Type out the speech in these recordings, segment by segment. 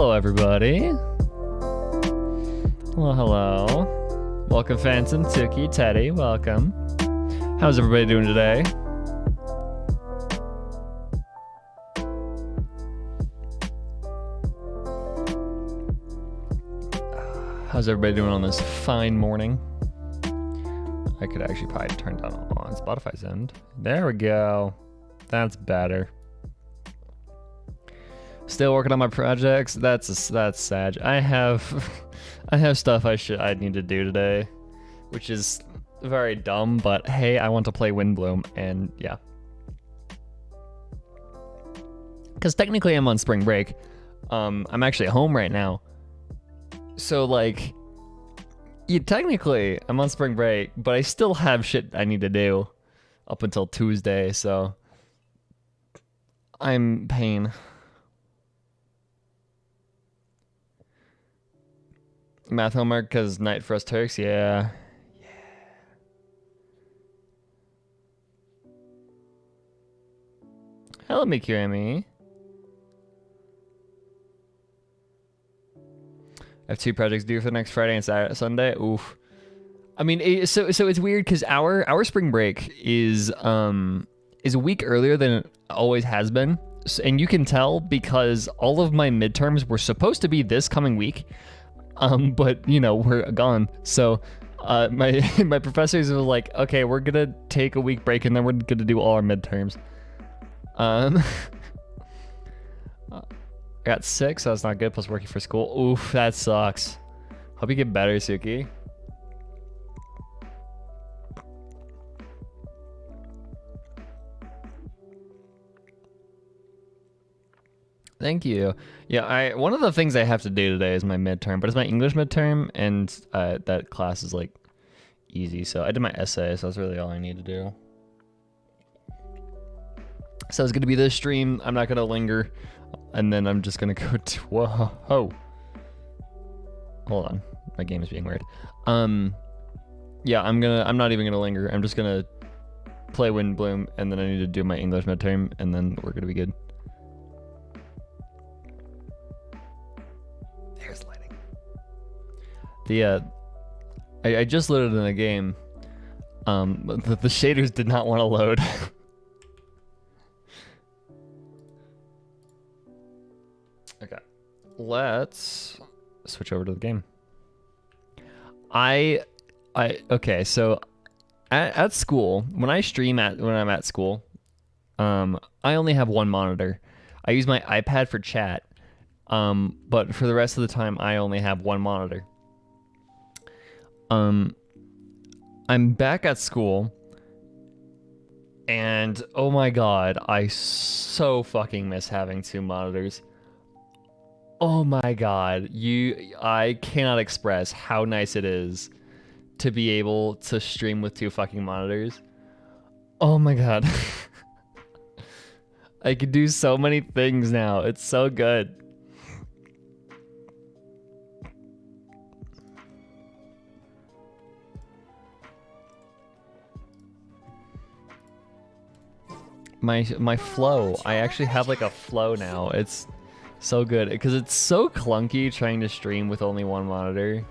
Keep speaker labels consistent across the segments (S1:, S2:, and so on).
S1: Hello, everybody. Hello. Welcome, Phantom, Tuki, Teddy. Welcome. How's everybody doing today? How's everybody doing on this fine morning? I could actually probably turn down on Spotify's end. There we go. That's better. Still working on my projects. That's sad. I have stuff I need to do today, which is very dumb. But hey, I want to play Windblume, and yeah. Because technically I'm on spring break. I'm actually at home right now. So like, technically I'm on spring break, but I still have shit I need to do up until Tuesday. So I'm pain. Math homework because Night Frost Turks, yeah. Hello, Mikirami. I have 2 projects due for the next Friday and Sunday. Oof. I mean, so it's weird because our spring break is a week earlier than it always has been, and you can tell because all of my midterms were supposed to be this coming week. But you know, we're gone. So my professors were like, okay, we're gonna take a week break and then we're gonna do all our midterms. I got 6, so that's not good, plus working for school. Oof, that sucks. Hope you get better, Suki. Thank you. Yeah, one of the things I have to do today is my midterm, but it's my English midterm, and that class is like easy. So I did my essay, so that's really all I need to do. So it's gonna be this stream. I'm not gonna linger, and then I'm just gonna go to whoa. Hold on, my game is being weird. Yeah, I'm not even gonna linger. I'm just gonna play Windblume, and then I need to do my English midterm, and then we're gonna be good. There's lighting. I just loaded in a game. But the shaders did not want to load. Okay, let's switch over to the game. Okay, so at school, when I stream when I'm at school, I only have one monitor. I use my iPad for chat. But for the rest of the time, I only have one monitor. I'm back at school, and oh my god, I so fucking miss having 2 monitors. Oh my god, I cannot express how nice it is to be able to stream with 2 fucking monitors. Oh my god. I can do so many things now. It's so good. My flow, I actually have like a flow now. It's so good because it's so clunky trying to stream with only one monitor.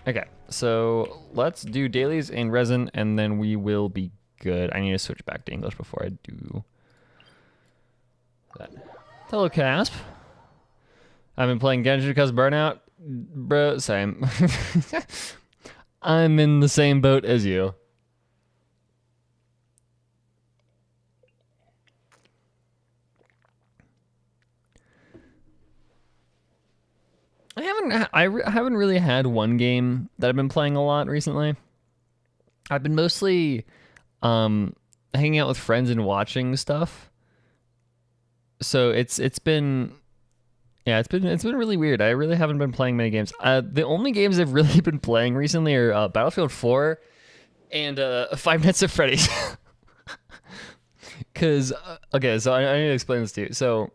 S1: Okay, so let's do dailies in resin and then we will be good. I need to switch back to English before I do that. Hello, Casp. I've been playing Genshin because burnout. Bro, same. I'm in the same boat as you. I haven't really had one game that I've been playing a lot recently. I've been mostly hanging out with friends and watching stuff. So it's been really weird. I really haven't been playing many games. The only games I've really been playing recently are Battlefield 4 and Five Nights at Freddy's. Cause okay, so I need to explain this to you. So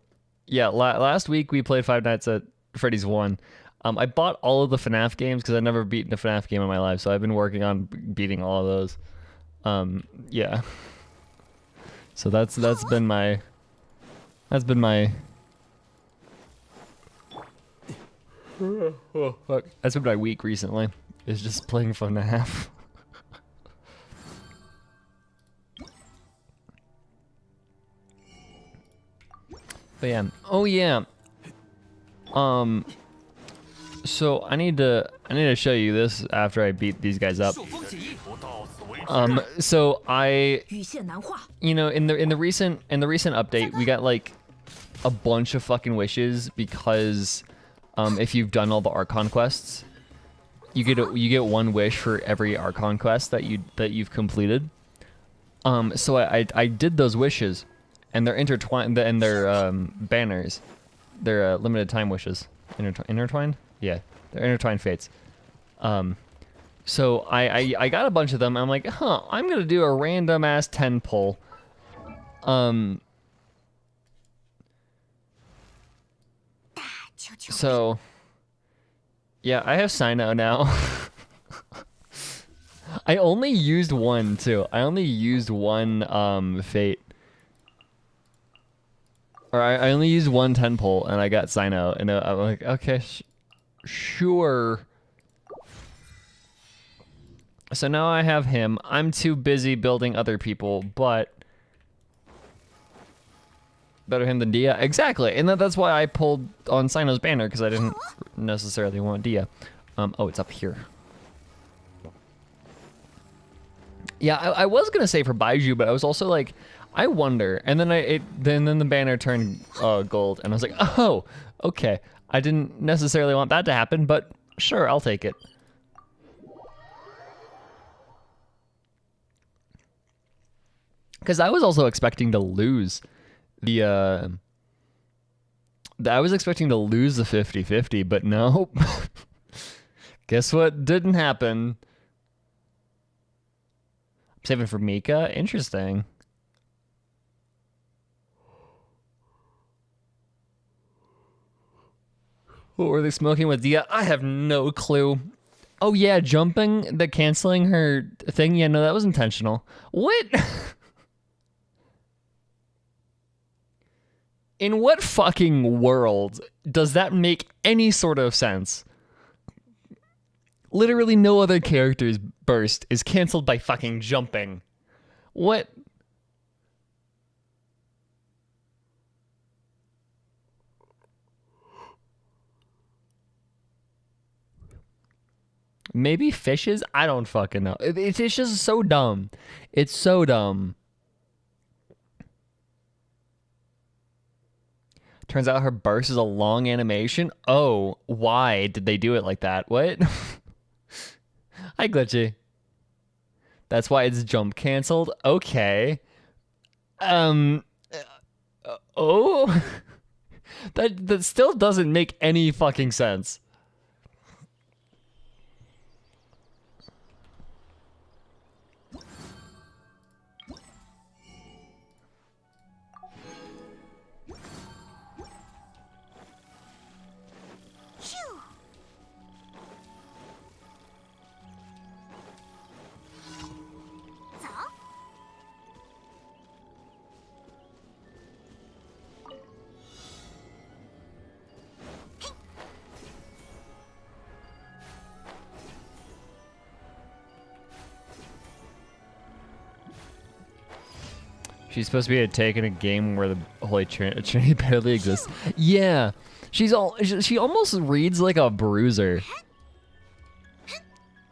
S1: yeah, last week we played Five Nights at Freddy's 1. I bought all of the FNAF games because I've never beaten a FNAF game in my life, so I've been working on beating all of those. Yeah. So that's been my that's been my week recently. Is just playing phone and a half. But yeah. Oh yeah. So I need to show you this after I beat these guys up. So you know, in the recent update, we got like a bunch of fucking wishes because if you've done all the Archon quests, you get one wish for every Archon quest that you've completed. So I did those wishes, and they're intertwined, and they're banners. They're limited time wishes. Intertwined? Yeah, they're intertwined fates. So I got a bunch of them. And I'm like, huh, I'm gonna do a random ass 10 pull. So yeah, I have Sino now. I only used one too. I only used one fate. Or I only used one 10 pull and I got Sino, and I'm like, okay, sure. So now I have him. I'm too busy building other people, but better him than Dia. Exactly, and that's why I pulled on Sino's banner, because I didn't necessarily want Dia. Oh, it's up here. Yeah, I was gonna say for Baiju, but I was also like, I wonder. And then then the banner turned gold, and I was like, oh, okay. I didn't necessarily want that to happen, but sure, I'll take it. Because I was also expecting to lose the I was expecting to lose the 50-50, but nope. Guess what didn't happen? I'm saving for Mika. Interesting. What were they smoking with Dia? I have no clue. Oh yeah, jumping, canceling her thing. Yeah, no, that was intentional. What? In what fucking world does that make any sort of sense? Literally no other character's burst is canceled by fucking jumping. What? Maybe fishes? I don't fucking know. It's just so dumb. It's so dumb. Turns out her burst is a long animation. Oh, why did they do it like that? What? Hi, Glitchy. That's why it's jump canceled? Okay. Oh? That still doesn't make any fucking sense. She's supposed to be a take in a game where the Holy Trinity barely exists. Yeah, she almost reads like a bruiser.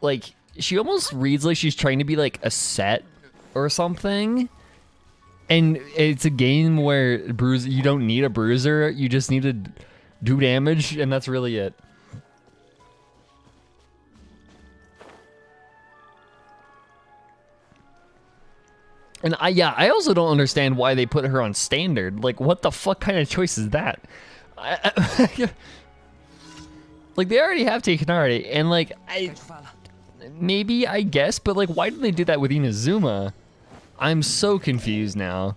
S1: Like, she almost reads like she's trying to be like a set or something. And it's a game where you don't need a bruiser, you just need to do damage, and that's really it. And I also don't understand why they put her on standard. Like, what the fuck kind of choice is that? Like, they already have Takenari, and like, maybe, I guess, but like, why did they do that with Inazuma? I'm so confused now.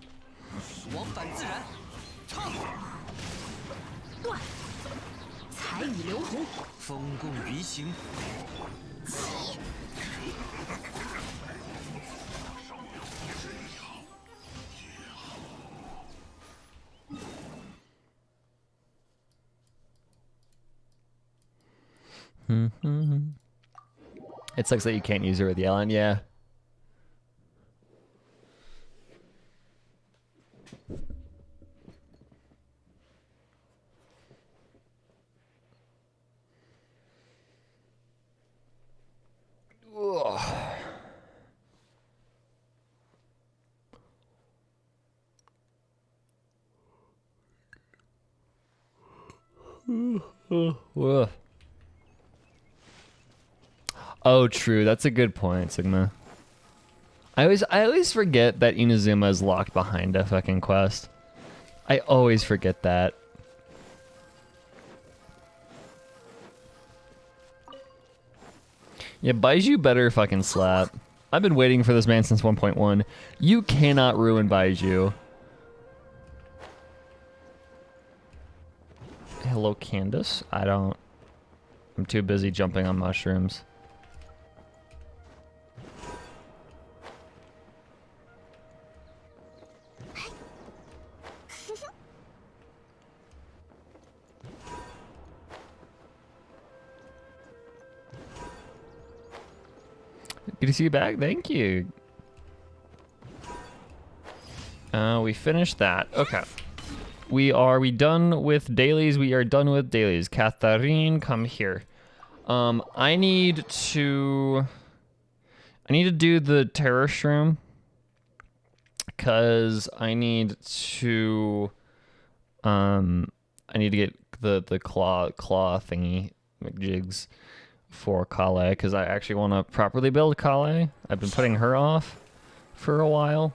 S1: It sucks that you can't use her with Yelan, yeah. Oh, true. That's a good point, Sigma. I always forget that Inazuma is locked behind a fucking quest. I always forget that. Yeah, Baiju better fucking slap. I've been waiting for this man since 1.1. You cannot ruin Baiju. Hello, Candace. I'm too busy jumping on mushrooms. Good to see you back. Thank you. We finished that. Okay. Are we done with dailies? We are done with dailies. Catherine, come here. I need to do the terror shroom. Cause I need to get the claw thingy McJigs for Kale, because I actually want to properly build Kale. I've been putting her off for a while.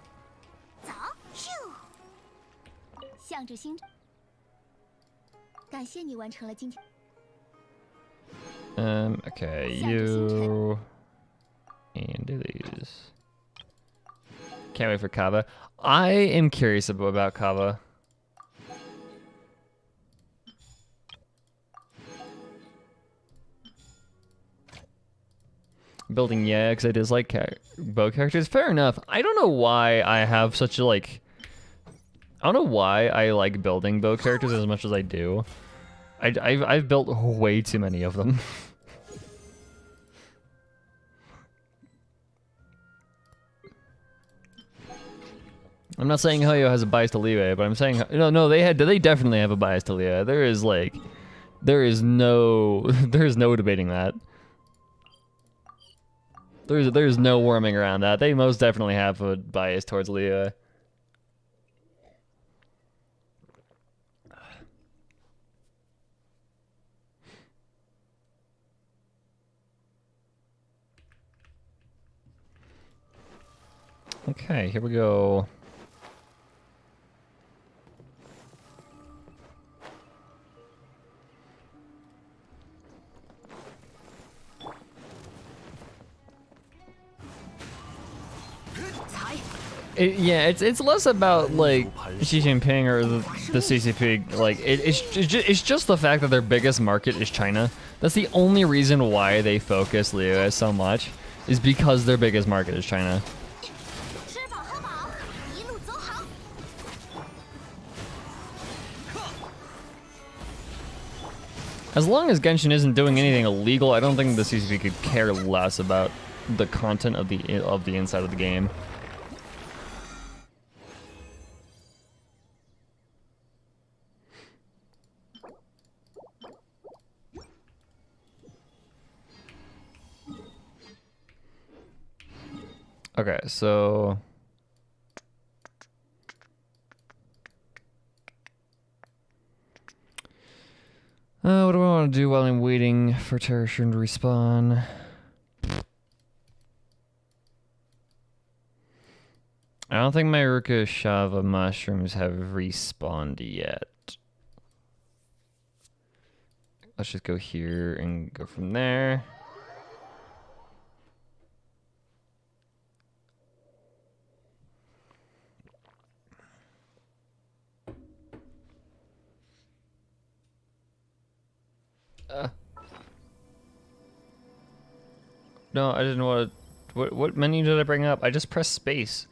S1: Okay, you and do these. Can't wait for Kava. I am curious about Kava. Building, yeah, because I dislike bow characters. Fair enough. I don't know why I have such a, like... I don't know why I like building bow characters as much as I do. I've built way too many of them. I'm not saying Hoyo has a bias to Liyue, but I'm saying... No, they definitely have a bias to Liyue. There is no debating that. There's no worming around that. They most definitely have a bias towards Liyue. Okay, here we go. It's less about like Xi Jinping or the CCP. Like it's just the fact that their biggest market is China. That's the only reason why they focus Liyue so much, is because their biggest market is China. As long as Genshin isn't doing anything illegal, I don't think the CCP could care less about the content of the inside of the game. Okay, so... what do I want to do while I'm waiting for Terrashun to respawn? I don't think my Rukashava mushrooms have respawned yet. Let's just go here and go from there. No, I didn't want to... What menu did I bring up? I just pressed space.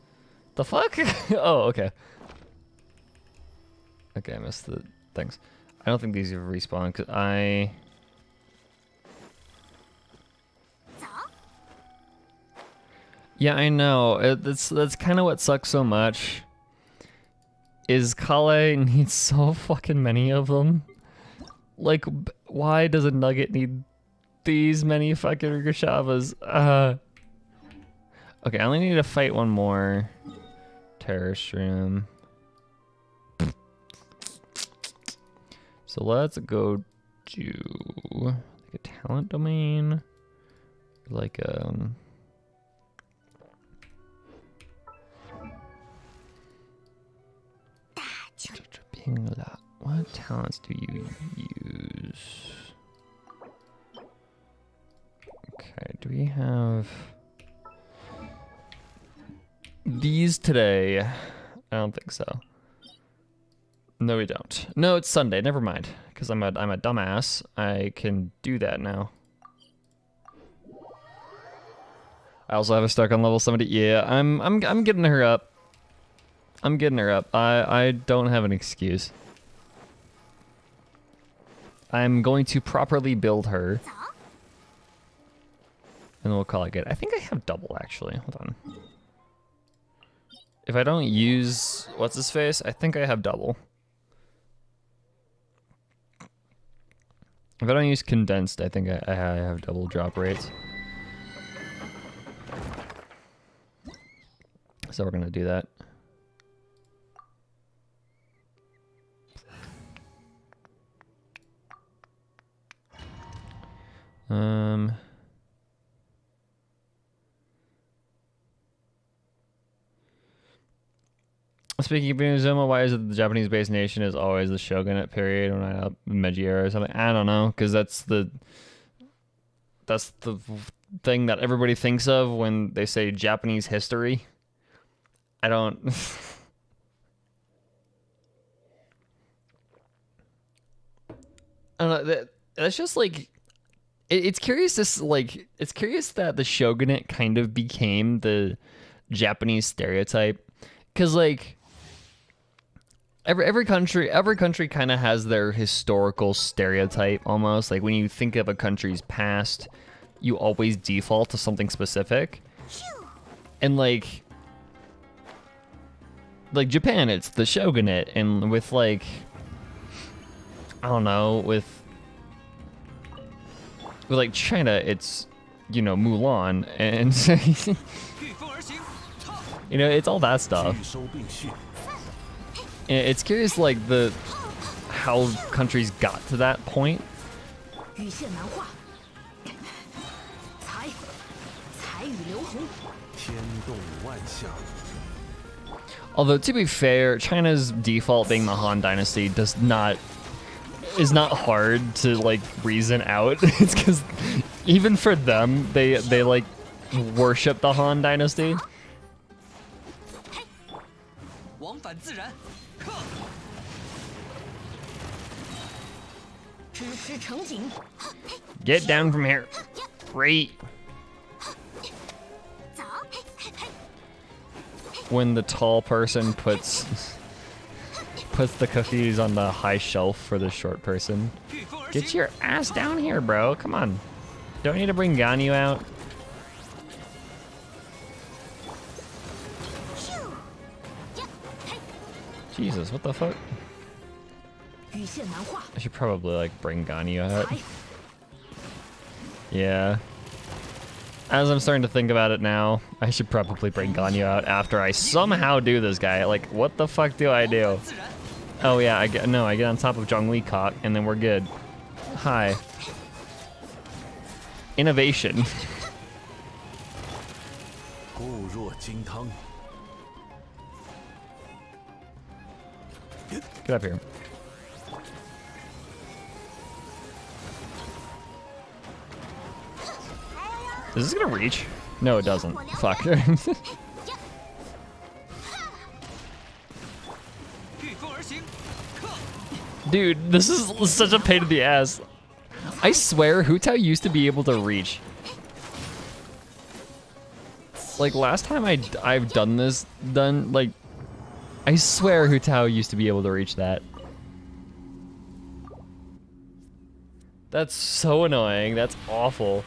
S1: The fuck? Oh, okay. Okay, I missed the... Thanks. I don't think these have respawned, because Yeah, I know. That's kind of what sucks so much. Is Kale needs so fucking many of them. Like, why does a Nugget need these many fucking Ugashavas? Okay, I only need to fight one more Terror Stream. So let's go to like a talent domain, like what talents do you use? Okay, do we have these today? I don't think so. No, we don't. No, it's Sunday. Never mind. Because I'm a dumbass. I can do that now. I also have her stuck on level 70. Yeah, I'm getting her up. I'm getting her up. I don't have an excuse. I'm going to properly build her. And we'll call it good. I think I have double actually. Hold on. If I don't use what's his face, I think I have double. If I don't use condensed, I think I have double drop rates. So we're gonna do that. Speaking of Inazuma, why is it the Japanese-based nation is always the shogunate period when I Meiji era or something? I don't know, because that's the thing that everybody thinks of when they say Japanese history. I don't. I don't know. That's just like. It's curious. It's curious that the shogunate kind of became the Japanese stereotype, because like. Every country kind of has their historical stereotype almost. Like when you think of a country's past, you always default to something specific. And like Japan, it's the shogunate, and with like I don't know, with like China, it's Mulan, and it's all that stuff. It's curious, like how countries got to that point. Although to be fair, China's default being the Han Dynasty is not hard to like reason out. It's because even for them, they like worship the Han Dynasty. Get down from here. Great. When the tall person puts the cookies on the high shelf for the short person. Get your ass down here, bro. Come on. Don't need to bring Ganyu out. Jesus, what the fuck? I should probably like bring Ganyu out. Yeah. As I'm starting to think about it now, I should probably bring Ganyu out after I somehow do this guy. Like, what the fuck do I do? Oh yeah, I get on top of Zhongli cock and then we're good. Hi. Innovation. Get up here. Is this gonna reach? No, it doesn't. Fuck. Dude, this is such a pain in the ass. I swear, Hu Tao used to be able to reach. Like last time I've done this, like, I swear Hu Tao used to be able to reach that. That's so annoying. That's awful.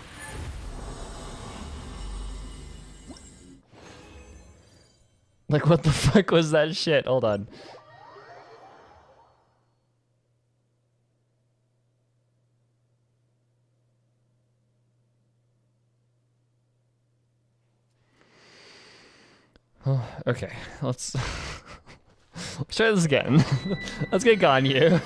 S1: Like, what the fuck was that shit? Hold on. Oh, okay, let's try this again. Let's get Ganyu.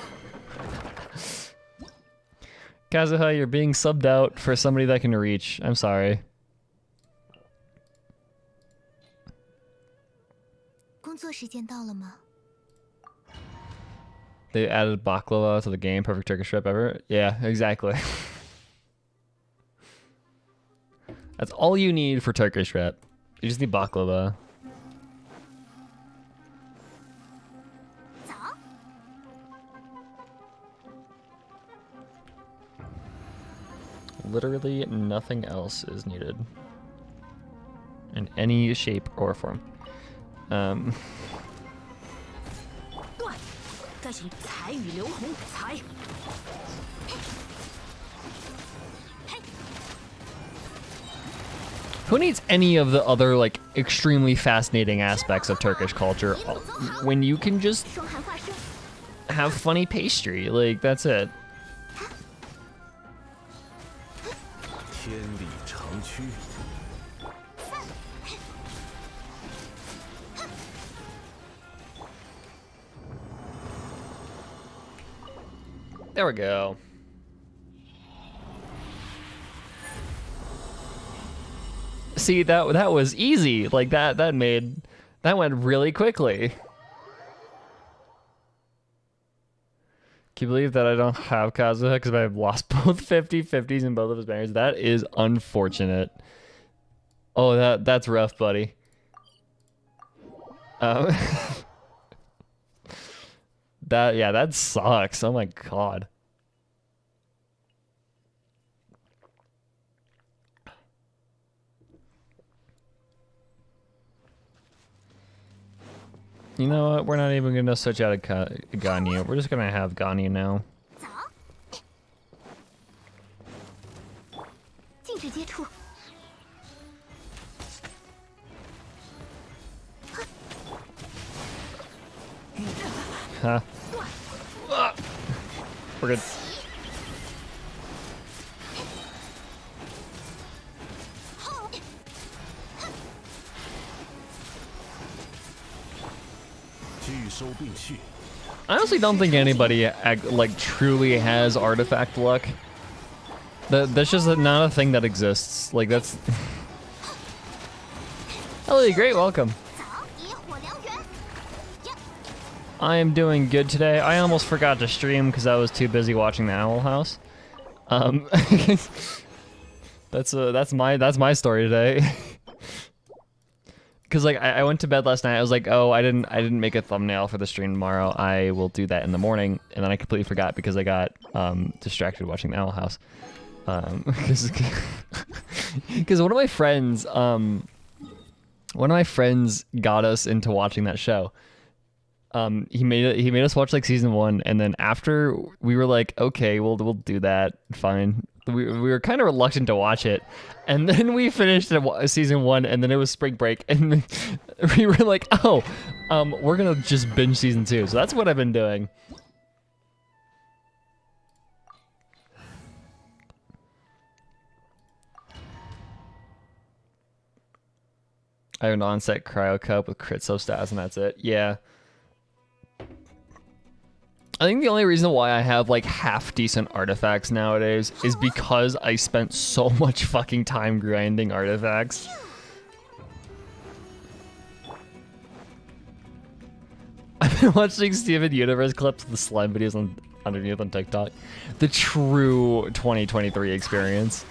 S1: Kazuha, you're being subbed out for somebody that can reach. I'm sorry. They added baklava to the game. Perfect Turkish trip ever. Yeah, exactly. That's all you need for Turkish rep. You just need baklava. Literally nothing else is needed in any shape or form. Who needs any of the other like extremely fascinating aspects of Turkish culture when you can just have funny pastry? Like, that's it. There we go. See, that was easy. Like that went really quickly. Can you believe that I don't have Kazuha because I've lost both 50/50s in both of his banners? That is unfortunate. Oh, that's rough, buddy. That sucks. Oh my god. You know what? We're not even gonna switch out of Ganyu. We're just gonna have Ganyu now. Huh. We're good. I honestly don't think anybody like truly has artifact luck. That's just not a thing that exists. Like that's. Hello, great, welcome. I am doing good today. I almost forgot to stream because I was too busy watching the Owl House. That's my story today. Cause like I went to bed last night. I was like, oh, I didn't make a thumbnail for the stream tomorrow. I will do that in the morning, and then I completely forgot because I got distracted watching the Owl House. Because one of my friends got us into watching that show. He made us watch like season 1, and then after we were like, okay, we'll do that, fine. We were kind of reluctant to watch it, and then we finished season 1, and then it was spring break, and we were like, oh, we're gonna just binge season 2. So that's what I've been doing. I have an on-set cryo cup with crit stats, and that's it. Yeah. I think the only reason why I have like half decent artifacts nowadays is because I spent so much fucking time grinding artifacts. I've been watching Steven Universe clips of the slime videos underneath on TikTok. The true 2023 experience.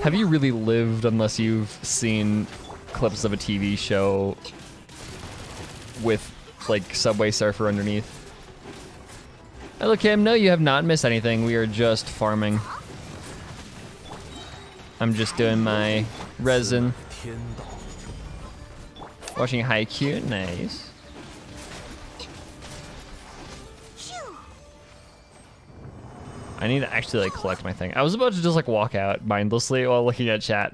S1: Have you really lived unless you've seen clips of a TV show with like Subway Surfer underneath? Hello Kim, no, you have not missed anything. We are just farming. I'm just doing my resin. Watching Haikyuu, nice. I need to actually like collect my thing. I was about to just like walk out mindlessly while looking at chat.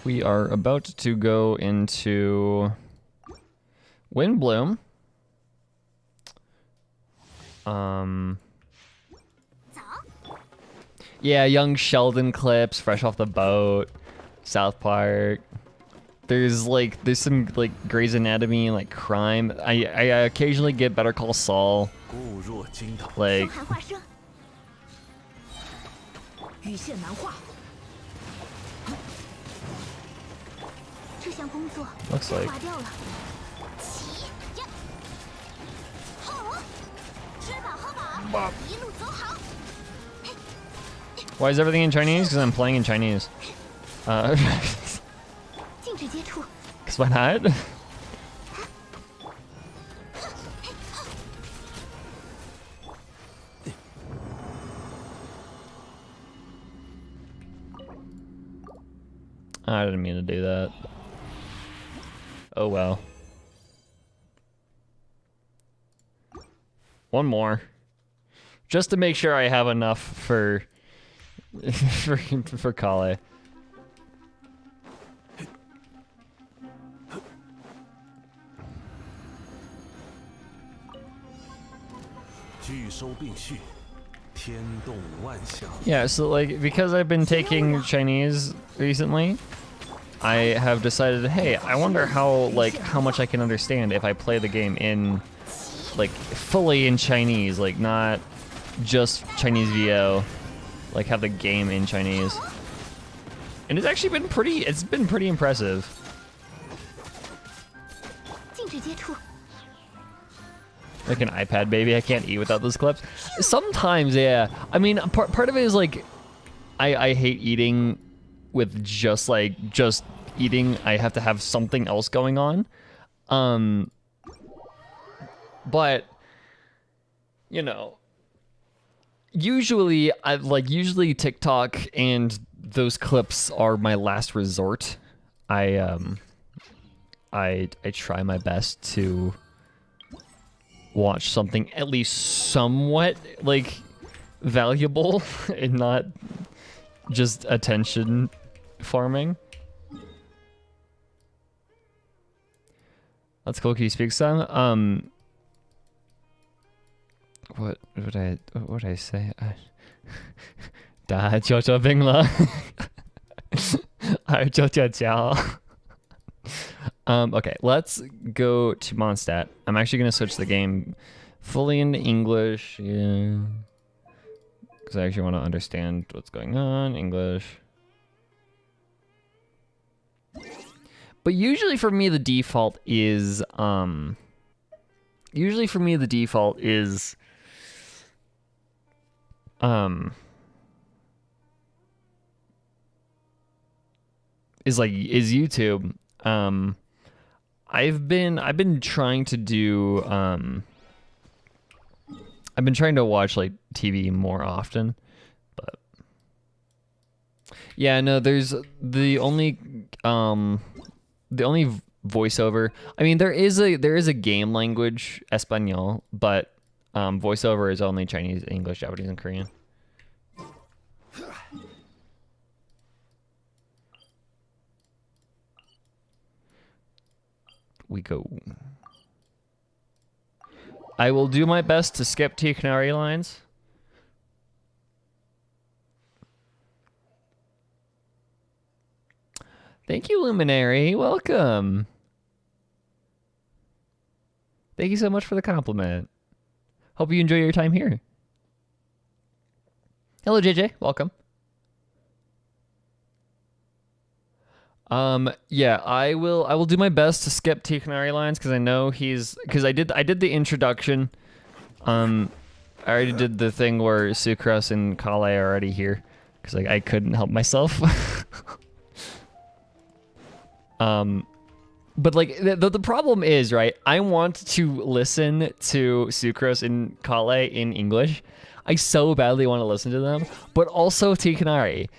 S1: We are about to go into Windblume. Yeah, young Sheldon clips, fresh off the boat, South Park. There's some like Grey's Anatomy and like crime. I occasionally get Better Call Saul. Like looks like. Why is everything in Chinese? Because I'm playing in Chinese. Because why not? I didn't mean to do that. Oh well. One more. Just to make sure I have enough for Kale. Yeah, so like because I've been taking Chinese recently, I have decided, hey, I wonder how much I can understand if I play the game in like fully in Chinese, like not just Chinese VO, like have the game in Chinese. And it's actually been pretty impressive. Like an iPad baby, I can't eat without those clips. Sometimes, yeah. I mean, part of it is like, I hate eating with just eating. I have to have something else going on. But, you know, usually TikTok and those clips are my last resort. I try my best to watch something at least somewhat like valuable and not just attention farming. That's cool. Can you speak some? What would I say? 大舅舅病了，二舅舅教。Okay, let's go to Mondstadt. I'm actually going to switch the game fully into English. Yeah. Because I actually want to understand what's going on. English. But usually for me, the default is... is YouTube. I've been trying to do I've been trying to watch like TV more often, but yeah, no, there's the only voiceover. I mean, there is a game language, Espanol, but voiceover is only Chinese, English, Japanese, and Korean. We go. I will do my best to skip T Canary lines. Thank you, Luminary. Welcome. Thank you so much for the compliment. Hope you enjoy your time here. Hello, JJ. Welcome. Yeah, I will do my best to skip T Canary lines because I know because I did the introduction. I already did the thing where Sucrose and Kale are already here because like I couldn't help myself. But like the problem is, right, I want to listen to Sucrose and Kale in English. I so badly want to listen to them, but also T Canary.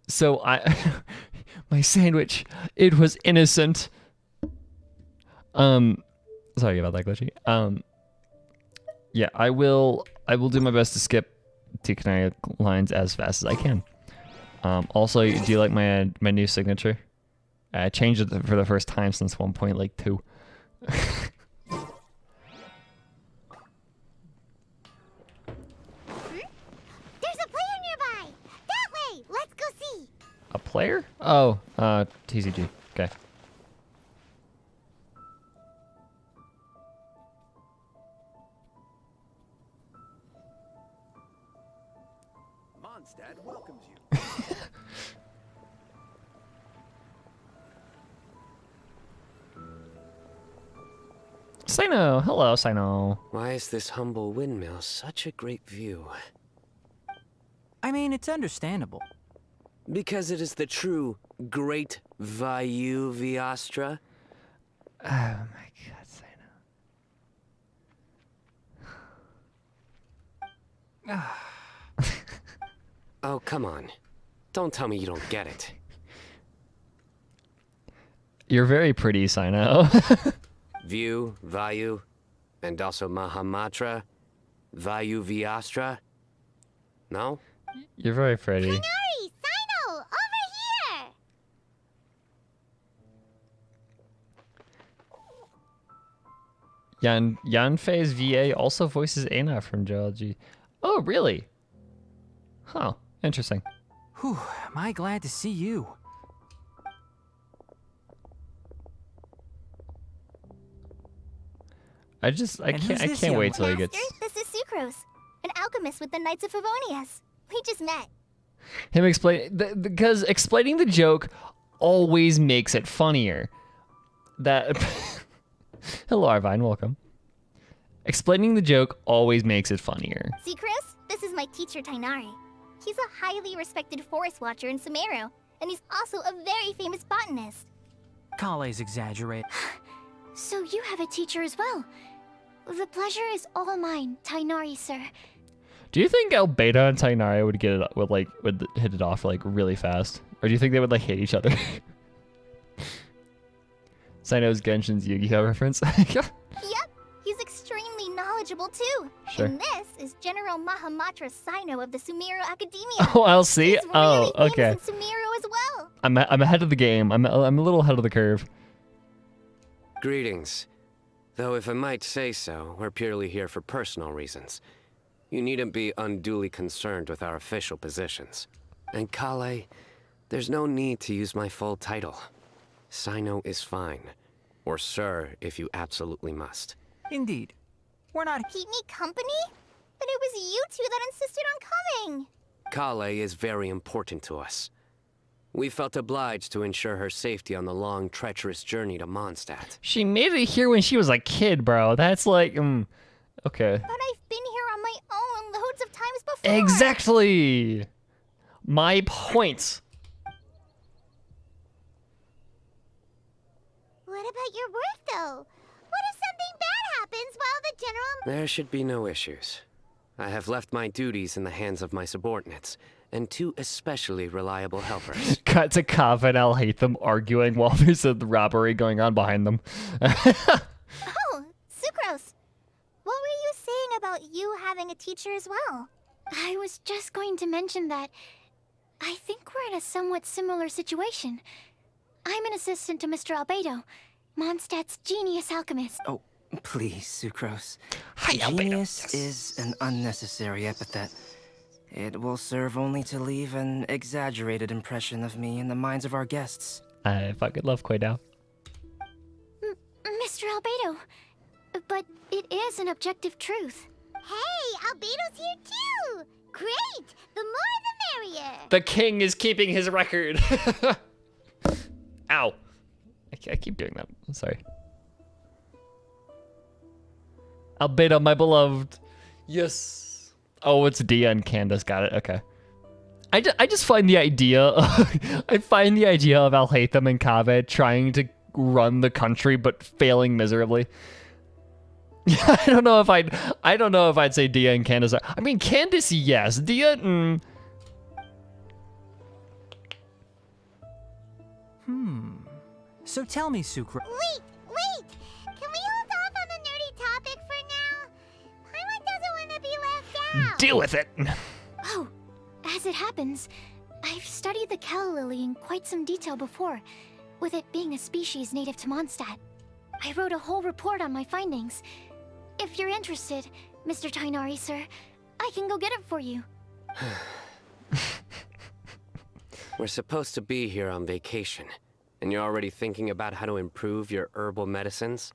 S1: So my sandwich, it was innocent. Sorry about that, Glitchy. Yeah, I will do my best to skip Tikanaya lines as fast as I can. Also, do you like my new signature? I changed it for the first time since 1.2.
S2: There's a player nearby. That way. Let's go see.
S1: A player? Oh, TCG. Okay.
S3: Mondstadt welcomes you.
S1: Sino, hello, Sino.
S4: Why is this humble windmill such a great view?
S5: I mean, it's understandable.
S4: Because it is the true Great Vayu Viastra?
S1: Oh my god, Sino.
S4: Oh, come on. Don't tell me you don't get it.
S1: You're very pretty, Sino.
S4: View, Vayu, and also Mahamatra, Vayu Viastra? No?
S1: You're very pretty.
S2: Kanari, Sino, over here.
S1: Yanfei's VA also voices Aina from Geology. Oh, really? Huh. Interesting.
S5: Whew, am I glad to see you.
S1: I
S5: And who's
S1: can't
S5: this
S1: wait
S5: young
S1: till he
S2: Master,
S1: gets
S2: this is Sucrose, an alchemist with the Knights of Favonius. We just met.
S1: him explain because explaining the joke always makes it funnier. That hello Arvine, welcome. Explaining the joke always makes it funnier.
S2: Sucrose, this is my teacher Tainari. He's a highly respected forest watcher in Sumeru, and he's also a very famous botanist.
S5: Kale's exaggerate.
S2: So you have a teacher as well. The pleasure is all mine, Tainari, sir.
S1: Do you think Albedo and Tainari would would hit it off like really fast, or do you think they would like hate each other? Sino's Genshin's Yu-Gi-Oh reference.
S2: Yep, he's extremely knowledgeable too.
S1: Sure.
S2: And this is General Mahamatra Sino of the Sumeru Academia.
S1: Oh, I'll see.
S2: He's really
S1: Oh,
S2: famous
S1: okay.
S2: in Sumeru as well.
S1: I'm ahead of the game. I'm a little ahead of the curve.
S4: Greetings. Though if I might say so, we're purely here for personal reasons. You needn't be unduly concerned with our official positions. And Kale, there's no need to use my full title. Sino is fine. Or sir, if you absolutely must.
S5: Indeed. We're not.
S2: Keep me company? But it was you two that insisted on coming.
S4: Kale is very important to us. We felt obliged to ensure her safety on the long, treacherous journey to Mondstadt.
S1: She made it here when she was a kid, bro. That's like, okay.
S2: But I've been here on my own loads of times before.
S1: Exactly. My point.
S2: What about your work, though? What if something bad happens while the general...
S4: There should be no issues. I have left my duties in the hands of my subordinates, and two especially reliable helpers.
S1: Cut to Kav and I'll hate them arguing while there's a robbery going on behind them.
S2: Oh, Sucrose. What were you saying about you having a teacher as well? I was just going to mention that I think we're in a somewhat similar situation. I'm an assistant to Mr. Albedo, Mondstadt's genius alchemist.
S6: Oh, please, Sucrose.
S1: Hi, Albedo.
S6: Genius is an unnecessary epithet. It will serve only to leave an exaggerated impression of me in the minds of our guests.
S1: I fucking love Quay now.
S2: Mr. Albedo, but it is an objective truth. Hey, Albedo's here too! Great! The more the merrier!
S1: The king is keeping his record. Ow. I keep doing that. I'm sorry. Albedo, my beloved. Yes. Oh, it's Dia and Candace. Got it. Okay. I just find the idea. I find the idea of Alhaitham and Kaveh trying to run the country but failing miserably. I don't know if I'd say Dia and Candace. I mean, Candace, yes. Dia,
S5: So tell me, Sucrose.
S2: Wait! Can we hold off on the nerdy topic for now? Paimon doesn't want to be left out.
S1: Deal with it.
S2: Oh, as it happens, I've studied the calla lily in quite some detail before, with it being a species native to Mondstadt. I wrote a whole report on my findings. If you're interested, Mr. Tainari, sir, I can go get it for you.
S4: We're supposed to be here on vacation, and you're already thinking about how to improve your herbal medicines?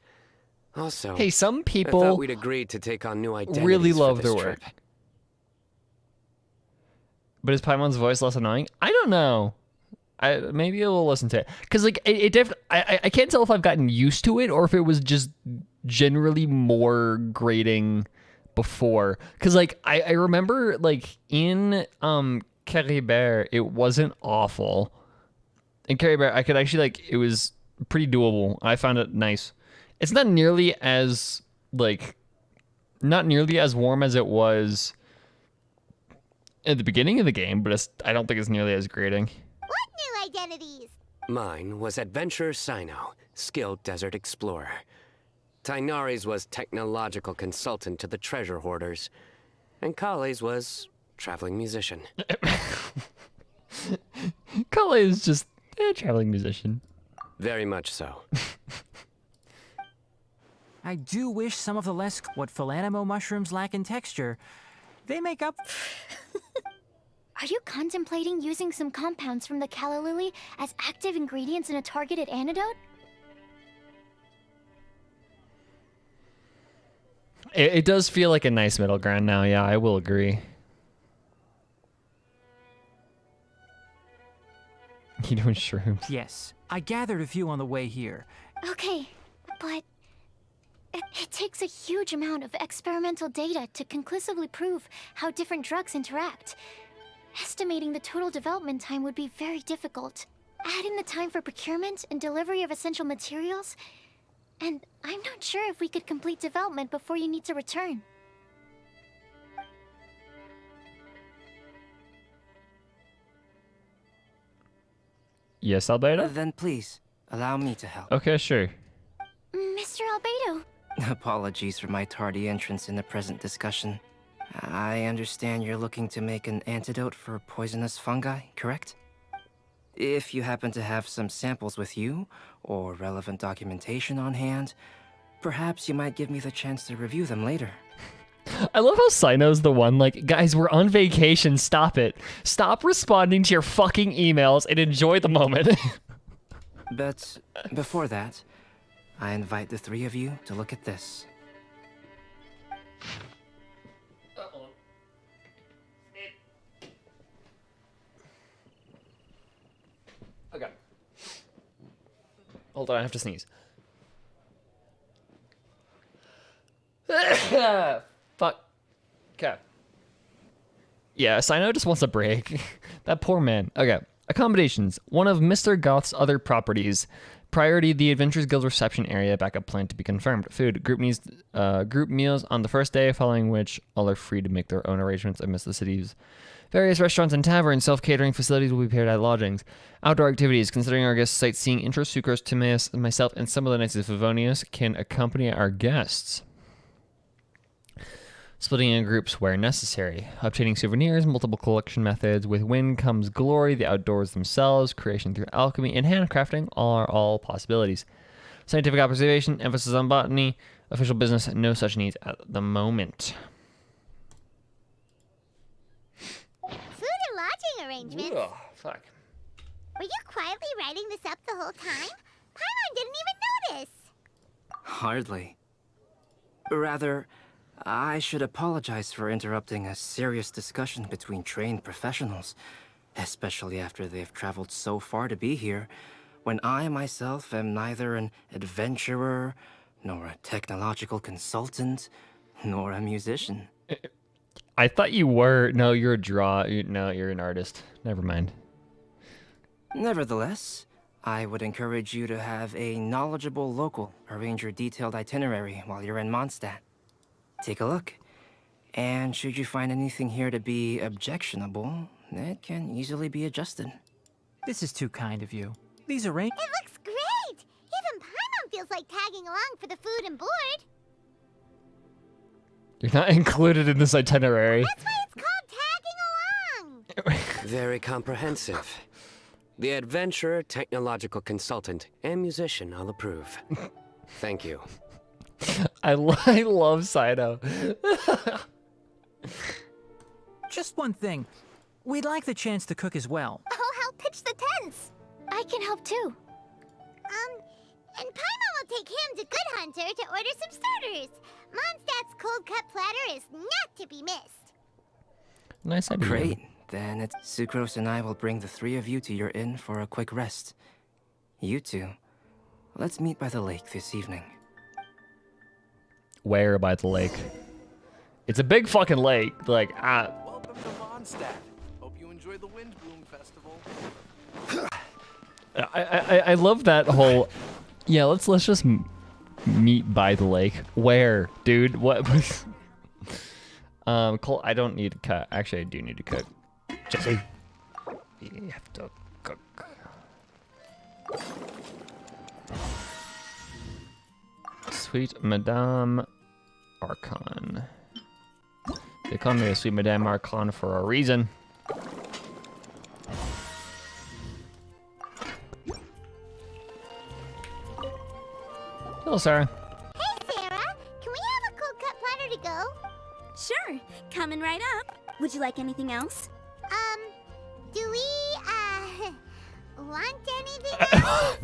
S4: Also,
S1: Hey, some
S4: I thought
S1: people
S4: we'd agreed to take on new identities
S1: really
S4: for
S1: love
S4: this
S1: their
S4: trip.
S1: work. But is Paimon's voice less annoying? I don't know. Maybe we'll listen to it. Because, like, I can't tell if I've gotten used to it or if it was just generally more grating before. Because, like, I remember, like, in Caribert, it wasn't awful. In Caribert, I could actually, like, it was pretty doable. I found it nice. It's not nearly as, like, not nearly as warm as it was at the beginning of the game, but I don't think it's nearly as grating.
S2: What new identities?
S4: Mine was Adventurer Sino, skilled desert explorer. Tainari's was technological consultant to the treasure hoarders. And Kale's was traveling musician.
S1: Kale is just a traveling musician.
S4: Very much so.
S5: I do wish some of the less what Philanimo mushrooms lack in texture, they make up.
S2: Are you contemplating using some compounds from the calla lily as active ingredients in a targeted antidote?
S1: It does feel like a nice middle ground now, yeah, I will agree. You doing shrooms?
S5: Yes, I gathered a few on the way here.
S2: Okay, but it takes a huge amount of experimental data to conclusively prove how different drugs interact. Estimating the total development time would be very difficult. Add in the time for procurement and delivery of essential materials, and I'm not sure if we could complete development before you need to return.
S1: Yes, Albedo?
S6: Then please, allow me to help.
S1: Okay, sure.
S2: Mr. Albedo,
S6: Apologies for my tardy entrance in the present discussion. I understand you're looking to make an antidote for poisonous fungi, correct? If you happen to have some samples with you, or relevant documentation on hand, perhaps you might give me the chance to review them later.
S1: I love how Sino's the one, like, guys, we're on vacation, stop it. Stop responding to your fucking emails and enjoy the moment.
S6: But before that, I invite the three of you to look at this.
S1: Okay. Hold on, I have to sneeze. Fuck. Okay. Yeah, Sino just wants a break. That poor man. Okay. Accommodations. One of Mr. Goth's other properties. Priority, the Adventurers Guild reception area. Backup plan to be confirmed. Food. Group needs group meals on the first day, following which all are free to make their own arrangements amidst the city's various restaurants and taverns. Self-catering facilities will be paired at lodgings. Outdoor activities. Considering our guests' sightseeing interests, Sucrose, Timaeus, myself, and some of the Knights of Favonius can accompany our guests. Splitting in groups where necessary. Obtaining souvenirs, multiple collection methods. With wind comes glory, the outdoors themselves, creation through alchemy, and handcrafting are all possibilities. Scientific observation, emphasis on botany. Official business, no such needs at the moment.
S2: food and lodging arrangements.
S1: Ugh, fuck.
S2: Were you quietly writing this up the whole time? Paimon didn't even notice.
S6: Hardly. Rather, I should apologize for interrupting a serious discussion between trained professionals, especially after they've traveled so far to be here, when I myself am neither an adventurer, nor a technological consultant, nor a musician.
S1: I thought you were. No, you're a no, you're an artist. Never mind.
S6: Nevertheless, I would encourage you to have a knowledgeable local arrange your detailed itinerary while you're in Mondstadt. Take a look, and should you find anything here to be objectionable, it can easily be adjusted.
S5: This is too kind of you. These arrange.
S2: It looks great! Even Paimon feels like tagging along for the food and board.
S1: You're not included in this itinerary.
S2: That's why it's called tagging along.
S4: Very comprehensive. The adventurer, technological consultant, and musician all approve. Thank you.
S1: I love Saito.
S5: Just one thing. We'd like the chance to cook as well.
S2: I'll help pitch the tents. I can help too. And Paimon will take him to Good Hunter to order some starters. Mondstadt's cold cut platter is not to be missed.
S1: Nice idea.
S6: Great. Then it's Sucrose and I will bring the three of you to your inn for a quick rest. You two, let's meet by the lake this evening.
S1: Where by the lake? It's a big fucking lake. Like,
S3: Welcome to Mondstadt. Hope you enjoy the Windblume Festival.
S1: I love that whole. Yeah, let's just meet by the lake. Where, dude? What? Cole, I don't need to cut. Actually, I do need to cook. Jesse, you have to cook. Sweet Madame Archon. They call me a Sweet Madame Archon for a reason. Hello, Sarah.
S2: Hey, Sarah. Can we have a cold cut platter to go?
S7: Sure, coming right up. Would you like anything else?
S2: Do we, want anything else?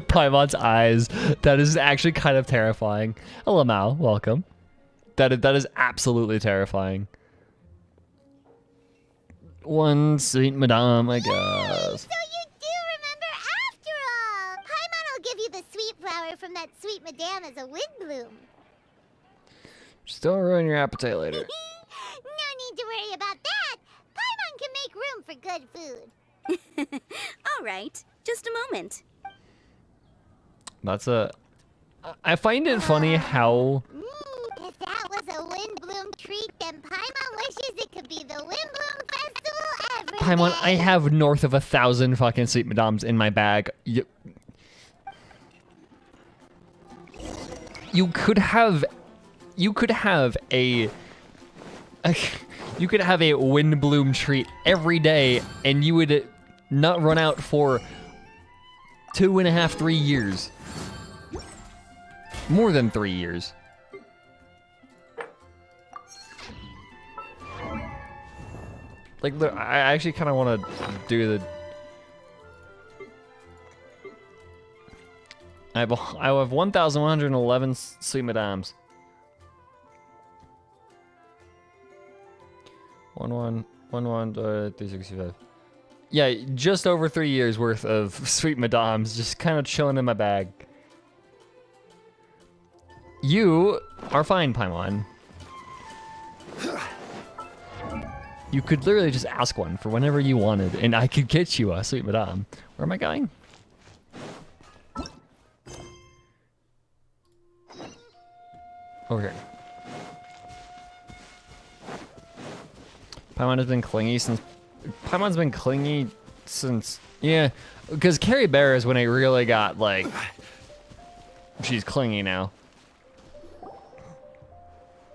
S1: Paimon's eyes. That is actually kind of terrifying. Hello, Mao. Welcome. That is absolutely terrifying. One sweet madame, I guess.
S2: So you do remember after all. Paimon will give you the sweet flower from that sweet madame as a Windblume.
S1: Just don't ruin your appetite later.
S2: No need to worry about that. Paimon can make room for good food.
S7: All right, just a moment.
S1: That's a. I find it funny how.
S2: If that was a Windblume treat, then Paimon wishes it could be the Windblume Festival every
S1: Paimon,
S2: day.
S1: I have north of 1,000 fucking sweet madames in my bag. You could have a. You could have a Windblume treat every day, and you would not run out for 2.5, 3 years. More than 3 years. Like, look, I actually kind of want to do the. I have 1,111 sweet madames. 365. Yeah, just over 3 years worth of sweet madames, just kind of chilling in my bag. You are fine, Paimon. You could literally just ask one for whenever you wanted, and I could get you a sweet madame. Where am I going? Over here. Paimon's been clingy since, yeah, because Carrie Bear is when it really got, like, she's clingy now.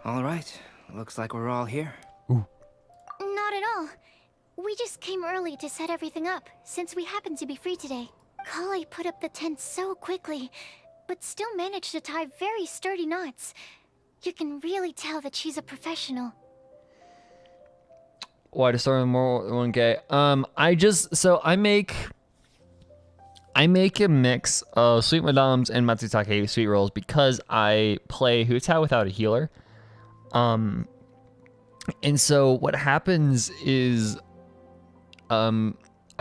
S6: All right, looks like we're all here.
S2: Not at all. We just came early to set everything up, since we happen to be free today. Kale put up the tent so quickly, but still managed to tie very sturdy knots. You can really tell that she's a professional.
S1: Why to start with more 1K? I make a mix of sweet madames and matsutake sweet rolls because I play Hu Tao without a healer. And so what happens is, I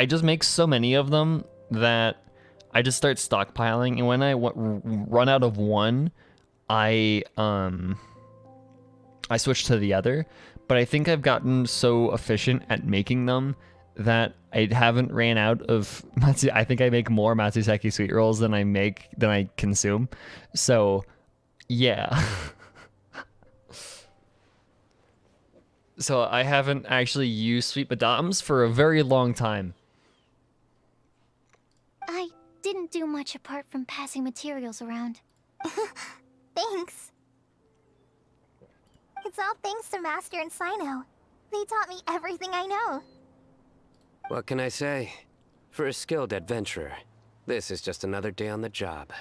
S1: just make so many of them that I just start stockpiling, and when I run out of one, I switch to the other. But I think I've gotten so efficient at making them that I haven't ran out of I think I make more Matsuseki sweet rolls than I consume. So, yeah. So I haven't actually used sweet madames for a very long time.
S2: I didn't do much apart from passing materials around.
S8: Thanks. It's all thanks to Master and Sino. They taught me everything I know.
S4: What can I say? For a skilled adventurer, this is just another day on the job.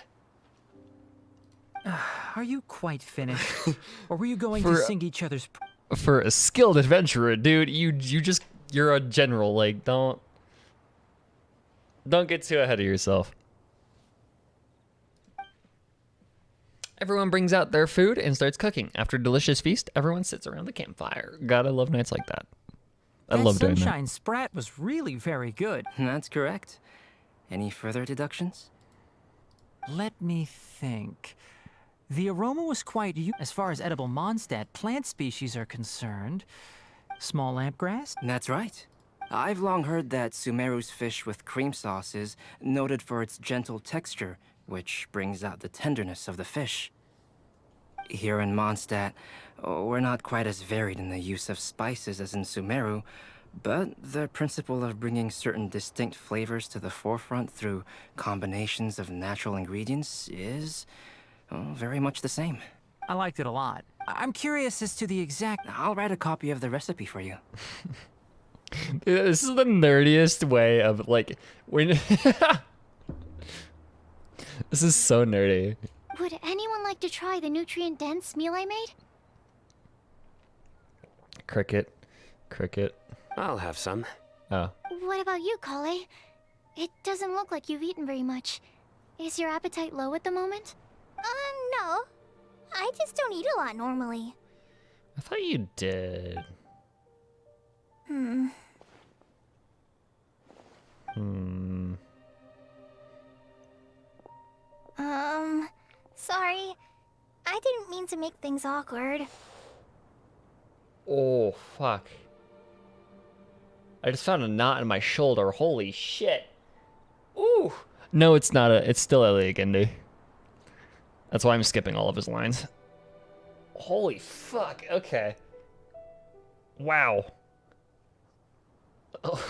S5: Are you quite finished? Or were you going to sing each other's...
S1: For a skilled adventurer, dude, you're a general. Like, don't get too ahead of yourself. Everyone brings out their food and starts cooking. After a delicious feast, everyone sits around the campfire. Gotta love nights like that. I love doing that.
S5: Sunshine Sprat was really very good.
S6: That's correct. Any further deductions?
S5: Let me think. The aroma was quite as far as edible Mondstadt plant species are concerned. Small lampgrass?
S6: That's right. I've long heard that Sumeru's fish with cream sauce is noted for its gentle texture, which brings out the tenderness of the fish. Here in Mondstadt, we're not quite as varied in the use of spices as in Sumeru, but the principle of bringing certain distinct flavors to the forefront through combinations of natural ingredients is very much the same.
S5: I liked it a lot. I'm curious as to the exact...
S6: I'll write a copy of the recipe for you.
S1: This is the nerdiest way of, like, when... This is so nerdy.
S2: Would anyone like to try the nutrient-dense meal I made?
S1: Cricket.
S4: I'll have some.
S1: Oh.
S2: What about you, Kale? It doesn't look like you've eaten very much. Is your appetite low at the moment?
S8: No. I just don't eat a lot normally.
S1: I thought you did.
S8: Sorry. I didn't mean to make things awkward.
S1: Oh, fuck. I just found a knot in my shoulder. Holy shit. Ooh. No, it's not it's still Elliot Gendy. That's why I'm skipping all of his lines. Holy fuck. Okay. Wow. Oh.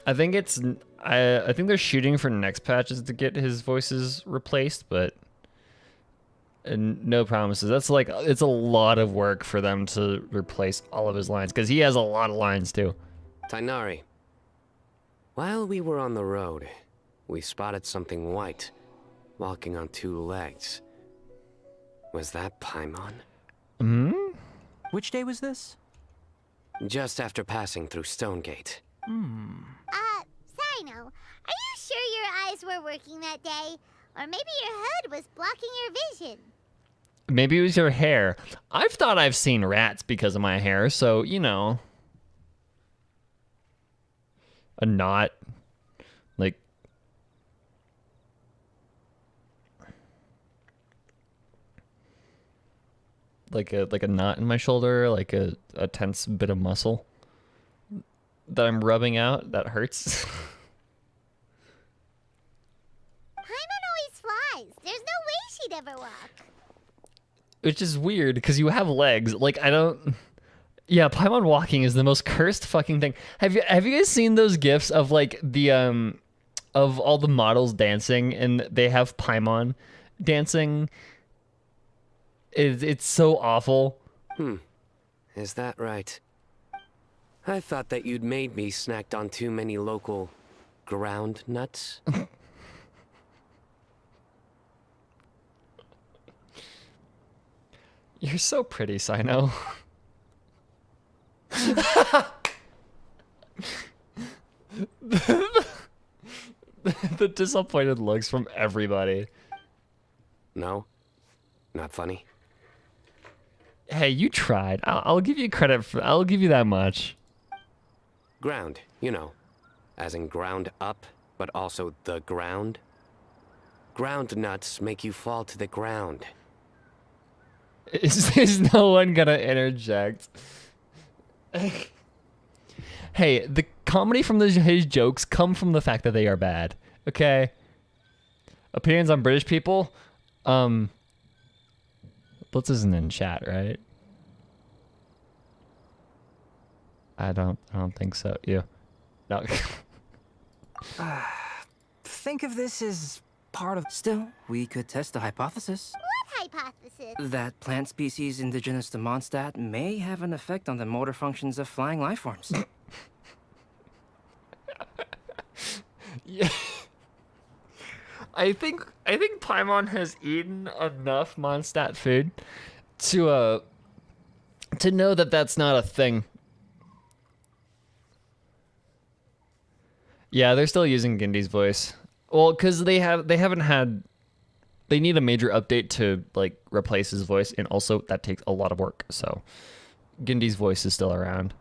S1: I think I think they're shooting for next patches to get his voices replaced, but no promises. That's like, it's a lot of work for them to replace all of his lines, because he has a lot of lines too.
S4: Tainari, while we were on the road, we spotted something white, walking on two legs. Was that Paimon?
S5: Which day was this?
S4: Just after passing through Stonegate.
S8: Sino, are you sure your eyes were working that day? Or maybe your hood was blocking your vision?
S1: Maybe it was your hair. I've thought I've seen rats because of my hair, so, you know. A knot. Like a knot in my shoulder, like a tense bit of muscle that I'm rubbing out that hurts.
S8: Paimon always flies. There's no way she'd ever walk.
S1: Which is weird because you have legs. Like, I don't. Yeah, Paimon walking is the most cursed fucking thing. Have you guys seen those gifs of like the of all the models dancing and they have Paimon dancing? It's so awful.
S4: Is that right? I thought that you'd made me snacked on too many local ground nuts.
S1: You're so pretty, Sino. The disappointed looks from everybody.
S4: No? Not funny?
S1: Hey, you tried. I'll give you credit for. I'll give you that much.
S4: Ground, you know. As in ground up, but also the ground. Ground nuts make you fall to the ground.
S1: Is no one gonna interject? Hey, the comedy from his jokes come from the fact that they are bad. Okay? Opinions on British people? Blitz isn't in chat, right? I don't think so. Yeah. No.
S6: Think of this as part of... Still, we could test the hypothesis.
S8: What hypothesis?
S6: That plant species indigenous to Mondstadt may have an effect on the motor functions of flying life forms.
S1: Yeah. I think Paimon has eaten enough Mondstadt food to know that that's not a thing. Yeah, they're still using Gindy's voice. Well, because they need a major update to like replace his voice, and also that takes a lot of work. So Gindy's voice is still around.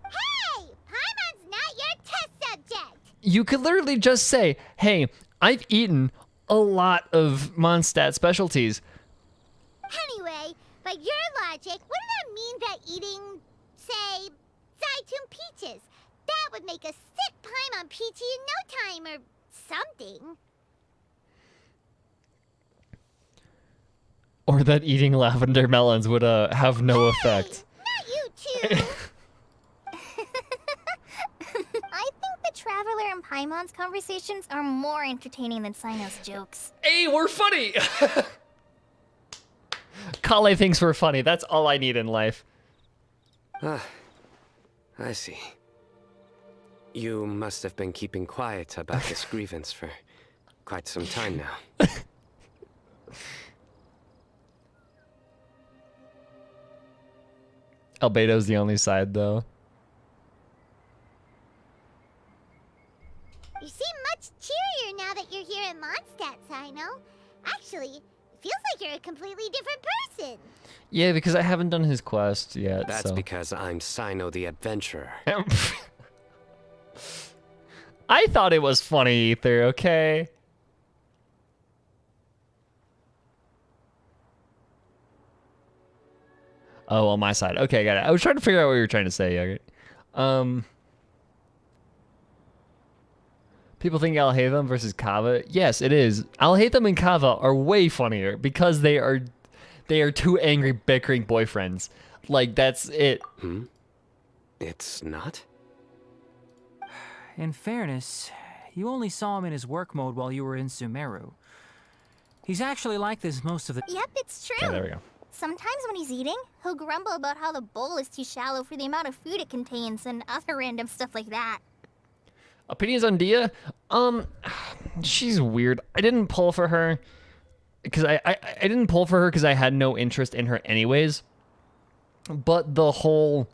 S8: Hey! Paimon's not your test subject!
S1: You could literally just say, "Hey, I've eaten a lot of Mondstadt specialties."
S8: Anyway, by your logic, wouldn't that mean that eating, say, Zaitun peaches, that would make a sick Paimon peachy in no time or something?
S1: Or that eating lavender melons would have no effect.
S8: Not you too!
S2: I think the Traveler and Paimon's conversations are more entertaining than Sino's jokes.
S1: Hey, we're funny! Kale thinks we're funny. That's all I need in life.
S4: Ah, I see. You must have been keeping quiet about this grievance for quite some time now.
S1: Albedo's the only side, though.
S8: You seem much cheerier now that you're here at Mondstadt, Sino. Actually, it feels like you're a completely different person.
S1: Yeah, because I haven't done his quest yet.
S4: That's
S1: so.
S4: because I'm Sino the Adventurer.
S1: I thought it was funny, Ether, okay? Oh, on my side. Okay, got it. I was trying to figure out what you were trying to say, Yogurt. People think Alhaitham versus Kava. Yes, it is. Alhaitham and Kava are way funnier because they are two angry, bickering boyfriends. Like, that's it.
S4: Hmm? It's not?
S5: In fairness, you only saw him in his work mode while you were in Sumeru. He's actually like this most of the...
S2: Yep, it's true.
S1: Yeah, there we go.
S2: Sometimes when he's eating, he'll grumble about how the bowl is too shallow for the amount of food it contains and other random stuff like that.
S1: Opinions on Dia? She's weird. I didn't pull for her because I didn't pull for her because I had no interest in her anyways. But the whole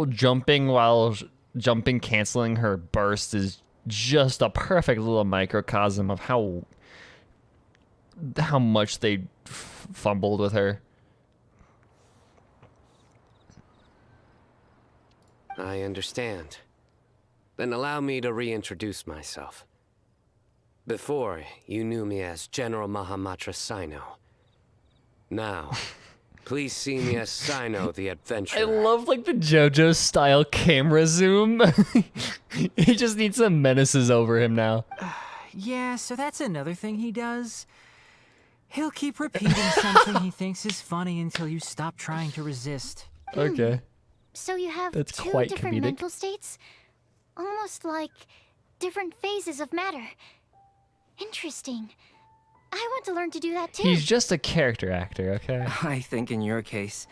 S1: jumping while jumping canceling her burst is just a perfect little microcosm of how much they fumbled with her.
S4: I understand. Then allow me to reintroduce myself. Before, you knew me as General Mahamatra Sino. Now, please see me as Sino the Adventurer.
S1: I love like the JoJo style camera zoom. He just needs some menaces over him now.
S5: Yeah, so that's another thing he does. He'll keep repeating something he thinks is funny until you stop trying to resist.
S1: Okay.
S2: So you have
S1: That's
S2: two
S1: quite
S2: different
S1: comedic.
S2: mental states? Almost like different phases of matter. Interesting. I want to learn to do that too.
S1: He's just a character actor, okay?
S6: I think in your case,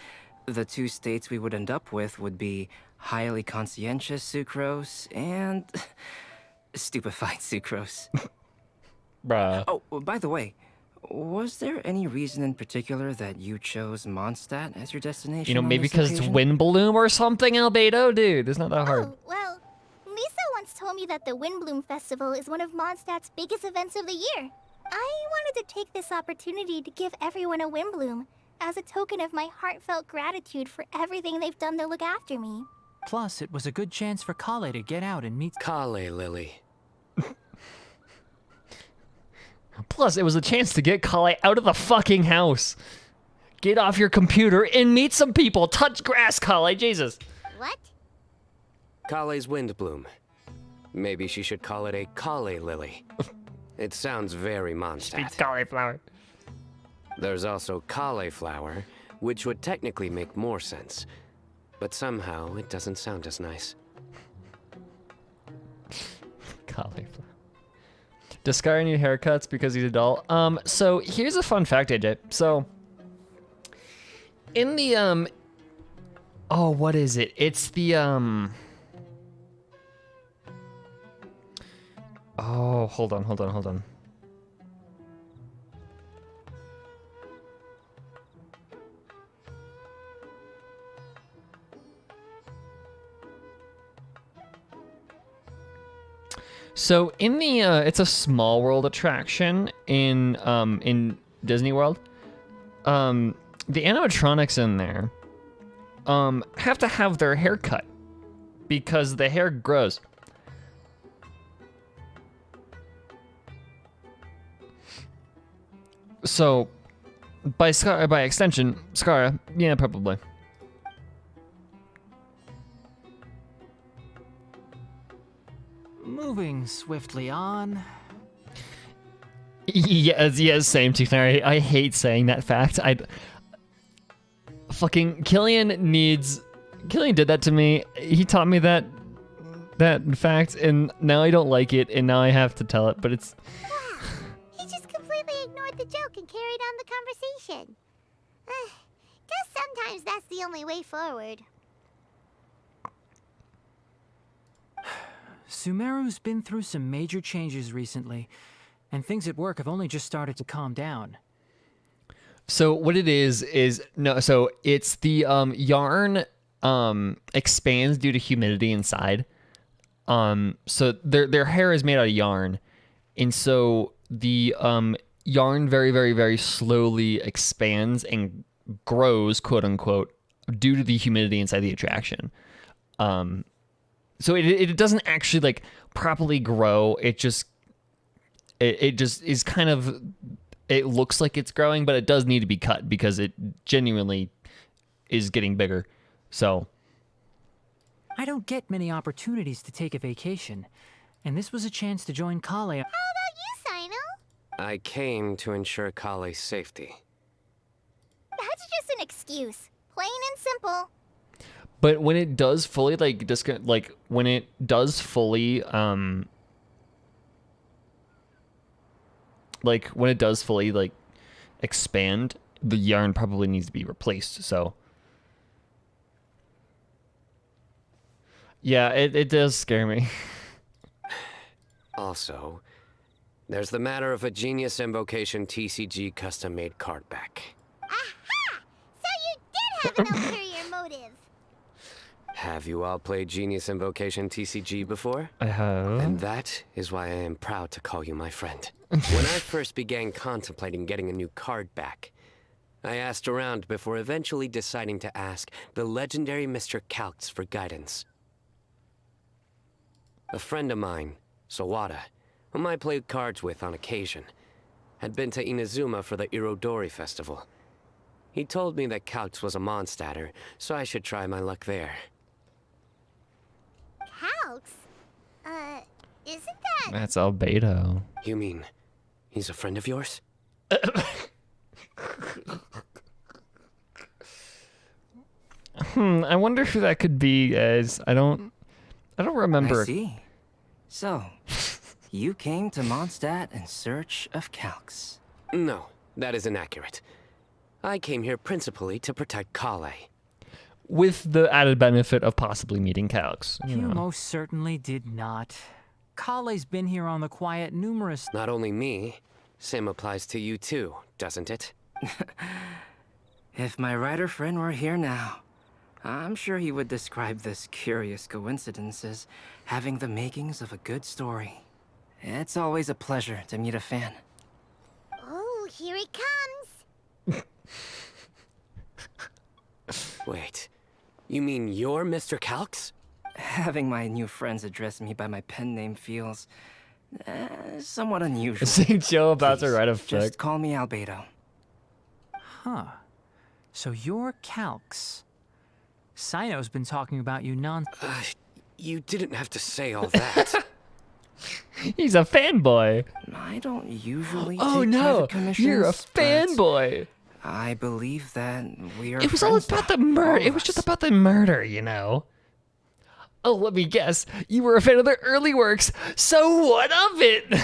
S6: the two states we would end up with would be highly conscientious sucrose and stupefied sucrose.
S1: Bruh.
S6: Oh, by the way, was there any reason in particular that you chose Mondstadt as your destination?
S1: You know,
S6: on
S1: maybe
S6: this
S1: because it's
S6: occasion?
S1: Windblume or something, Albedo? Dude, it's not that hard.
S2: Oh, well, Lisa once told me that the Windblume Festival is one of Mondstadt's biggest events of the year. I wanted to take this opportunity to give everyone a Windblume as a token of my heartfelt gratitude for everything they've done to look after me.
S5: Plus, it was a good chance for Kale to get out and meet...
S4: Kale, Lily.
S1: Plus, it was a chance to get Kale out of the fucking house. Get off your computer and meet some people. Touch grass, Kale. Jesus.
S8: What?
S4: Kale's Windblume. Maybe she should call it a Kale Lily. It sounds very Mondstadt.
S1: cauliflower.
S4: There's also cauliflower, which would technically make more sense. but somehow it doesn't sound as nice.
S1: Cauliflower. Does Skyra need haircuts because he's a doll? So here's a fun fact, AJ. So in the oh, what is it? It's the oh, hold on. So in the it's a small world attraction in Disney World. The animatronics in there have to have their hair cut because the hair grows. So by extension, Scara, yeah, probably.
S5: Moving swiftly on.
S1: Yes, same Tuchnari. I hate saying that fact. Killian did that to me. He taught me that fact, and now I don't like it, and now I have to tell it, but it's...
S8: He just completely ignored the joke and carried on the conversation. Guess sometimes that's the only way forward.
S5: Sumeru's been through some major changes recently, and things at work have only just started to calm down.
S1: So what it is no, so it's the yarn expands due to humidity inside. So their hair is made out of yarn, and so the yarn very, very, very slowly expands and grows, quote unquote, due to the humidity inside the attraction. So it doesn't actually like properly grow. It just is kind of, it looks like it's growing, but it does need to be cut because it genuinely is getting bigger. So
S5: I don't get many opportunities to take a vacation, and this was a chance to join Kale.
S8: How about you, Sino?
S4: I came to ensure Kale's safety.
S2: That's just an excuse. Plain and simple.
S1: but when it does fully when it does fully expand, the yarn probably needs to be replaced. So yeah, it does scare me.
S4: Also, there's the matter of a Genius Invocation TCG custom-made card back.
S8: Aha! So you did have an ulterior motive.
S4: Have you all played Genius Invocation TCG before?
S1: I have.
S4: And that is why I am proud to call you my friend. When I first began contemplating getting a new card back, I asked around before eventually deciding to ask the legendary Mr. Calx for guidance. A friend of mine, Sawada, whom I played cards with on occasion, had been to Inazuma for the Irodori festival. He told me that Calx was a Mondstadter, so I should try my luck there.
S8: Calx? Isn't that...
S1: That's Albedo.
S4: You mean, he's a friend of yours?
S1: I wonder who that could be, guys. I don't remember.
S6: I see. So, you came to Mondstadt in search of Calx.
S4: No, that is inaccurate. I came here principally to protect Kale.
S1: With the added benefit of possibly meeting Calx.
S5: You most certainly did not. Kale's been here on the quiet numerous...
S4: Not only me, same applies to you too, doesn't it?
S6: If my writer friend were here now, I'm sure he would describe this curious coincidence as having the makings of a good story. It's always a pleasure to meet a fan.
S8: Oh, here it comes.
S4: Wait, you mean you're Mr. Calx?
S6: Having my new friends address me by my pen name feels somewhat unusual.
S1: St. Joe about to write a fic.
S6: Just call me Albedo.
S5: Huh. So you're Calx. Sino's been talking about you
S4: You didn't have to say all that.
S1: He's a fanboy.
S6: I don't usually
S1: Oh
S6: take
S1: no,
S6: private commissions,
S1: you're a
S6: but
S1: fanboy.
S6: I believe that we are
S1: It was all
S6: friends
S1: about
S6: now,
S1: the murder.
S6: all of
S1: It was just
S6: us.
S1: about the murder, you know. Oh, let me guess. You were a fan of their early works. So what of it?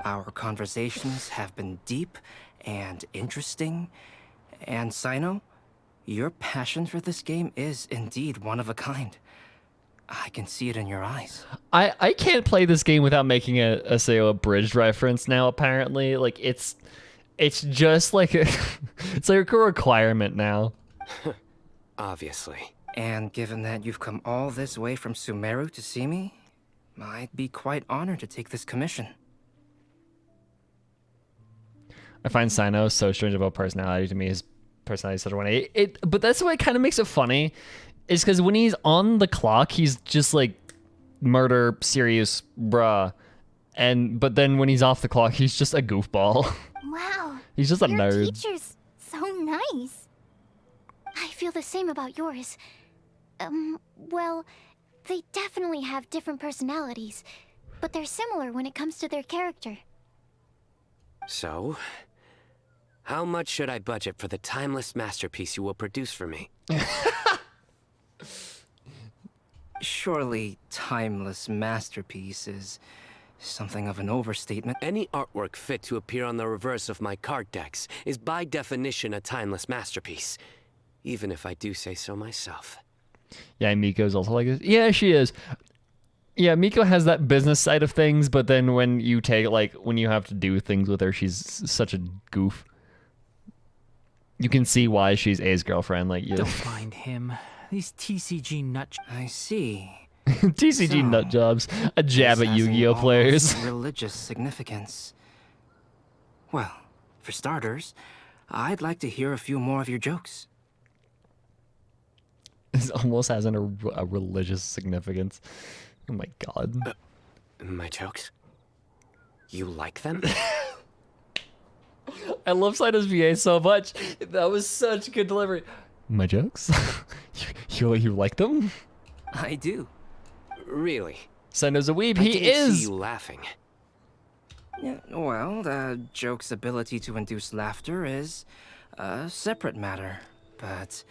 S6: Our conversations have been deep and interesting. And Sino, your passion for this game is indeed one of a kind. I can see it in your eyes.
S1: I can't play this game without making a say a bridge reference now. Apparently, like it's just like it's like a requirement now.
S4: Obviously.
S6: And given that you've come all this way from Sumeru to see me, I'd be quite honored to take this commission.
S1: I find Sino so strange about personality. To me, his personality is such a 180. But that's what kind of makes it funny, is because when he's on the clock, he's just like murder, serious, bruh. But then when he's off the clock, he's just a goofball.
S2: Wow.
S1: He's just a
S2: Your
S1: nerd.
S2: teacher's so nice. I feel the same about yours. Well, they definitely have different personalities, but they're similar when it comes to their character.
S4: So, how much should I budget for the timeless masterpiece you will produce for me?
S6: Surely, timeless masterpiece is something of an overstatement.
S4: Any artwork fit to appear on the reverse of my card decks is by definition a timeless masterpiece, even if I do say so myself.
S1: Yeah, Miko's also like this. Yeah, she is. Yeah, Miko has that business side of things, but then when you when you have to do things with her, she's such a goof. You can see why she's A's girlfriend. Like, you.
S5: Don't mind him. These TCG nut.
S6: I see.
S1: TCG
S6: So,
S1: nut jobs. A jab
S6: This
S1: at
S6: has an
S1: Yu-Gi-Oh players.
S6: almost religious significance. Well, for starters, I'd like to hear a few more of your jokes.
S1: This almost has a religious significance. Oh my god.
S4: My jokes? You like them?
S1: I love Sino's VA so much. That was such good delivery. My jokes? you like them?
S6: I do.
S4: Really?
S1: Sino's a weeb.
S4: I
S1: He
S4: didn't see
S1: is.
S4: you laughing.
S6: Yeah, well, the joke's ability to induce laughter is a separate matter, but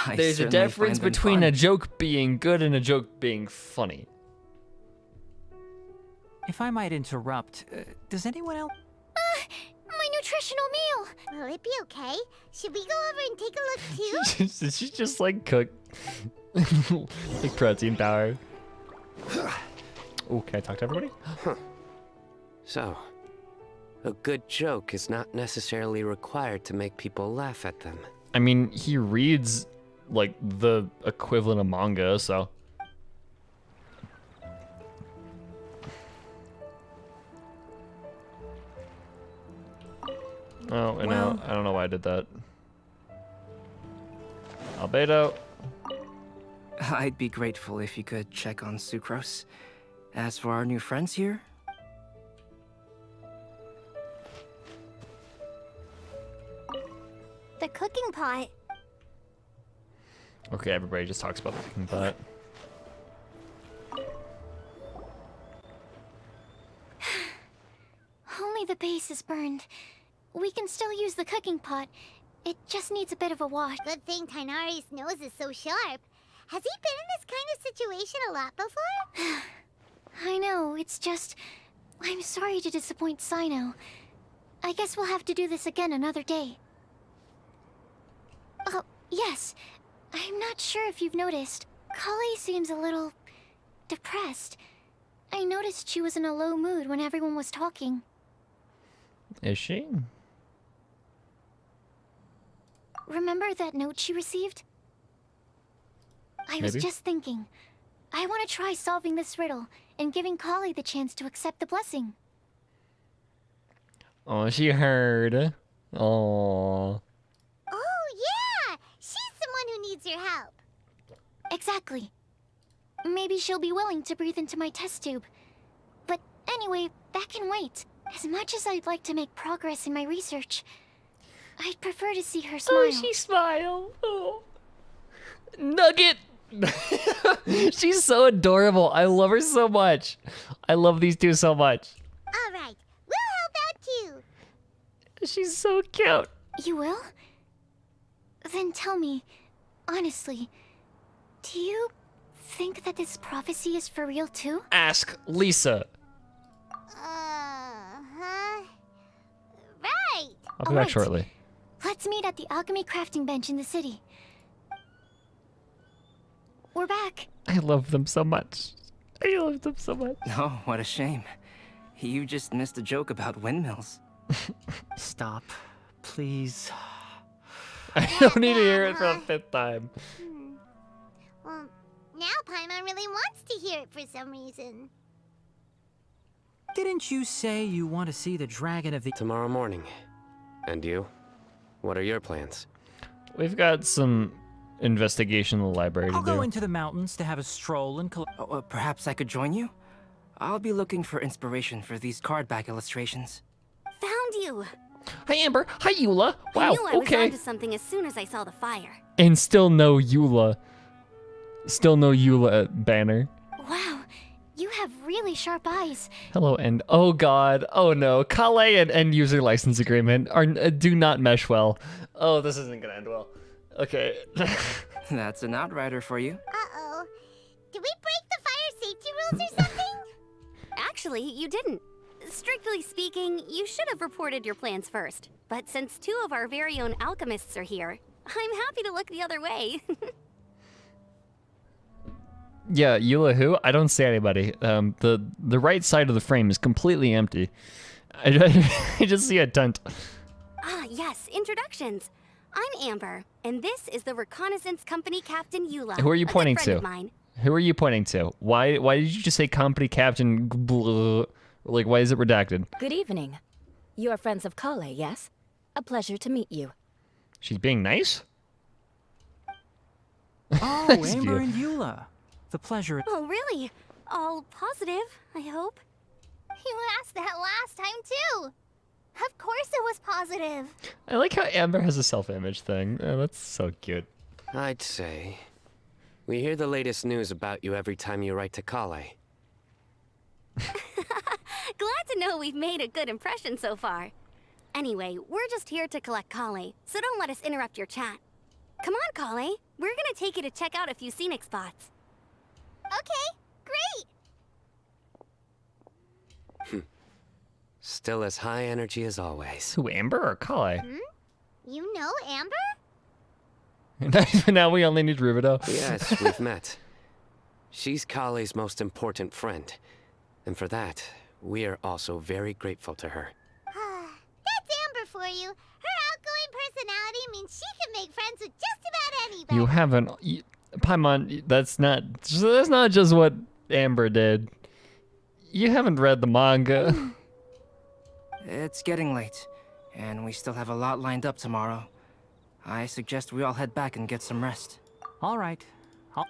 S6: I
S1: There's a
S6: certainly
S1: difference
S6: find them
S1: between
S6: fun.
S1: a joke being good and a joke being funny.
S5: If I might interrupt, does anyone else?
S2: My nutritional meal!
S8: Will it be okay? Should we go over and take a look too?
S1: She's just like cooked. Like protein power. Oh, can I talk to everybody?
S4: So, a good joke is not necessarily required to make people laugh at them.
S1: I mean, he reads like the equivalent of manga, so. Oh, and
S6: Well-
S1: now I don't know why I did that. Albedo.
S6: I'd be grateful if you could check on Sucrose. As for our new friends here,
S2: The cooking pot.
S1: Okay, everybody just talks about the cooking pot.
S2: Only the base is burned. We can still use the cooking pot. It just needs a bit of a wash.
S8: Good thing Tainari's nose is so sharp. Has he been in this kind of situation a lot before?
S2: I know, it's just... I'm sorry to disappoint Sino. I guess we'll have to do this again another day. Oh, yes. I'm not sure if you've noticed. Kali seems a little... depressed. I noticed she was in a low mood when everyone was talking.
S1: Is she?
S2: Remember that note she received? I was
S1: Maybe.
S2: just thinking. I want to try solving this riddle and giving Kali the chance to accept the blessing.
S1: Oh, she heard. Oh.
S8: Oh, yeah! She's someone who needs your help.
S2: Exactly. Maybe she'll be willing to breathe into my test tube. But anyway, that can wait. As much as I'd like to make progress in my research, I'd prefer to see her smile.
S1: Oh, she smiled. Oh. Nugget. She's so adorable. I love her so much. I love these two so much.
S8: All right, we'll help out too.
S1: She's so cute.
S2: You will? Then tell me, honestly, do you think that this prophecy is for real too?
S1: Ask Lisa.
S8: Right.
S1: I'll be back
S2: Alright.
S1: shortly.
S2: Let's meet at the alchemy crafting bench in the city. We're back.
S1: I love them so much. I love them so much.
S6: Oh, what a shame. You just missed a joke about windmills.
S5: Stop, please.
S1: I don't need to hear it for the 5th time.
S8: Well, now Paimon really wants to hear it for some reason.
S5: Didn't you say you want to see the dragon of the...
S4: Tomorrow morning. And you? What are your plans?
S1: We've got some investigation in the library to
S5: I'll
S1: do.
S5: go into the mountains to have a stroll and
S6: Perhaps I could join you? I'll be looking for inspiration for these card back illustrations.
S7: Found you!
S1: Hi Amber. Hi Eula. Wow.
S7: I knew I was
S1: Okay.
S7: onto something as soon as I saw the fire.
S1: And still no Eula. Still no Eula banner.
S2: Wow, you have really sharp eyes.
S1: Hello and oh god. Oh no. Kale and user license agreement are do not mesh well. Oh, this isn't gonna end well. Okay.
S6: That's an outrider for you.
S8: Uh-oh. Did we break the fire safety rules or something?
S7: Actually, you didn't. Strictly speaking, you should have reported your plans first. But since 2 of our very own alchemists are here, I'm happy to look the other way.
S1: Yeah, Eula who? I don't see anybody. The right side of the frame is completely empty. I just see a tent.
S7: Ah, yes, introductions. I'm Amber, and this is the Reconnaissance Company Captain Eula.
S1: Who are you
S7: a good
S1: pointing
S7: friend
S1: to?
S7: of mine.
S1: Who are you pointing to? Why did you just say company captain? Blah, like why is it redacted?
S9: Good evening. You are friends of Kale, yes? A pleasure to meet you.
S1: She's being nice?
S5: Oh,
S1: Nice
S5: Amber
S1: view.
S5: and Eula. The pleasure...
S7: Oh, really? All positive, I hope.
S8: You asked that last time, too. Of course it was positive.
S1: I like how Amber has a self-image thing. Oh, that's so cute.
S4: I'd say. We hear the latest news about you every time you write to Kale.
S7: Glad to know we've made a good impression so far. Anyway, we're just here to collect Kale, so don't let us interrupt your chat. Come on, Kale. We're gonna take you to check out a few scenic spots.
S8: Okay, great.
S4: Still as high energy as always.
S1: Who, Amber or Kale?
S8: You know Amber?
S1: Now we only need Rubido.
S4: Yes, we've met. She's Kale's most important friend. And for that, we are also very grateful to her.
S8: That's Amber for you. Her outgoing personality means she can make friends with just about anybody.
S1: You haven't... Paimon, that's not just what Amber did. You haven't read the manga.
S6: It's getting late, and we still have a lot lined up tomorrow. I suggest we all head back and get some rest.
S5: All right.
S8: You're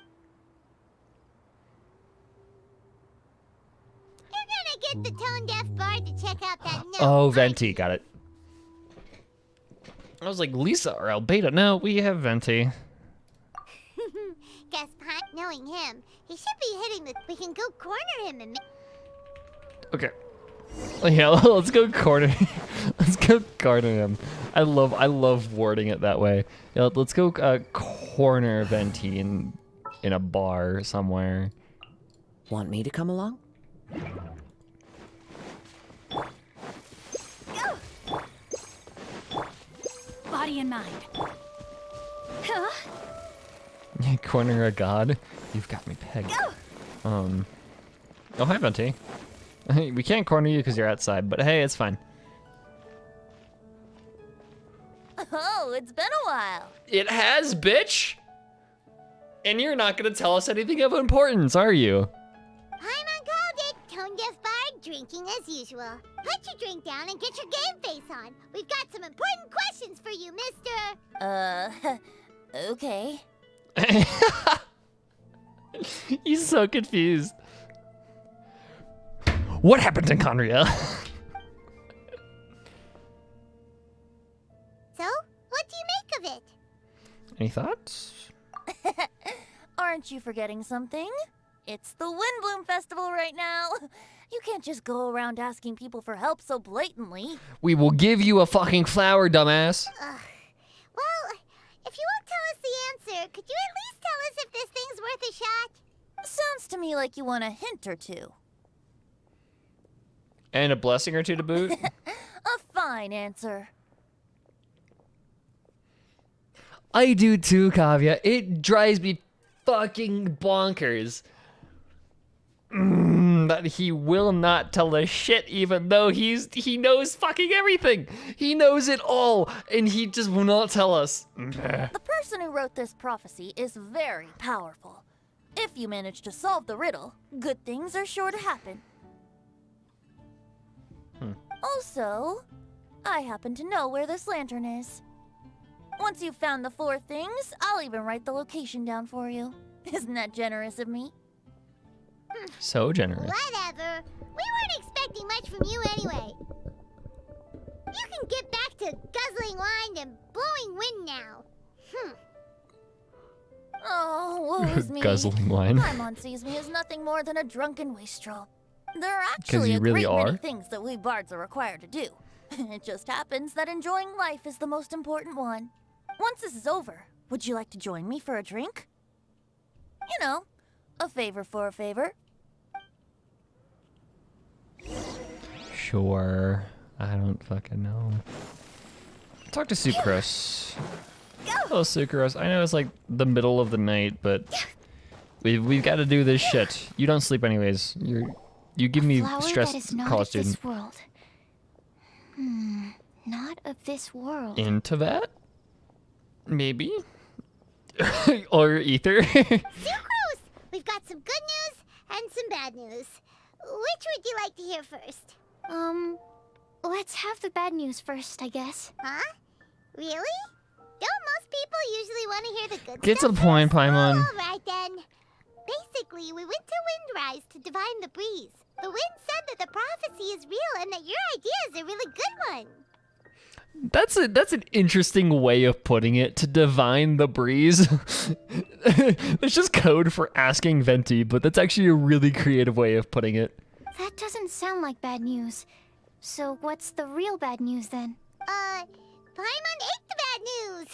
S8: gonna get the tone-deaf bard to check out that note.
S1: Oh,
S8: aren't
S1: Venti,
S8: you?
S1: got it. I was like, Lisa or Albeta. No, we have Venti.
S8: Guess Pat, knowing him, he should be hitting the... We can go corner him and...
S1: Okay. Yeah, let's go corner. Let's go corner him. I love wording it that way. Yeah, let's go corner Venti in a bar somewhere.
S10: Want me to come along?
S9: Body and mind.
S1: Corner a god. You've got me pegged. Oh, hi Venti. We can't corner you because you're outside, but hey, it's fine.
S9: Oh, it's been a while.
S1: It has, bitch! And you're not gonna tell us anything of importance, are you?
S8: Paimon called it. Tone-deaf bard, drinking as usual. Put your drink down and get your game face on. We've got some important questions for you, mister.
S9: Okay.
S1: He's so confused. What happened in Conria?
S8: So, what do you make of it?
S1: Any thoughts?
S9: Aren't you forgetting something? It's the Windblume Festival right now.
S11: You can't just go around asking people for help so blatantly.
S1: We will give you a fucking flower, dumbass.
S8: Well, if you won't tell us the answer, could you at least tell us if this thing's worth a shot?
S11: Sounds to me like you want a hint or two.
S1: And a blessing or two to boot.
S11: A fine answer.
S1: I do too, Kavya. It drives me fucking bonkers. That he will not tell us shit, even though he knows fucking everything. He knows it all, and he just will not tell us.
S11: The person who wrote this prophecy is very powerful. If you manage to solve the riddle, good things are sure to happen. Also, I happen to know where this lantern is. Once you've found the 4 things, I'll even write the location down for you. Isn't that generous of me?
S1: So generous.
S8: Whatever. We weren't expecting much from you anyway. You can get back to guzzling wine and blowing wind now.
S11: Oh, woe is me.
S1: Guzzling wine.
S11: Paimon sees me as nothing more than a drunken wastrel. There are
S1: 'Cause
S11: actually
S1: you
S11: a
S1: really
S11: great many
S1: are.
S11: things that we bards are required to do. It just happens that enjoying life is the most important one. Once this is over, would you like to join me for a drink? You know, a favor for a favor.
S1: Sure. I don't fucking know. Talk to Sucrose. Hello, Sucrose. I know it's like the middle of the night, but we've got to do this shit. You don't sleep anyways. You give me stress,
S2: that is not
S1: college
S2: of this
S1: student.
S2: world. Not of this world.
S1: Into that? Maybe. Or ether.
S8: Sucrose! We've got some good news and some bad news. Which would you like to hear first?
S2: Let's have the bad news first, I guess.
S8: Huh? Really? Don't most people usually want to hear the good
S1: Get to
S8: stuff
S1: the point,
S8: first?
S1: Paimon.
S8: All right then. Basically, we went to Windrise to divine the breeze. The wind said that the prophecy is real and that your idea is a really good one.
S1: That's an interesting way of putting it. To divine the breeze. It's just code for asking Venti, but that's actually a really creative way of putting it.
S2: That doesn't sound like bad news. So what's the real bad news then?
S8: Paimon ate the bad news.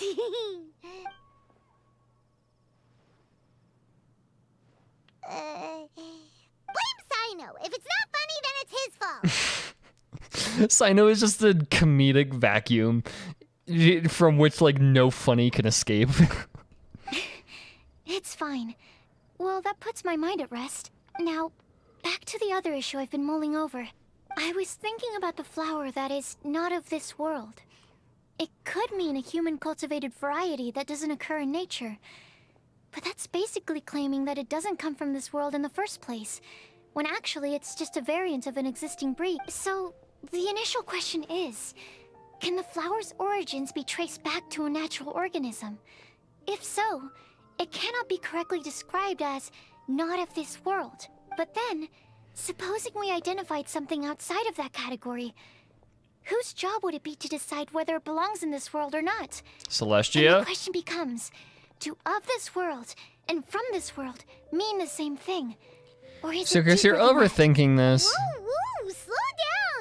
S8: Blame Sino. If it's not funny, then it's his fault.
S1: Sino is just a comedic vacuum from which like no funny can escape.
S2: It's fine. Well, that puts my mind at rest. Now, back to the other issue I've been mulling over. I was thinking about the flower that is not of this world. It could mean a human-cultivated variety that doesn't occur in nature. But that's basically claiming that it doesn't come from this world in the first place, when actually it's just a variant of an existing breed. So, the initial question is, can the flower's origins be traced back to a natural organism? If so, it cannot be correctly described as not of this world. But then, supposing we identified something outside of that category, whose job would it be to decide whether it belongs in this world or not?
S1: Celestia?
S2: And the question becomes, do of this world and from this world mean the same thing? Or is
S1: So
S2: it
S1: Chris, you're
S2: deeper than that?
S1: overthinking this.
S8: Woo, woo, slow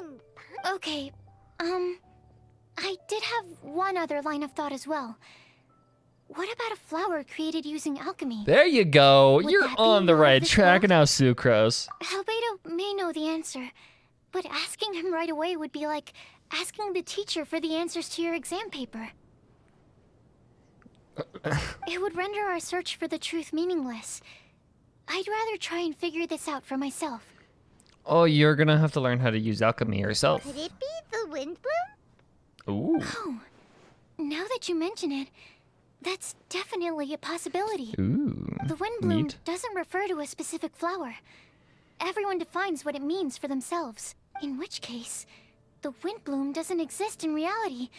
S8: down.
S2: Okay, I did have one other line of thought as well. What about a flower created using alchemy?
S1: There you go.
S2: Would
S1: You're
S2: that be
S1: on the
S2: more of
S1: right
S2: this
S1: track
S2: world?
S1: now, Sucrose.
S2: Albedo may know the answer, but asking him right away would be like asking the teacher for the answers to your exam paper. It would render our search for the truth meaningless. I'd rather try and figure this out for myself.
S1: Oh, you're gonna have to learn how to use alchemy yourself.
S8: Could it be the Windblume?
S1: Ooh.
S2: Oh, now that you mention it, that's definitely a possibility.
S1: Ooh.
S2: The Windblume
S1: Neat.
S2: doesn't refer to a specific flower. Everyone defines what it means for themselves. In which case, the Windblume doesn't exist in reality.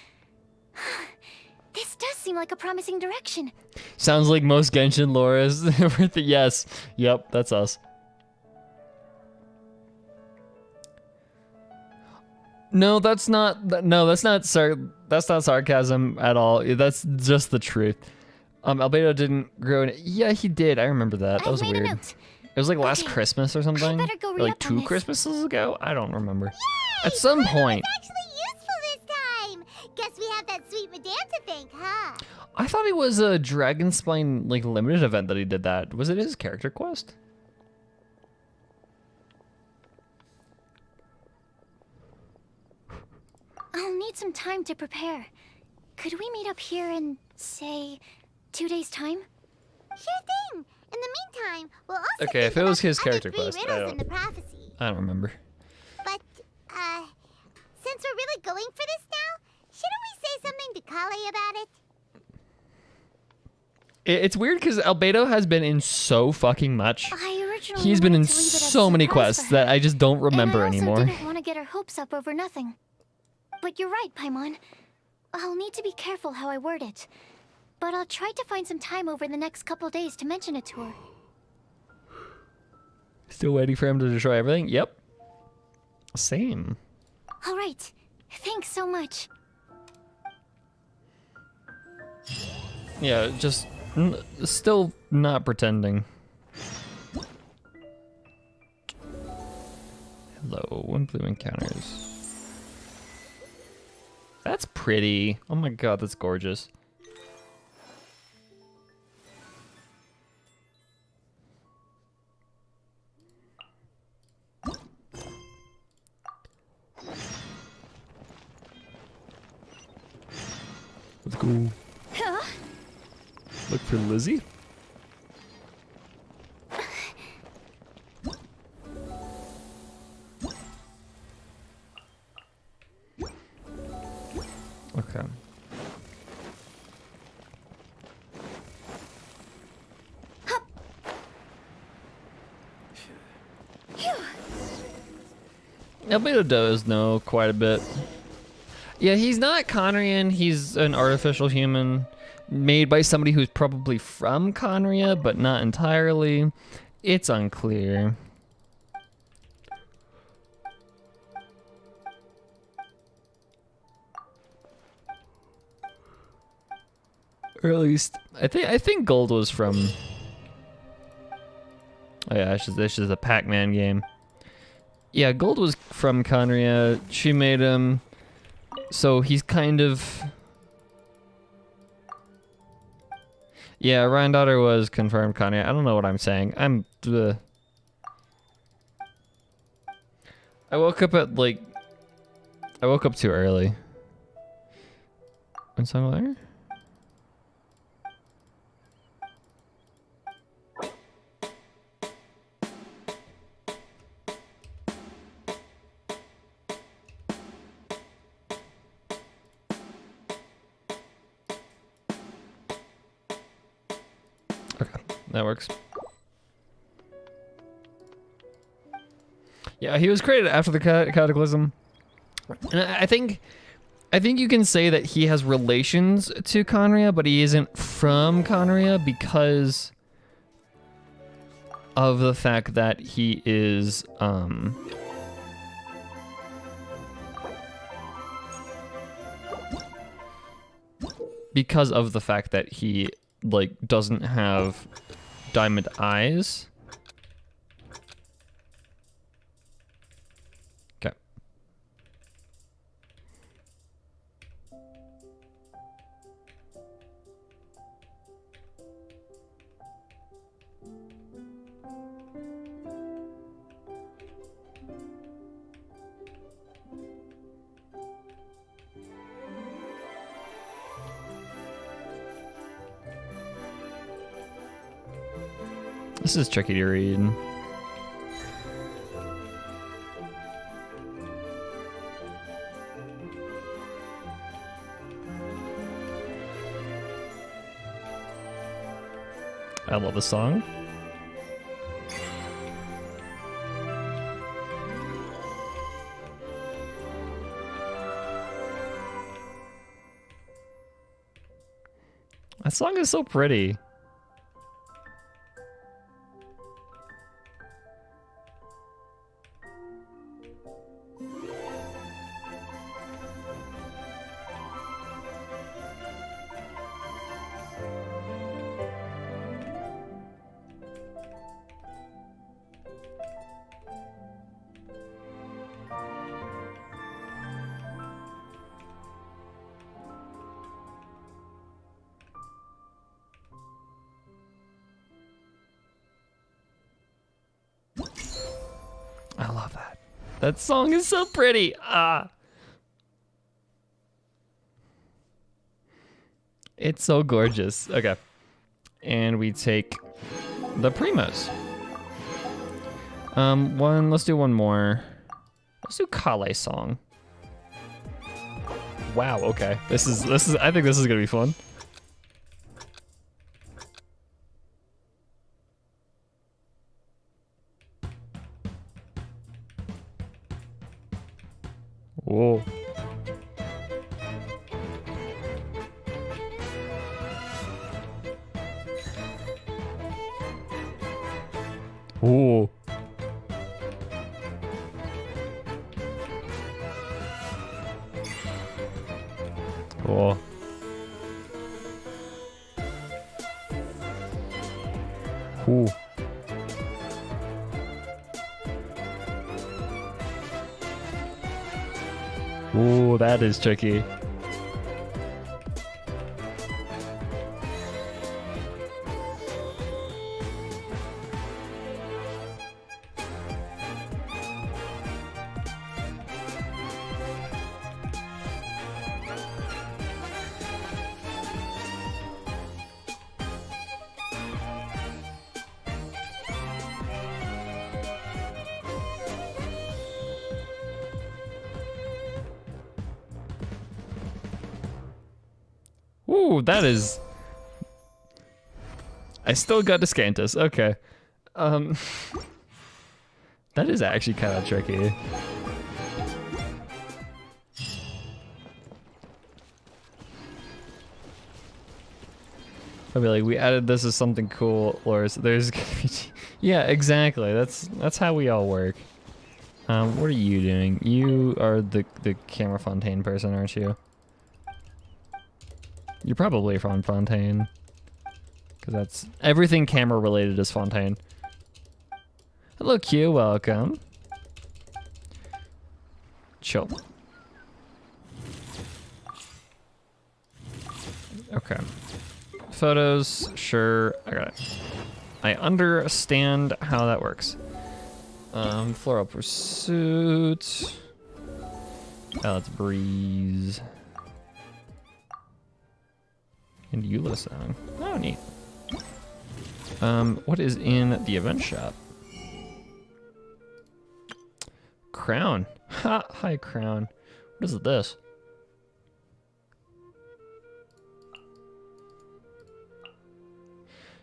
S2: This does seem like a promising direction.
S1: Sounds like most Genshin lore is. Yes. Yep, that's us. No, that's not. That's not sarcasm at all. That's just the truth. Albedo didn't grow in. Yeah, he did. I remember that. That
S2: I've
S1: was
S2: made
S1: weird.
S2: a note.
S1: It was like last
S2: Okay,
S1: Christmas or something?
S2: better go
S1: Or
S2: read
S1: like
S2: up on
S1: 2
S2: this.
S1: Christmases ago? I don't remember.
S8: Yay!
S1: At some point.
S8: It's actually useful this time. Guess we have that sweet madame to thank, huh?
S1: I thought it was a Dragonspine like limited event that he did that. Was it his character quest?
S2: I'll need some time to prepare. Could we meet up here in, say, 2 days' time?
S8: Sure thing. In the meantime, we'll also
S1: Okay,
S8: think
S1: if it was
S8: about
S1: his
S8: the
S1: character
S8: other 3
S1: quest, I
S8: riddles
S1: don't-
S8: in the prophecy.
S1: I don't remember.
S8: But, since we're really going for this now, shouldn't we say something to Kale about it?
S1: It's weird because Albedo has been in so fucking much.
S2: I originally
S1: He's been in
S2: wanted to leave it as
S1: so many
S2: surprise
S1: quests
S2: for her.
S1: that I just don't remember
S2: and I also
S1: anymore.
S2: didn't want to get her hopes up over nothing. But you're right, Paimon. I'll need to be careful how I word it. But I'll try to find some time over the next couple days to mention it to her.
S1: Still waiting for him to destroy everything? Yep. Same.
S2: All right. Thanks so much.
S1: Yeah, just still not pretending. Hello, Windblume encounters. That's pretty. Oh my god, that's gorgeous. Let's go.
S2: Huh?
S1: Look for Lizzie. Okay. Albedo does know quite a bit. Yeah, he's not Conrian. He's an artificial human made by somebody who's probably from Conria, but not entirely. It's unclear. Or at least, I think Gold was from. Oh yeah, this is a Pac-Man game. Yeah, Gold was from Conria. She made him, so he's kind of. Yeah, Ryan Daughter was confirmed Conria. I don't know what I'm saying. I woke up at like. I woke up too early. What's on there? Okay, that works. Yeah, he was created after the Cataclysm, and I think you can say that he has relations to Conria, but he isn't from Conria because of the fact that he is because of the fact that he like doesn't have diamond eyes. Okay. This is tricky to read. I love the song. That song is so pretty. That song is so pretty. Ah. It's so gorgeous. Okay. And we take the Primos. Let's do one more. Let's do Kale's song. Wow, okay. This is I think this is gonna be fun. Whoa. Ooh. Cool. Ooh. Ooh, that is tricky. Ooh, that is... I still got Descantus. Okay. That is actually kind of tricky. I'll be like, we added this as something cool, or there's gonna be... Yeah, exactly. That's how we all work. What are you doing? You are the camera Fontaine person, aren't you? You're probably from Fontaine. Because that's... Everything camera related is Fontaine. Hello, Q. Welcome. Chill. Okay. Photos. Sure. I got it. I understand how that works. Floral Pursuit. Oh, let's Breeze. And Eula song. Oh, neat. What is in the event shop? Crown. Ha! Hi, Crown. What is this?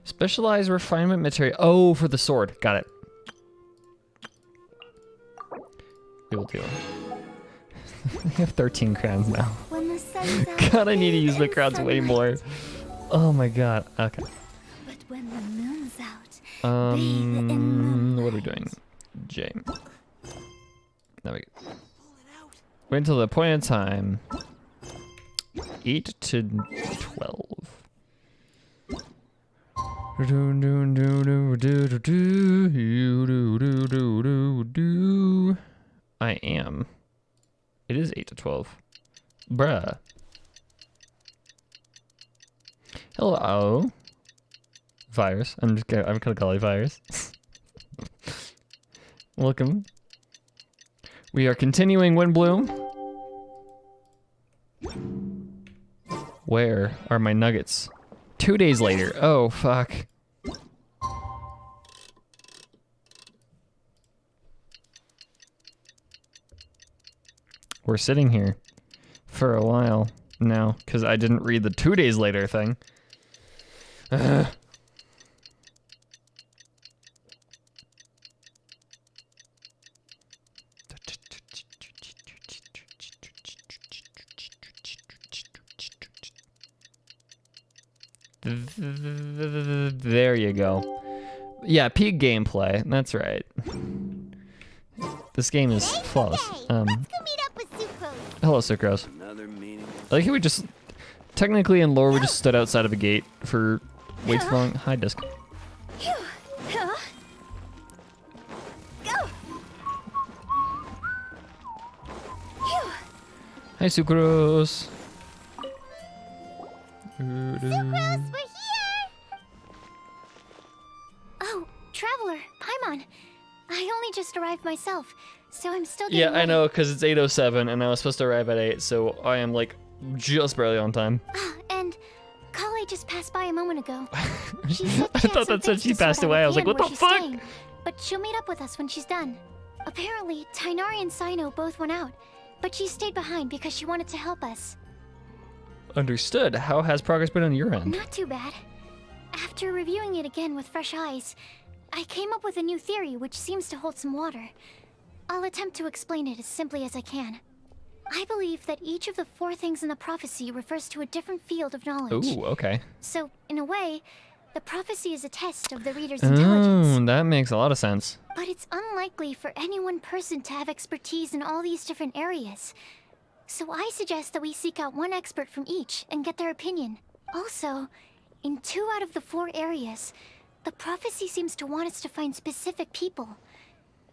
S1: Specialized refinement material. Oh, for the sword. Got it. We will deal. I have 13 crowns now. God, I need to use my crowns way more. Oh my god. Okay.
S2: But when the moon's out,
S1: what are we doing? J. There we go. Wait until the point in time. 8 to 12. I am. It is 8 to 12. Bruh. Hello. Virus. I'm gonna call you Virus. Welcome. We are continuing Windblume. Where are my nuggets? 2 days later. Oh, fuck. We're sitting here for a while now because I didn't read the 2 days later thing. There you go. Yeah, peak gameplay. That's right. This game is flawless.
S8: Let's go meet up with Sucrose.
S1: Hello, Sucrose. I like how we just... Technically in lore, we just stood outside of a gate for way too long. Hi, Disc. Hi, Sucrose.
S8: Sucrose, we're here!
S2: Oh, Traveler, Paimon. I only just arrived arrived myself, so I'm still
S1: Yeah,
S2: getting
S1: I
S2: ready.
S1: know, because it's 8:07 and I was supposed to arrive at 8, so I am like just barely on time.
S2: And Kale just passed by a moment ago. She said
S1: I
S2: she had
S1: thought
S2: some
S1: that said
S2: things
S1: she
S2: to sort
S1: passed
S2: out
S1: away.
S2: at
S1: I was like,
S2: inn
S1: what
S2: where
S1: the
S2: she's
S1: fuck?
S2: staying, but she'll meet up with us when she's done. Apparently, Tainari and Sino both went out, but she stayed behind because she wanted to help us.
S1: Understood. How has progress been on your end?
S2: Not too bad. After reviewing it again with fresh eyes, I came up with a new theory which seems to hold some water. I'll attempt to explain it as simply as I can. I believe that each of the 4 things in the prophecy refers to a different field of knowledge.
S1: Ooh, okay.
S2: So, in a way, the prophecy is a test of the reader's intelligence.
S1: Oh, that makes a lot of sense.
S2: But it's unlikely for any one person to have expertise in all these different areas. So I suggest that we seek out one expert from each and get their opinion. Also, in 2 out of the 4 areas, the prophecy seems to want us to find specific people.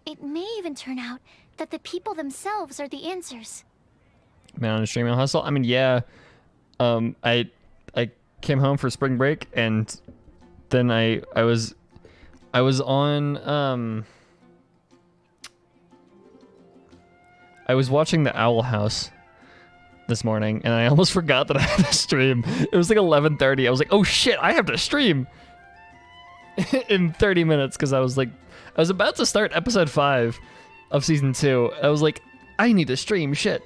S2: It may even turn out that the people themselves are the answers.
S1: Man on a streaming hustle. I mean, yeah. I came home for spring break and then I was on I was watching the Owl House this morning and I almost forgot that I had to stream. It was like 11:30. I was like, "Oh shit, I have to stream." In 30 minutes because I was about to start episode 5 of season 2. I was like, I need to stream shit.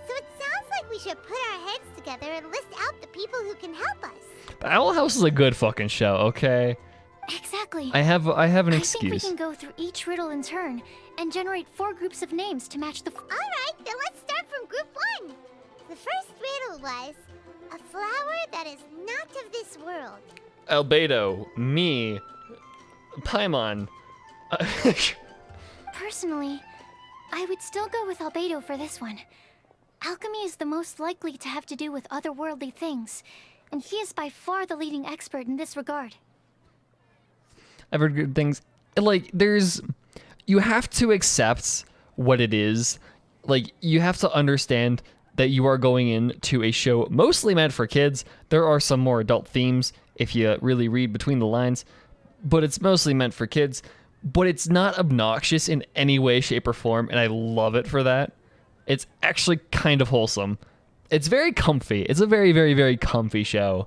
S8: So it sounds like we should put our heads together and list out the people who can help us.
S1: The Owl House is a good fucking show, okay?
S2: Exactly.
S1: I have an
S2: I think we
S1: excuse.
S2: can go through each riddle in turn and generate 4 groups of names to match the.
S8: Alright, then let's start from group 1. The first riddle was a flower that is not of this world.
S1: Albedo, me, Paimon.
S2: Personally, I would still go with Albedo for this one. Alchemy is the most likely to have to do with otherworldly things, and he is by far the leading expert in this regard.
S1: I've heard good things. Like, you have to accept what it is. Like, you have to understand that you are going into a show mostly meant for kids. There are some more adult themes if you really read between the lines, but it's mostly meant for kids. But it's not obnoxious in any way, shape, or form, and I love it for that. It's actually kind of wholesome. It's very comfy. It's a very, very, very comfy show.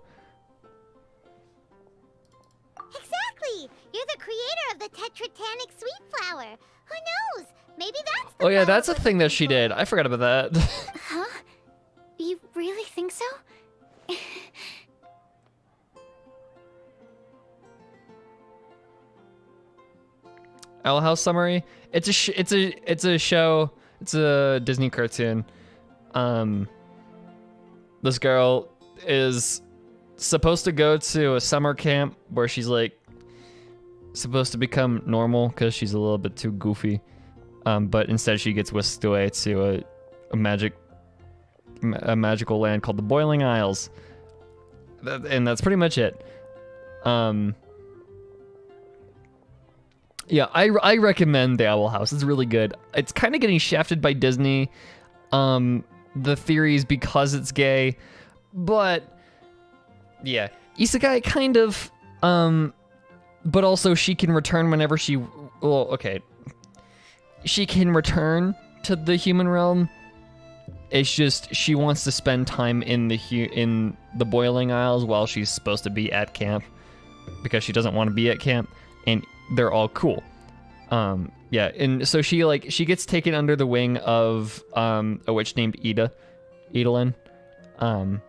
S8: Exactly! You're the creator of the Tetratanic Sweet Flower. Who knows? Maybe that's the
S1: Oh yeah,
S8: flower
S1: that's a
S8: we're
S1: thing that
S8: looking
S1: she
S8: for.
S1: did. I forgot about that.
S2: Huh? You really think so?
S1: Owl House summary. It's a show. It's a Disney cartoon. This girl is supposed to go to a summer camp where she's like supposed to become normal because she's a little bit too goofy. But instead she gets whisked away to a magical land called the Boiling Isles. And that's pretty much it. Yeah, I recommend the Owl House. It's really good. It's kind of getting shafted by Disney. The theories because it's gay, but yeah, isekai kind of. But also she can return whenever she. Well, okay. She can return to the human realm. It's just she wants to spend time in the Boiling Isles while she's supposed to be at camp because she doesn't want to be at camp, and they're all cool. Yeah, and so she gets taken under the wing of a witch named Idolin. And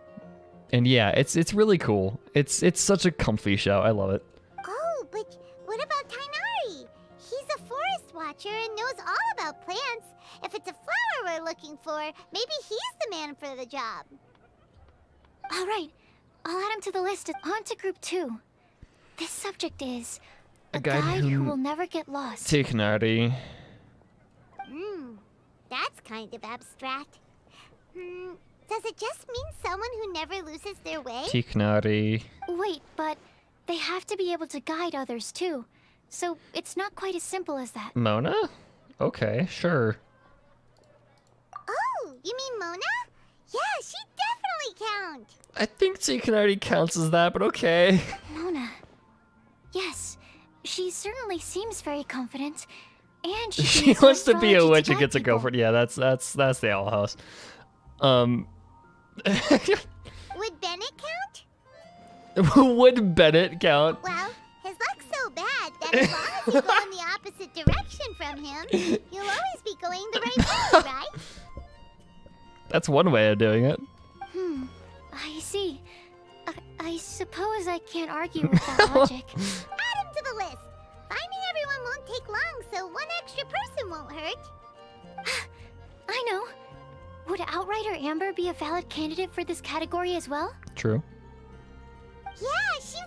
S1: yeah, it's really cool. It's such a comfy show. I love it.
S8: Oh, but what about Tainari? He's a forest watcher and knows all about plants. If it's a flower we're looking for, maybe he's the man for the job.
S2: All right, I'll add him to the list. On to group 2. This subject is a guide who will never get lost.
S1: Tikanari.
S8: That's kind of abstract. Does it just mean someone who never loses their way?
S1: Tikanari.
S2: Wait, but they have to be able to guide others too. So it's not quite as simple as that.
S1: Mona? Okay, sure.
S8: Oh, you mean Mona? Yeah, she definitely counts.
S1: I think Tikanari counts as that, but okay.
S2: Mona. Yes, she certainly seems very confident, And
S1: She wants to be a witch and gets a girlfriend. Yeah, that's the Owl House.
S8: Would Bennett count?
S1: Would Bennett count?
S8: Well, his luck's so bad that as long as you go in the opposite direction from him, you'll always be going the right way, right?
S1: That's one way of doing it.
S2: I see. I suppose I can't argue with that logic.
S8: Add him to the list. Finding everyone won't take long, so one extra person won't hurt.
S2: I know. Would Outrider Amber be a valid candidate for this category as well?
S1: True.
S8: Yeah, she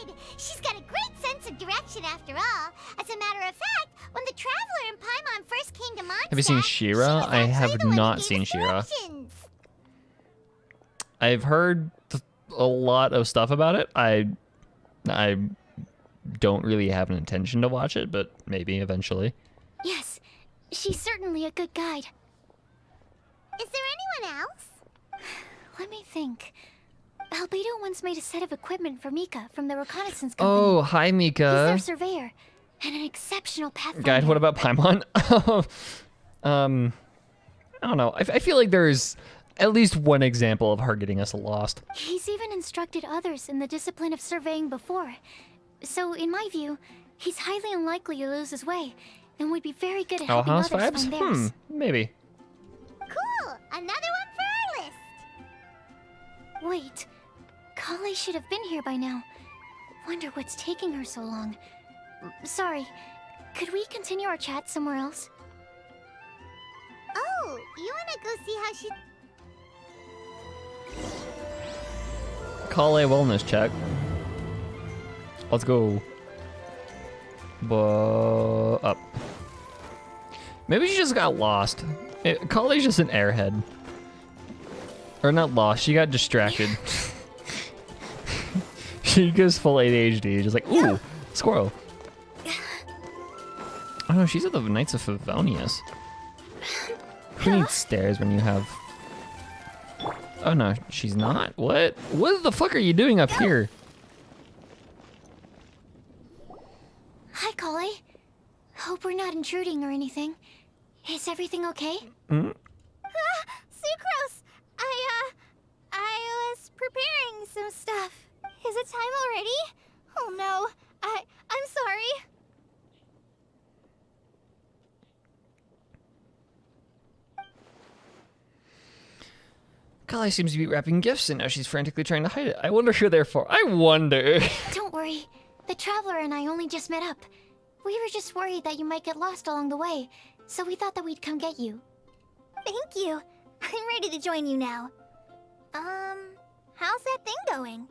S8: would! She's got a great sense of direction after all. As a matter of fact, when the Traveler and Paimon first came to Mondstadt...
S1: Have you seen She-Ra? I have not seen She-Ra. I've heard a lot of stuff about it. I don't really have an intention to watch it, but maybe eventually.
S2: Yes, she's certainly a good guide.
S8: Is there anyone else?
S2: Let me think. Albedo once made a set of equipment for Mika from the reconnaissance company.
S1: Oh, hi, Mika.
S2: He's their surveyor and an exceptional pathfinder.
S1: Guide, what about Paimon? I don't know. I feel like there's at least one example of her getting us lost.
S2: He's even instructed others in the discipline of surveying before. So, in my view, he's highly unlikely to lose his way and would be very good at helping
S1: House
S2: others
S1: vibes?
S2: find theirs.
S1: Maybe.
S8: Cool! Another one for our list!
S2: Wait, Kale should have been here by now. Wonder what's taking her so long. Sorry, could we continue our chat somewhere else?
S8: Oh, you wanna go see how she...
S1: Call a wellness check. Let's go. Up. Maybe she just got lost. Kale's just an airhead. Or not lost, she got distracted. She goes full ADHD, just like, ooh, squirrel. Oh no, she's at the Knights of Favonius. Who needs stairs when you have... Oh no, she's not? What? What the fuck are you doing up here?
S2: Hi, Kale. Hope we're not intruding or anything. Is everything okay?
S8: Sucrose! I was preparing some stuff. Is it time already? Oh no, I'm sorry.
S1: Kale seems to be wrapping gifts and now she's frantically trying to hide it. I wonder who they're for. I wonder.
S2: Don't worry. The Traveler and I only just met up. We were just worried that you might get lost along the way, so we thought that we'd come get you.
S8: Thank you. I'm ready to join you now. How's that thing going?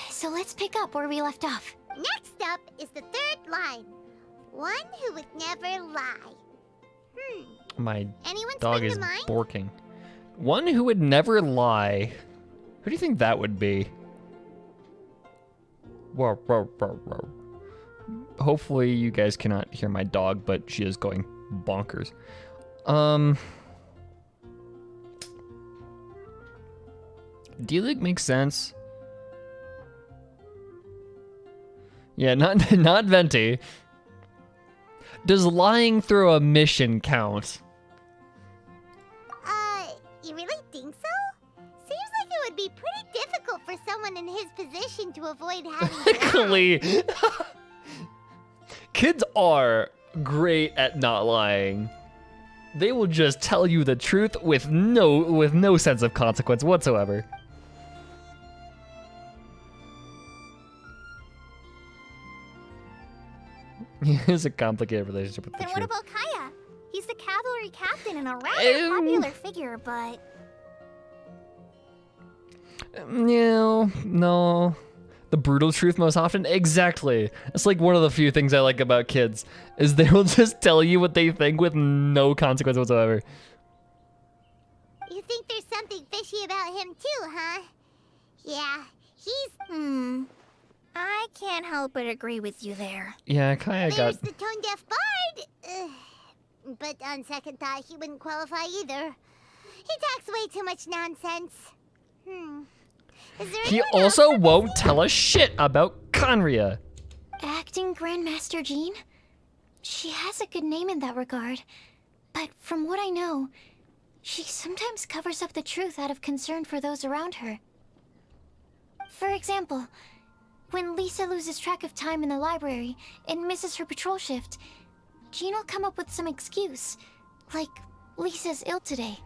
S2: So let's pick up where we left off.
S8: Next up is the third line. One who would never lie.
S1: My
S8: Anyone
S1: dog
S8: spring
S1: is
S8: to mind?
S1: borking. One who would never lie. Who do you think that would be? Whoa, whoa, whoa, whoa. Hopefully you guys cannot hear my dog, but she is going bonkers. D-League makes sense. Yeah, not Venti. Does lying through a mission count?
S8: You really think so? Seems like it would be pretty difficult for someone in his position to avoid having to lie.
S1: Kids are great at not lying. They will just tell you the truth with no sense of consequence whatsoever. He has a complicated relationship with the
S8: Then
S1: truth.
S8: what about Kaya? He's the cavalry captain and a rather popular figure, but...
S1: No. The brutal truth most often? Exactly. It's like one of the few things I like about kids, is they will just tell you what they think with no consequence whatsoever.
S8: You think there's something fishy about him too, huh? Yeah, he's... I can't help but agree with you there.
S1: Yeah, Kaya
S8: There's
S1: got...
S8: the tone-deaf bard. But on second thought, he wouldn't qualify either. He talks way too much nonsense. Is there
S1: He
S8: anyone else
S1: also
S8: for
S1: won't
S8: busy?
S1: tell us shit about Conria.
S2: Acting Grandmaster Jean? She has a good name in that regard. But from what I know, she sometimes covers up the truth out of concern for those around her. For example, when Lisa loses track of time in the library and misses her patrol shift, Jean will come up with some excuse, like Lisa's ill today.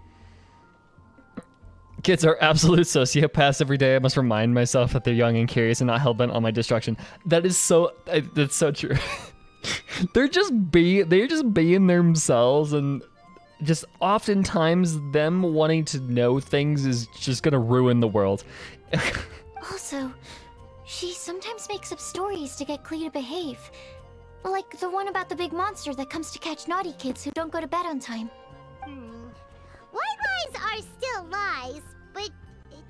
S1: Kids are absolute sociopaths every day. I must remind myself that they're young and curious and not hellbent on my destruction. That's so true. they're just being themselves, and just oftentimes them wanting to know things is just gonna ruin the world.
S2: Also, she sometimes makes up stories to get Klee to behave. Like the one about the big monster that comes to catch naughty kids who don't go to bed on time.
S8: White lies are still lies, but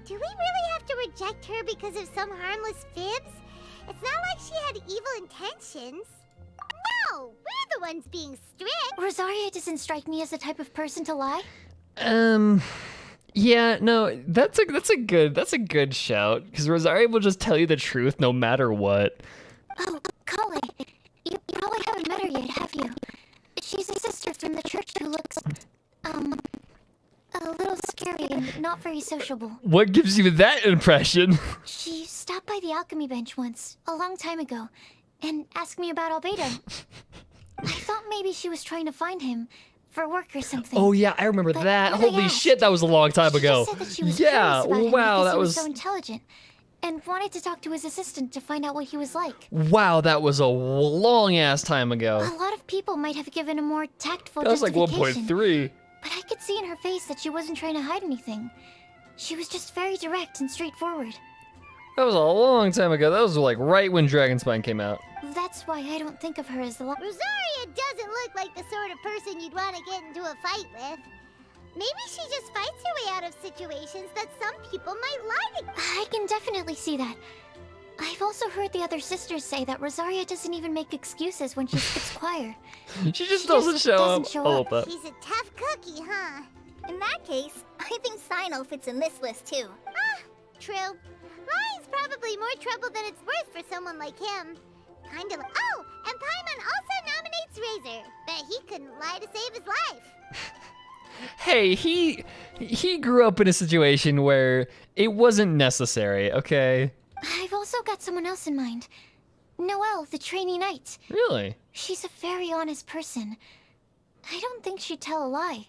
S8: do we really have to reject her because of some harmless fibs? It's not like she had evil intentions. No, we're the ones being strict.
S2: Rosaria doesn't strike me as the type of person to lie.
S1: Yeah, no, that's a good shout, because Rosaria will just tell you the truth no matter what.
S2: Oh, Kale, you probably haven't met her yet, have you? She's a sister from the church who looks, a little scary and not very sociable.
S1: What gives you that impression?
S2: She stopped by the alchemy bench once, a long time ago, and asked me about Albedo. I thought maybe she was trying to find him for work or something.
S1: Oh yeah, I remember
S2: But
S1: that.
S2: when I
S1: Holy
S2: asked,
S1: shit, that was a long time ago.
S2: She just said that she was
S1: Yeah,
S2: curious about him
S1: wow,
S2: because
S1: that
S2: he
S1: was
S2: so intelligent, and wanted to talk to his assistant to find out what he was like.
S1: wow, that was a long ass time ago.
S2: A lot of people might have given a more tactful
S1: That was like
S2: justification.
S1: 1.3.
S2: But I could see in her face that she wasn't trying to hide anything. She was just very direct and straightforward.
S1: That was a long time ago. That was like right when Dragonspine came out.
S2: That's why I don't think of her as the
S8: Rosaria doesn't look like the sort of person you'd want to get into a fight with. Maybe she just fights her way out of situations that some people might like.
S2: I can definitely see that. I've also heard the other sisters say that Rosaria doesn't even make excuses when she skips choir.
S1: She just doesn't show up. I love that.
S8: She's a tough cookie, huh?
S2: In that case, I think Sino fits in this list too.
S8: Ah, true. Lying's probably more trouble than it's worth for someone like him. Kind of. Oh, and Paimon also nominates Razor. Bet he couldn't lie to save his life.
S1: Hey, he grew up in a situation where it wasn't necessary, okay?
S2: I've also got someone else in mind. Noelle, the trainee knight.
S1: Really?
S2: She's a very honest person. I don't think she'd tell a lie.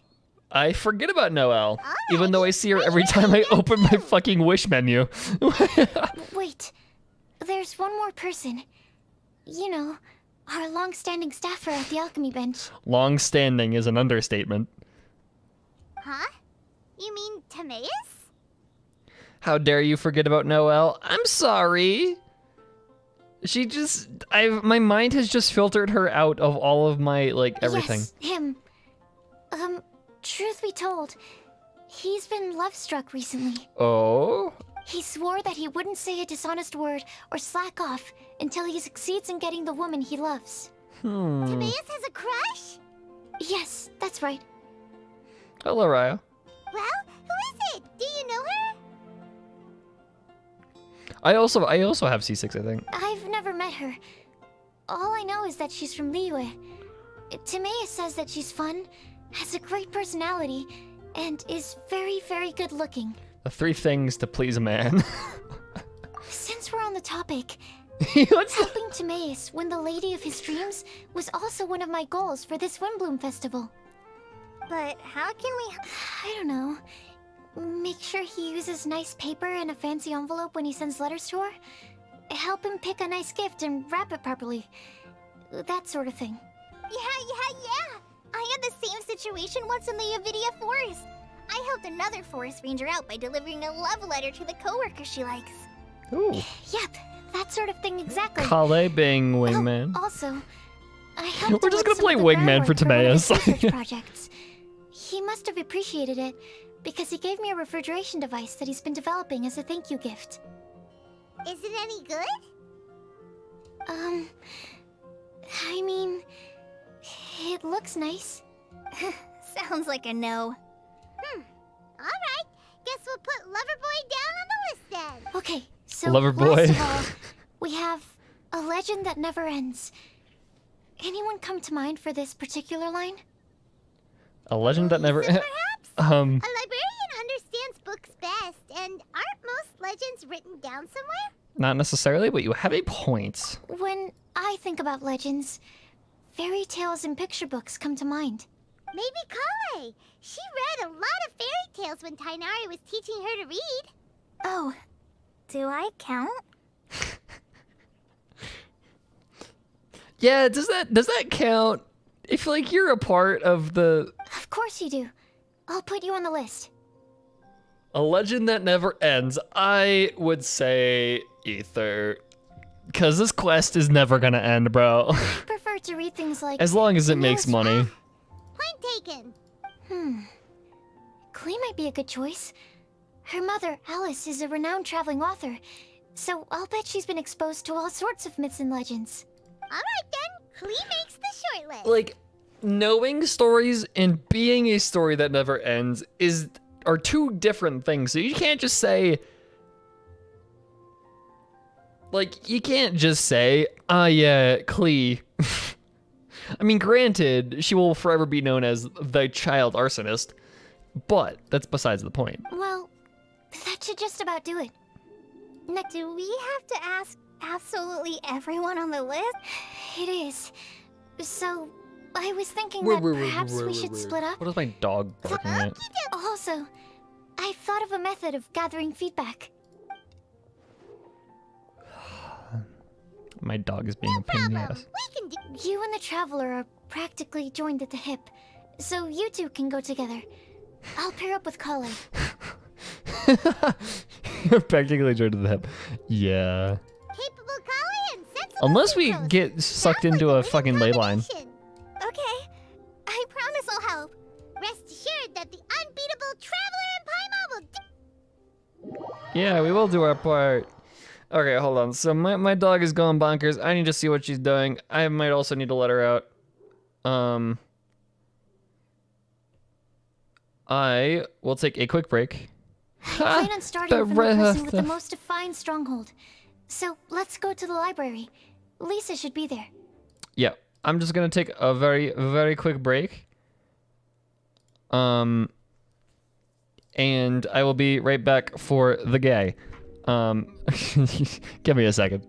S1: I forget about Noelle, even though I see her every time I open my fucking wish menu.
S2: Wait, there's one more person. You know, our long-standing staffer at the alchemy bench.
S1: Long-standing is an understatement.
S8: Huh? You mean Timaeus?
S1: How dare you forget about Noelle? I'm sorry. She just, my mind has just filtered her out of all of my, like, everything.
S2: Yes, him. Truth be told, he's been love-struck recently.
S1: Oh?
S2: He swore that he wouldn't say a dishonest word or slack off until he succeeds in getting the woman he loves.
S8: Timaeus has a crush?
S2: Yes, that's right.
S1: Hello, Raya.
S8: Well, who is it? Do you know her?
S1: I also have C6, I think.
S2: I've never met her. All I know is that she's from Liyue. Timaeus says that she's fun, has a great personality, and is very, very good looking.
S1: The 3 things to please a man.
S2: Since we're on the topic,
S1: What's
S2: helping Timaeus win the lady of his dreams was also one of my goals for this Windblume festival.
S8: But how can we...
S2: I don't know. Make sure he uses nice paper and a fancy envelope when he sends letters to her. Help him pick a nice gift and wrap it properly. That sort of thing.
S8: Yeah. I had the same situation once in the Avidia Forest. I helped another forest ranger out by delivering a love letter to the coworker she likes.
S1: Ooh.
S2: Yep, that sort of thing exactly.
S1: Kale being wingman.
S2: Oh, also, I helped
S1: We're
S2: him
S1: just
S2: with
S1: gonna play
S2: some of the
S1: wingman for
S2: groundwork one of his
S1: Timaeus.
S2: research projects. He must have appreciated it, because he gave me a refrigeration device that he's been developing as a thank you gift.
S8: Is it any good?
S2: I mean, it looks nice.
S8: Sounds like a no. Alright, guess we'll put Loverboy down on the list then.
S2: Okay, so
S1: Loverboy.
S2: last of all, we have A legend that never ends. Anyone come to mind for this particular line?
S1: A legend that never.
S8: Perhaps? A
S1: um.
S8: librarian understands books best, and aren't most legends written down somewhere?
S1: Not necessarily, but you have a point.
S2: When I think about legends, fairy tales and picture books come to mind.
S8: Maybe Kale. She read a lot of fairy tales when Tainari was teaching her to read.
S2: Oh, do I count?
S1: Yeah, does that count? If like you're a part of the
S2: Of course you do. I'll put you on the list.
S1: a legend that never ends, I would say Ether. Cause this quest is never gonna end, bro.
S2: I prefer to read things like
S1: As long as it makes
S2: Vanilla
S1: money.
S8: Point taken.
S2: Klee might be a good choice. Her mother, Alice, is a renowned traveling author, so I'll bet she's been exposed to all sorts of myths and legends.
S8: Alright then, Klee makes the short list.
S1: Like, knowing stories and being a story that never ends are two different things. So you can't just say, like, you can't just say, yeah, Klee. I mean, granted, she will forever be known as the child arsonist, but that's besides the point.
S2: Well, that should just about do it.
S8: Now, do we have to ask absolutely everyone on the list?
S2: It is. So, I was thinking that perhaps we should split up.
S1: What is my dog barking at?
S2: Also, I've thought of a method of gathering feedback.
S1: My dog is being a pain in the ass.
S8: We can do.
S2: You and the Traveler are practically joined at the hip, so you two can go together. I'll pair up with Kale.
S1: Practically joined to the hip. Yeah.
S8: Capable Kale and sensible
S1: Unless we
S8: Sucrose.
S1: get sucked
S8: Sounds
S1: into
S8: like
S1: a
S8: winning
S1: fucking ley line.
S8: combination.
S2: Okay, I promise I'll help.
S8: Rest assured that the unbeatable Traveler and Paimon will do.
S1: Yeah, we will do our part. Okay, hold on. So my dog is going bonkers. I need to see what she's doing. I might also need to let her out. I will take a quick break.
S2: I plan on starting from the person with the
S1: the-
S2: most defined stronghold. So let's go to the library. Lisa should be there.
S1: Yeah, I'm just gonna take a very, very quick break. And I will be right back for the gay. Give me a second.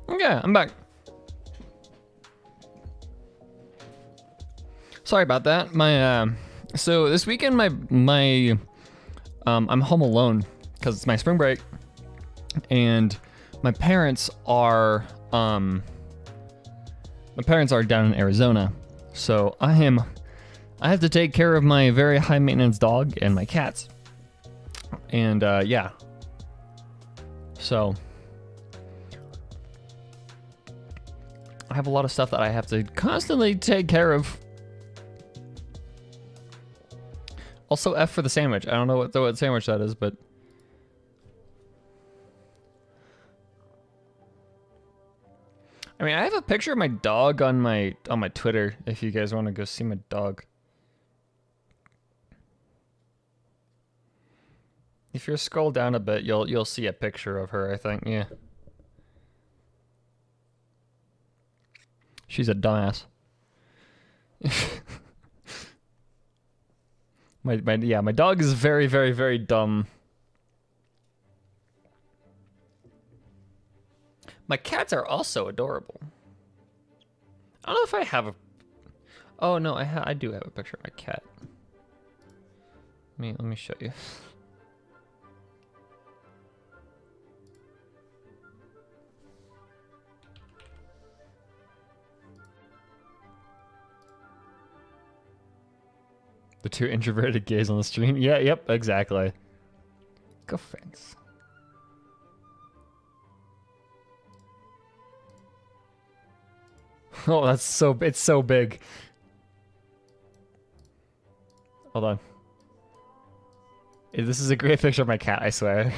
S1: Okay, I'm back. Sorry about that. So this weekend I'm home alone because it's my spring break, and my parents are down in Arizona, so I have to take care of my very high maintenance dog and my cats, and yeah. So I have a lot of stuff that I have to constantly take care of. Also, F for the sandwich. I don't know what sandwich that is, but I mean, I have a picture of my dog on my Twitter if you guys want to go see my dog. If you scroll down a bit, you'll see a picture of her, I think. Yeah. She's a dumbass. my dog is very, very, very dumb. My cats are also adorable. I don't know if I have a... Oh no, I do have a picture of my cat. Let me show you. The two introverted gays on the stream. Yeah, yep, exactly. Go friends. Oh, it's so big. Hold on. This is a great picture of my cat, I swear.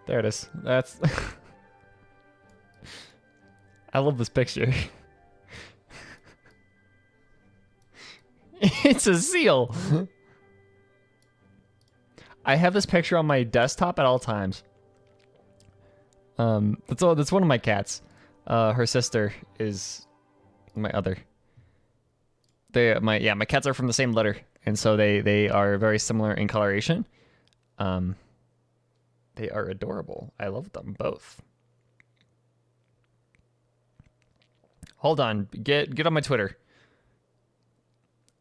S1: There it is. That's... I love this picture. It's a seal. I have this picture on my desktop at all times. That's one of my cats. Her sister is my other. My cats are from the same litter, and so they are very similar in coloration. They are adorable. I love them both. Hold on, get on my Twitter.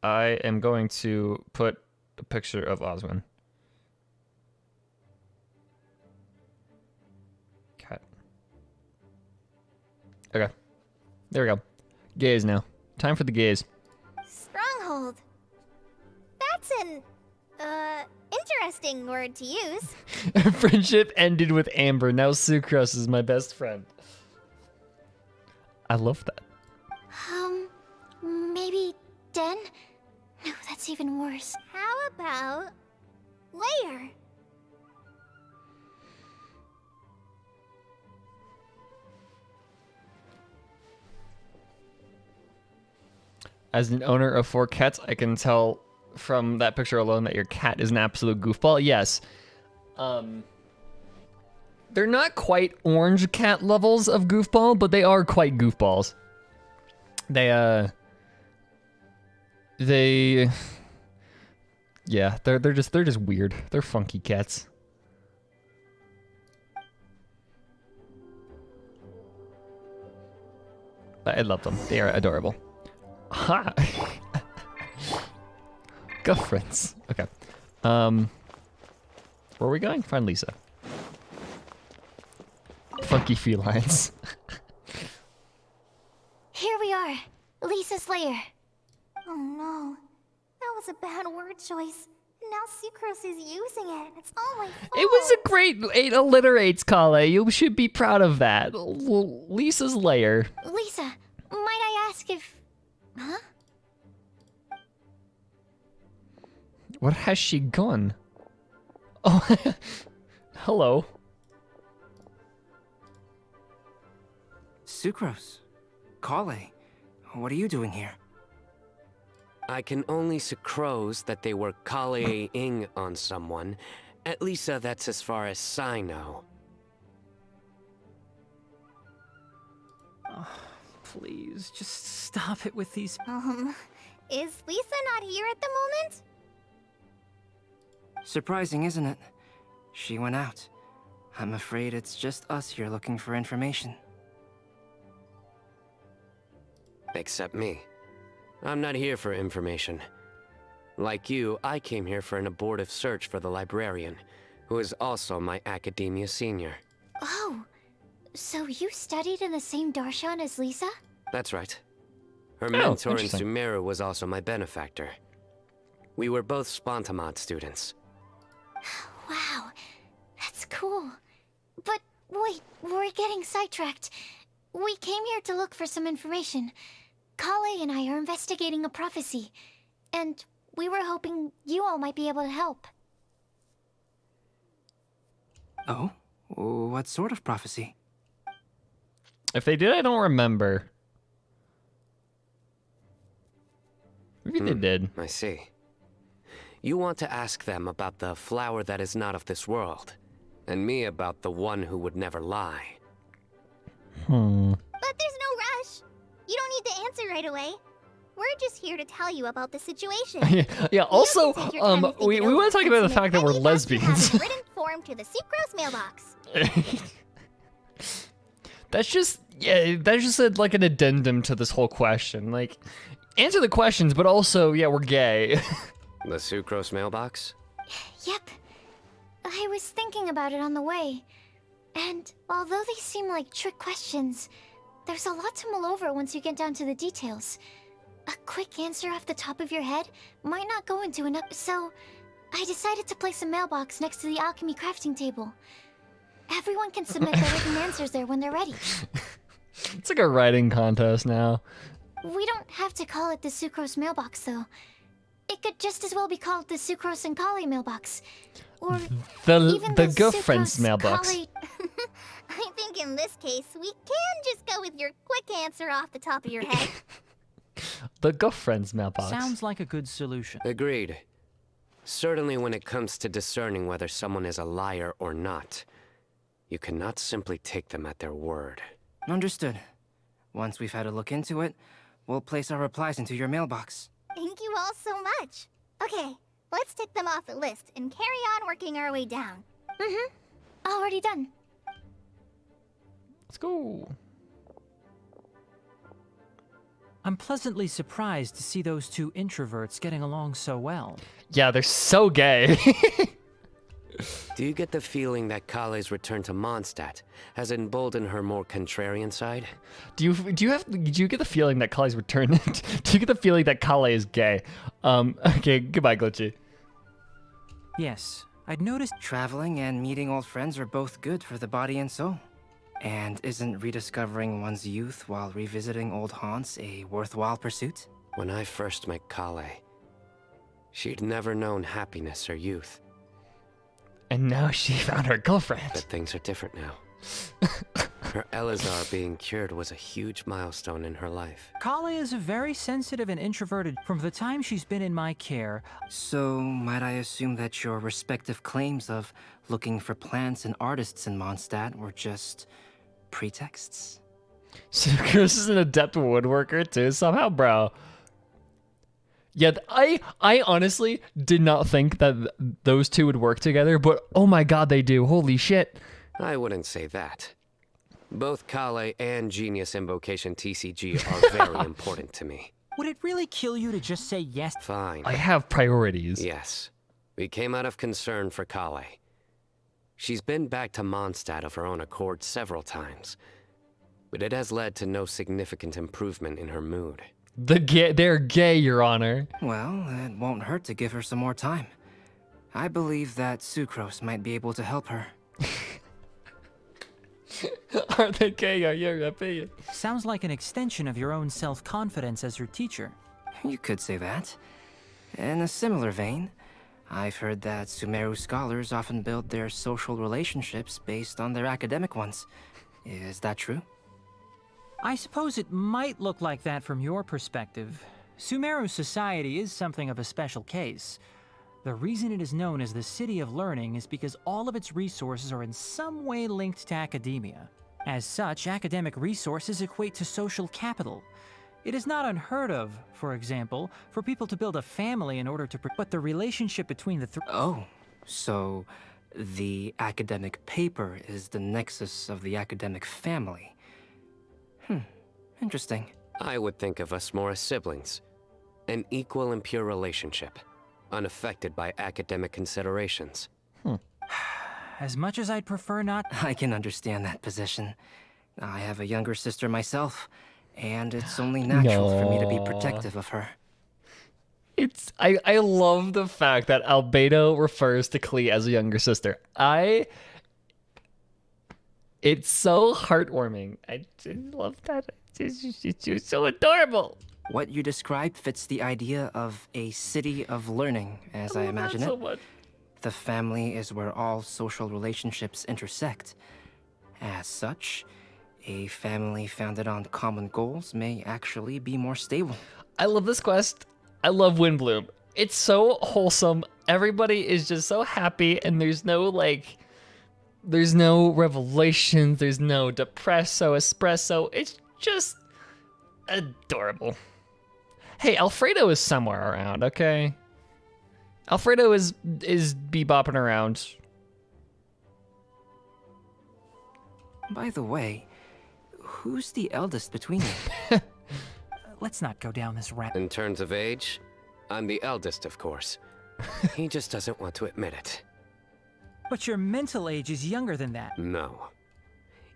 S1: I am going to put a picture of Oswin. Cat. Okay. There we go. Gaze now. Time for the gaze.
S2: Stronghold. That's an, interesting word to use.
S1: Friendship ended with Amber. Now Sucrose is my best friend. I love that.
S2: Maybe Den? No, that's even worse. How about Layer?
S1: As an owner of 4 cats, I can tell from that picture alone that your cat is an absolute goofball. Yes. They're not quite orange cat levels of goofball, but they are quite goofballs. Yeah, they're just weird. They're funky cats. I love them. They are adorable. Ha! Girlfriends. Okay. Where are we going? Find Lisa. Funky felines.
S2: Here we are. Lisa's lair. Oh no. That was a bad word choice. Now Sucrose is using it. It's all my fault.
S1: It was a great... It alliterates, Kale. You should be proud of that. Lisa's lair.
S2: Lisa, might I ask if... Huh?
S1: Where has she gone? Oh, hello.
S6: Sucrose. Kale. What are you doing here?
S4: I can only sucrose that they were Kale-ing on someone. At least that's as far as I know.
S5: Oh, please, just stop it with these...
S2: Is Lisa not here at the moment?
S6: Surprising, isn't it? She went out. I'm afraid it's just us here looking for information.
S4: Except me. I'm not here for information. Like you, I came here for an abortive search for the librarian, who is also my academia senior.
S2: Oh, so you studied in the same darshan as Lisa?
S4: That's right. Her mentor in
S1: interesting.
S4: Sumeru was also my benefactor. We were both Spontamod students.
S2: Wow, that's cool. But wait, we're getting sidetracked. We came here to look for some information. Kale and I are investigating a prophecy, and we were hoping you all might be able to help.
S6: Oh? What sort of prophecy?
S1: If they did, I don't remember. Maybe they did.
S4: I see. You want to ask them about the flower that is not of this world, and me about the one who would never lie.
S8: But there's no rush. You don't need to answer right away. We're just here to tell you about the situation.
S1: Yeah, also,
S8: take your time to think
S1: we
S8: it
S1: want to
S8: over
S1: talk about
S8: and
S1: the fact that
S8: submit
S1: we're
S8: any thoughts you have
S1: lesbians.
S8: in written form to the Sucrose mailbox.
S1: That's just, yeah, that's just like an addendum to this whole question. Like, answer the questions, but also, yeah, we're gay.
S4: The Sucrose mailbox?
S2: Yep. I was thinking about it on the way. And although they seem like trick questions, there's a lot to mull over once you get down to the details. A quick answer off the top of your head might not go into enough, so I decided to place a mailbox next to the alchemy crafting table. Everyone can submit their written answers there when they're ready.
S1: It's like a writing contest now.
S2: We don't have to call it the Sucrose mailbox, though. It could just as well be called the Sucrose and Kale mailbox. Or even
S1: The girlfriend's
S2: Sucrose
S1: mailbox.
S2: Kale-
S8: I think in this case, we can just go with your quick answer off the top of your head.
S1: The girlfriend's mailbox.
S5: Sounds like a good solution.
S4: Agreed. Certainly when it comes to discerning whether someone is a liar or not, you cannot simply take them at their word.
S6: Understood. Once we've had a look into it, we'll place our replies into your mailbox.
S8: Thank you all so much. Okay, let's tick them off the list and carry on working our way down.
S2: Already done.
S1: Let's go.
S5: I'm pleasantly surprised to see those two introverts getting along so well.
S1: Yeah, they're so gay.
S4: Do you get the feeling that Kale's return to Mondstadt has emboldened her more contrarian side?
S1: Do you get the feeling that Kale's returned? Do you get the feeling that Kale is gay? Okay, goodbye, Glitchy.
S5: Yes, I'd noticed
S6: Traveling and meeting old friends are both good for the body and soul. And isn't rediscovering one's youth while revisiting old haunts a worthwhile pursuit?
S4: When I first met Kale, she'd never known happiness or youth.
S1: And now she found her girlfriend.
S4: But things are different now. Her Elazar being cured was a huge milestone in her life.
S5: Kale is a very sensitive and introverted from the time she's been in my care.
S6: So, might I assume that your respective claims of looking for plants and artists in Mondstadt were just pretexts?
S1: Sucrose is an adept woodworker too, somehow, bro. Yeah, I honestly did not think that those two would work together, but oh my god, they do. Holy shit.
S4: I wouldn't say that. Both Kale and Genius Invocation TCG are very important to me.
S5: Would it really kill you to just say yes?
S4: Fine.
S1: I have priorities.
S4: Yes. We came out of concern for Kale. She's been back to Mondstadt of her own accord several times, but it has led to no significant improvement in her mood.
S1: They're gay, Your Honor.
S6: Well, it won't hurt to give her some more time. I believe that Sucrose might be able to help her.
S1: Are they gay? Are your opinion?
S5: Sounds like an extension of your own self-confidence as your teacher.
S6: You could say that. In a similar vein, I've heard that Sumeru scholars often build their social relationships based on their academic ones. Is that true?
S5: I suppose it might look like that from your perspective. Sumeru society is something of a special case. The reason it is known as the City of Learning is because all of its resources are in some way linked to academia. As such, academic resources equate to social capital. It is not unheard of, for example, for people to build a family in order to but the relationship between the
S6: Oh, so The academic paper is the nexus of the academic family. Interesting.
S4: I would think of us more as siblings. An equal and pure relationship, unaffected by academic considerations.
S5: As much as I'd prefer not...
S6: I can understand that position. I have a younger sister myself, and it's only natural for me to be protective of her.
S1: I love the fact that Albedo refers to Klee as a younger sister. It's so heartwarming. I just love that. It's so adorable.
S6: What you described fits the idea of a city of learning, as I imagine it.
S1: So much.
S6: The family is where all social relationships intersect. As such, a family founded on common goals may actually be more stable.
S1: I love this quest. I love Windblume. It's so wholesome. Everybody is just so happy, and there's no revelations, there's no depresso, espresso. It's just adorable. Hey, Alfredo is somewhere around, okay? Alfredo is bebopping around.
S6: By the way, who's the eldest between you?
S5: Let's not go down this rabbit.
S4: In terms of age, I'm the eldest, of course. He just doesn't want to admit it.
S5: But your mental age is younger than that.
S4: No.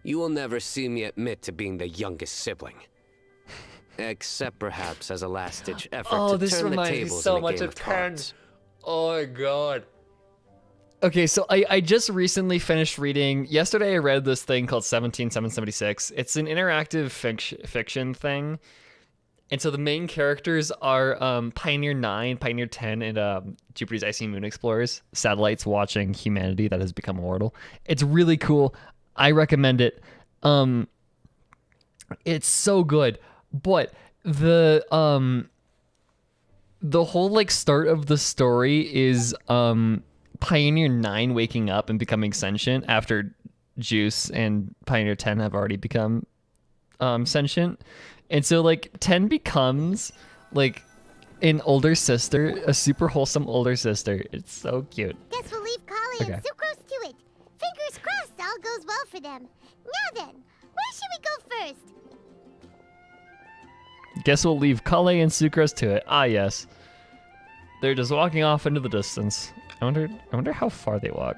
S4: You will never see me admit to being the youngest sibling. Except perhaps as a last-ditch effort to turn the tables in a game of cards.
S1: Oh my god. Okay, so I just recently finished reading. Yesterday I read this thing called 17776. It's an interactive fiction thing. And so the main characters are Pioneer 9, Pioneer 10, and Jupiter's Icy Moon Explorers, satellites watching humanity that has become immortal. It's really cool. I recommend it. It's so good. But the whole like start of the story is Pioneer 9 waking up and becoming sentient after Juice and Pioneer 10 have already become sentient. And so like 10 becomes like an older sister, a super wholesome older sister. It's so cute.
S8: Guess we'll leave Kali and Sucrose to it. Fingers crossed all goes well for them. Now then, where should we go first?
S1: Guess we'll leave Kale and Sucrose to it. Ah, yes. They're just walking off into the distance. I wonder how far they walk.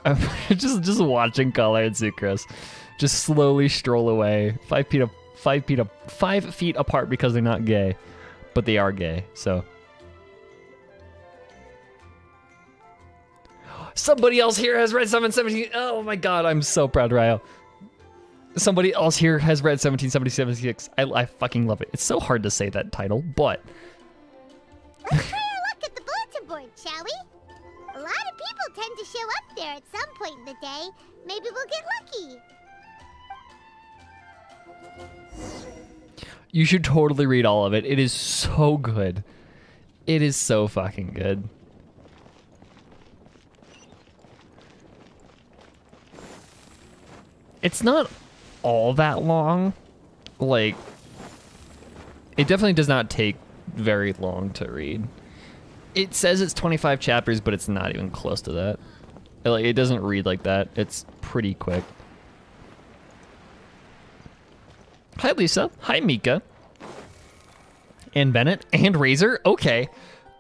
S1: I'm just watching Kale and Sucrose just slowly stroll away, 5 feet apart because they're not gay, but they are gay. So somebody else here has read 717. Oh my god, I'm so proud, Ryo. Somebody else here has read 1776. I fucking love it. It's so hard to say that title, but
S8: let's try our luck at the bulletin board, shall we? A lot of people tend to show up there at some point in the day. Maybe we'll get lucky.
S1: you should totally read all of it. It is so good. It is so fucking good. It's not all that long. Like, it definitely does not take very long to read. It says it's 25 chapters, but it's not even close to that. Like, it doesn't read like that. It's pretty quick. Hi, Lisa. Hi, Mika. And Bennett. And Razor. Okay.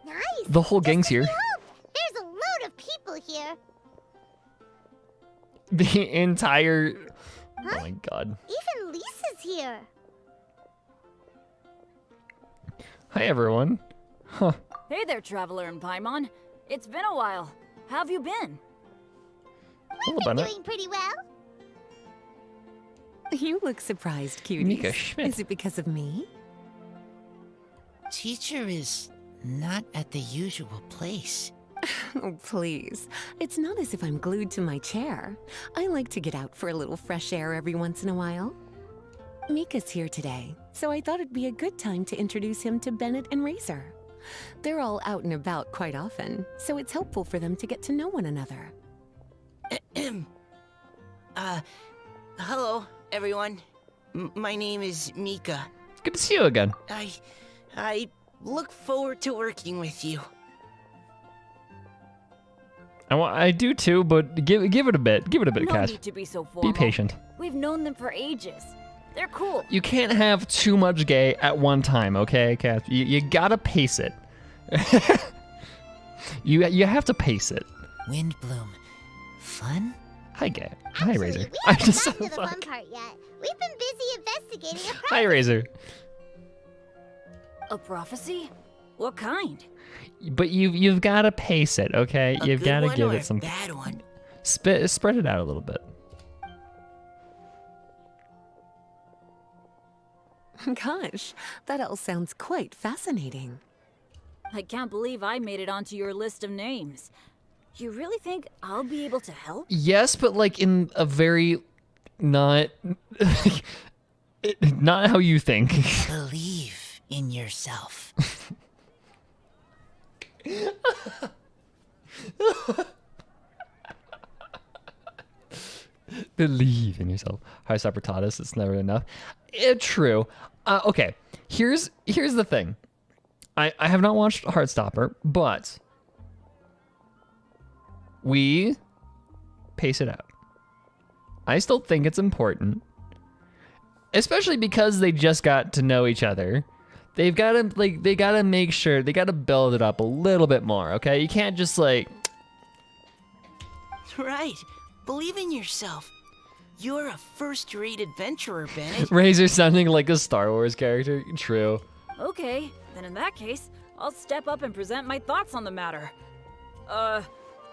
S8: Nice.
S1: The whole gang's here.
S8: There's a load of people here.
S1: The entire...
S8: Huh?
S1: Oh my god.
S8: Even Lisa's here.
S1: Hi, everyone. Huh.
S12: Hey there, Traveler and Paimon. It's been a while. How have you been?
S8: We've been doing pretty well.
S13: You look surprised, cuties.
S1: Mika Schmidt.
S13: Is it because of me?
S14: Teacher is not at the usual place.
S13: Oh, please. It's not as if I'm glued to my chair. I like to get out for a little fresh air every once in a while. Mika's here today, so I thought it'd be a good time to introduce him to Bennett and Razor. They're all out and about quite often, so it's helpful for them to get to know one another.
S14: Hello, everyone. My name is Mika.
S1: Good to see you again.
S14: I look forward to working with you.
S1: I do too, but give it a bit. Give it a bit,
S12: No
S1: Cass.
S12: need to be so formal.
S1: Be patient.
S12: We've known them for ages. They're cool.
S1: You can't have too much gay at one time, okay, Cass? You gotta pace it. you have to pace it.
S14: Windblume. Fun?
S1: Hi, gay. Hi, Razor.
S8: We
S1: I
S8: haven't
S1: just
S8: gotten to the fun part yet. We've been busy investigating a problem.
S1: Hi, Razor.
S12: A prophecy? What kind?
S1: But you've got to pace it, okay?
S14: A
S1: You've
S14: good
S1: got to
S14: one
S1: give
S14: or
S1: it some.
S14: a bad one?
S1: Spread it out a little bit.
S13: Gosh, that all sounds quite fascinating.
S12: I can't believe I made it onto your list of names. You really think I'll be able to help?
S1: Yes, but like in a very not not how you think.
S14: Believe in yourself.
S1: Believe in yourself. Heartstopper taught us it's never enough. True. Okay. Here's the thing. I have not watched Heartstopper, but we pace it out. I still think it's important, especially because they just got to know each other. They've got to they got to make sure they got to build it up a little bit more. Okay, you can't just like.
S14: Right. Believe in yourself. You're a first-rate adventurer, Bennett.
S1: Razor sounding like a Star Wars character. True.
S12: Okay, then in that case, I'll step up and present my thoughts on the matter.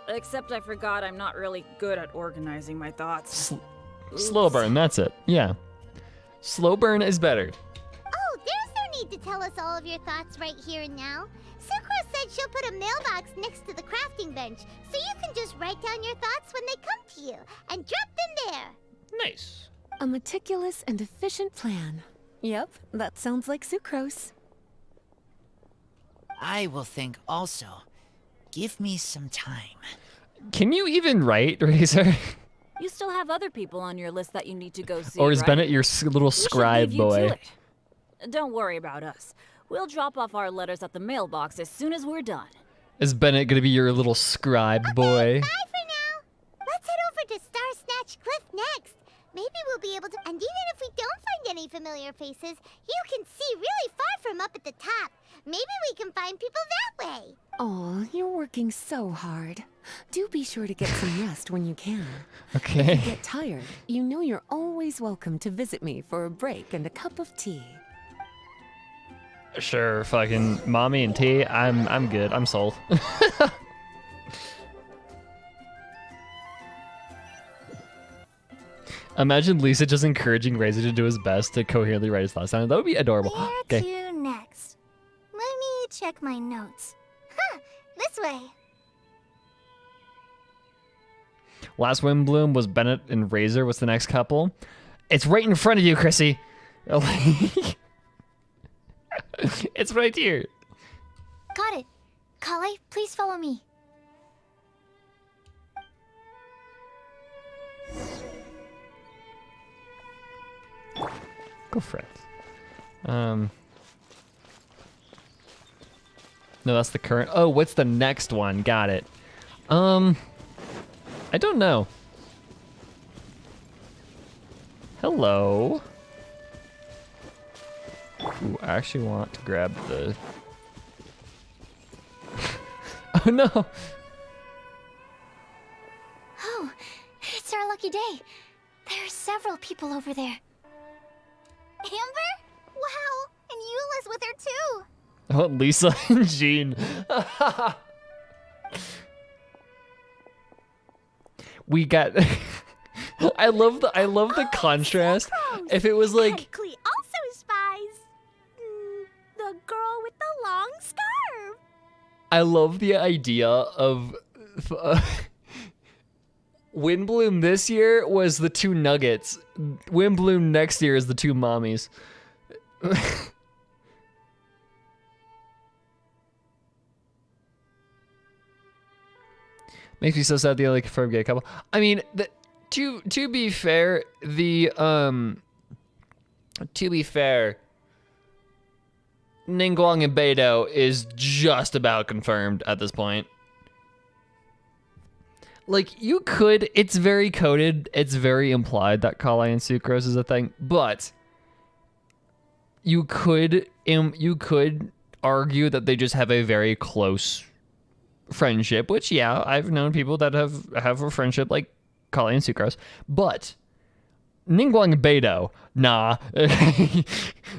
S12: Except I forgot I'm not really good at organizing my thoughts.
S1: Slow burn, that's it. Yeah. Slow burn is better.
S8: Oh, there's no need to tell us all of your thoughts right here and now. Sucrose said she'll put a mailbox next to the crafting bench, so you can just write down your thoughts when they come to you, and drop them there.
S1: Nice.
S13: A meticulous and efficient plan. Yep, that sounds like sucrose.
S14: I will think also. Give me some time.
S1: Can you even write, Razor?
S12: You still have other people on your list that you need to go see,
S1: Or is
S12: right?
S1: Bennett your little
S12: We should
S1: scribe
S12: leave you
S1: boy?
S12: to it. Don't worry about us. We'll drop off our letters at the mailbox as soon as we're done.
S1: Is Bennett gonna be your little scribe boy?
S8: Bye for now. Let's head over to Star Snatch Cliff next. Maybe we'll be able to. And even if we don't find any familiar faces, you can see really far from up at the top. Maybe we can find people that way.
S13: Aw, you're working so hard. Do be sure to get some rest when you can.
S1: Okay.
S13: If you get tired, you know you're always welcome to visit me for a break and a cup of tea.
S1: Sure, fucking mommy and tea. I'm good. I'm sold. Imagine Lisa just encouraging Razor to do his best to coherently write his thoughts down. That would be adorable.
S2: Where to next? Let me check my notes. Huh, this way.
S1: Last Windblume was Bennett and Razor. What's the next couple? It's right in front of you, Chrissy. It's right here.
S2: Got it. Kale, please follow me.
S1: Go for it. No, that's the current. Oh, what's the next one? Got it. I don't know. Hello. Ooh, I actually want to grab the. Oh no.
S2: Oh, it's our lucky day. There are several people over there. Amber? Wow, and Eula's with her too.
S1: Oh, Lisa and Jean. We got. I love the contrast. If it was like.
S8: Klee also spies. The girl with the long scarf.
S1: I love the idea of. Windblume this year was the two nuggets. Windblume next year is the two mommies. Makes me so sad the only confirmed gay couple. I mean, to be fair, to be fair, Ningguang and Beidou is just about confirmed at this point. like, you could, it's very coded, it's very implied that Kale and Sucrose is a thing, but you could argue that they just have a very close friendship, which, yeah, I've known people that have a friendship like Kale and Sucrose, but Ningguang and Beidou, nah.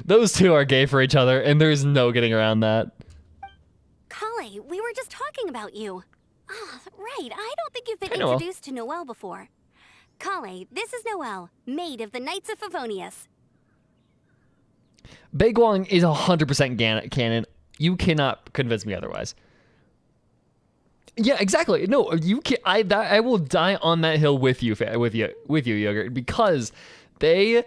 S1: Those two are gay for each other, and there's no getting around that.
S7: Kale, we were just talking about you. Ah, right, I don't think you've been
S1: Hi, Noelle.
S7: introduced to Noelle before. Kale, this is Noelle, maid of the Knights of Favonius.
S1: Beiguang is 100% canon. You cannot convince me otherwise. Yeah, exactly. No, you can. I will die on that hill with you, Yogurt, because they.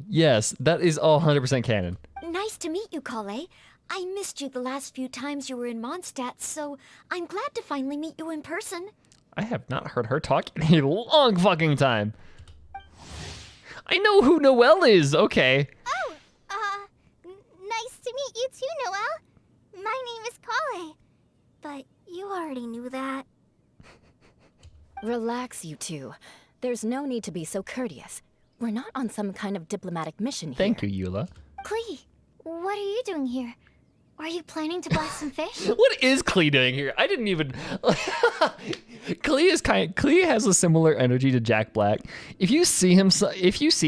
S1: Yes, that is all 100% canon.
S9: Nice to meet you, Kale. I missed you the last few times you were in Mondstadt, so I'm glad to finally meet you in person.
S1: I have not heard her talk in a long fucking time. I know who Noelle is. Okay.
S8: Oh, nice to meet you too, Noelle. My name is Kale. But you already knew that.
S9: Relax, you two. There's no need to be so courteous. We're not on some kind of diplomatic mission here.
S1: Thank you, Eula.
S2: Klee, what are you doing here? Are you planning to buy some fish?
S1: What is Klee doing here? I didn't even. Klee has a similar energy to Jack Black. If you see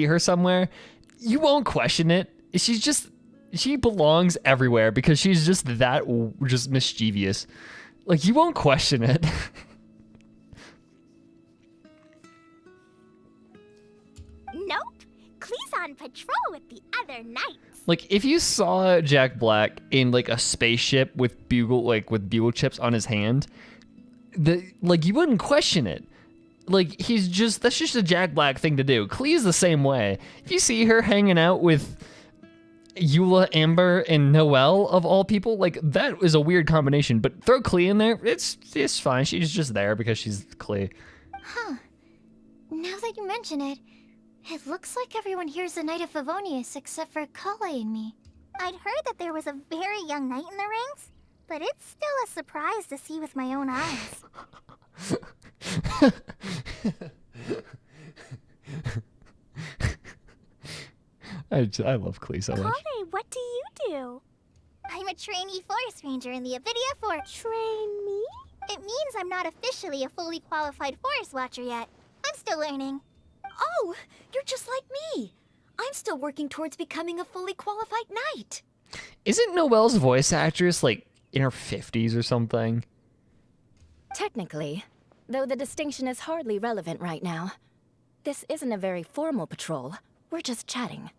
S1: her somewhere, you won't question it. She belongs everywhere because she's just mischievous. Like, you won't question it.
S8: Nope. Klee's on patrol with the other knights.
S1: Like, if you saw Jack Black in like a spaceship with bugle chips on his hand, you wouldn't question it. Like, that's just a Jack Black thing to do. Klee's the same way. If you see her hanging out with Eula, Amber, and Noelle, of all people, like, that is a weird combination. But throw Klee in there, it's fine. She's just there because she's Klee.
S2: Huh. Now that you mention it, it looks like everyone here's a Knight of Favonius except for Kale and me.
S8: I'd heard that there was a very young knight in the ranks, but it's still a surprise to see with my own eyes.
S1: I love Klee so much.
S8: Kale, what do you do? I'm a trainee forest ranger in the Avidia Forest. Trainee? It means I'm not officially a fully qualified forest watcher yet. I'm still learning.
S9: Oh, you're just like me. I'm still working towards becoming a fully qualified knight.
S1: Isn't Noelle's voice actress like in her 50s or something?
S9: Technically, though the distinction is hardly relevant right now. This isn't a very formal patrol. We're just chatting.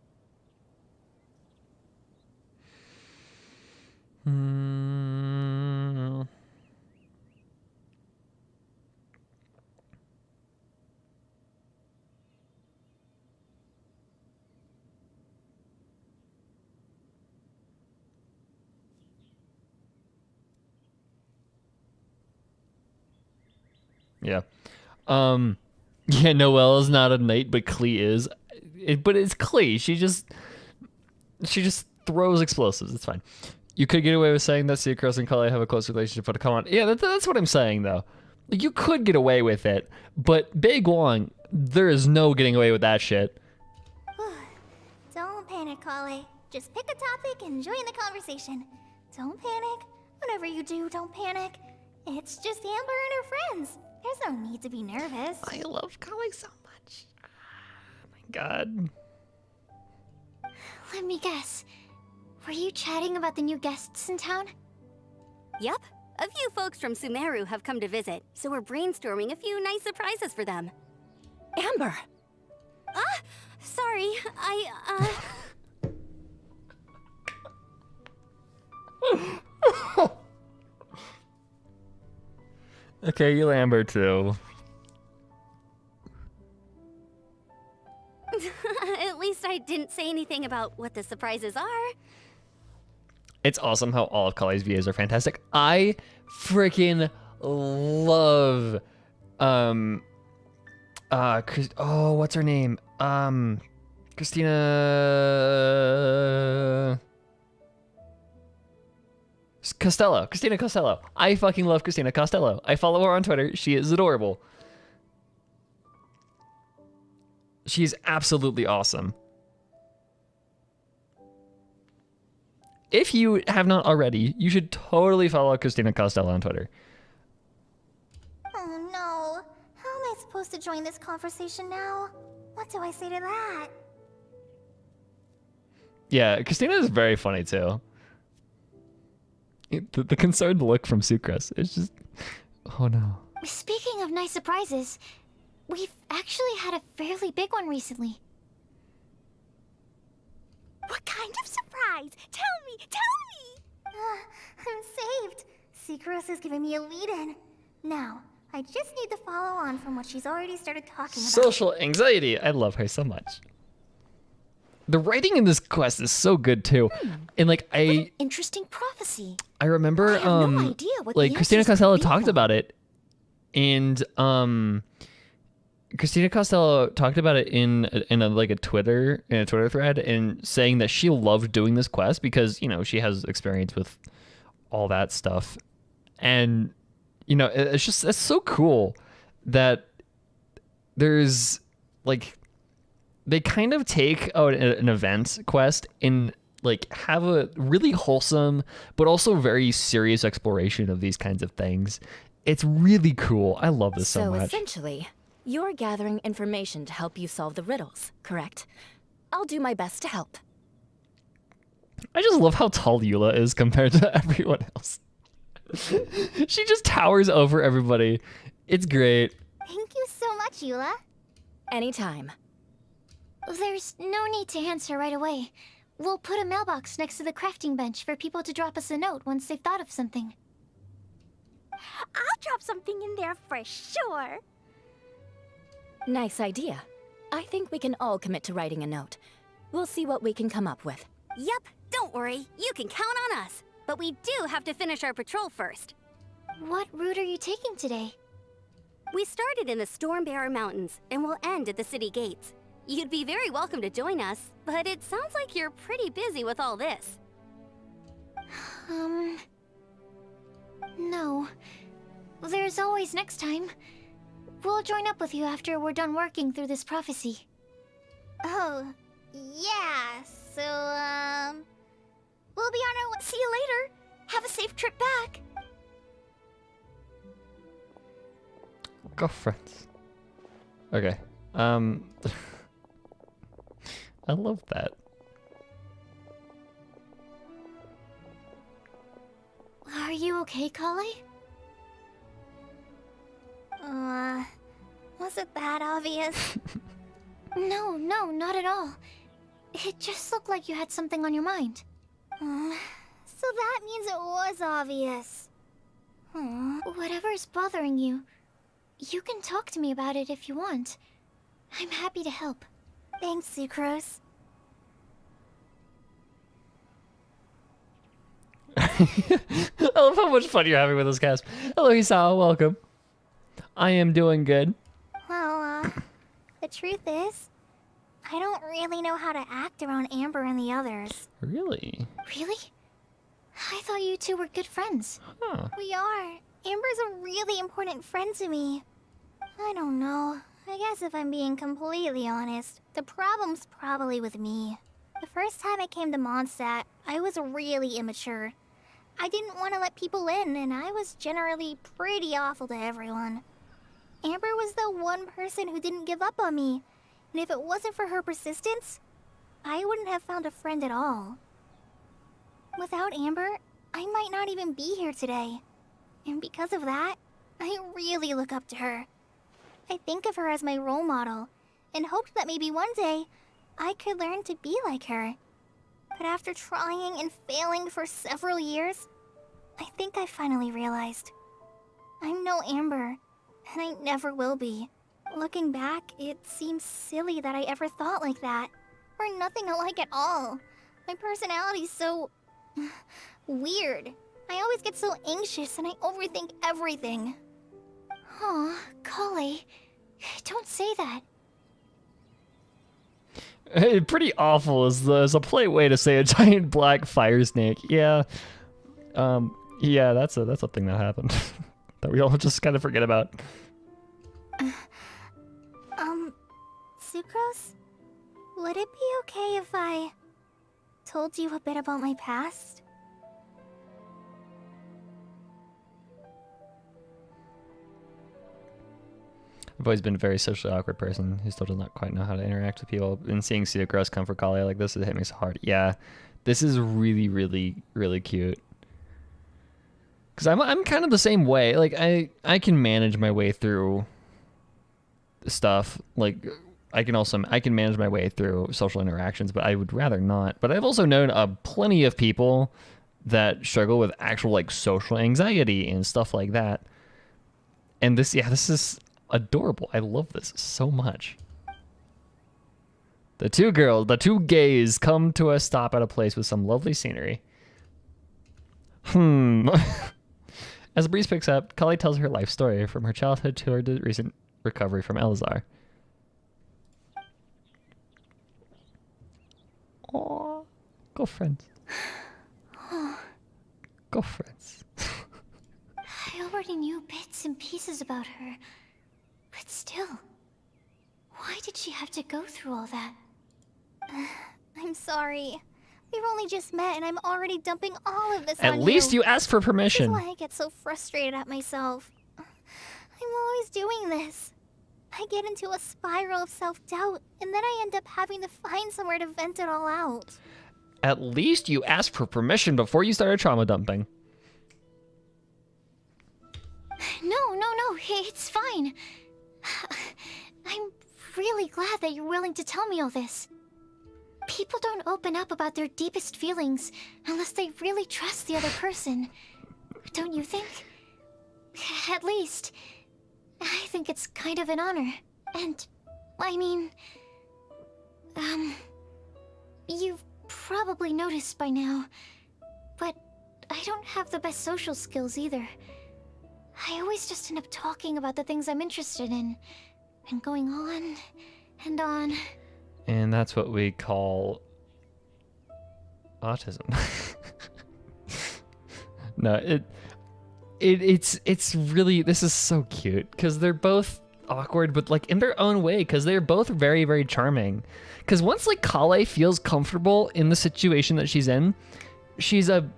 S1: Yeah. Yeah, Noelle is not a knight, but Klee is. But it's Klee. She just throws explosives. It's fine. You could get away with saying that Sucrose and Kale have a close relationship, but come on. Yeah, that's what I'm saying, though. Like, you could get away with it, but Beiguang, there is no getting away with that shit.
S8: Don't panic, Kale. Just pick a topic and join the conversation. Don't panic. Whatever you do, don't panic. It's just Amber and her friends. There's no need to be nervous.
S1: I love Kale so much. Oh my god.
S2: Let me guess. Were you chatting about the new guests in town?
S7: Yep. A few folks from Sumeru have come to visit, so we're brainstorming a few nice surprises for them.
S9: Amber!
S7: Sorry.
S1: Okay, you Amber too.
S7: At least I didn't say anything about what the surprises are.
S1: It's awesome how all of Kale's VAs are fantastic. I freaking love what's her name? Christina Costello. Christina Costello. I fucking love Christina Costello. I follow her on Twitter. She is adorable. She's absolutely awesome. If you have not already, you should totally follow Christina Costello on Twitter.
S2: Oh no. How am I supposed to join this conversation now? What do I say to that?
S1: Yeah, Christina is very funny too. The concerned look from Sucrose. It's just, oh no.
S9: Speaking of nice surprises, we've actually had a fairly big one recently.
S2: What kind of surprise? Tell me! I'm saved. Sucrose is giving me a lead-in. Now, I just need to follow on from what she's already started talking about.
S1: Social anxiety. I love her so much. The writing in this quest is so good too. And like
S9: Interesting prophecy.
S1: I remember
S9: I have no idea what
S1: like
S9: the
S1: Christina
S9: answers could
S1: Costello
S9: be,
S1: talked
S9: though.
S1: about it. And Christina Costello talked about it in a Twitter thread, and saying that she loved doing this quest because, you know, she has experience with all that stuff. And you know, it's so cool that there's like, they kind of take an event quest and like have a really wholesome but also very serious exploration of these kinds of things. It's really cool. I love this so much.
S15: Essentially, you're gathering information to help you solve the riddles, correct? I'll do my best to help.
S1: I just love how tall Eula is compared to everyone else. She just towers over everybody. It's great.
S2: Thank you so much, Eula.
S15: Anytime.
S9: There's no need to answer right away. We'll put a mailbox next to the crafting bench for people to drop us a note once they've thought of something.
S2: I'll drop something in there for sure.
S15: Nice idea. I think we can all commit to writing a note. We'll see what we can come up with.
S7: Yep, don't worry. You can count on us. But we do have to finish our patrol first.
S9: What route are you taking today?
S7: We started in the Stormbearer Mountains and will end at the city gates. You'd be very welcome to join us, but it sounds like you're pretty busy with all this.
S9: No. There's always next time. We'll join up with you after we're done working through this prophecy.
S2: Oh, yeah, so, we'll be on our way. See you later. Have a safe trip back.
S1: Girlfriends. Okay. I love that.
S9: Are you okay, Kale?
S2: Was it that obvious?
S9: No, not at all. It just looked like you had something on your mind.
S2: So that means it was obvious.
S9: Whatever's bothering you, you can talk to me about it if you want. I'm happy to help.
S2: Thanks, Sucrose.
S1: I love how much fun you're having with this cast. Hello, Hisawa. Welcome. I am doing good.
S2: Well, the truth is, I don't really know how to act around Amber and the others.
S1: Really?
S9: Really? I thought you two were good friends.
S1: Huh.
S2: We are. Amber's a really important friend to me. I don't know. I guess if I'm being completely honest, the problem's probably with me. The first time I came to Mondstadt, I was really immature. I didn't want to let people in, and I was generally pretty awful to everyone. Amber was the one person who didn't give up on me, and if it wasn't for her persistence, I wouldn't have found a friend at all. Without Amber, I might not even be here today. And because of that, I really look up to her. I think of her as my role model, and hoped that maybe one day, I could learn to be like her. But after trying and failing for several years, I think I finally realized. I'm no Amber, and I never will be. Looking back, it seems silly that I ever thought like that. We're nothing alike at all. My personality's so... weird. I always get so anxious and I overthink everything.
S9: Aw, Kale, don't say that.
S1: Pretty awful is a polite way to say a giant black fire snake. Yeah. Yeah, that's a thing that happened that we all just kind of forget about.
S2: Sucrose? Would it be okay if I told you a bit about my past?
S1: I've always been a very socially awkward person who still does not quite know how to interact with people. And seeing Sucrose come for Kalia like this, it hit me so hard. Yeah, this is really, really, really cute. Cause I'm kind of the same way. Like I can manage my way through stuff. Like I can manage my way through social interactions, but I would rather not. But I've also known plenty of people that struggle with actual like social anxiety and stuff like that. And this is adorable. I love this so much. The two gays come to a stop at a place with some lovely scenery. As the breeze picks up, Kali tells her life story from her childhood to her recent recovery from Elazar. Aww. Go friends. Go friends.
S9: I already knew bits and pieces about her. But still, why did she have to go through all that?
S2: I'm sorry. We've only just met and I'm already dumping all of this on you.
S1: At least you asked for permission.
S2: This is why I get so frustrated at myself. I'm always doing this. I get into a spiral of self-doubt, and then I end up having to find somewhere to vent it all out.
S1: At least you asked for permission before you started trauma dumping.
S9: No, it's fine. I'm really glad that you're willing to tell me all this. People don't open up about their deepest feelings unless they really trust the other person. Don't you think? At least, I think it's kind of an honor. And, I mean... you've probably noticed by now, but I don't have the best social skills either. I always just end up talking about the things I'm interested in, and going on and on.
S1: And that's what we call autism. No, it's really, this is so cute because they're both awkward, but like in their own way, because they're both very, very charming. Because once like Kale feels comfortable in the situation that she's in, she's a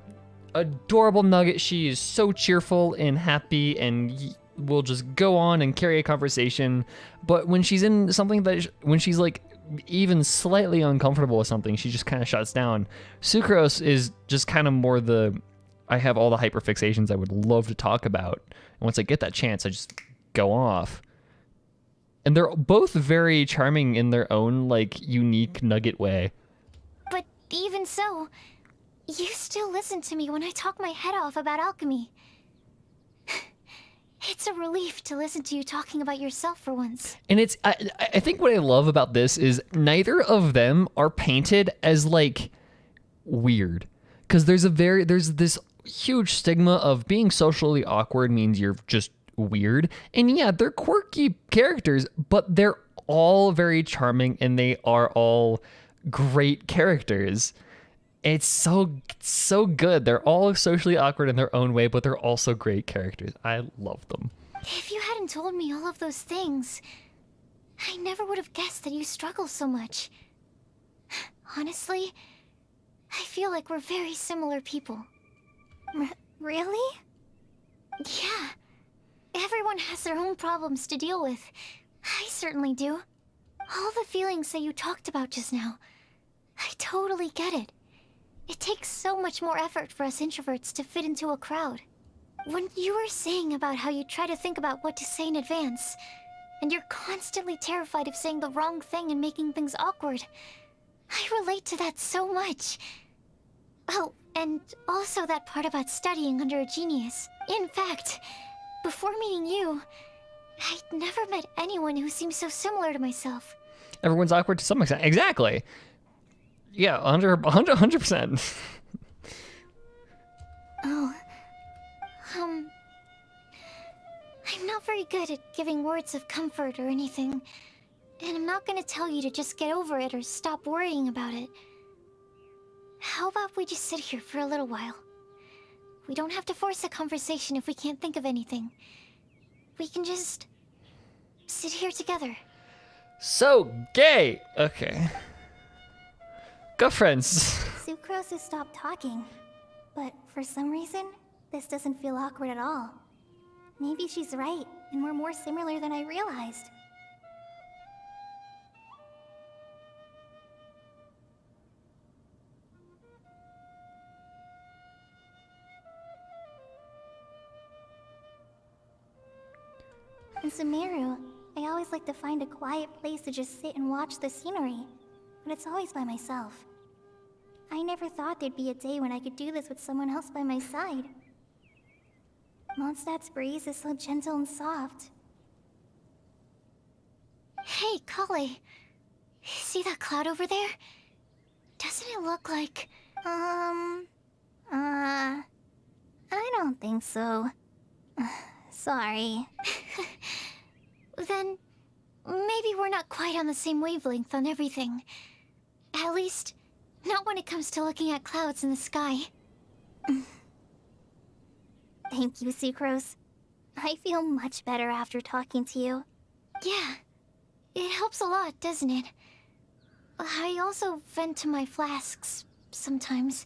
S1: adorable nugget. She is so cheerful and happy and will just go on and carry a conversation. But when she's in something when she's like even slightly uncomfortable with something, she just kind of shuts down. Sucrose is just kind of more I have all the hyperfixations I would love to talk about. And once I get that chance, I just go off. And they're both very charming in their own, like, unique nugget way.
S9: But even so, you still listen to me when I talk my head off about alchemy. It's a relief to listen to you talking about yourself for once.
S1: And I think what I love about this is neither of them are painted as, like, weird. Because there's this huge stigma of being socially awkward means you're just weird. And yeah, they're quirky characters, but they're all very charming and they are all great characters. It's so good. They're all socially awkward in their own way, but they're also great characters. I love them.
S9: If you hadn't told me all of those things, I never would have guessed that you struggle so much. Honestly, I feel like we're very similar people.
S2: Really?
S9: Yeah. Everyone has their own problems to deal with. I certainly do. All the feelings that you talked about just now, I totally get it. It takes so much more effort for us introverts to fit into a crowd. When you were saying about how you try to think about what to say in advance, and you're constantly terrified of saying the wrong thing and making things awkward, I relate to that so much. Oh, and also that part about studying under a genius. In fact, before meeting you, I'd never met anyone who seemed so similar to myself.
S1: Everyone's awkward to some extent. Exactly. Yeah, 100%.
S9: Oh. I'm not very good at giving words of comfort or anything. And I'm not gonna tell you to just get over it or stop worrying about it. How about we just sit here for a little while? We don't have to force a conversation if we can't think of anything. We can just sit here together.
S1: So gay. Okay. Go friends.
S2: Sucrose has stopped talking, but for some reason, this doesn't feel awkward at all. Maybe she's right, and we're more similar than I realized. In Sumeru, I always like to find a quiet place to just sit and watch the scenery, but it's always by myself. I never thought there'd be a day when I could do this with someone else by my side. Mondstadt's breeze is so gentle and soft.
S9: Hey, Kale. See that cloud over there? Doesn't it look like...
S2: I don't think so. Sorry.
S9: Then, maybe we're not quite on the same wavelength on everything. At least, not when it comes to looking at clouds in the sky.
S2: Thank you, Sucrose. I feel much better after talking to you.
S9: Yeah, it helps a lot, doesn't it? I also vent to my flasks sometimes.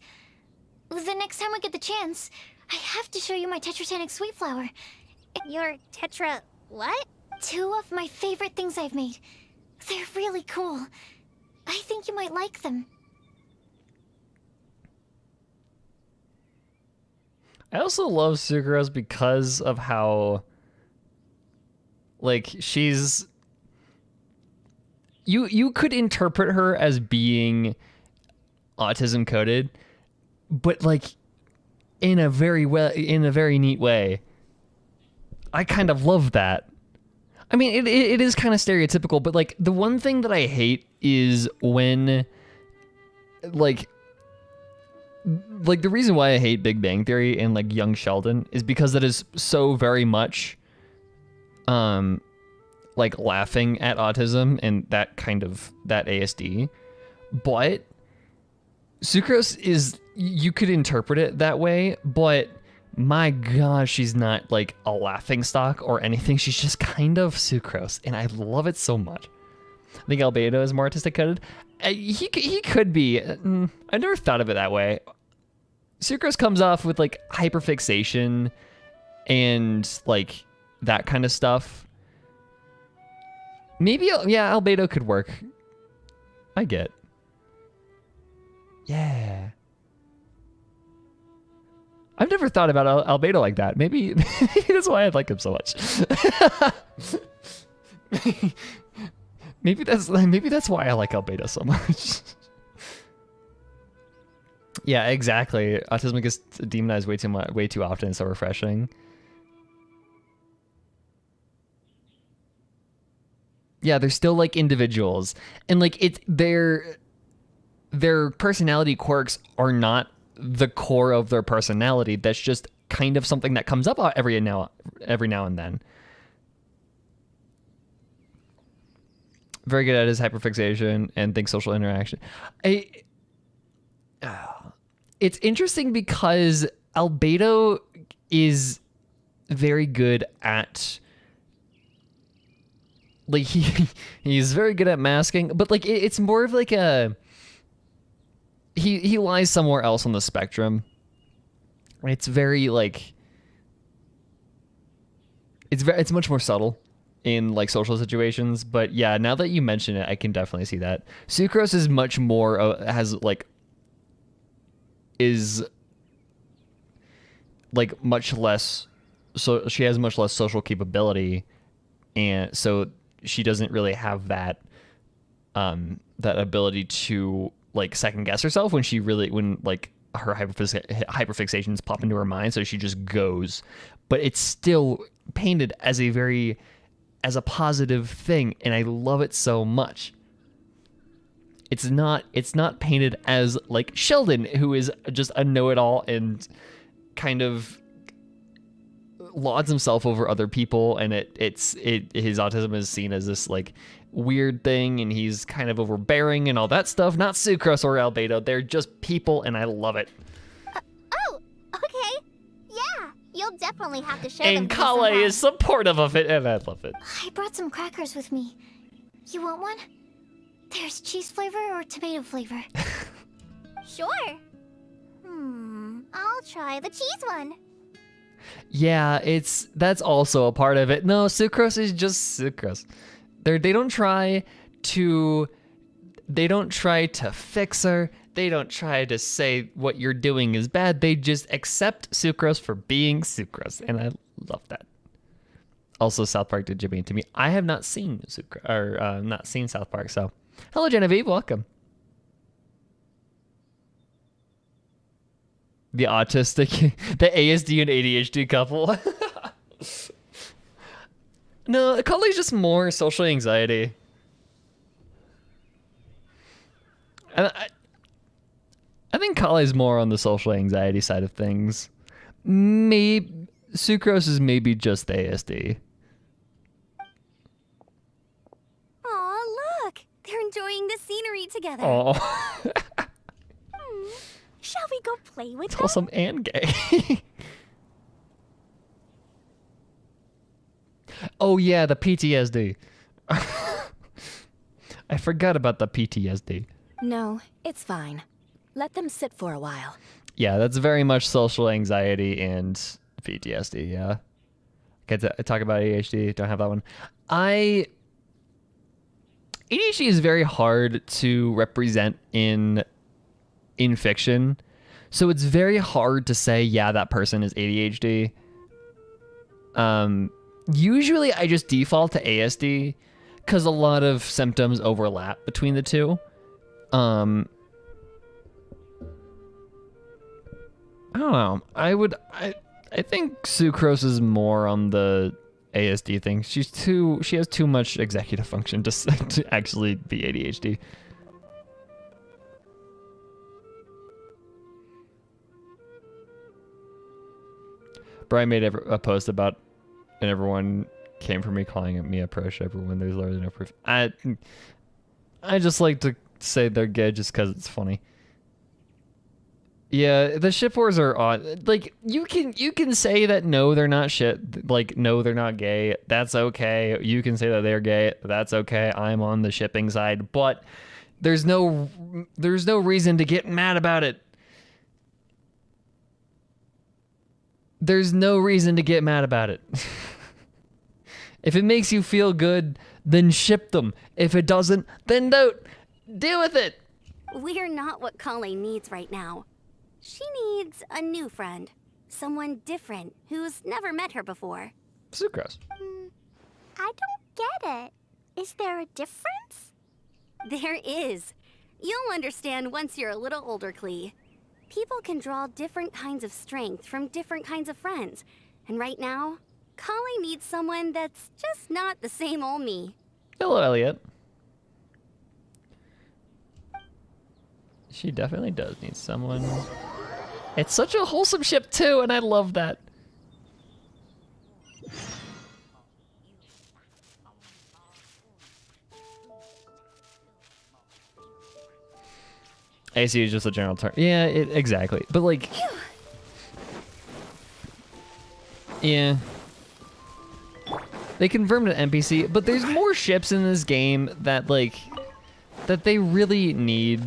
S9: The next time I get the chance, I have to show you my Tetratanic sweet flower.
S2: Your Tetra... what?
S9: 2 of my favorite things I've made. They're really cool. I think you might like them.
S1: I also love Sucrose because of how, like, she's... You could interpret her as being autism coded, but like in a very neat way. I kind of love that. I mean, it is kind of stereotypical, but like the one thing that I hate is when like the reason why I hate Big Bang Theory and like Young Sheldon is because that is so very much like laughing at autism and that kind of that ASD. But Sucrose is, you could interpret it that way, but my gosh, she's not like a laughing stock or anything. She's just kind of Sucrose, and I love it so much. I think Albedo is more artistic coded. He could be. I never thought of it that way. Sucrose comes off with like hyperfixation and like that kind of stuff. Maybe, yeah, Albedo could work. I get. Yeah. I've never thought about Albedo like that. Maybe that's why I like him so much. maybe that's why I like Albedo so much. Yeah, exactly. Autism gets demonized way too often. It's so refreshing. Yeah, they're still like individuals, and like it's their personality quirks are not the core of their personality. That's just kind of something that comes up every now and then. Very good at his hyperfixation and thinks social interaction. It's interesting because Albedo is very good at, like, he's very good at masking, but like it's more of like a he lies somewhere else on the spectrum. It's very like it's much more subtle in like social situations, but yeah, now that you mention it, I can definitely see that. Sucrose is much more is like much less, so she has much less social capability, and so she doesn't really have that that ability to like second guess herself when like her hyperfixations pop into her mind, so she just goes. But it's still painted as a positive thing, and I love it so much. It's not painted as like Sheldon, who is just a know-it-all and kind of lauds himself over other people, and his autism is seen as this like weird thing, and he's kind of overbearing and all that stuff. Not Sucrose or Albedo. They're just people, and I love it.
S2: Oh, okay. definitely have to share them
S1: And
S2: with
S1: Kale
S2: somehow.
S1: is supportive of it, and I love it.
S9: I brought some crackers with me. You want one? There's cheese flavor or tomato flavor.
S2: Sure. I'll try the cheese one.
S1: Yeah, that's also a part of it. No, sucrose is just sucrose. They don't try to fix her. They don't try to say what you're doing is bad. They just accept sucrose for being sucrose, and I love that. Also, South Park did Jimmy to me. I have not seen not seen South Park. So, hello Genevieve, welcome. The autistic, the ASD and ADHD couple. No, Kale's just more social anxiety. And I think Kale's more on the social anxiety side of things. Maybe sucrose is maybe just ASD.
S7: Aw, look! They're enjoying the scenery together.
S1: Oh,
S7: Shall we go play with
S1: it's
S7: them?
S1: wholesome and gay. Oh yeah, the PTSD. I forgot about the PTSD.
S15: No, it's fine. Let them sit for a while.
S1: Yeah, that's very much social anxiety and PTSD, yeah. Okay, talk about ADHD, don't have that one. ADHD is very hard to represent in fiction. So it's very hard to say, yeah, that person is ADHD. Usually I just default to ASD because a lot of symptoms overlap between the two. I don't know. I think sucrose is more on the ASD thing. She has too much executive function to actually be ADHD. Brian made a post about, and everyone came for me calling me a pro shipper when there's literally no proof. I just like to say they're gay just because it's funny. Yeah, the ship wars are odd. Like you can say that no, they're not shit. Like no, they're not gay. That's okay. You can say that they're gay. That's okay. I'm on the shipping side, but there's no reason to get mad about it. There's no reason to get mad about it. If it makes you feel good, then ship them. If it doesn't, then don't. Deal with it.
S7: We're not what Colleen needs right now. She needs a new friend. Someone different who's never met her before.
S1: Sucrose.
S2: I don't get it. Is there a difference?
S7: There is. You'll understand once you're a little older, Klee. People can draw different kinds of strength from different kinds of friends. And right now, Colleen needs someone that's just not the same old me.
S1: Hello, Elliot. She definitely does need someone. It's such a wholesome ship too, and I love that. AC is just a general term. Yeah, exactly. But like, yeah. They confirmed an NPC, but there's more ships in this game that like, that they really need.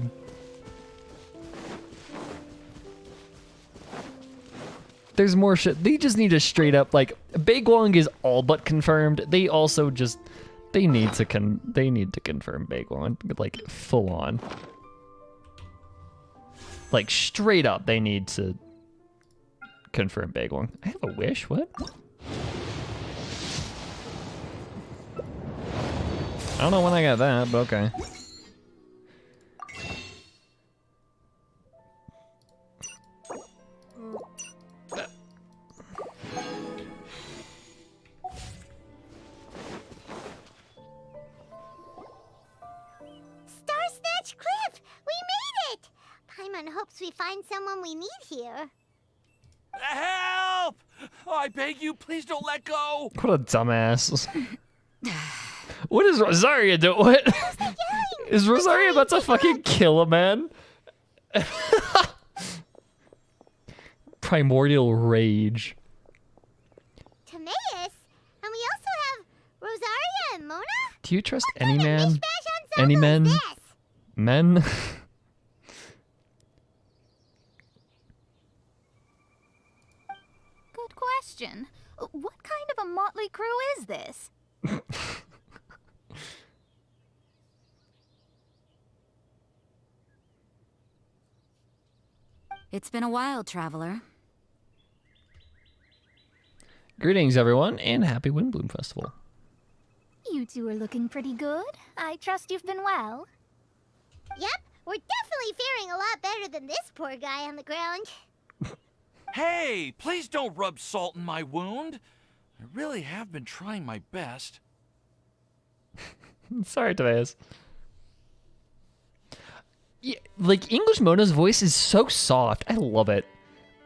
S1: There's more shit. They just need to straight up like Baguang is all but confirmed. They also just they need to confirm Baguang like full on. Like straight up, they need to confirm Baguang. I have a wish. What? I don't know when I got that, but okay.
S8: Snatch Cliff! We made it! Paimon hopes we find someone we need here.
S3: Help! Oh, I beg you, please don't let go.
S1: What a dumbass. What is Rosaria doing? What? Is Rosaria about to fucking kill a man? Primordial rage. Do you trust any man? Any men? Men?
S16: Good question. What kind of a motley crew is this?
S15: It's been a while, traveler.
S1: Greetings, everyone, and happy Windblume Festival.
S16: You two are looking pretty good. I trust you've been well.
S8: Yep, we're definitely faring a lot better than this poor guy on the ground.
S17: Hey, please don't rub salt in my wound. I really have been trying my best.
S1: Sorry, Tobias. Yeah, like, English Mona's voice is so soft. I love it.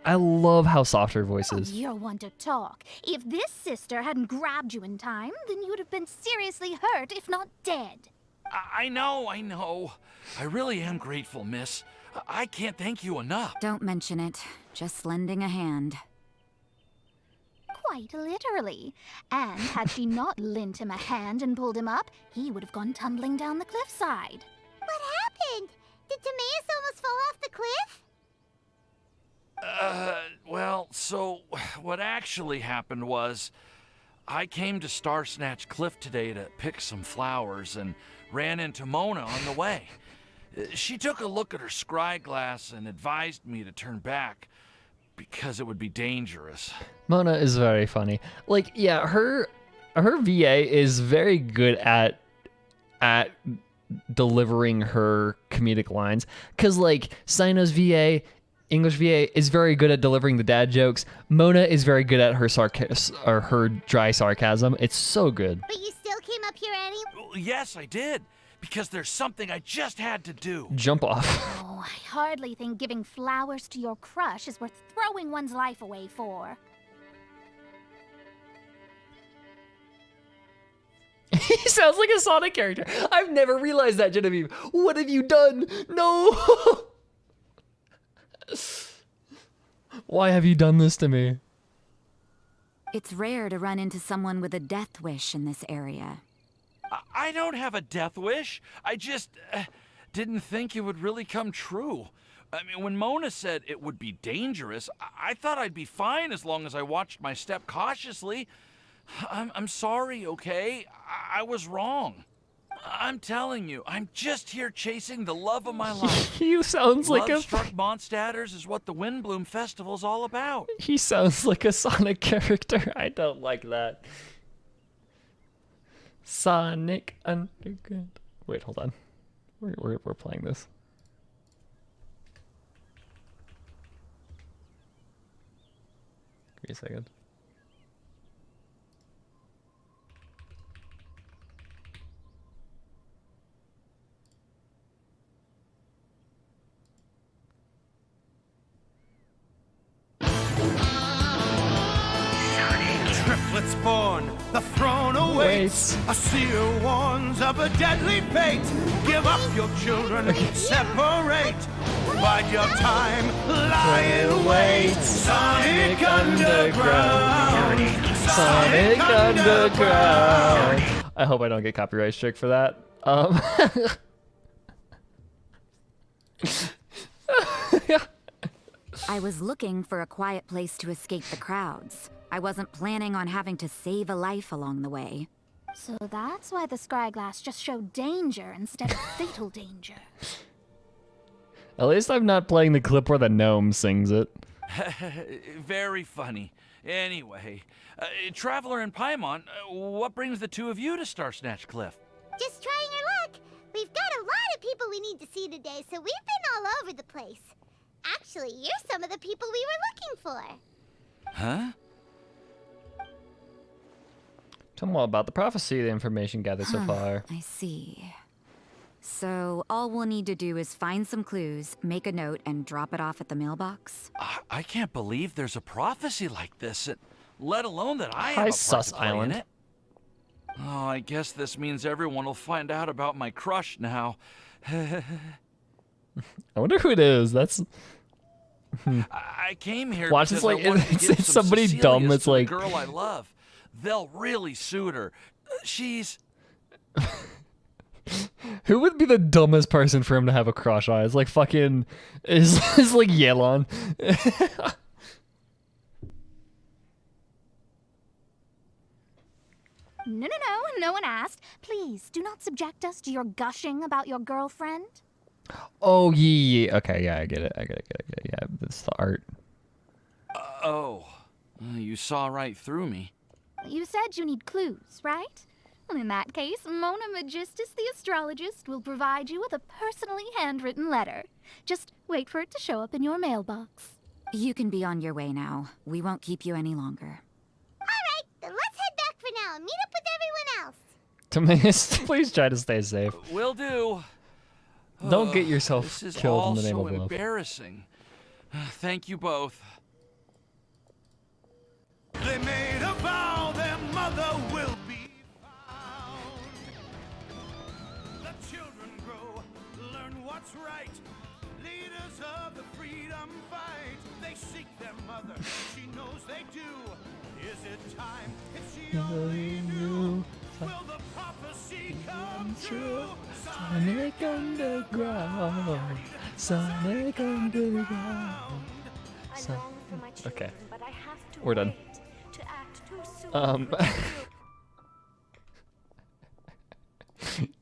S1: I love how soft her voice is.
S16: You're one to talk. If this sister hadn't grabbed you in time, then you'd have been seriously hurt, if not dead.
S17: I know. I really am grateful, miss. I can't thank you enough.
S15: Don't mention it. Just lending a hand.
S16: Quite literally. And had she not lent him a hand and pulled him up, he would have gone tumbling down the cliffside.
S8: What happened? Did Timaeus almost fall off the cliff?
S17: Well, so what actually happened was I came to Star Snatch Cliff today to pick some flowers and ran into Mona on the way. She took a look at her scry glass and advised me to turn back because it would be dangerous.
S1: Mona is very funny. Like, yeah, her VA is very good at delivering her comedic lines. Cause like Sino's VA, English VA is very good at delivering the dad jokes. Mona is very good at her her dry sarcasm. It's so good.
S8: But you still came up here anyway?
S17: Yes, I did. Because there's something I just had to do.
S1: Jump off.
S16: Oh, I hardly think giving flowers to your crush is worth throwing one's life away for.
S1: He sounds like a Sonic character. I've never realized that, Genevieve. What have you done? No. Why have you done this to me?
S15: It's rare to run into someone with a death wish in this area.
S17: I don't have a death wish. I just didn't think it would really come true. I mean, when Mona said it would be dangerous, I thought I'd be fine as long as I watched my step cautiously. I'm sorry, okay? I was wrong. I'm telling you, I'm just here chasing the love of my life.
S1: You sounds like a...
S17: Love-struck Mondstadters is what the Windblume Festival's all about.
S1: He sounds like a Sonic character. I don't like that. Sonic Underground. Wait, hold on. We're playing this. Give me a second.
S18: Triplets born, the throne awaits. A seer warns of a deadly fate. Give up your children, separate. Bide your time, lie in wait. Sonic Underground.
S1: Sonic Underground. I hope I don't get copyright strike for that.
S15: I was looking for a quiet place to escape the crowds. I wasn't planning on having to save a life along the way.
S16: So that's why the scryglass just showed danger instead of fatal danger.
S1: At least I'm not playing the clip where the gnome sings it.
S17: Very funny. Anyway, Traveler and Paimon, what brings the two of you to Star Snatch Cliff?
S8: Just trying our luck. We've got a lot of people we need to see today, so we've been all over the place. Actually, you're some of the people we were looking for.
S17: Huh?
S1: Tell me all about the prophecy, the information gathered so far.
S15: I see. So all we'll need to do is find some clues, make a note, and drop it off at the mailbox?
S17: I can't believe there's a prophecy like this, let alone that I have
S1: Hi,
S17: a part
S1: Sus
S17: to play
S1: Island.
S17: in it. Oh, I guess this means everyone will find out about my crush now.
S1: I wonder who it is. That's...
S17: I came here
S1: Watch
S17: because
S1: this, like,
S17: I wanted to
S1: it's
S17: give some
S1: somebody dumb
S17: Cecilias
S1: that's
S17: to
S1: like...
S17: the girl I love. They'll really suit her. She's...
S1: Who would be the dumbest person for him to have a crush on? It's like fucking is like Yelan.
S16: No one asked. Please, do not subject us to your gushing about your girlfriend.
S1: Oh yeah. Okay, yeah, I get it. Yeah, it's the art.
S17: You saw right through me.
S16: You said you need clues, right? Well, in that case, Mona Magistus the astrologist will provide you with a personally handwritten letter. Just wait for it to show up in your mailbox.
S15: You can be on your way now. We won't keep you any longer.
S8: Alright, then let's head back for now and meet up with everyone else.
S1: Timaeus, please try to stay safe.
S17: Will do.
S1: Don't get yourself
S17: This is
S1: killed
S17: all
S1: in the name
S17: so
S1: of love.
S17: embarrassing. Thank you both.
S18: They made a vow their mother will be found. The children grow, learn what's right. Leaders of the freedom fight. They seek their mother, she knows they do. Is it time? If she only knew, will the prophecy come true?
S1: Sonic Underground. Sonic Underground. Okay. We're done.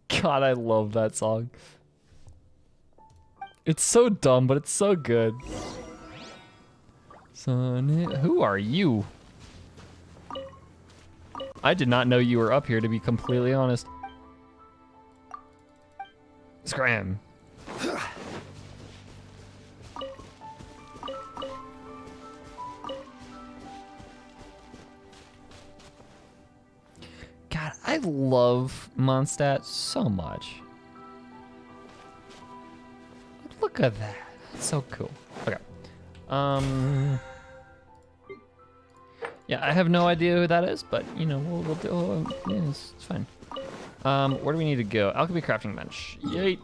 S1: God, I love that song. It's so dumb, but it's so good. Sonic, who are you? I did not know you were up here, to be completely honest. Scram. God, I love Mondstadt so much. Look at that. That's so cool. Okay. Yeah, I have no idea who that is, but you know, we'll do. Yeah, it's fine. Where do we need to go? Alchemy crafting bench. Yeet.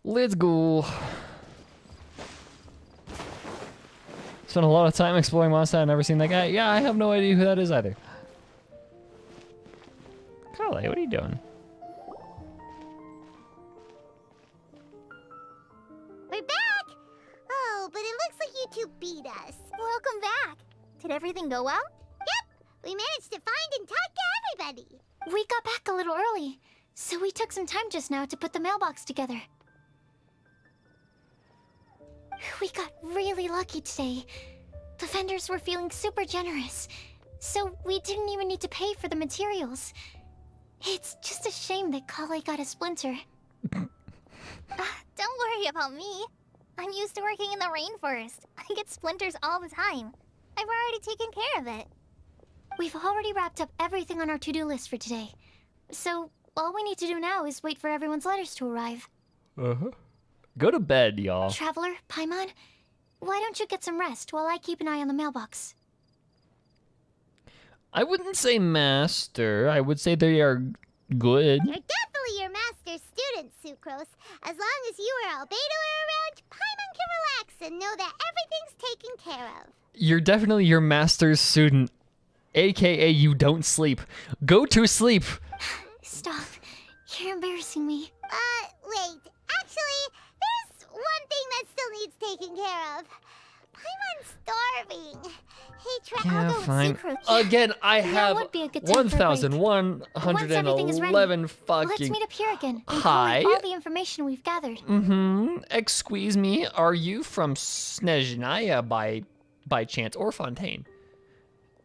S1: Let's go. Spent a lot of time exploring Mondstadt. I've never seen that guy. Yeah, I have no idea who that is either. Kale, what are you doing?
S8: We're back! Oh, but it looks like you two beat us.
S2: Welcome back. Did everything go well?
S8: Yep, we managed to find and talk to everybody.
S9: We got back a little early, so we took some time just now to put the mailbox together. We got really lucky today. The vendors were feeling super generous, so we didn't even need to pay for the materials. It's just a shame that Kale got a splinter.
S2: Don't worry about me. I'm used to working in the rainforest. I get splinters all the time. I've already taken care of it.
S9: We've already wrapped up everything on our to-do list for today. So, all we need to do now is wait for everyone's letters to arrive.
S1: Uh-huh. Go to bed, y'all.
S9: Traveler, Paimon, why don't you get some rest while I keep an eye on the mailbox?
S1: I wouldn't say master. I would say they are good.
S8: You're definitely your master's student, Sucrose. As long as you or Albedo are around, Paimon can relax and know that everything's taken care of.
S1: You're definitely your master's student, aka you don't sleep. Go to sleep.
S9: Stop. You're embarrassing me.
S8: Wait. Actually, there's one thing that still needs taking care of. Paimon's starving. Hey,
S1: Yeah,
S8: I'll go
S1: fine.
S8: with Sucrose.
S1: Again, I have
S9: would be a good time for a break.
S1: 1,111
S9: Let's
S1: fucking...
S9: meet up here again and
S1: Hi.
S9: collate all the information we've gathered.
S1: Excuse me, are you from Snezhnaya by chance, or Fontaine?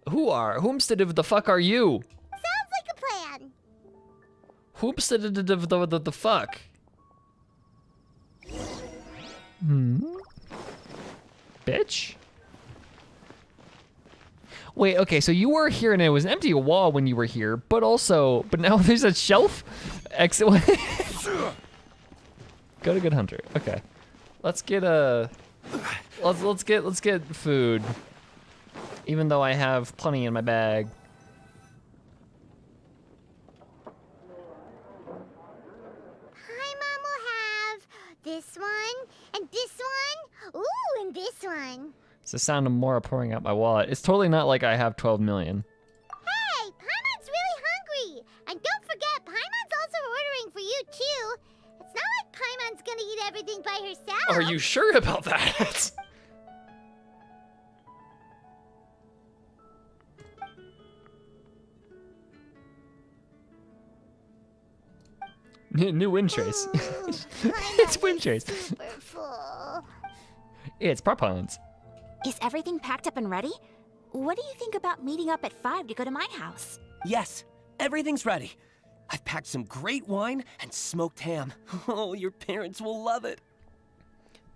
S1: Whomstead of the fuck are you?
S8: Sounds like a plan.
S1: Whomstead of the fuck? Bitch? Wait, okay, so you were here and it was an empty wall when you were here, but now there's a shelf? Exit. Go to Good Hunter. Okay. Let's get let's get food. Even though I have plenty in my bag.
S8: Paimon will have this one, and this one, ooh, and this one.
S1: It's the sound of Mora pouring out my wallet. It's totally not like I have 12 million.
S8: Hey, Paimon's really hungry. And don't forget, Paimon's also ordering for you too. It's not like Paimon's gonna eat everything by herself.
S1: Are you sure about that? New wind trace. It's wind trace.
S8: Super full.
S1: It's Parpons.
S19: Is everything packed up and ready? What do you think about meeting up at 5 to go to my house?
S20: Yes, everything's ready. I've packed some great wine and smoked ham. Oh, your parents will love it.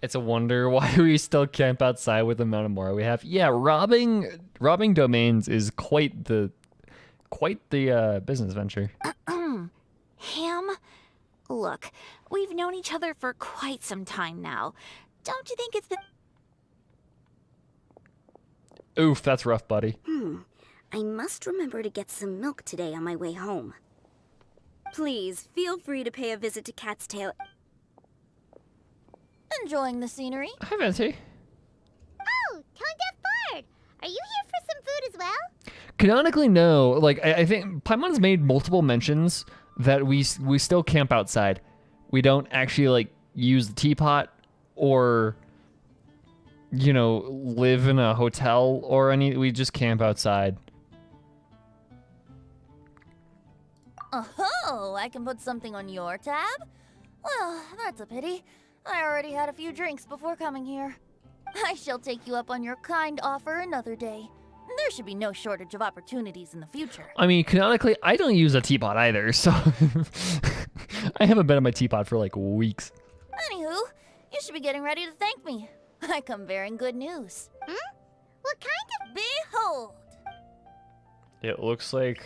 S1: It's a wonder why we still camp outside with the amount of Mora we have. Yeah, robbing domains is quite the business venture.
S19: Ham? Look, we've known each other for quite some time now. Don't you think it's the...
S1: Oof, that's rough, buddy.
S7: I must remember to get some milk today on my way home. Please, feel free to pay a visit to Cat's Tail.
S11: Enjoying the scenery?
S1: Hi, Venti.
S8: Oh, Tone Deaf Bard. Are you here for some food as well?
S1: Canonically, no. Like, I think Paimon's made multiple mentions that we still camp outside. We don't actually, like, use the teapot or, you know, live in a hotel or any. We just camp outside.
S11: Oh, I can put something on your tab? Well, that's a pity. I already had a few drinks before coming here. I shall take you up on your kind offer another day. There should be no shortage of opportunities in the future.
S1: I mean, canonically, I don't use a teapot either, so I haven't been on my teapot for like weeks.
S11: Anywho, you should be getting ready to thank me. I come bearing good news.
S8: What kind of...
S11: Behold!
S1: It looks like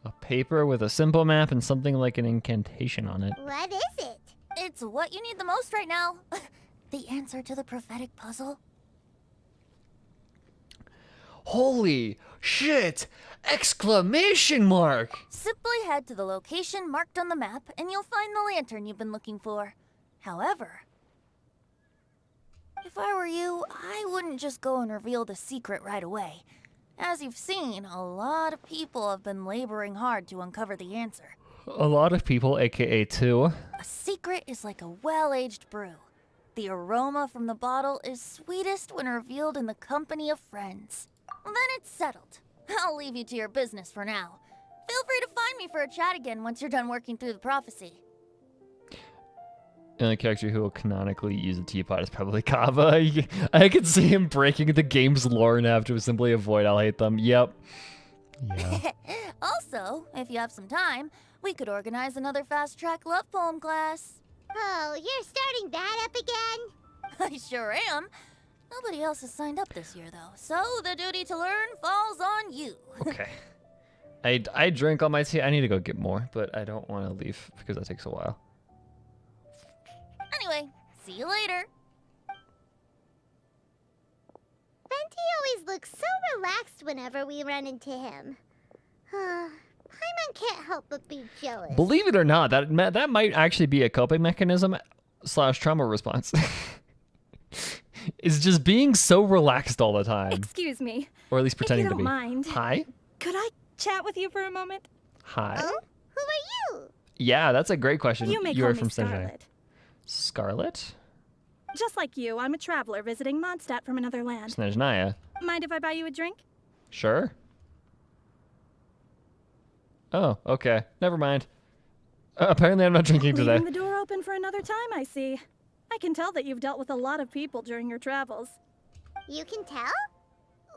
S1: a paper with a simple map and something like an incantation on it.
S8: What is it?
S11: It's what you need the most right now. The answer to the prophetic puzzle.
S1: Holy shit! Exclamation mark!
S11: Simply head to the location marked on the map and you'll find the lantern you've been looking for. However, if I were you, I wouldn't just go and reveal the secret right away. As you've seen, a lot of people have been laboring hard to uncover the answer.
S1: A lot of people, aka two.
S11: A secret is like a well-aged brew. The aroma from the bottle is sweetest when revealed in the company of friends. Then it's settled. I'll leave you to your business for now. Feel free to find me for a chat again once you're done working through the prophecy.
S1: The only character who will canonically use a teapot is probably Kava. I could see him breaking the game's lore and have to simply avoid I'll hate them. Yep. Yeah.
S11: Also, if you have some time, we could organize another fast-track love poem class.
S8: Oh, you're starting that up again?
S11: I sure am. Nobody else has signed up this year, though, so the duty to learn falls on you.
S1: Okay. I drink all my tea. I need to go get more, but I don't want to leave because that takes a while.
S11: Anyway, see you later.
S8: Venti always looks so relaxed whenever we run into him. Paimon can't help but be jealous.
S1: Believe it or not, that might actually be a coping mechanism / trauma response. Is just being so relaxed all the time.
S21: Excuse me.
S1: Or at least pretending
S21: if you
S1: to
S21: don't
S1: be.
S21: Mind,
S1: Hi?
S21: could I chat with you for a moment?
S1: Hi?
S8: Oh? Who are you?
S1: Yeah, that's a great question.
S21: You may
S1: You're
S21: call
S1: from
S21: me
S1: Sunshine.
S21: Scarlet.
S1: Scarlet?
S21: Just like you, I'm a traveler visiting Mondstadt from another land.
S1: Snezhnaya.
S21: Mind if I buy you a drink?
S1: Sure. Oh, okay. Never mind. Apparently I'm not drinking today.
S21: Leaving the door open for another time, I see. I can tell that you've dealt with a lot of people during your travels.
S8: You can tell?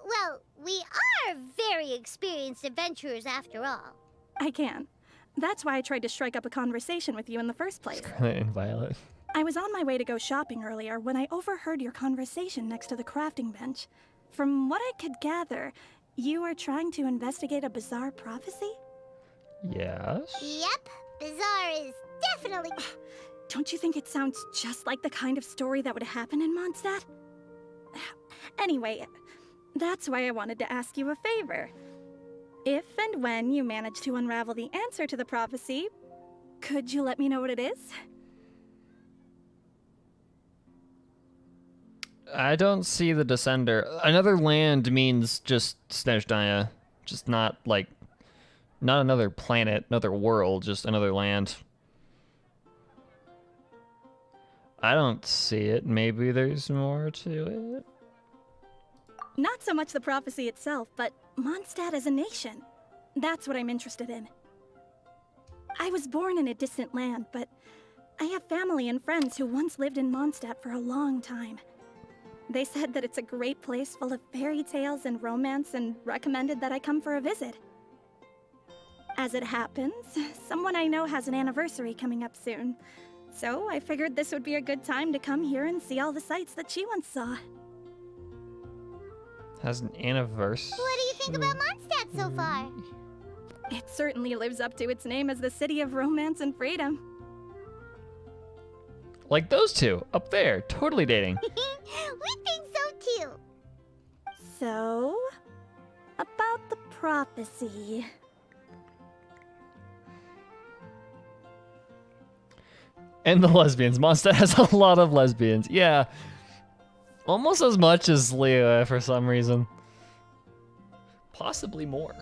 S8: Well, we are very experienced adventurers after all.
S21: I can. That's why I tried to strike up a conversation with you in the first place.
S1: Scarlet and Violet.
S21: I was on my way to go shopping earlier when I overheard your conversation next to the crafting bench. From what I could gather, you are trying to investigate a bizarre prophecy?
S1: Yes?
S8: Yep, bizarre is definitely...
S21: Don't you think it sounds just like the kind of story that would happen in Mondstadt? Anyway, that's why I wanted to ask you a favor. If and when you manage to unravel the answer to the prophecy, could you let me know what it is?
S1: I don't see the Descender. Another land means just Snezhnaya. Just not another planet, another world, just another land. I don't see it. Maybe there's more to it.
S21: Not so much the prophecy itself, but Mondstadt as a nation. That's what I'm interested in. I was born in a distant land, but I have family and friends who once lived in Mondstadt for a long time. They said that it's a great place full of fairy tales and romance and recommended that I come for a visit. As it happens, someone I know has an anniversary coming up soon. So I figured this would be a good time to come here and see all the sights that she once saw.
S1: Has an anniversary?
S8: What do you think about Mondstadt so far?
S21: It certainly lives up to its name as the city of romance and freedom.
S1: Like those two up there, totally dating.
S8: We think so too.
S21: So, about the prophecy.
S1: And the lesbians. Mondstadt has a lot of lesbians. Yeah. Almost as much as Liyue for some reason. Possibly more.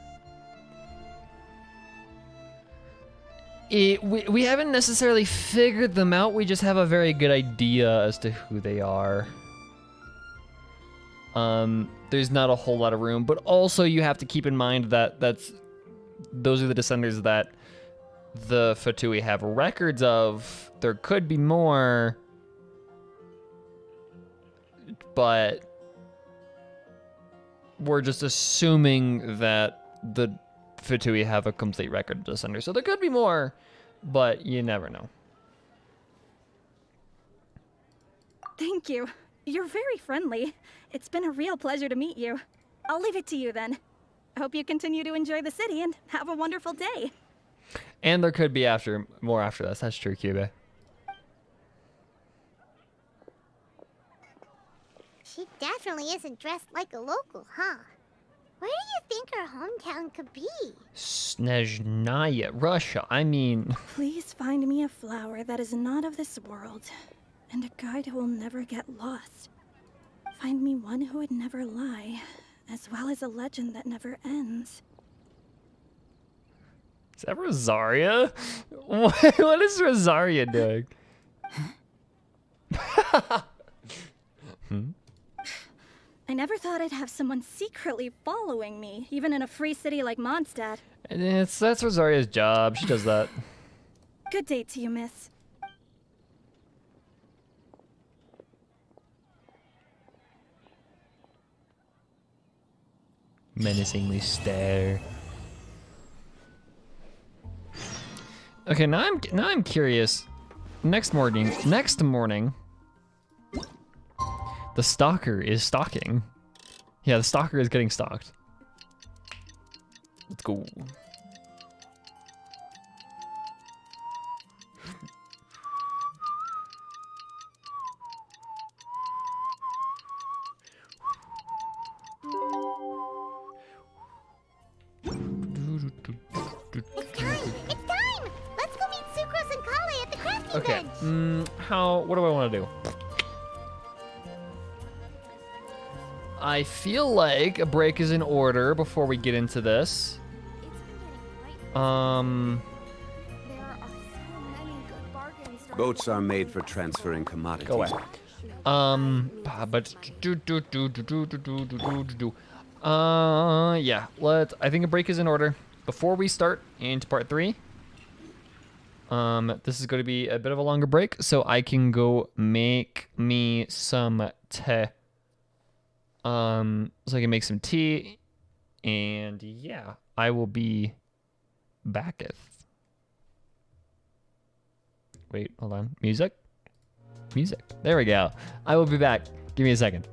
S1: We haven't necessarily figured them out. We just have a very good idea as to who they are. There's not a whole lot of room, but also you have to keep in mind that those are the descendants that the Fatui have records of. There could be more, but we're just assuming that the Fatui have a complete record of descendants. So there could be more, but you never know.
S21: Thank you. You're very friendly. It's been a real pleasure to meet you. I'll leave it to you then. I hope you continue to enjoy the city and have a wonderful day.
S1: And there could be more after this. That's true, Cube.
S8: She definitely isn't dressed like a local, huh? Where do you think her hometown could be?
S1: Snezhnaya, Russia. I mean...
S21: Please find me a flower that is not of this world, and a guide who will never get lost. Find me one who would never lie, as well as a legend that never ends.
S1: Is that Rosaria? What is Rosaria doing?
S21: I never thought I'd have someone secretly following me, even in a free city like Mondstadt.
S1: That's Rosaria's job. She does that.
S21: Good day to you, miss.
S1: Menacingly stare. Okay, now I'm curious. Next morning, the stalker is stalking. Yeah, the stalker is getting stalked. Let's go.
S8: It's time! Let's go meet Sucrose and Kale at the crafting bench!
S1: What do I want to do? I feel like a break is in order before we get into this.
S10: Boats are made for transferring commodities.
S1: Go away. Yeah. I think a break is in order before we start into part 3. This is going to be a bit of a longer break, so I can go make me some tea. So I can make some tea, and yeah, I will be back. Wait, hold on. Music. There we go. I will be back. Give me a second.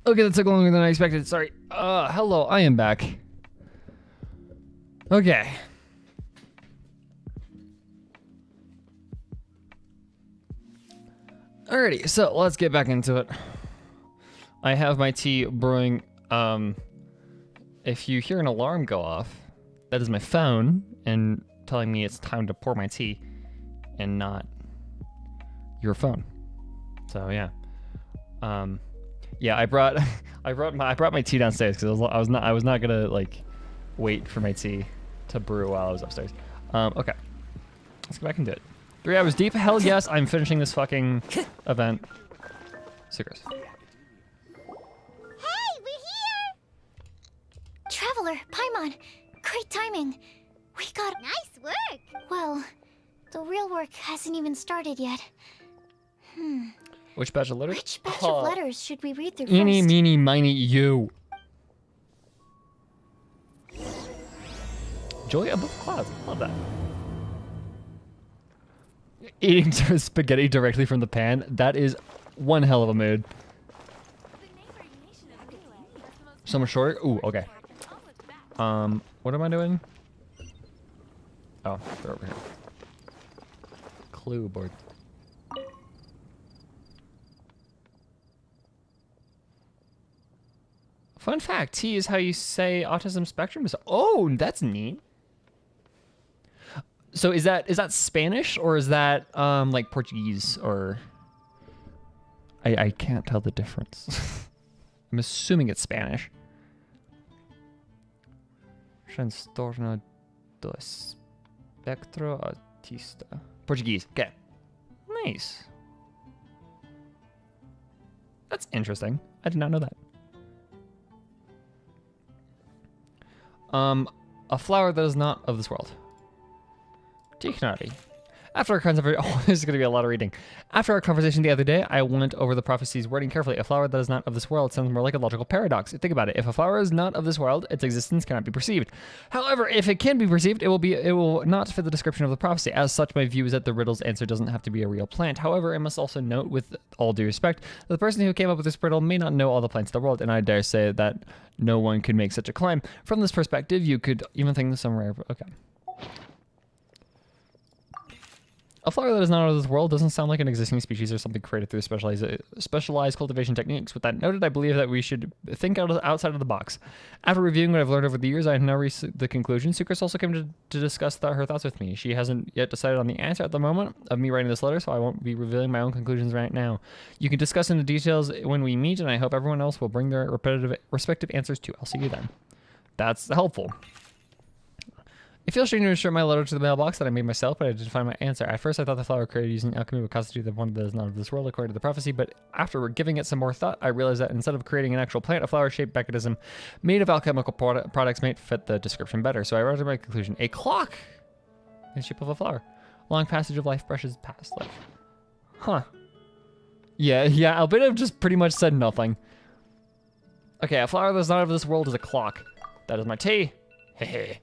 S1: Okay, that took longer than I expected. Sorry. Hello, I am back. Okay. Alrighty, so let's get back into it. I have my tea brewing. If you hear an alarm go off, that is my phone and telling me it's time to pour my tea and not your phone. So yeah. Yeah, I brought my tea downstairs because I was not gonna like wait for my tea to brew while I was upstairs. Okay, let's go back and do it. 3 hours deep. Hell yes, I'm finishing this fucking event. Sucrose.
S8: Hey, we're here!
S9: Traveler, Paimon, great timing. We got...
S8: Nice work!
S9: Well, the real work hasn't even started yet.
S1: Which batch of letters?
S9: Which batch of letters should we read through
S1: Eeny,
S9: first?
S1: meeny, miny, you. Joy above clouds. Love that. Eating spaghetti directly from the pan. That is one hell of a mood. So much shorter. Ooh, okay. What am I doing? Oh, they're over here. Clue board. Fun fact, T is how you say autism spectrum. Oh, that's neat. So is that Spanish or is that like Portuguese or I can't tell the difference. I'm assuming it's Spanish. Transtorno do espectro autista. Portuguese. Okay. Nice. That's interesting. I did not know that. A flower that is not of this world. Tiknari. After our conversation, this is going to be a lot of reading. After our conversation the other day, I went over the prophecy's wording carefully. A flower that is not of this world sounds more like a logical paradox. Think about it. If a flower is not of this world, its existence cannot be perceived. However, if it can be perceived, it will not fit the description of the prophecy. As such, my view is that the riddle's answer doesn't have to be a real plant. However, I must also note, with all due respect, that the person who came up with this riddle may not know all the plants of the world, and I dare say that no one could make such a claim. From this perspective, you could even think some rare... Okay. A flower that is not out of this world doesn't sound like an existing species or something created through specialized cultivation techniques. With that noted, I believe that we should think outside of the box. After reviewing what I've learned over the years, I have now reached the conclusion. Sucrose also came to discuss her thoughts with me. She hasn't yet decided on the answer at the moment of me writing this letter, so I won't be revealing my own conclusions right now. You can discuss in the details when we meet, and I hope everyone else will bring their respective answers too. I'll see you then. That's helpful. It feels strange to insert my letter to the mailbox that I made myself, but I did find my answer. At first, I thought the flower created using alchemy would constitute the one that is not of this world, according to the prophecy, but after giving it some more thought, I realized that instead of creating an actual plant, a flower-shaped mechanism made of alchemical products might fit the description better. So I arrived at my conclusion. A clock in the shape of a flower. Long passage of life brushes past life. Huh. Yeah, Albino just pretty much said nothing. Okay, a flower that's not of this world is a clock. That is my tea. Hehe.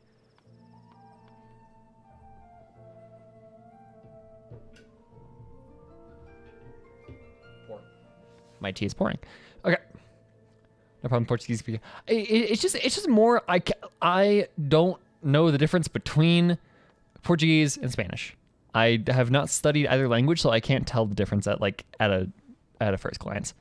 S1: My tea is pouring. Okay. No problem, Portuguese speaker. It's just more, I don't know the difference between Portuguese and Spanish. I have not studied either language, so I can't tell the difference at a first glance.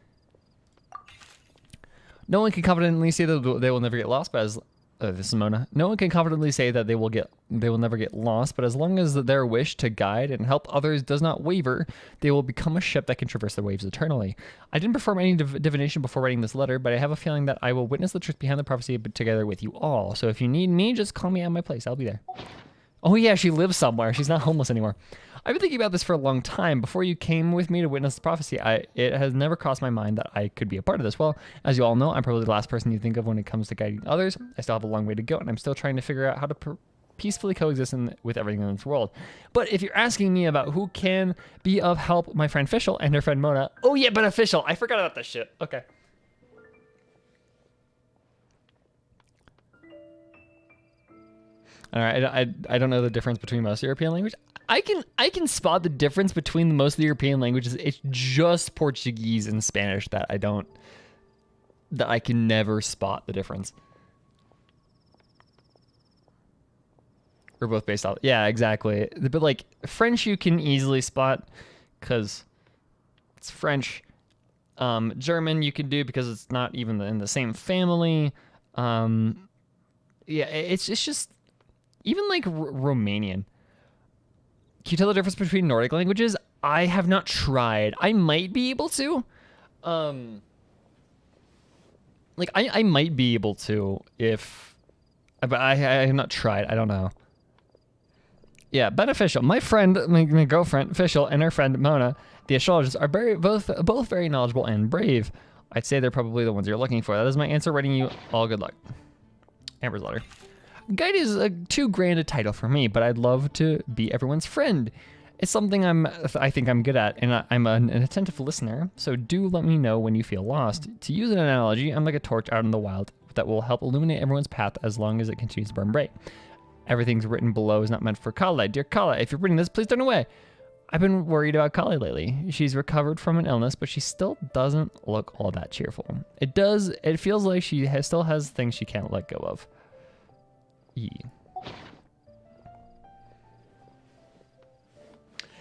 S1: No one can confidently say that they will never get lost, but as this is Mona. No one can confidently say that they will never get lost, but as long as their wish to guide and help others does not waver, they will become a ship that can traverse the waves eternally. I didn't perform any divination before writing this letter, but I have a feeling that I will witness the truth behind the prophecy together with you all. So if you need me, just call me at my place. I'll be there. Oh yeah, she lives somewhere. She's not homeless anymore. I've been thinking about this for a long time. Before you came with me to witness the prophecy, it has never crossed my mind that I could be a part of this. Well, as you all know, I'm probably the last person you think of when it comes to guiding others. I still have a long way to go, and I'm still trying to figure out how to peacefully coexist with everything in this world. But if you're asking me about who can be of help, my friend Fischl and her friend Mona. Oh yeah, but official. I forgot about this shit. Okay. All right, I don't know the difference between most European languages. I can spot the difference between most of the European languages. It's just Portuguese and Spanish that I don't that I can never spot the difference. We're both based off. Yeah, exactly. But like French, you can easily spot because it's French. German, you can do because it's not even in the same family. Yeah, it's just even like Romanian. Can you tell the difference between Nordic languages? I have not tried. I might be able to. Like I might be able to but I have not tried. I don't know. Yeah, beneficial. My friend, my girlfriend, Official, and her friend, Mona, the astrologist, are both very knowledgeable and brave. I'd say they're probably the ones you're looking for. That is my answer. Writing you all good luck. Amber's letter. Guide is too grand a title for me, but I'd love to be everyone's friend. It's something I think I'm good at, and I'm an attentive listener, so do let me know when you feel lost. To use an analogy, I'm like a torch out in the wild that will help illuminate everyone's path as long as it continues to burn bright. Everything's written below is not meant for Kale. Dear Kale, if you're reading this, please turn away. I've been worried about Kale lately. She's recovered from an illness, but she still doesn't look all that cheerful. It feels like she still has things she can't let go of.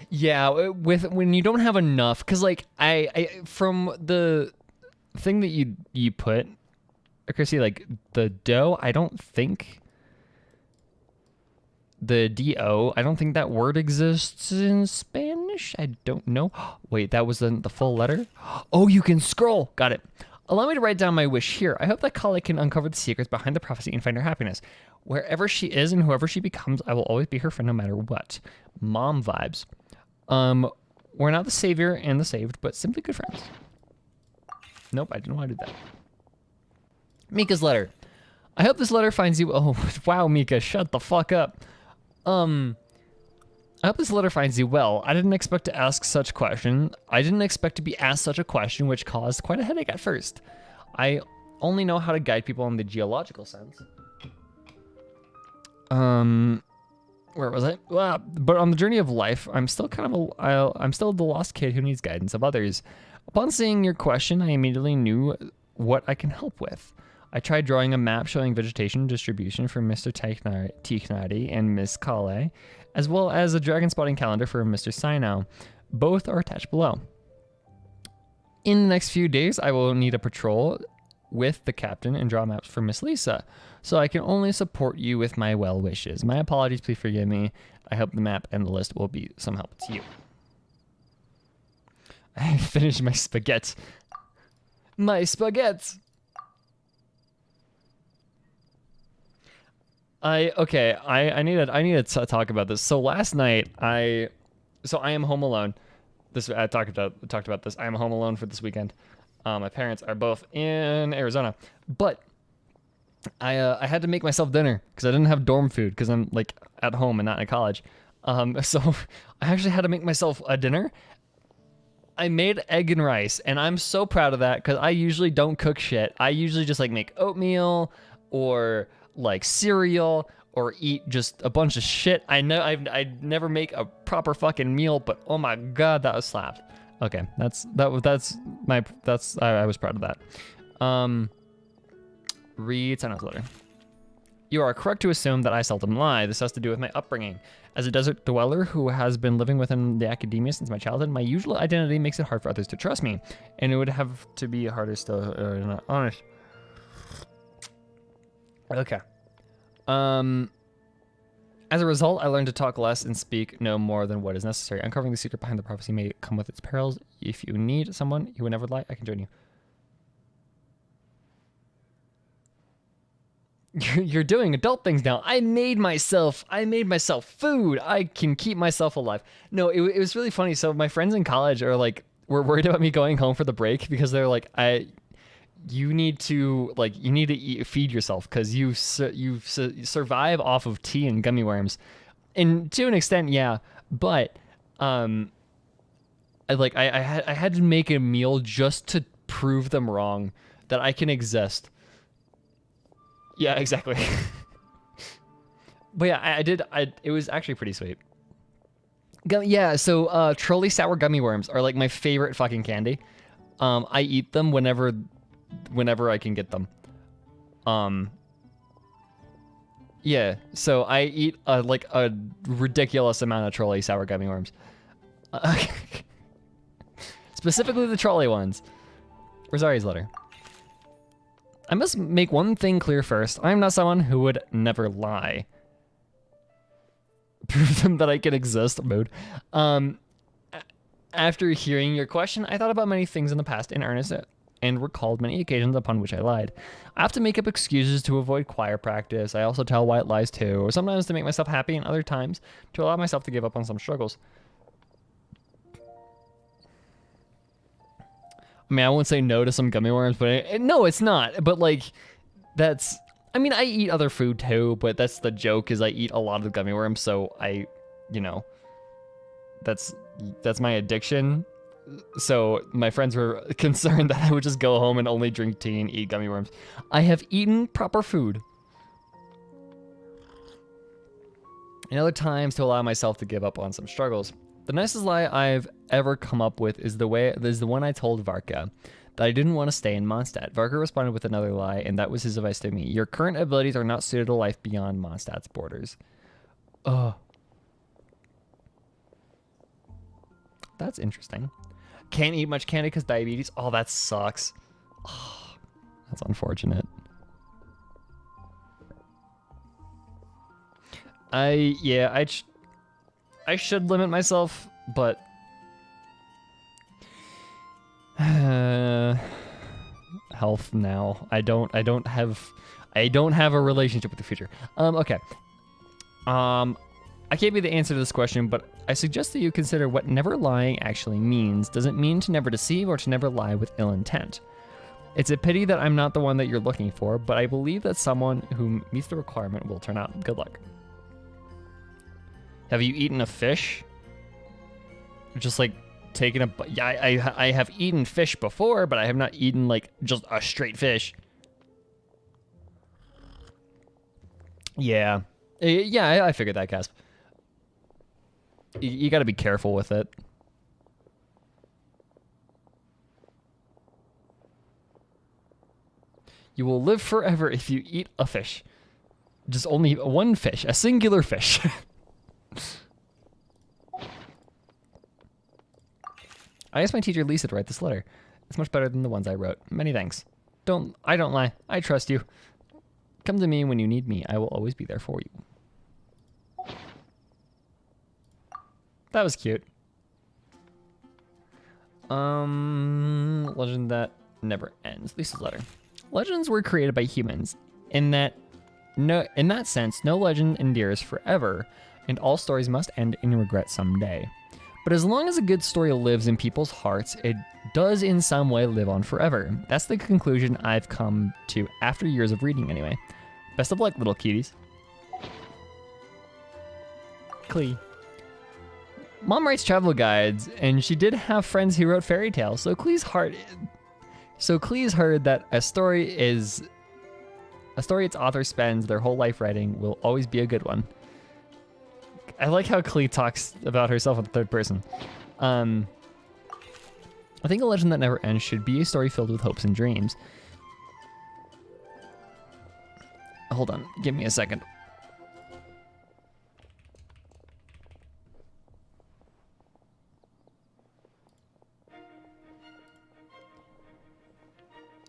S1: Yeah, when you don't have enough, because like I from the thing that you put, Chrissy, like the dough, I don't think the D-O, I don't think that word exists in Spanish. I don't know. Wait, that was the full letter? Oh, you can scroll. Got it. Allow me to write down my wish here. I hope that Kale can uncover the secrets behind the prophecy and find her happiness. Wherever she is and whoever she becomes, I will always be her friend no matter what. Mom vibes. We're not the savior and the saved, but simply good friends. Nope, I didn't want to do that. Mika's letter. I hope this letter finds you. Oh, wow, Mika, shut the fuck up. I hope this letter finds you well. I didn't expect to ask such question. I didn't expect to be asked such a question, which caused quite a headache at first. I only know how to guide people in the geological sense. Where was I? But on the journey of life, I'm still I'm still the lost kid who needs guidance of others. Upon seeing your question, I immediately knew what I can help with. I tried drawing a map showing vegetation distribution for Mr. Tikhnari and Miss Kale, as well as a dragon spotting calendar for Mr. Sino. Both are attached below. In the next few days, I will need a patrol with the captain and draw maps for Miss Lisa, so I can only support you with my well wishes. My apologies, please forgive me. I hope the map and the list will be some help to you. I finished my spaghetti. My spaghetti! I need to talk about this. So last night I am home alone. I talked about this. I am home alone for this weekend. My parents are both in Arizona, but I had to make myself dinner because I didn't have dorm food because I'm like at home and not in college. So I actually had to make myself a dinner. I made egg and rice, and I'm so proud of that because I usually don't cook shit. I usually just like make oatmeal or like cereal or eat just a bunch of shit. I know I never make a proper fucking meal, but oh my god, that was slapped. Okay, I was proud of that. Read Sano's letter. You are correct to assume that I seldom lie. This has to do with my upbringing. As a desert dweller who has been living within the academia since my childhood, my usual identity makes it hard for others to trust me, and it would have to be harder still, not honest. Okay. As a result, I learned to talk less and speak no more than what is necessary. Uncovering the secret behind the prophecy may come with its perils. If you need someone who would never lie, I can join you. You're doing adult things now. I made myself food. I can keep myself alive. No, it was really funny. So my friends in college are like, were worried about me going home for the break because they're like, you need to feed yourself because you survive off of tea and gummy worms, and to an extent, yeah. But I had to make a meal just to prove them wrong that I can exist. Yeah, exactly. But yeah, I did. It was actually pretty sweet. Yeah, so trolley sour gummy worms are like my favorite fucking candy. I eat them whenever whenever I can get them. Yeah, so I eat like a ridiculous amount of trolley sour gummy worms. Specifically the trolley ones. Where's Ari's letter? I must make one thing clear first. I'm not someone who would never lie. Prove them that I can exist, mood. After hearing your question, I thought about many things in the past in earnest and recalled many occasions upon which I lied. I have to make up excuses to avoid choir practice. I also tell white lies too, or sometimes to make myself happy and other times to allow myself to give up on some struggles. I mean, I won't say no to some gummy worms, but no, it's not. But like, that's, I mean, I eat other food too, but that's the joke is I eat a lot of gummy worms. So I, you know, that's my addiction. So my friends were concerned that I would just go home and only drink tea and eat gummy worms. I have eaten proper food. And other times to allow myself to give up on some struggles. The nicest lie I've ever come up with is the one I told Varka, that I didn't want to stay in Mondstadt. Varka responded with another lie, and that was his advice to me. Your current abilities are not suited to life beyond Mondstadt's borders. Ugh. That's interesting. Can't eat much candy because diabetes. Oh, that sucks. Oh, that's unfortunate. I should limit myself, but health now. I don't have a relationship with the future. Okay. I can't be the answer to this question, but I suggest that you consider what never lying actually means. Does it mean to never deceive or to never lie with ill intent? It's a pity that I'm not the one that you're looking for, but I believe that someone who meets the requirement will turn out. Good luck. Have you eaten a fish? Just like taking a... Yeah, I have eaten fish before, but I have not eaten like just a straight fish. Yeah. Yeah, I figured that, Casp. You got to be careful with it. You will live forever if you eat a fish. Just only one fish, a singular fish. I asked my teacher Lisa to write this letter. It's much better than the ones I wrote. Many thanks. I don't lie. I trust you. Come to me when you need me. I will always be there for you. That was cute. Legend that never ends. Lisa's letter. Legends were created by humans. In that sense, no legend endures forever, and all stories must end in regret someday. But as long as a good story lives in people's hearts, it does in some way live on forever. That's the conclusion I've come to after years of reading anyway. Best of luck, little cuties. Clee. Mom writes travel guides, and she did have friends who wrote fairy tales, so Clee's heard that a story its author spends their whole life writing will always be a good one. I like how Clee talks about herself in the third person. I think a legend that never ends should be a story filled with hopes and dreams. Hold on, give me a second.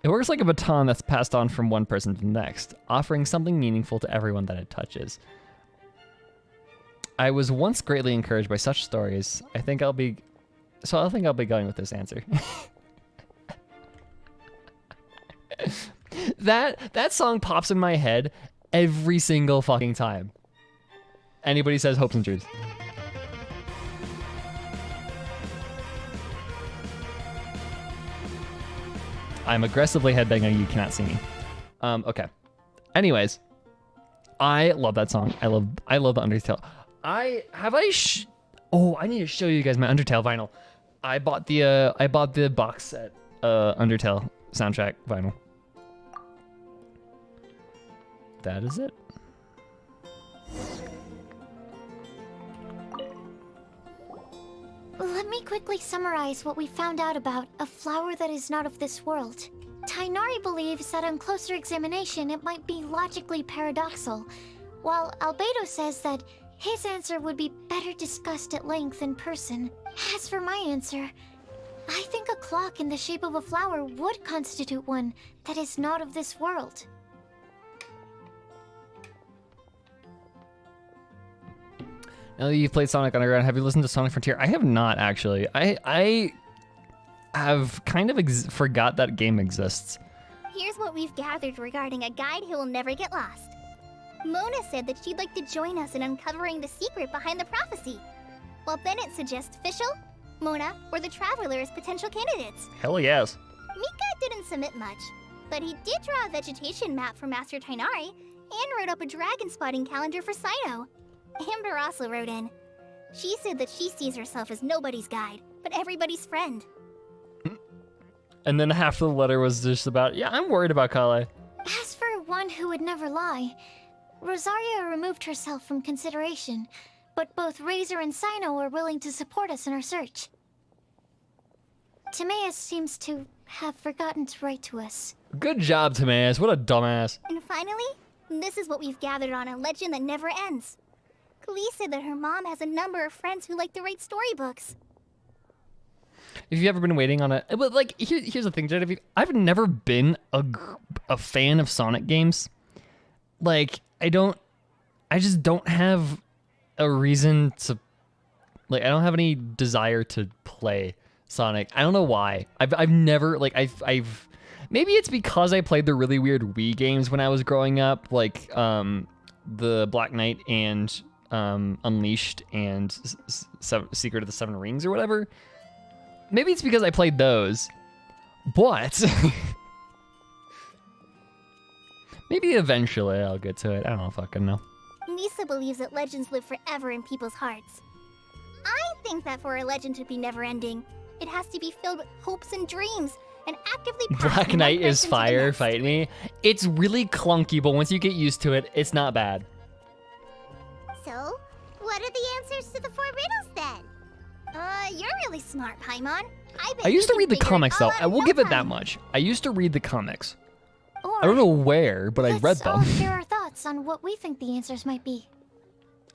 S1: It works like a baton that's passed on from one person to the next, offering something meaningful to everyone that it touches. I was once greatly encouraged by such stories. I think I'll be going with this answer. That song pops in my head every single fucking time anybody says hopes and dreams. I'm aggressively headbanging. You cannot see me. Okay. Anyways, I love that song. I love the Undertale. I need to show you guys my Undertale vinyl. I bought the box set Undertale soundtrack vinyl. That is it.
S9: Let me quickly summarize what we found out about a flower that is not of this world. Tainari believes that on closer examination it might be logically paradoxal, while Albedo says that his answer would be better discussed at length in person. As for my answer, I think a clock in the shape of a flower would constitute one that is not of this world.
S1: Now that you've played Sonic Underground, have you listened to Sonic Frontier? I have not, actually. I have kind of forgot that game exists.
S2: Here's what we've gathered regarding a guide who will never get lost. Mona said that she'd like to join us in uncovering the secret behind the prophecy, while Bennett suggests Fischl, Mona, or the Traveler as potential candidates.
S1: Hell yes.
S2: Mika didn't submit much, but he did draw a vegetation map for Master Tainari and wrote up a dragon spotting calendar for Saito. Amber also wrote in. She said that she sees herself as nobody's guide, but everybody's friend.
S1: And then half of the letter was just about, yeah, I'm worried about Kale.
S9: As for one who would never lie, Rosaria removed herself from consideration, but both Razor and Sino are willing to support us in our search. Timaeus seems to have forgotten to write to us.
S1: Good job, Timaeus. What a dumbass.
S2: And finally, this is what we've gathered on a legend that never ends. Klee said that her mom has a number of friends who like to write storybooks.
S1: If you've ever been waiting on it, but like, here's the thing, Genevieve. I've never been a fan of Sonic games. Like, I just don't have a reason to, like, I don't have any desire to play Sonic. I don't know why. I've never, like, I've maybe it's because I played the really weird Wii games when I was growing up, like, the Black Knight and Unleashed and Secret of the Seven Rings or whatever. Maybe it's because I played those, but maybe eventually I'll get to it. I don't fucking know.
S2: Misa believes that legends live forever in people's hearts. I think that for a legend to be never-ending, it has to be filled with hopes and dreams, and actively
S1: Black Knight is fire, fight me. It's really clunky, but once you get used to it, it's not bad.
S8: So, what are the answers to the 4 riddles then?
S2: You're really smart, Paimon.
S1: I used to read the comics, though. I will give it that much. I used to read the comics. I don't know where, but I read them.
S9: Let's all share our thoughts on what we think the answers might be.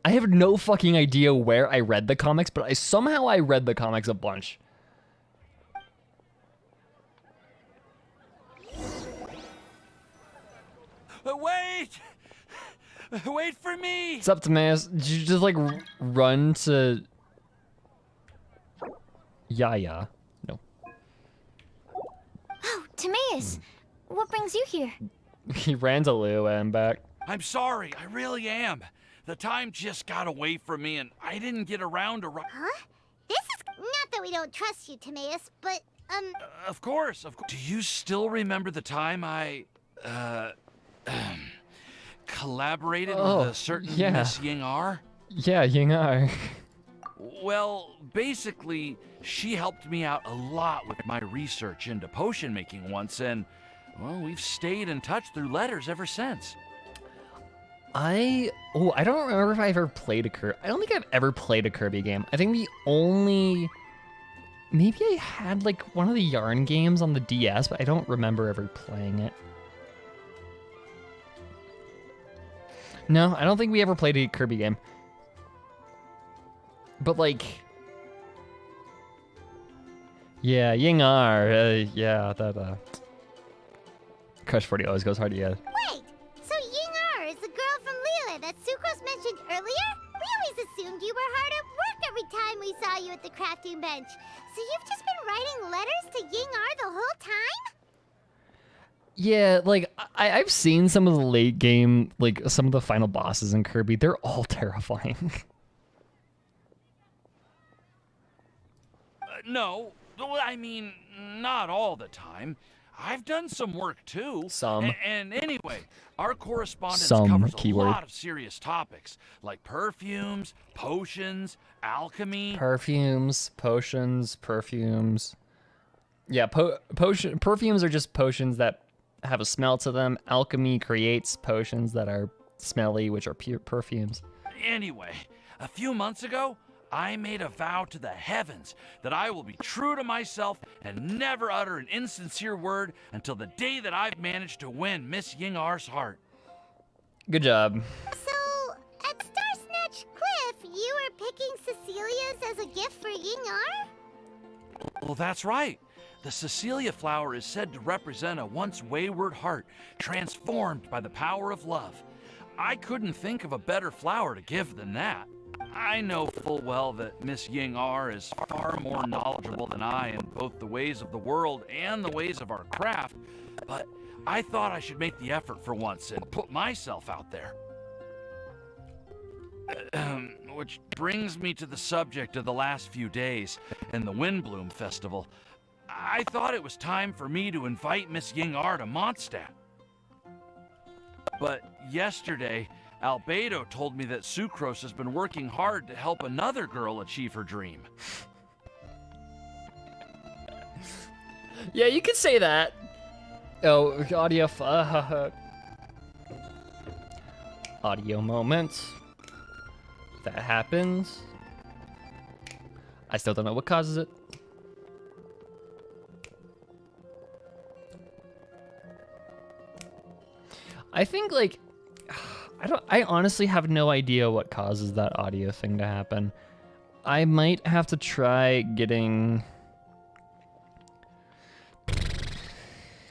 S1: I have no fucking idea where I read the comics, but I read the comics a bunch.
S17: Wait! Wait for me!
S1: What's up, Timaeus? Did you just, like, run to... Yaya? No.
S9: Oh, Timaeus! What brings you here?
S1: He ran to Liyue and back.
S17: I'm sorry, I really am. The time just got away from me and I didn't get around to...
S8: Huh? This is... Not that we don't trust you, Timaeus, but,
S17: Of course. Do you still remember the time I, collaborated with a certain Miss Ying-ar?
S1: Yeah, Ying-ar.
S17: Well, basically, she helped me out a lot with my research into potion making once, and, well, we've stayed in touch through letters ever since.
S1: I don't remember if I ever played a Kirby. I don't think I've ever played a Kirby game. I think the only... Maybe I had, like, one of the Yarn games on the DS, but I don't remember ever playing it. No, I don't think we ever played a Kirby game. But, like... Yeah, Ying-ar, yeah, that, Crush 40 always goes hard to get.
S8: Wait! So Ying-ar is the girl from Liyue that Sucrose mentioned earlier? We always assumed you were hard at work every time we saw you at the crafting bench. So you've just been writing letters to Ying-ar the whole time?
S1: Yeah, like, I've seen some of the late game, like, some of the final bosses in Kirby. They're all terrifying.
S17: No, I mean, not all the time. I've done some work too.
S1: Some.
S17: And anyway, our correspondence
S1: Some
S17: covers
S1: keyword.
S17: a lot of serious topics, like perfumes, potions, alchemy.
S1: Perfumes, potions, perfumes. Yeah, perfumes are just potions that have a smell to them. Alchemy creates potions that are smelly, which are pure perfumes.
S17: Anyway, a few months ago, I made a vow to the heavens that I will be true to myself and never utter an insincere word until the day that I've managed to win Miss Ying-Ar's heart.
S1: Good job.
S8: So, at Star Snatch Cliff, you were picking Cecilia's as a gift for Ying-Ar?
S17: Well, that's right. The Cecilia flower is said to represent a once wayward heart, transformed by the power of love. I couldn't think of a better flower to give than that. I know full well that Miss Ying-Ar is far more knowledgeable than I in both the ways of the world and the ways of our craft, but I thought I should make the effort for once and put myself out there. Which brings me to the subject of the last few days and the Windblume Festival. I thought it was time for me to invite Miss Ying-Ar to Mondstadt. But yesterday, Albedo told me that Sucrose has been working hard to help another girl achieve her dream.
S1: Yeah, you could say that. Oh, audio. Audio moments. That happens. I still don't know what causes it. I think, like, I honestly have no idea what causes that audio thing to happen. I might have to try getting...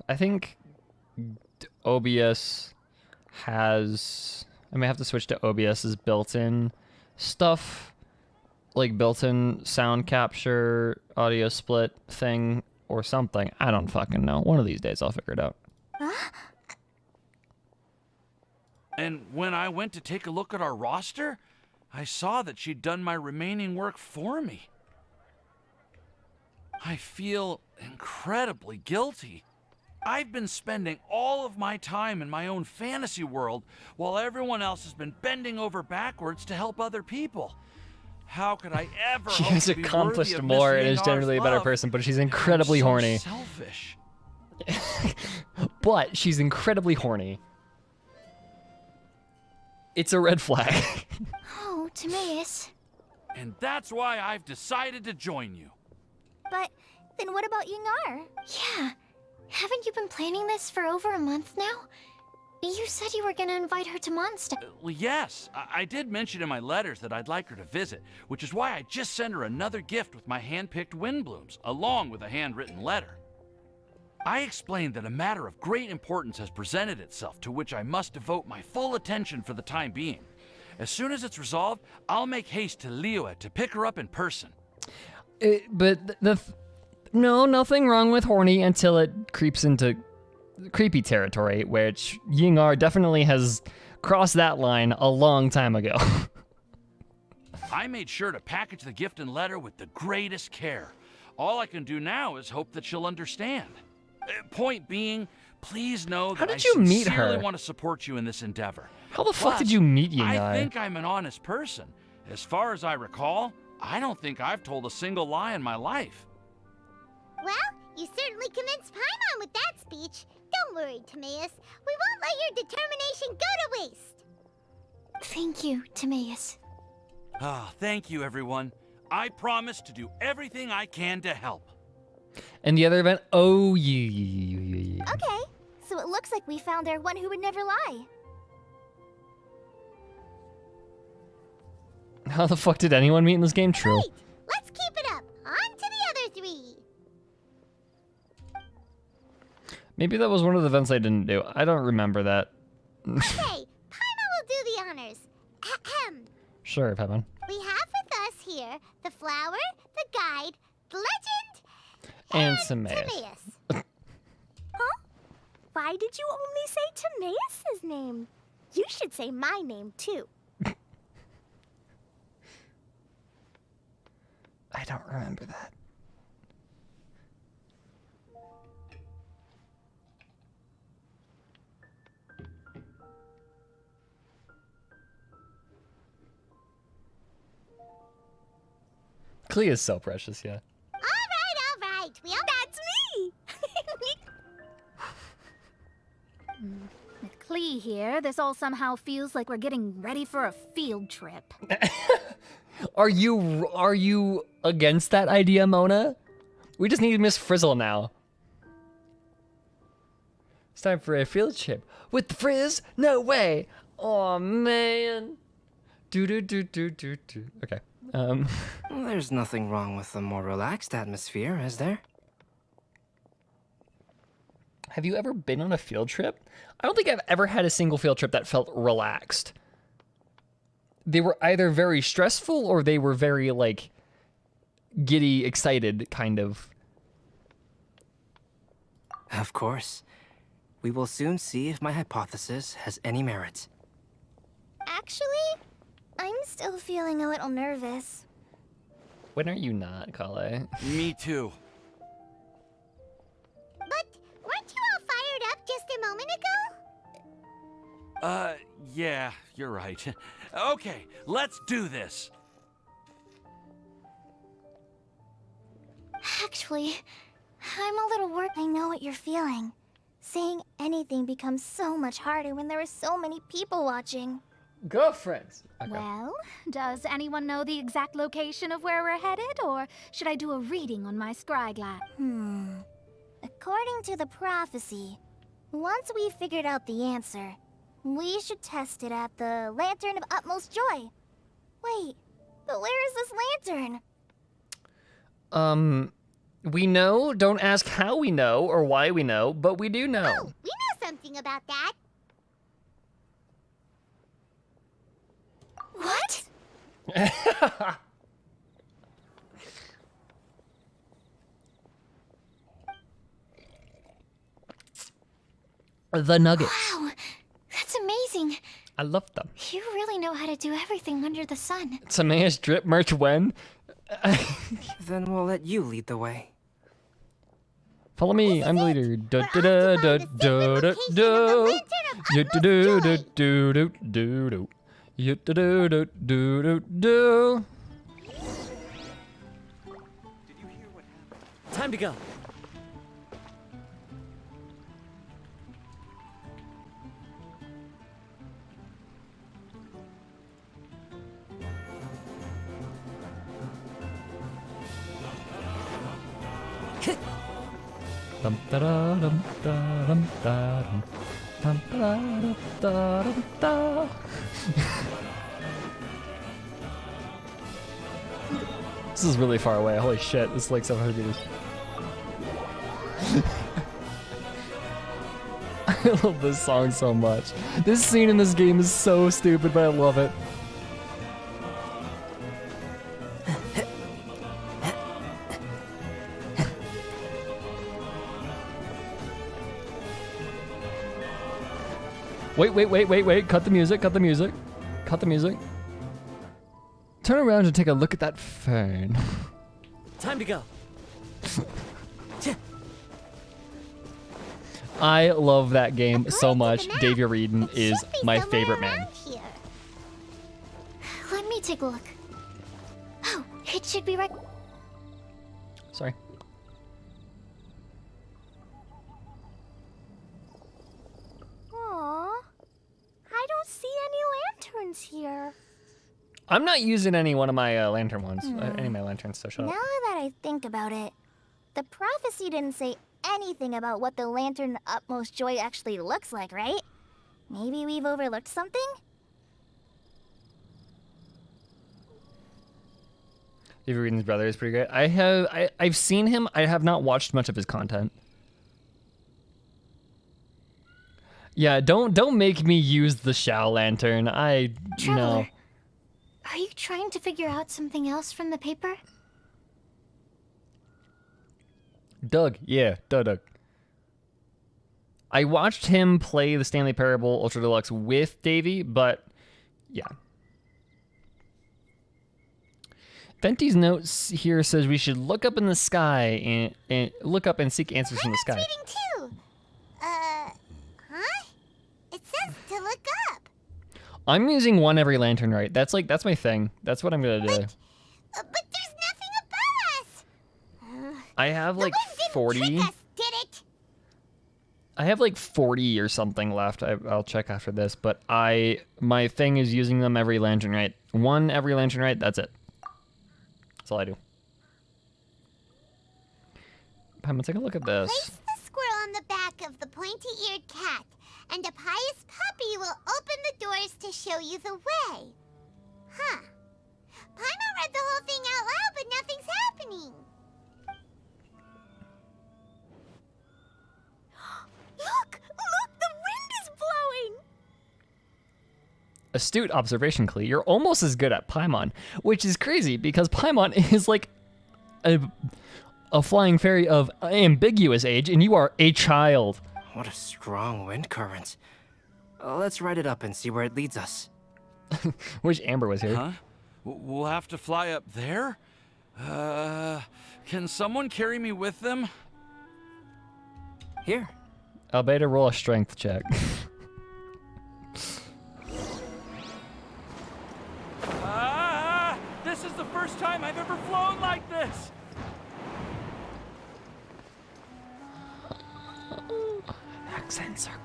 S1: I think OBS has... I may have to switch to OBS's built-in stuff, like built-in sound capture, audio split thing, or something. I don't fucking know. One of these days I'll figure it out.
S17: And when I went to take a look at our roster, I saw that she'd done my remaining work for me. I feel incredibly guilty. I've been spending all of my time in my own fantasy world while everyone else has been bending over backwards to help other people. How could I ever
S1: She
S17: hope
S1: has
S17: to be
S1: accomplished
S17: worthy of
S1: more
S17: Miss
S1: and is
S17: Ying-Ar's
S1: generally a better
S17: love?
S1: person, but she's
S17: I'm
S1: incredibly
S17: so
S1: horny.
S17: Selfish.
S1: But she's incredibly horny. It's a red flag.
S9: Oh, Timaeus.
S17: And that's why I've decided to join you.
S9: But then what about Ying-Ar? Yeah. Haven't you been planning this for over a month now? You said you were gonna invite her to Mondstadt.
S17: Well, yes, I did mention in my letters that I'd like her to visit, which is why I just sent her another gift with my hand-picked Windblooms, along with a handwritten letter. I explained that a matter of great importance has presented itself, to which I must devote my full attention for the time being. As soon as it's resolved, I'll make haste to Liyue to pick her up in person.
S1: But no, nothing wrong with horny until it creeps into creepy territory, which Ying-Ar definitely has crossed that line a long time ago.
S17: I made sure to package the gift and letter with the greatest care. All I can do now is hope that she'll understand. Point being, please know that I sincerely want to support you in this endeavor.
S1: How the fuck did you meet Ying-Ar?
S17: I think I'm an honest person. As far as I recall, I don't think I've told a single lie in my life.
S8: Well, you certainly convinced Paimon with that speech. Don't worry, Timaeus. We won't let your determination go to waste.
S9: Thank you, Timaeus.
S17: Ah, thank you, everyone. I promise to do everything I can to help.
S1: And the other event, oh yeah.
S2: Okay, so it looks like we found our one who would never lie.
S1: How the fuck did anyone meet in this game? True.
S8: Great. Let's keep it up. On to the other three.
S1: Maybe that was one of the events I didn't do. I don't remember that.
S8: Okay, Paimon will do the honors. Ahem.
S1: Sure, Paimon.
S8: We have with us here the flower, the guide, the legend,
S1: And Timaeus.
S2: Huh? Why did you only say Timaeus' name? You should say my name, too.
S1: I don't remember that. Klee is so precious, yeah.
S8: All right.
S2: That's me! With Klee here, this all somehow feels like we're getting ready for a field trip.
S1: Are you against that idea, Mona? We just need Miss Frizzle now. It's time for a field trip with the Frizz. No way. Oh man. Okay.
S6: There's nothing wrong with a more relaxed atmosphere, is there?
S1: Have you ever been on a field trip? I don't think I've ever had a single field trip that felt relaxed. They were either very stressful or they were very, like, giddy, excited, kind of.
S6: Of course. We will soon see if my hypothesis has any merit.
S2: Actually, I'm still feeling a little nervous.
S1: When are you not, Kale?
S17: Me too.
S8: But weren't you all fired up just a moment ago?
S17: Yeah, you're right. Okay, let's do this.
S2: Actually, I'm a little worried. I know what you're feeling. Saying anything becomes so much harder when there are so many people watching.
S1: Girlfriends.
S16: Okay. Well, does anyone know the exact location of where we're headed, or should I do a reading on my scryglass?
S2: According to the prophecy, once we've figured out the answer, we should test it at the Lantern of Utmost Joy. Wait, but where is this lantern?
S1: We know. Don't ask how we know or why we know, but we do know.
S8: Oh, we know something about that.
S2: What?
S1: The nuggets.
S9: Wow, that's amazing.
S1: I love them.
S9: You really know how to do everything under the sun.
S1: Samaya's drip merch when?
S6: Then we'll let you lead the way.
S1: Follow me, I'm the leader. Da da da da da da da. Da da da da da da da. Da da da da da da.
S20: Time to go.
S1: Dum da da dum da dum da dum. Dum da da da dum da. This is really far away. Holy shit, this is like 700 meters. I love this song so much. This scene in this game is so stupid, but I love it. Wait. Cut the music. Cut the music. Cut the music. Turn around and take a look at that fern.
S20: Time to go.
S1: I love that game so much. Davey Reedon is my favorite man.
S9: Let me take a look. Oh, it should be right.
S1: Sorry.
S2: Aww, I don't see any lanterns here.
S1: I'm not using any one of my lantern ones. Any of my lanterns, so shut
S2: Now
S1: up.
S2: that I think about it, the prophecy didn't say anything about what the Lantern of Utmost Joy actually looks like, right? Maybe we've overlooked something?
S1: Davey Reedon's brother is pretty great. I've seen him. I have not watched much of his content. Yeah, don't make me use the Shao lantern. I
S9: Traveler,
S1: no.
S9: are you trying to figure out something else from the paper?
S1: Doug, yeah, Doug. I watched him play the Stanley Parable Ultra Deluxe with Davey, but yeah. Venti's notes here says we should look up in the sky and look up and seek answers from the sky.
S8: Reading too. Huh? It says to look up.
S1: I'm using one every lantern, right? That's my thing. That's what I'm gonna do.
S8: But there's nothing above us.
S1: I have like
S8: The
S1: 40.
S8: wind didn't trick us, did it?
S1: I have like 40 or something left. I'll check after this, but my thing is using them every lantern, right? One every lantern, right? That's it. That's all I do. Paimon, take a look at this.
S8: Place the squirrel on the back of the pointy-eared cat, and a pious puppy will open the doors to show you the way. Huh. Paimon read the whole thing out loud, but nothing's happening.
S19: Look! Look! The wind is blowing!
S1: Astute observation, Klee. You're almost as good at Paimon, which is crazy because Paimon is like a flying fairy of ambiguous age, and you are a child.
S6: What a strong wind current. Let's ride it up and see where it leads us.
S1: Wish Amber was here.
S17: Huh? We'll have to fly up there? Can someone carry me with them?
S6: Here.
S1: Albedo, roll a strength check.
S17: This is the first time I've ever flown like this!
S1: Accent circle.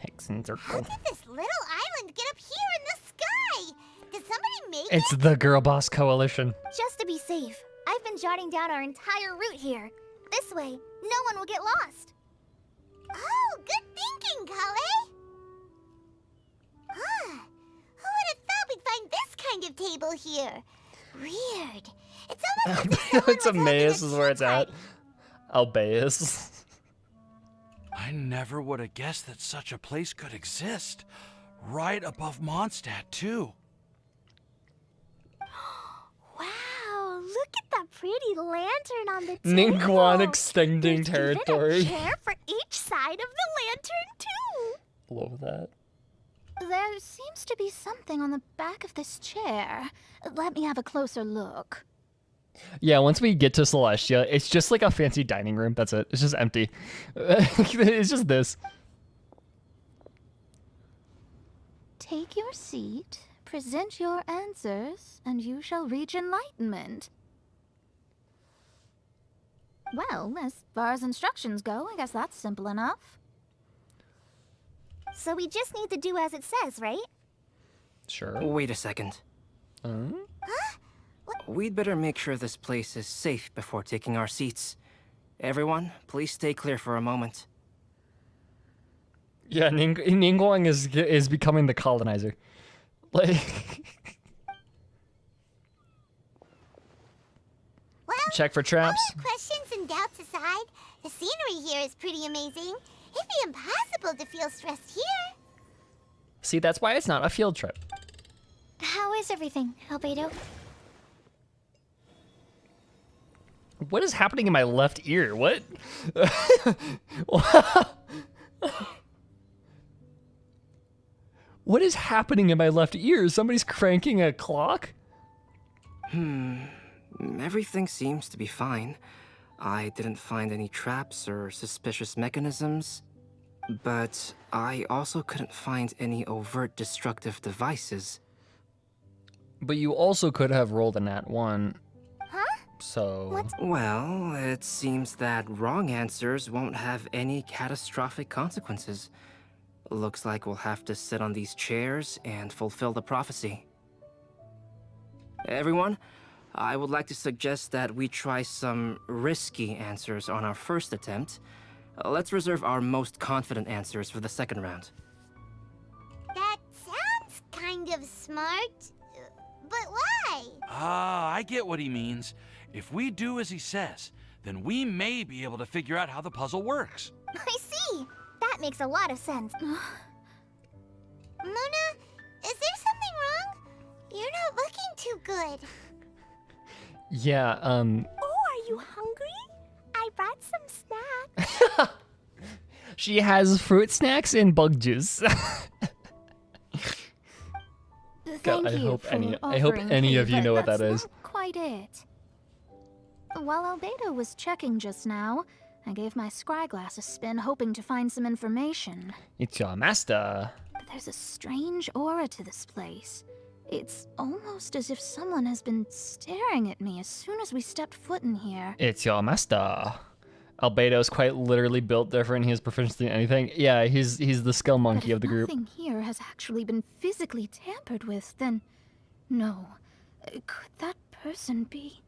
S1: Hexen circle.
S8: How did this little island get up here in the sky? Did somebody make
S1: It's
S8: it?
S1: the Girl Boss Coalition.
S2: Just to be safe, I've been jotting down our entire route here. This way, no one will get lost.
S8: Oh, good thinking, Kale. Huh. Who would have thought we'd find this kind of table here? Weird. It's almost as if someone
S1: It's Emmaus is where it's at. Albeus.
S17: I never would have guessed that such a place could exist. Right above Mondstadt, too.
S19: Wow, look at that pretty lantern on the table.
S1: Ningguan extending
S19: There's
S1: territory.
S19: even a chair for each side of the lantern, too.
S1: Love that.
S16: There seems to be something on the back of this chair. Let me have a closer look.
S1: Yeah, once we get to Celestia, it's just like a fancy dining room. That's it. It's just empty. It's just this.
S16: Take your seat, present your answers, and you shall reach enlightenment. Well, as far as instructions go, I guess that's simple enough.
S2: So we just need to do as it says, right?
S1: Sure.
S6: Wait a second. We'd better make sure this place is safe before taking our seats. Everyone, please stay clear for a moment.
S1: Yeah, Ningguang is becoming the colonizer. Like,
S8: Well,
S1: check for traps.
S8: all our questions and doubts aside, the scenery here is pretty amazing. It'd be impossible to feel stressed here.
S1: See, that's why it's not a field trip.
S9: How is everything, Albedo?
S1: What is happening in my left ear? What? What is happening in my left ear? Somebody's cranking a clock?
S6: Everything seems to be fine. I didn't find any traps or suspicious mechanisms, but I also couldn't find any overt destructive devices.
S1: But you also could have rolled a nat 1.
S2: Huh?
S1: So...
S6: Well, it seems that wrong answers won't have any catastrophic consequences. Looks like we'll have to sit on these chairs and fulfill the prophecy. Everyone, I would like to suggest that we try some risky answers on our first attempt. Let's reserve our most confident answers for the second round.
S8: That sounds kind of smart. But why?
S17: I get what he means. If we do as he says, then we may be able to figure out how the puzzle works.
S2: I see. That makes a lot of sense.
S8: Mona, is there something wrong? You're not looking too good.
S1: Yeah,
S19: Oh, are you hungry? I brought some snacks.
S1: she has fruit snacks and bug juice.
S16: Thank
S1: I
S16: you
S1: hope
S16: for
S1: I hope
S16: offering
S1: any
S16: tea,
S1: of you
S16: but
S1: know what that
S16: that's
S1: is.
S16: not quite it. While Albedo was checking just now, I gave my scryglass a spin, hoping to find some information.
S1: It's your master.
S16: But there's a strange aura to this place. It's almost as if someone has been staring at me as soon as we stepped foot in here.
S1: It's your master. Albedo's quite literally built different. He has proficiency in anything. Yeah, he's the skill monkey of the group.
S16: Nothing here has actually been physically tampered with, then no. Could that person be?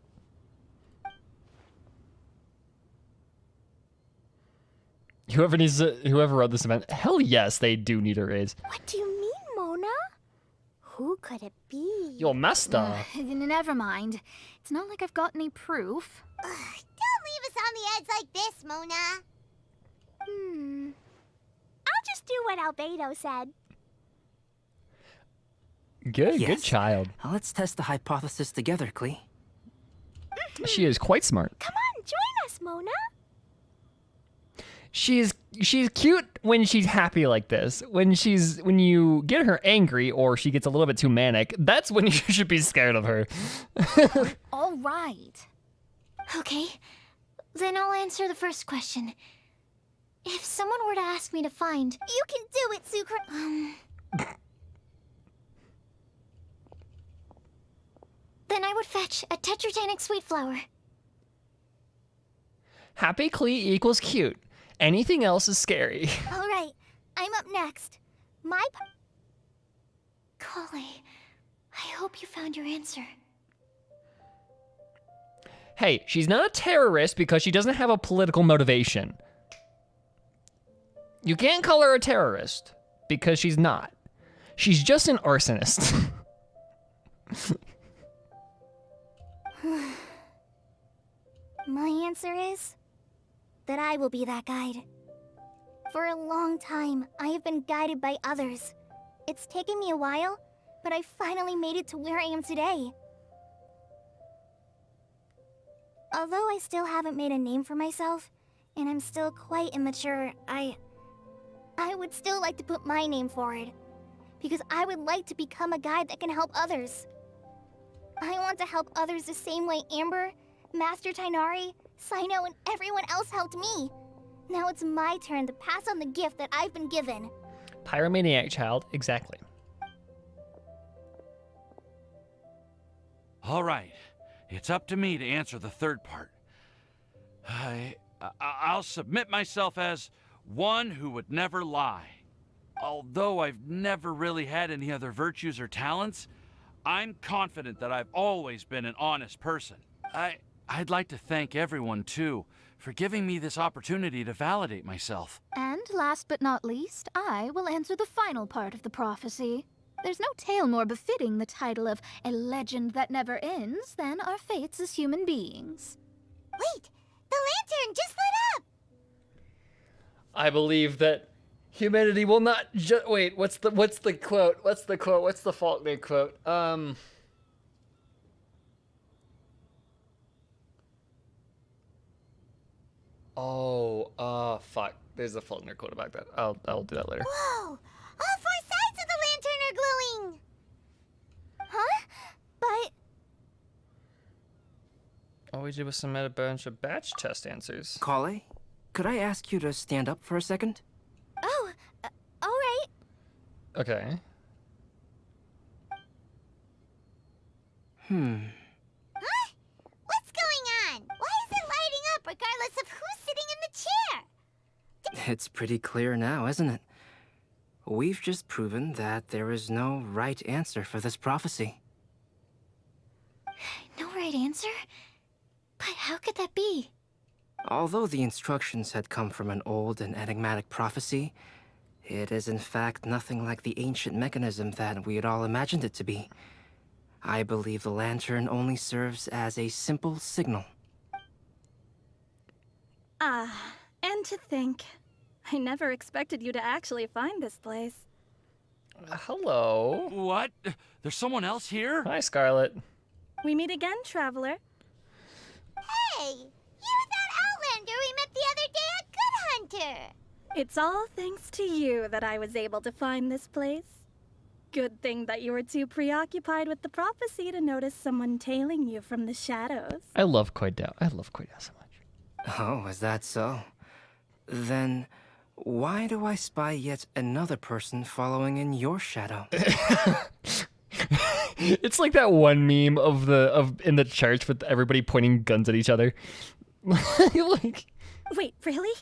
S1: Whoever wrote this event, hell yes, they do need a raise.
S8: What do you mean, Mona? Who could it be?
S1: Your master.
S16: Never mind. It's not like I've got any proof.
S8: Don't leave us on the edge like this, Mona. I'll just do what Albedo said.
S1: Good child.
S6: Let's test the hypothesis together, Klee.
S1: She is quite smart.
S8: Come on, join us, Mona.
S1: She's cute when she's happy like this. When you get her angry or she gets a little bit too manic, that's when you should be scared of her.
S16: All right.
S9: Okay, then I'll answer the first question. If someone were to ask me to find...
S8: You can do it, Sucrose.
S9: Then I would fetch a Tetratanic sweet flower.
S1: Happy Klee equals cute. Anything else is scary.
S8: All right, I'm up next.
S9: Kali, I hope you found your answer.
S1: Hey, she's not a terrorist because she doesn't have a political motivation. You can't call her a terrorist because she's not. She's just an arsonist.
S8: My answer is that I will be that guide. For a long time, I have been guided by others. It's taken me a while, but I finally made it to where I am today. Although I still haven't made a name for myself, and I'm still quite immature, I would still like to put my name forward. Because I would like to become a guide that can help others. I want to help others the same way Amber, Master Tainari, Sino, and everyone else helped me. Now it's my turn to pass on the gift that I've been given.
S1: Pyromaniac child, exactly.
S17: All right, it's up to me to answer the third part. I'll submit myself as one who would never lie. Although I've never really had any other virtues or talents, I'm confident that I've always been an honest person. I'd like to thank everyone, too, for giving me this opportunity to validate myself.
S16: And last but not least, I will answer the final part of the prophecy. There's no tale more befitting the title of a legend that never ends than our fates as human beings.
S8: Wait! The lantern just lit up!
S1: I believe that humanity will not wait, what's the quote? What's the Faulkner quote? Fuck. There's a Faulkner quote about that. I'll do that later.
S8: Whoa! All 4 sides of the lantern are glowing! Huh? But...
S1: All we did was submit a bunch of batch test answers.
S6: Kale, could I ask you to stand up for a second?
S8: Oh, alright.
S1: Okay.
S8: Huh? What's going on? Why is it lighting up regardless of who's sitting in the chair?
S6: It's pretty clear now, isn't it? We've just proven that there is no right answer for this prophecy.
S9: No right answer? But how could that be?
S6: Although the instructions had come from an old and enigmatic prophecy, it is in fact nothing like the ancient mechanism that we had all imagined it to be. I believe the lantern only serves as a simple signal.
S21: And to think, I never expected you to actually find this place.
S1: Hello.
S17: What? There's someone else here?
S1: Hi, Scarlet.
S21: We meet again, traveler.
S8: Hey! You're that Outlander we met the other day at Good Hunter!
S21: It's all thanks to you that I was able to find this place. Good thing that you were too preoccupied with the prophecy to notice someone tailing you from the shadows.
S1: I love Koidao. I love Koidao so much.
S6: Oh, is that so? Then why do I spy yet another person following in your shadow?
S1: It's like that one meme of in the church with everybody pointing guns at each other. Like,
S21: Wait, really?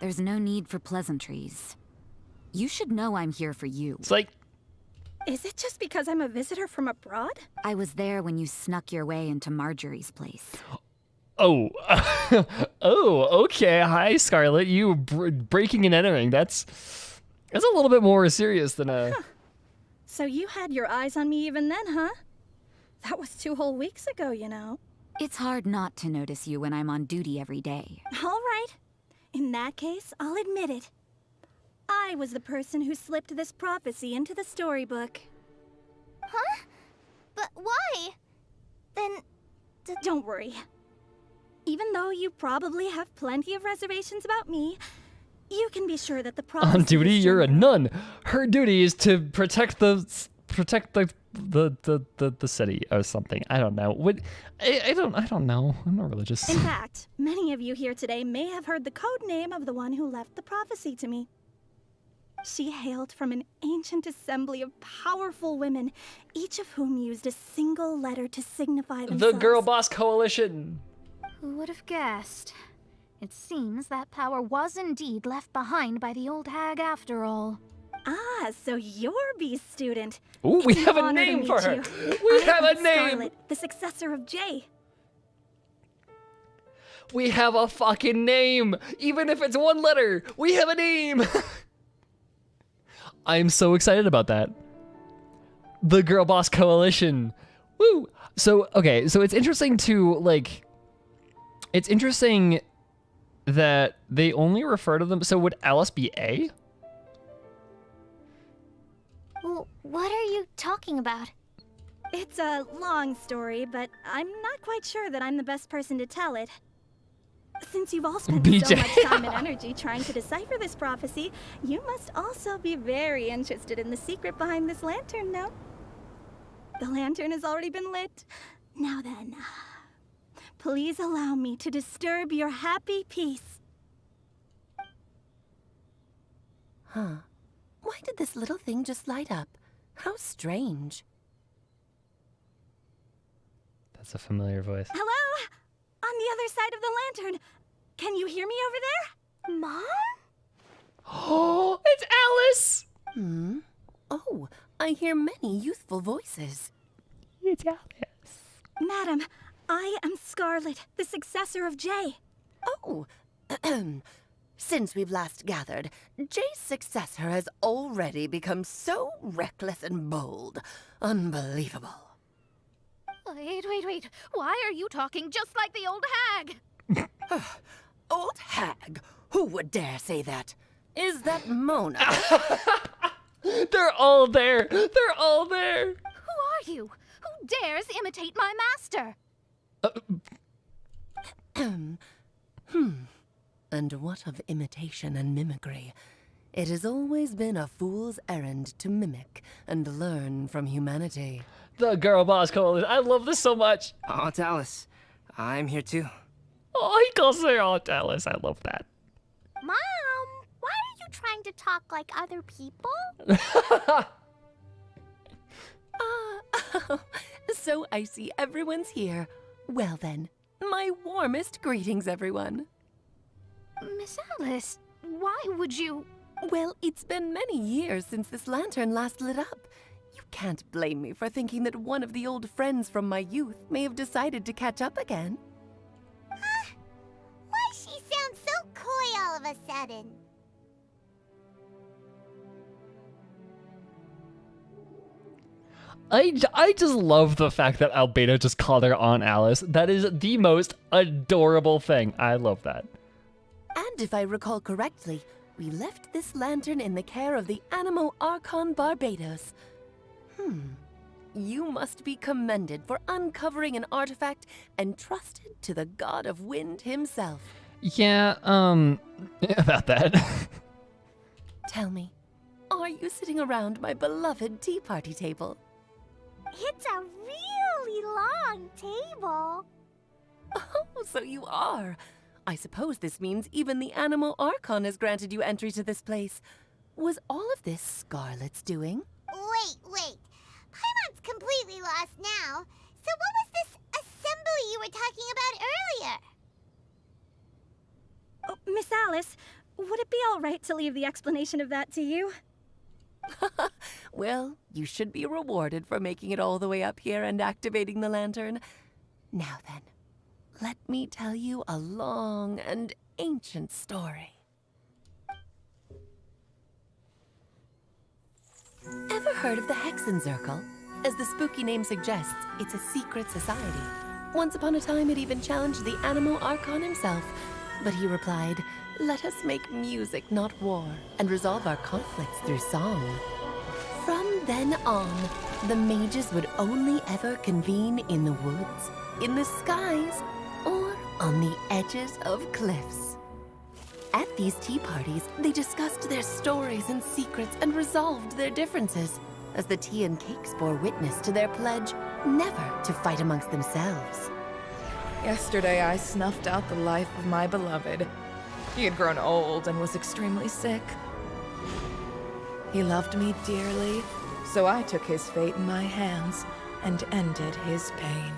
S15: There's no need for pleasantries. You should know I'm here for you.
S1: It's like...
S21: Is it just because I'm a visitor from abroad?
S15: I was there when you snuck your way into Marjorie's place.
S1: Oh. Oh, okay. Hi, Scarlet. You breaking and entering. That's a little bit more serious than a...
S21: Huh. So you had your eyes on me even then, huh? That was 2 whole weeks ago, you know.
S15: It's hard not to notice you when I'm on duty every day.
S21: All right. In that case, I'll admit it. I was the person who slipped this prophecy into the storybook.
S2: Huh? But why? Then...
S21: Don't worry. Even though you probably have plenty of reservations about me, you can be sure that the prophecy...
S1: On duty, you're a nun. Her duty is to protect the city or something. I don't know. What? I don't know. I'm not religious.
S21: In fact, many of you here today may have heard the code name of the one who left the prophecy to me. She hailed from an ancient assembly of powerful women, each of whom used a single letter to signify themselves.
S1: The Girl Boss Coalition.
S16: Who would have guessed? It seems that power was indeed left behind by the old hag after all.
S21: Ah, so you're B's student.
S1: Ooh, we
S21: It's an
S1: have a
S21: honor to
S1: name
S21: meet
S1: for her.
S21: you.
S1: We
S21: I
S1: have
S21: am
S1: a name.
S21: Scarlet, the successor of Jay.
S1: We have a fucking name. Even if it's 1 letter, we have a name. I'm so excited about that. The Girl Boss Coalition. Woo! So, okay, so it's interesting to, like... It's interesting that they only refer to them... So would Alice be A?
S9: Well, what are you talking about?
S21: It's a long story, but I'm not quite sure that I'm the best person to tell it. Since you've all spent so
S1: BJ.
S21: much time and energy trying to decipher this prophecy, you must also be very interested in the secret behind this lantern, no? The lantern has already been lit. Now then, please allow me to disturb your happy peace.
S13: Huh. Why did this little thing just light up? How strange.
S1: That's a familiar voice.
S21: Hello? On the other side of the lantern. Can you hear me over there?
S2: Mom?
S1: Oh, it's Alice!
S13: Oh, I hear many youthful voices.
S1: It's Alice.
S21: Madam, I am Scarlet, the successor of Jay.
S13: Oh, since we've last gathered, Jay's successor has already become so reckless and bold. Unbelievable.
S16: Wait. Why are you talking just like the old hag?
S13: Old hag? Who would dare say that? Is that Mona?
S1: They're all there. They're all there.
S16: Who are you? Who dares imitate my master?
S13: And what of imitation and mimicry? It has always been a fool's errand to mimic and learn from humanity.
S1: The Girl Boss Coalition. I love this so much.
S6: Aunt Alice, I'm here too.
S1: Oh, he calls her Aunt Alice. I love that.
S8: Mom, why are you trying to talk like other people?
S13: So I see everyone's here. Well then, my warmest greetings, everyone.
S16: Miss Alice, why would you...
S13: Well, it's been many years since this lantern last lit up. You can't blame me for thinking that one of the old friends from my youth may have decided to catch up again.
S8: Why she sounds so coy all of a sudden?
S1: I just love the fact that Albeda just called her Aunt Alice. That is the most adorable thing. I love that.
S13: And if I recall correctly, we left this lantern in the care of the Animo Archon Barbados. You must be commended for uncovering an artifact entrusted to the god of wind himself.
S1: Yeah, about that.
S13: Tell me, are you sitting around my beloved tea party table?
S8: It's a really long table.
S13: Oh, so you are. I suppose this means even the Animo Archon has granted you entry to this place. Was all of this Scarlet's doing?
S8: Wait. Paimon's completely lost now. So what was this assembly you were talking about earlier.
S21: Oh, Miss Alice, would it be all right to leave the explanation of that to you?
S13: Well, you should be rewarded for making it all the way up here and activating the lantern. Now then, let me tell you a long and ancient story. Ever heard of the Hexenzirkel? As the spooky name suggests, it's a secret society. Once upon a time, it even challenged the Animal Archon himself. But he replied, "Let us make music, not war, and resolve our conflicts through song." From then on, the mages would only ever convene in the woods, in the skies, or on the edges of cliffs. At these tea parties, they discussed their stories and secrets and resolved their differences, as the tea and cakes bore witness to their pledge never to fight amongst themselves.
S5: Yesterday, I snuffed out the life of my beloved. He had grown old and was extremely sick. He loved me dearly, so I took his fate in my hands and ended his pain.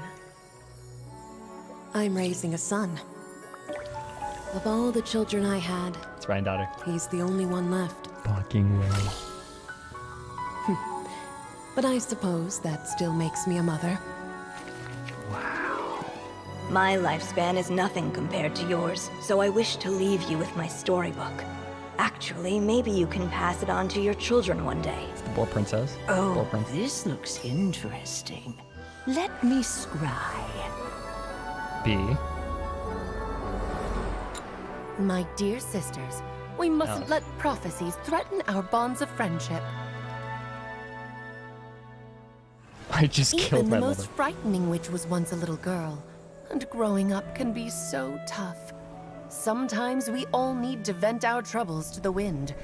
S13: I'm raising a son. Of all the children I had,
S1: It's Granddaughter.
S13: he's the only one left.
S1: Fucking way.
S13: But I suppose that still makes me a mother.
S22: My lifespan is nothing compared to yours, so I wish to leave you with my storybook. Actually, maybe you can pass it on to your children one day.
S1: It's the Boar Princess.
S22: Oh,
S1: Boar Princess.
S22: this looks interesting. Let me scry.
S1: B.
S13: My dear sisters, we mustn't
S1: Oh.
S13: let prophecies threaten our bonds of friendship.
S1: I just killed
S13: Even
S1: my
S13: the most
S1: mother.
S13: frightening witch was once a little girl, and growing up can be so tough. Sometimes we all need to vent our troubles to the wind.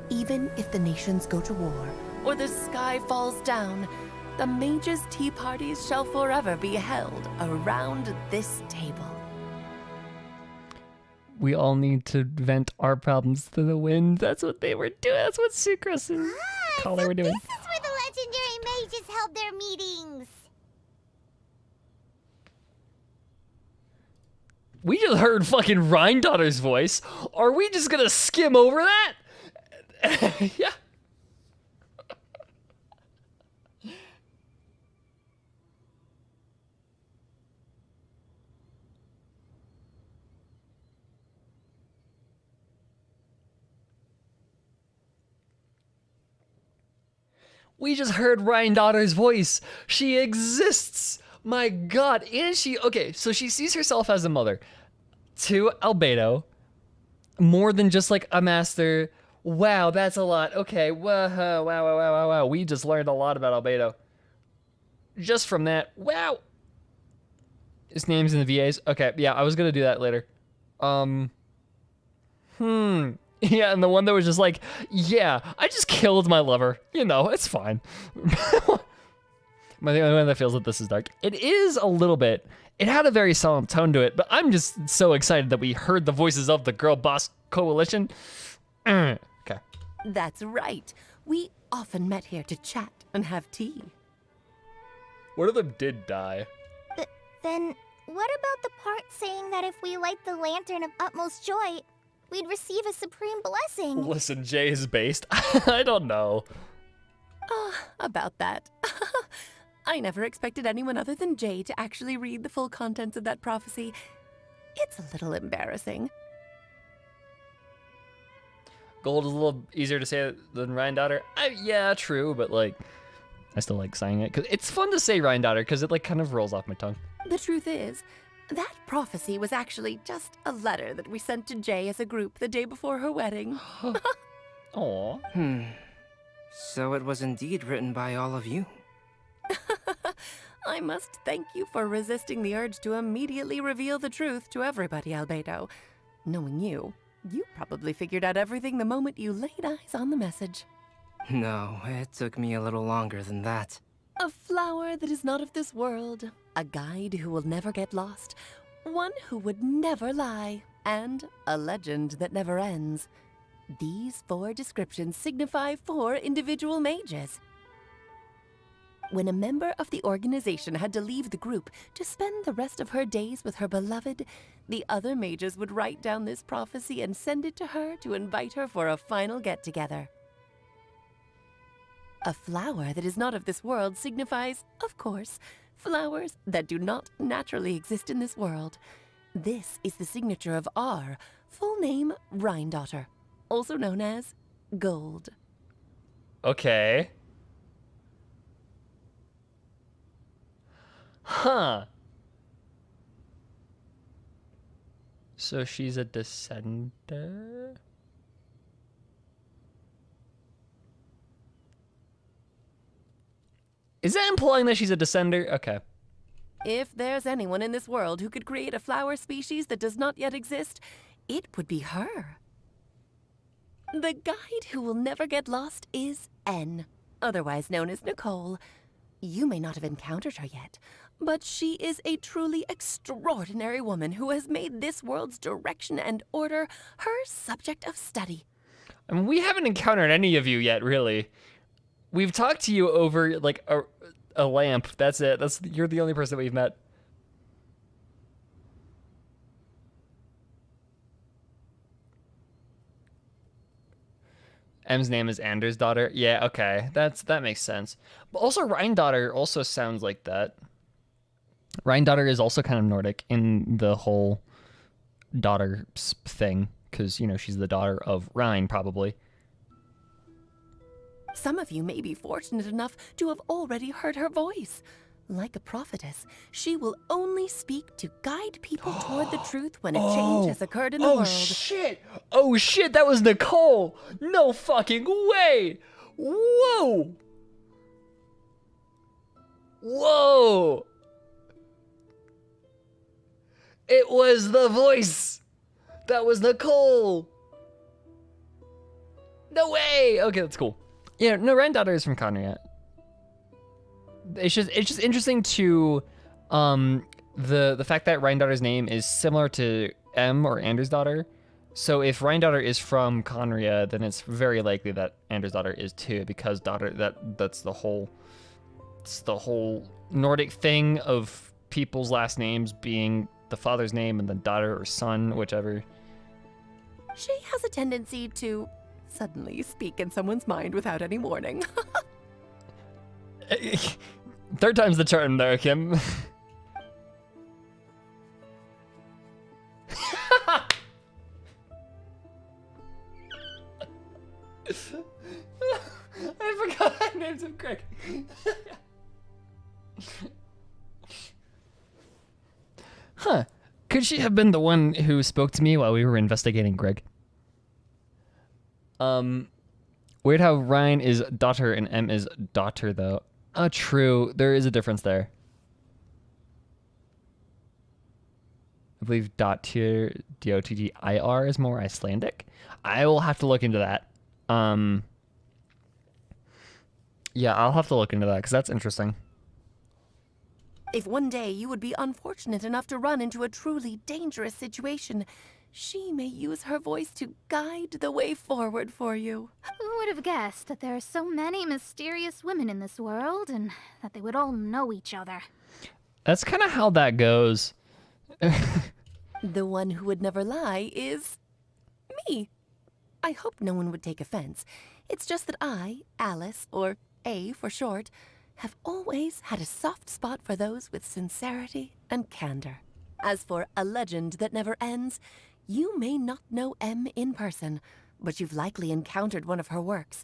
S13: Even if the nations go to war, or the sky falls down, the mages' tea parties shall forever be held around this table.
S1: We all need to vent our problems to the wind. That's what they were doing. That's what Sucrose and Kale were doing.
S8: This is where the legendary mages held their meetings.
S1: We just heard fucking Rhindaughter's voice. Are we just gonna skim over that? Yeah. We just heard Rhindaughter's voice. She exists. My God. And okay, so she sees herself as a mother to Albedo, more than just like a master. Wow, that's a lot. Okay, wow. We just learned a lot about Albedo. Just from that, wow. His name's in the VAs. Okay, yeah, I was gonna do that later. Yeah, and the one that was just like, yeah, I just killed my lover. You know, it's fine. The only one that feels that this is dark. It is a little bit. It had a very solemn tone to it, but I'm just so excited that we heard the voices of the Girl Boss Coalition. Okay.
S13: That's right. We often met here to chat and have tea.
S1: One of them did die.
S2: Then, what about the part saying that if we light the lantern of utmost joy, we'd receive a supreme blessing?
S1: Listen, Jay is based. I don't know.
S13: About that. I never expected anyone other than Jay to actually read the full contents of that prophecy. It's a little embarrassing.
S1: Gold is a little easier to say than Rhindaughter. Yeah, true, but like, I still like saying it because it's fun to say Rhindaughter because it like kind of rolls off my tongue.
S13: The truth is, that prophecy was actually just a letter that we sent to Jay as a group the day before her wedding.
S1: Aww.
S6: So it was indeed written by all of you.
S13: I must thank you for resisting the urge to immediately reveal the truth to everybody, Albedo. Knowing you, you probably figured out everything the moment you laid eyes on the message.
S6: No, it took me a little longer than that.
S13: A flower that is not of this world, a guide who will never get lost, one who would never lie, and a legend that never ends. These 4 descriptions signify 4 individual mages.
S4: when a member of the organization had to leave the group to spend the rest of her days with her beloved, the other mages would write down this prophecy and send it to her to invite her for a final get-together. A flower that is not of this world signifies, of course, flowers that do not naturally exist in this world. This is the signature of our full name, Rhine-daughter, also known as Gold.
S1: Okay. Huh. So she's a descender? Is that implying that she's a descender? Okay.
S4: If there's anyone in this world who could create a flower species that does not yet exist, it would be her. The guide who will never get lost is N, otherwise known as Nicole. You may not have encountered her yet, but she is a truly extraordinary woman who has made this world's direction and order her subject of study.
S1: I mean, we haven't encountered any of you yet, really. We've talked to you over, like, a lamp. That's it. You're the only person that we've met. M's name is Anders' daughter. Yeah, okay. That makes sense. But also, Rhine-daughter also sounds like that. Rhine-daughter is also kind of Nordic in the whole daughter thing, because, you know, she's the daughter of Rhine, probably.
S4: Some of you may be fortunate enough to have already heard her voice. Like a prophetess, she will only speak to guide people toward the truth when a change has occurred in the world.
S1: Oh, shit! Oh, shit! That was Nicole! No fucking way! Whoa! Whoa! It was the voice! That was Nicole! No way! Okay, that's cool. Yeah, no, Rhine-daughter is from Conrad. It's just interesting to the fact that Rhine-daughter's name is similar to M or Anders' daughter. So if Rhine-daughter is from Conria, then it's very likely that Anders' daughter is too, because that's the whole Nordic thing of people's last names being the father's name and the daughter or son, whichever.
S4: She has a tendency to suddenly speak in someone's mind without any warning.
S1: Third time's the charm there, Kim. I forgot I named him Greg. Huh. Could she have been the one who spoke to me while we were investigating Greg? Weird how Ryan is daughter and M is daughter, though. True. There is a difference there. I believe DOTTIR is more Icelandic. I will have to look into that. Yeah, I'll have to look into that because that's interesting.
S4: If one day you would be unfortunate enough to run into a truly dangerous situation, she may use her voice to guide the way forward for you.
S16: Who would have guessed that there are so many mysterious women in this world and that they would all know each other?
S1: That's kind of how that goes.
S4: The one who would never lie is me. I hope no one would take offense. It's just that I, Alice, or A for short, have always had a soft spot for those with sincerity and candor. As for a legend that never ends, you may not know M in person, but you've likely encountered one of her works.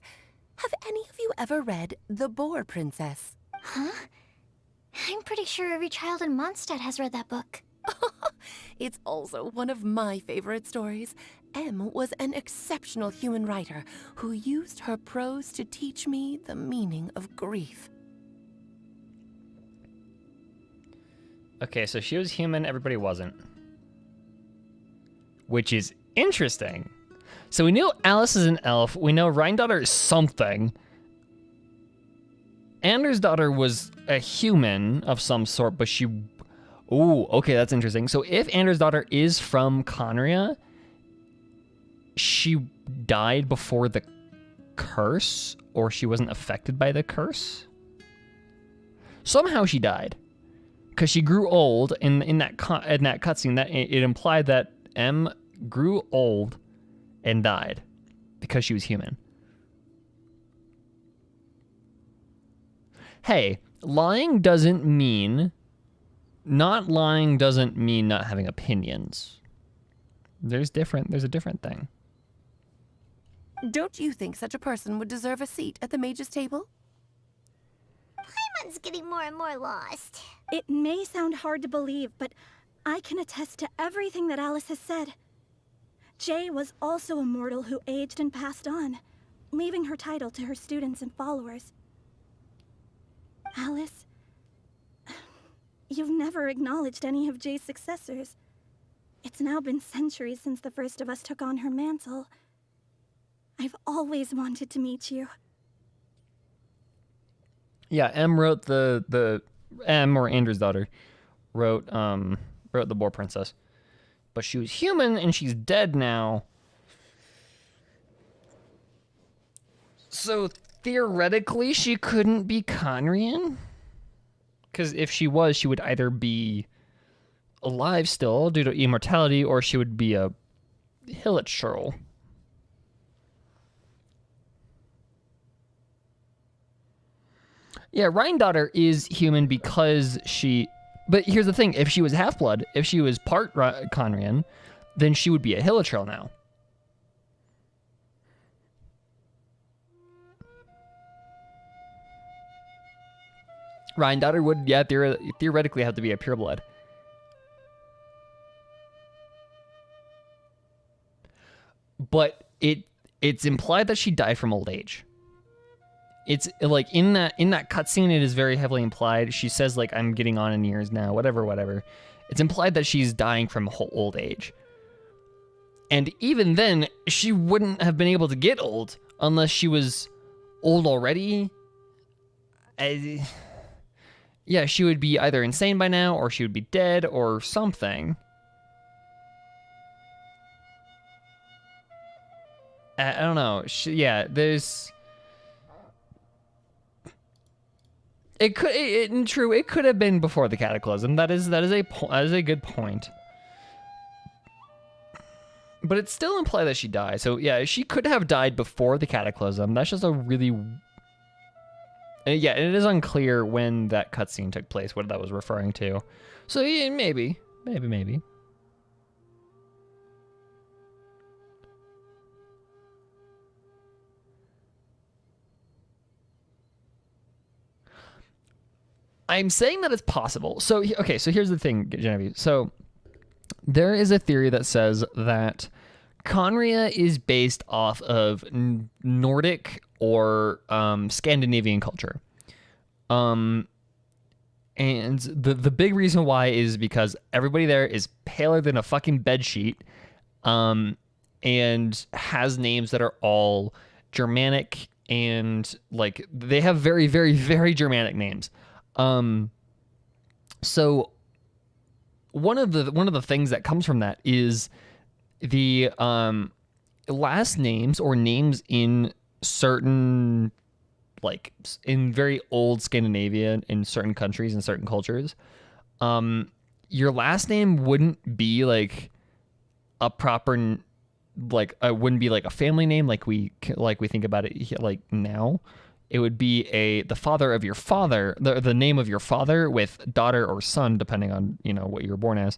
S4: Have any of you ever read The Boar Princess?
S9: Huh? I'm pretty sure every child in Mondstadt has read that book.
S4: It's also one of my favorite stories. M was an exceptional human writer who used her prose to teach me the meaning of grief.
S1: Okay, so she was human, everybody wasn't. Which is interesting. So we knew Alice is an elf. We know Rhine-daughter is something. Anders' daughter was a human of some sort, but she... Ooh, okay, that's interesting. So if Anders' daughter is from Conria, she died before the curse, or she wasn't affected by the curse? Somehow she died because she grew old in that cutscene. That it implied that M grew old and died because she was human. Hey, lying doesn't mean not having opinions. There's a different thing.
S4: Don't you think such a person would deserve a seat at the mage's table?
S8: Paimon's getting more and more lost.
S21: It may sound hard to believe, but I can attest to everything that Alice has said. Jay was also a mortal who aged and passed on, leaving her title to her students and followers. Alice, you've never acknowledged any of Jay's successors. It's now been centuries since the first of us took on her mantle. I've always wanted to meet you.
S1: Yeah, M wrote the M, or Andrew's daughter, wrote the Boar Princess. But she was human and she's dead now. So theoretically she couldn't be Conrian? Because if she was, she would either be alive still due to immortality, or she would be a Hilichurl. Yeah, Rhine-daughter is human because she... But here's the thing, if she was half-blood, if she was part Conrian, then she would be a Hilichurl now. Rhine-daughter would, yeah, theoretically have to be a pureblood. But it's implied that she died from old age. It's like in that cutscene, it is very heavily implied. She says like, I'm getting on in years now, whatever. It's implied that she's dying from old age. And even then, she wouldn't have been able to get old unless she was old already. Yeah, she would be either insane by now, or she would be dead, or something. I don't know. There's... It could have been before the Cataclysm. That is a good point. But it's still implied that she died. So yeah, she could have died before the Cataclysm. That's just a really... Yeah, it is unclear when that cutscene took place, what that was referring to. So yeah, maybe. I'm saying that it's possible. So, okay, so here's the thing, Genevieve. So, there is a theory that says that Conria is based off of Nordic or Scandinavian culture. And the big reason why is because everybody there is paler than a fucking bedsheet, and has names that are all Germanic, and like they have very, very, very Germanic names. So one of the things that comes from that is the last names or names in certain, like in very old Scandinavia, in certain countries and certain cultures, your last name wouldn't be like a proper, like wouldn't be like a family name like we think about it like now. It would be the father of your father, the name of your father with daughter or son, depending on, what you were born as.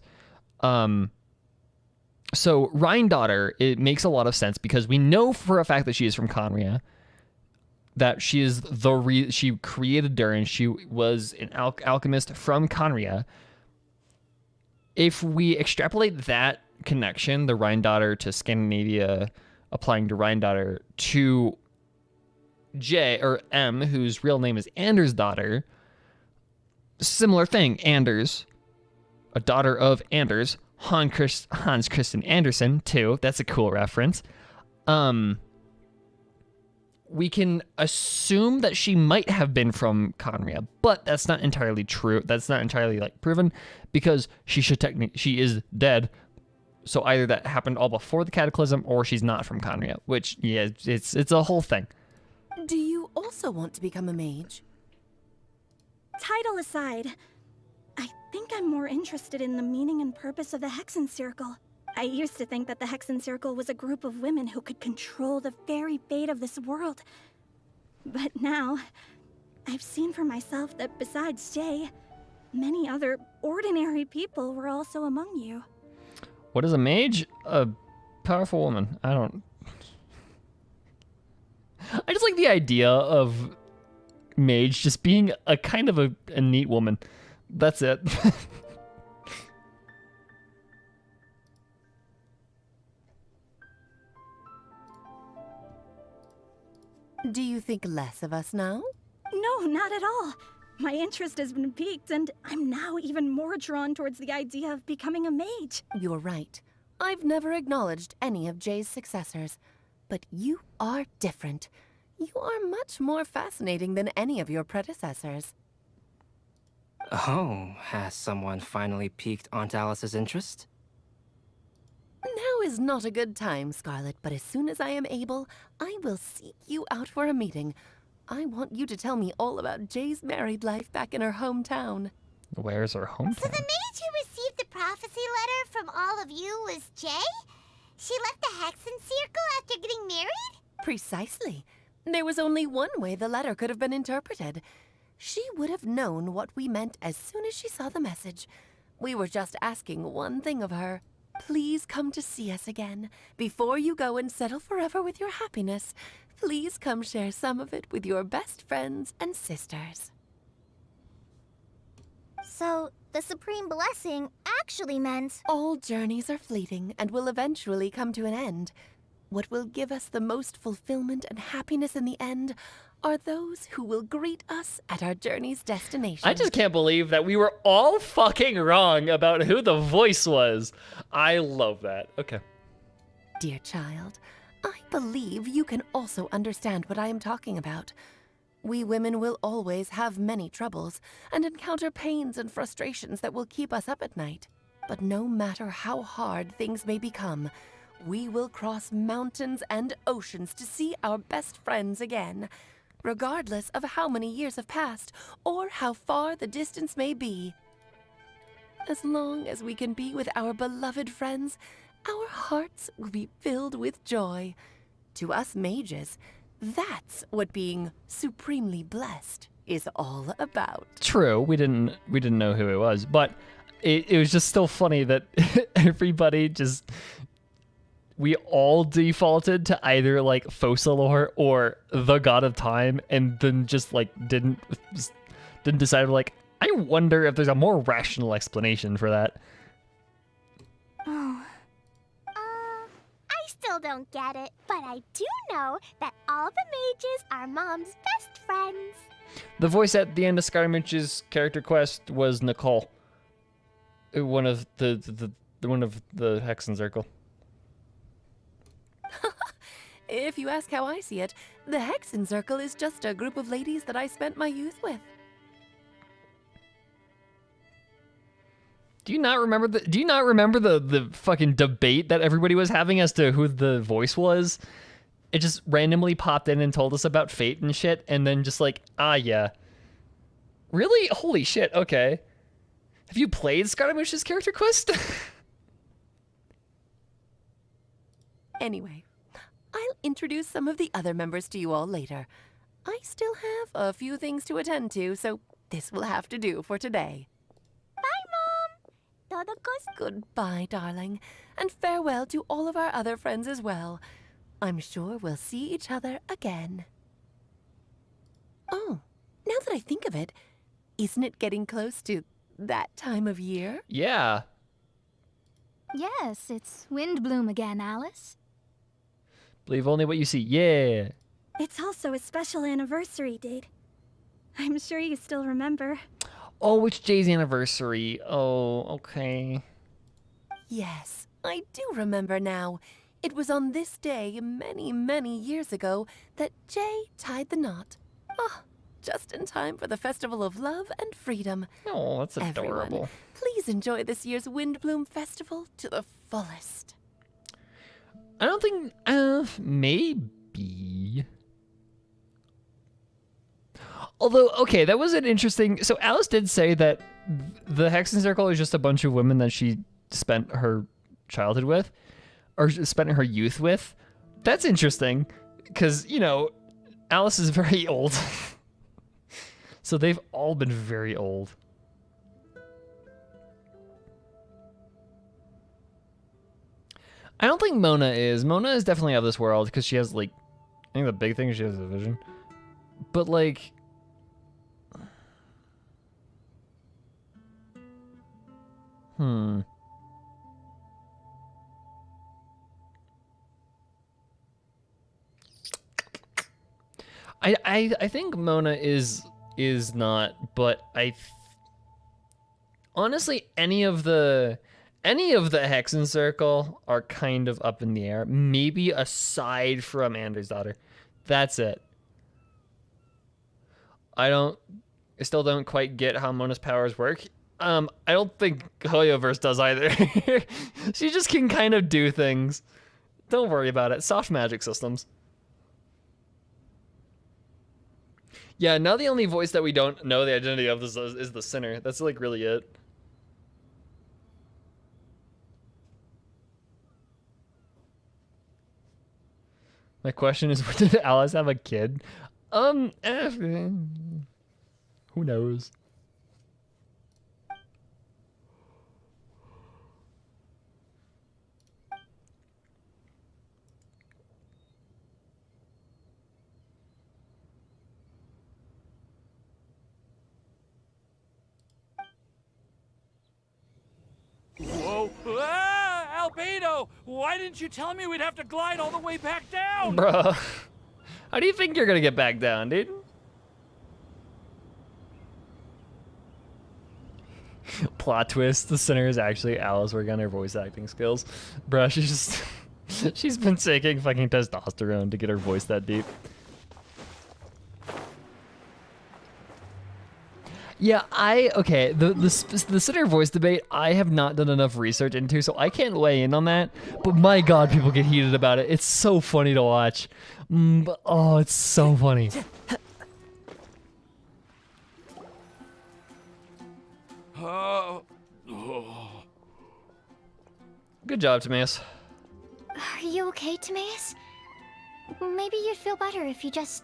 S1: So Rhine-daughter, it makes a lot of sense because we know for a fact that she is from Conria, that she is she created Durin. She was an alchemist from Conria. If we extrapolate that connection, the Rhine-daughter to Scandinavia, applying to Rhine-daughter to J or M, whose real name is Anders' daughter, similar thing. Anders, a daughter of Anders, Hans Christian Andersen, too. That's a cool reference. We can assume that she might have been from Conria, but that's not entirely true. That's not entirely proven, because she is dead. So either that happened all before the Cataclysm, or she's not from Conria, which it's a whole thing.
S4: Do you also want to become a mage?
S21: title aside, I think I'm more interested in the meaning and purpose of the Hexen Circle. I used to think that the Hexen Circle was a group of women who could control the very fate of this world. But now, I've seen for myself that besides Jay, many other ordinary people were also among you.
S1: What is a mage? A powerful woman. I just like the idea of mage just being a kind of a neat woman. That's it.
S4: Do you think less of us now?
S21: No, not at all. My interest has been piqued, and I'm now even more drawn towards the idea of becoming a mage.
S4: You're right. I've never acknowledged any of Jay's successors, but you are different. You are much more fascinating than any of your predecessors.
S6: Oh, has someone finally piqued Aunt Alice's interest?
S4: Now is not a good time, Scarlet, but as soon as I am able, I will seek you out for a meeting. I want you to tell me all about Jay's married life back in her hometown.
S1: Where's her hometown?
S8: So the mage who received the prophecy letter from all of you was Jay? She left the Hexen Circle after getting married?
S4: Precisely. There was only one way the letter could have been interpreted. She would have known what we meant as soon as she saw the message. We were just asking one thing of her. Please come to see us again. Before you go and settle forever with your happiness, please come share some of it with your best friends and sisters.
S2: So, the Supreme Blessing actually meant...
S4: All journeys are fleeting and will eventually come to an end. What will give us the most fulfillment and happiness in the end are those who will greet us at our journey's destination.
S1: I just can't believe that we were all fucking wrong about who the voice was. I love that. Okay.
S4: Dear child, I believe you can also understand what I am talking about. We women will always have many troubles and encounter pains and frustrations that will keep us up at night. But no matter how hard things may become, we will cross mountains and oceans to see our best friends again, regardless of how many years have passed or how far the distance may be. As long as we can be with our beloved friends, our hearts will be filled with joy. To us mages, that's what being supremely blessed is all about.
S1: True, we didn't know who it was, but it was just still funny that everybody just... We all defaulted to either like Focalor or the God of Time, and then just like didn't decide like, I wonder if there's a more rational explanation for that.
S8: Oh. I still don't get it, but I do know that all the mages are Mom's best friends.
S1: The voice at the end of Skyrim's character quest was Nicole, one of the Hexen Circle.
S4: If you ask how I see it, the Hexen Circle is just a group of ladies that I spent my youth with.
S1: Do you not remember the fucking debate that everybody was having as to who the voice was? It just randomly popped in and told us about fate and shit, and then just like, yeah. Really? Holy shit, okay. Have you played Skyrim's character quest?
S4: Anyway, I'll introduce some of the other members to you all later. I still have a few things to attend to, so this will have to do for today.
S8: Bye, Mom. Todokos.
S4: Goodbye, darling, and farewell to all of our other friends as well. I'm sure we'll see each other again. Oh, now that I think of it, isn't it getting close to that time of year?
S1: Yeah.
S16: Yes, it's Windblume again, Alice.
S1: Believe only what you see. Yeah.
S21: It's also a special anniversary date. I'm sure you still remember.
S1: Oh, it's Jay's anniversary. Oh, okay.
S4: Yes, I do remember now. It was on this day, many, many years ago, that Jay tied the knot. Oh, just in time for the Festival of Love and Freedom.
S1: Oh, that's adorable.
S4: Everyone, please enjoy this year's Windblume Festival to the fullest.
S1: I don't think, maybe. Although, okay, that was an interesting... So Alice did say that the Hexen Circle is just a bunch of women that she spent her childhood with, or spent her youth with. That's interesting, because, you know, Alice is very old. So they've all been very old. I don't think Mona is. Mona is definitely out of this world, because she has, like... I think the big thing is she has a vision. But, like... I think Mona is not, but honestly any of the Hexen Circle are kind of up in the air. Maybe aside from Andrew's daughter. That's it. I still don't quite get how Mona's powers work. I don't think Hoyoverse does either. She just can kind of do things. Don't worry about it. Soft magic systems. Yeah, now the only voice that we don't know the identity of is the Sinner. That's like really it. My question is, did Alice have a kid? Who knows?
S17: Whoa! Ah, Albedo! Why didn't you tell me we'd have to glide all the way back down?
S1: Bro, how do you think you're gonna get back down, dude? Plot twist, the Sinner is actually Alice working on her voice acting skills. Bruh, she's been taking fucking testosterone to get her voice that deep. Yeah, okay, the Sinner voice debate, I have not done enough research into, so I can't weigh in on that, but my god, people get heated about it. It's so funny to watch. Oh, it's so funny. Good job, Timaeus.
S9: Are you okay, Timaeus? Maybe you'd feel better if you just,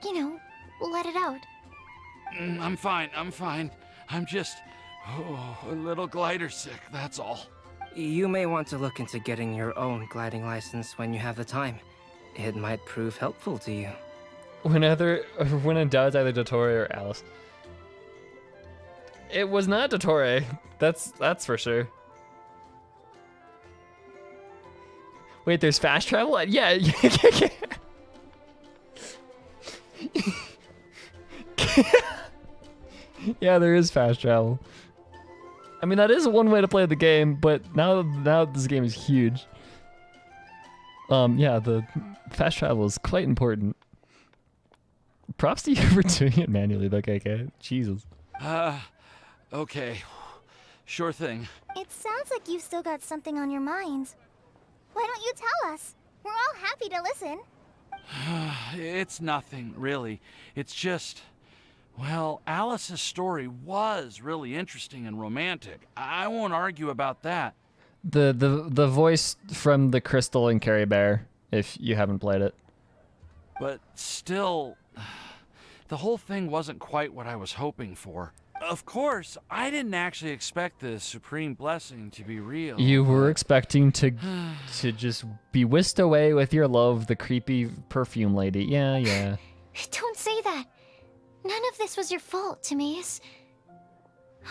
S9: you know, let it out.
S17: I'm fine. I'm just a little glider sick, that's all.
S6: You may want to look into getting your own gliding license when you have the time. It might prove helpful to you.
S1: When in doubt, it's either Dottore or Alice. It was not Dottore. That's for sure. Wait, there's fast travel? Yeah. Yeah, there is fast travel. I mean, that is one way to play the game, but now this game is huge. Yeah, the fast travel is quite important. Props to you for doing it manually, though, KK. Jesus.
S17: Okay. Sure thing.
S2: It sounds like you've still got something on your minds. Why don't you tell us? We're all happy to listen.
S17: It's nothing, really. It's just... Well, Alice's story was really interesting and romantic. I won't argue about that.
S1: The voice from the Crystal and Carrie Bear, if you haven't played it.
S17: But still, the whole thing wasn't quite what I was hoping for. Of course, I didn't actually expect the supreme blessing to be real.
S1: You were expecting to just be whisked away with your love, the creepy perfume lady. Yeah.
S9: Don't say that. None of this was your fault, Timaeus.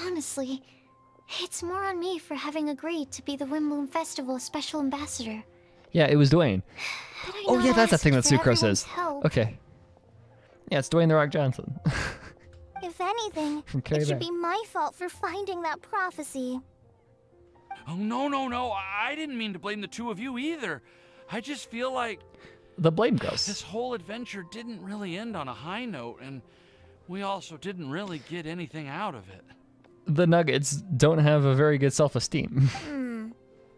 S9: Honestly, it's more on me for having agreed to be the Windblume Festival special ambassador.
S1: Yeah, it was Dwayne. Oh yeah, that's the thing that Sucrose is.
S9: Help.
S1: Okay. Yeah, it's Dwayne The Rock Johnson.
S2: If anything, it should be my fault for finding that prophecy.
S17: Oh, no. I didn't mean to blame the two of you either. I just feel like...
S1: The blame goes.
S17: This whole adventure didn't really end on a high note, and we also didn't really get anything out of it.
S1: The Nuggets don't have a very good self-esteem.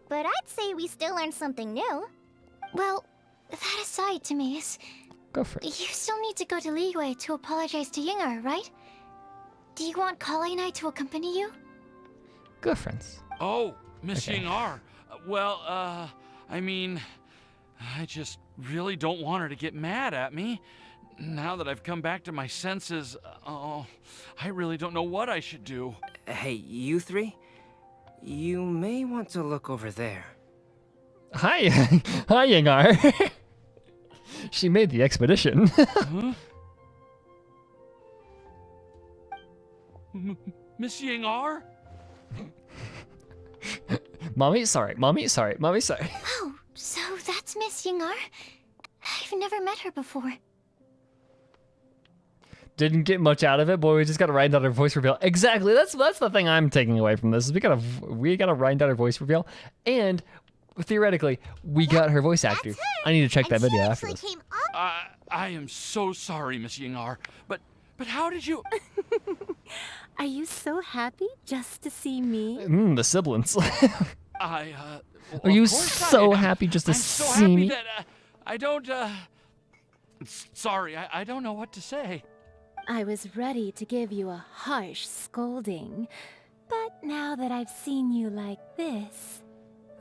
S2: But I'd say we still learned something new.
S9: Well, that aside, Timaeus,
S1: Go for it.
S9: You still need to go to Liyue to apologize to Yingar, right? Do you want Kale and I to accompany you?
S1: Good friends.
S17: Oh, Miss
S1: Okay.
S17: Yingar. Well, I mean, I just really don't want her to get mad at me. Now that I've come back to my senses, I really don't know what I should do.
S6: Hey, you three? You may want to look over there.
S1: Hi, hi, Yingar. She made the expedition.
S17: Huh? Miss Yingar?
S1: Mommy, sorry. Mommy, sorry. Mommy, sorry.
S9: Oh, so that's Miss Yingar? I've never met her before.
S1: Didn't get much out of it, boy. We just gotta write down her voice reveal. Exactly. That's the thing I'm taking away from this. Is we gotta write down her voice reveal, and theoretically, we got her voice actor. I need to check that video after this.
S17: I am so sorry, Miss Yingar, but how did you?
S13: Are you so happy just to see me?
S1: The siblings.
S17: Are
S1: you so happy just to
S17: I'm so
S1: see
S17: happy
S1: me?
S17: that I don't. Sorry, I don't know what to say.
S13: I was ready to give you a harsh scolding, but now that I've seen you like this,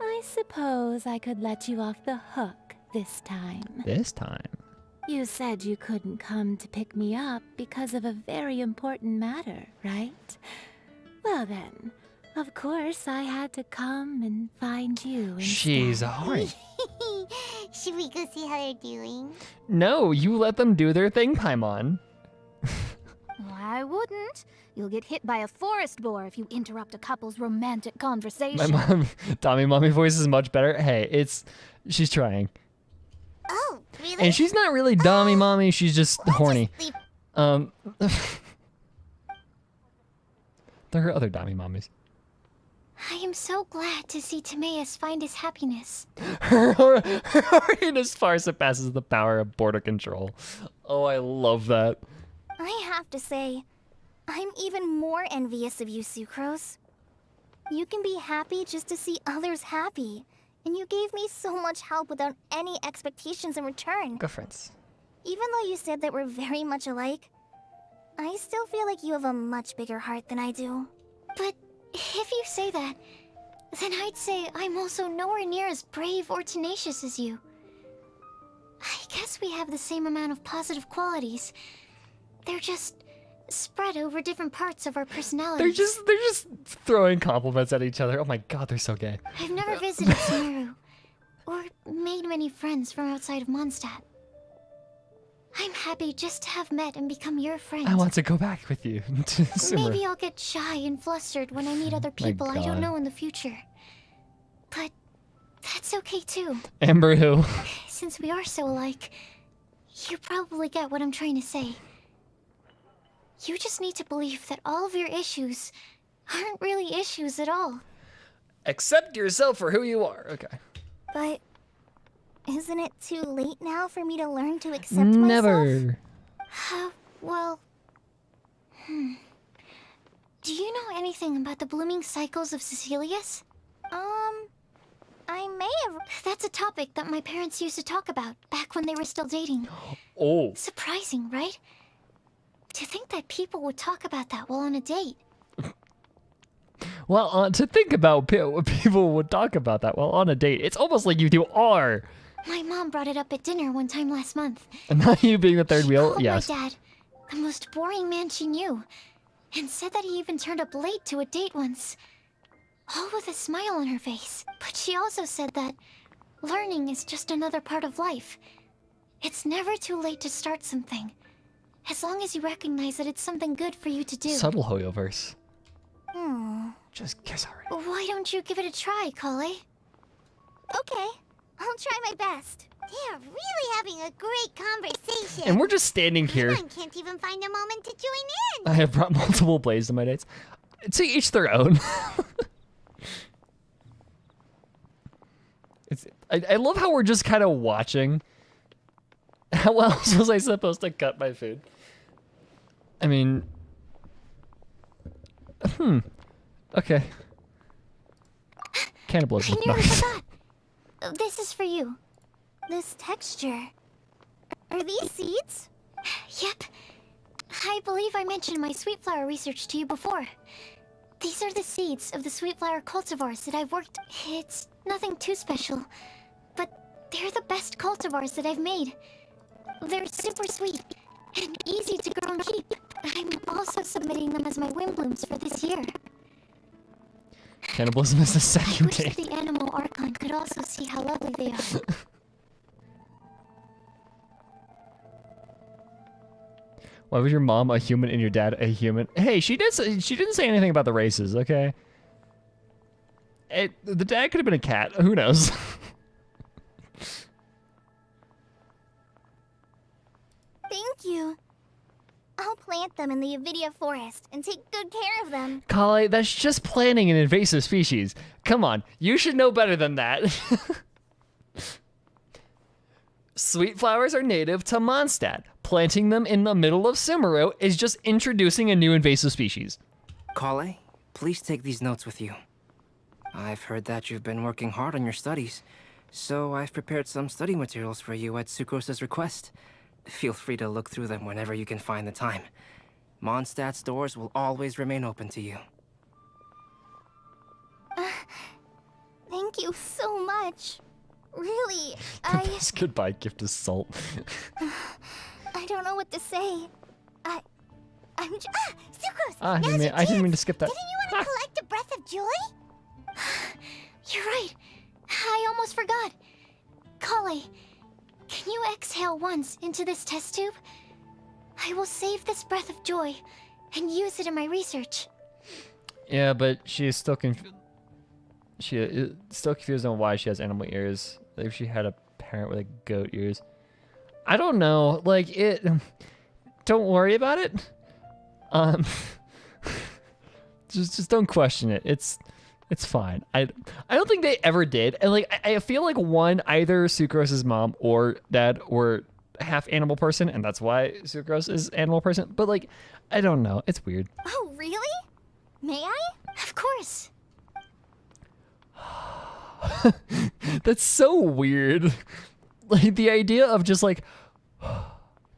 S13: I suppose I could let you off the hook this time.
S1: This time.
S13: You said you couldn't come to pick me up because of a very important matter, right? Well then, of course I had to come and find you instead.
S1: She's horny.
S8: Should we go see how they're doing?
S1: No, you let them do their thing, Paimon.
S16: I wouldn't. You'll get hit by a forest boar if you interrupt a couple's romantic conversation.
S1: My mom, Tommy, mommy voice is much better. Hey, she's trying.
S8: Oh, really?
S1: And she's not really dummy mommy, she's just horny. There are other dummy mommies.
S9: I am so glad to see Timaeus find his happiness.
S1: Her horniness far surpasses the power of border control. Oh, I love that.
S2: I have to say, I'm even more envious of you, Sucrose. You can be happy just to see others happy. And you gave me so much help without any expectations in return.
S1: Good friends.
S2: Even though you said that we're very much alike, I still feel like you have a much bigger heart than I do.
S9: But if you say that, then I'd say I'm also nowhere near as brave or tenacious as you. I guess we have the same amount of positive qualities. They're just spread over different parts of our personalities.
S1: They're just throwing compliments at each other. Oh my god, they're so gay.
S9: I've never visited Sumeru, or made many friends from outside of Mondstadt. I'm happy just to have met and become your friend.
S1: I want to go back with you to Sumeru.
S9: Maybe I'll get shy and flustered when I meet other people I
S1: God.
S9: don't know in the future. But that's okay too.
S1: Amber who?
S9: Since we are so alike, you probably get what I'm trying to say. You just need to believe that all of your issues aren't really issues at all.
S1: Accept yourself for who you are. Okay.
S2: But isn't it too late now for me to learn to accept myself?
S1: Never.
S9: Well... Do you know anything about the blooming cycles of Cecilius?
S2: I may have...
S9: That's a topic that my parents used to talk about back when they were still dating.
S1: Oh.
S9: Surprising, right? To think that people would talk about that while on a date.
S1: Well, to think about people would talk about that while on a date, it's almost like you two are.
S9: My mom brought it up at dinner one time last month.
S1: And not you being the third wheel,
S9: Called
S1: yes.
S9: my dad the most boring man she knew, and said that he even turned up late to a date once. All with a smile on her face. But she also said that learning is just another part of life. It's never too late to start something, as long as you recognize that it's something good for you to do.
S1: Subtle Hoyoverse.
S9: Just
S1: kiss already.
S9: Why don't you give it a try, Kale?
S2: Okay, I'll try my best.
S8: They're really having a great conversation.
S1: And we're just standing here.
S8: Paimon can't even find a moment to join in.
S1: I have brought multiple plays to my dates. To each their own. I love how we're just kind of watching. How else was I supposed to cut my food? I mean... Okay. Cannibalism.
S9: I nearly forgot. This is for you.
S2: This texture... Are these seeds?
S9: Yep. I believe I mentioned my sweet flower research to you before. These are the seeds of the sweet flower cultivars that I've worked. It's nothing too special, but they're the best cultivars that I've made. They're super sweet and easy to grow and keep. I'm also submitting them as my Windblooms for this year.
S1: Cannibalism is the
S9: I
S1: second
S9: wish
S1: day.
S9: that the animal Archon could also see how lovely they are.
S1: Why was your mom a human and your dad a human? Hey, she didn't say anything about the races, okay? The dad could have been a cat. Who knows?
S2: Thank you. I'll plant them in the Avidia forest and take good care of them.
S1: Kale, that's just planting an invasive species. Come on, you should know better than that. Sweet flowers are native to Mondstadt. Planting them in the middle of Sumeru is just introducing a new invasive species.
S6: Kale, please take these notes with you. I've heard that you've been working hard on your studies, so I've prepared some study materials for you at Sucrose's request. Feel free to look through them whenever you can find the time. Mondstadt's doors will always remain open to you.
S2: Thank you so much. Really,
S1: This goodbye gift is salt.
S2: I don't know what to say. Sucrose!
S1: I didn't mean to skip that.
S2: Didn't you want to collect a breath of joy?
S9: You're right. I almost forgot. Kale, can you exhale once into this test tube? I will save this breath of joy and use it in my research.
S1: Yeah, but she is still confused. She is still confused on why she has animal ears. If she had a parent with like goat ears. I don't know. Like it. Don't worry about it. Just don't question it. It's fine. I don't think they ever did. And like I feel like either Sucrose's mom or dad were half animal person, and that's why Sucrose is animal person. But like I don't know. It's weird.
S2: Oh, really? May I?
S9: Of course.
S1: That's so weird. Like the idea of just like,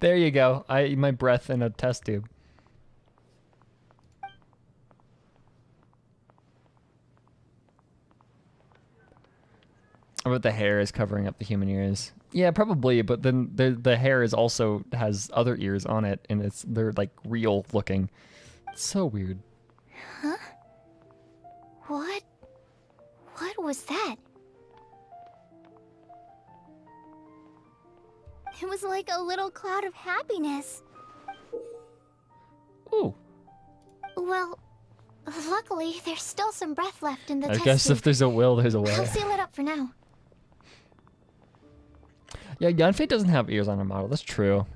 S1: there you go. My breath in a test tube. Or what the hair is covering up the human ears. Yeah, probably. But then the hair is also has other ears on it, and they're like real looking. It's so weird.
S9: Huh? What was that?
S2: It was like a little cloud of happiness.
S1: Ooh.
S9: Well, luckily, there's still some breath left in the
S1: I
S9: test
S1: guess
S9: tube.
S1: if there's a will, there's a way.
S9: I'll seal it up for now.
S1: Yeah, Yanfei doesn't have ears on her model. That's true.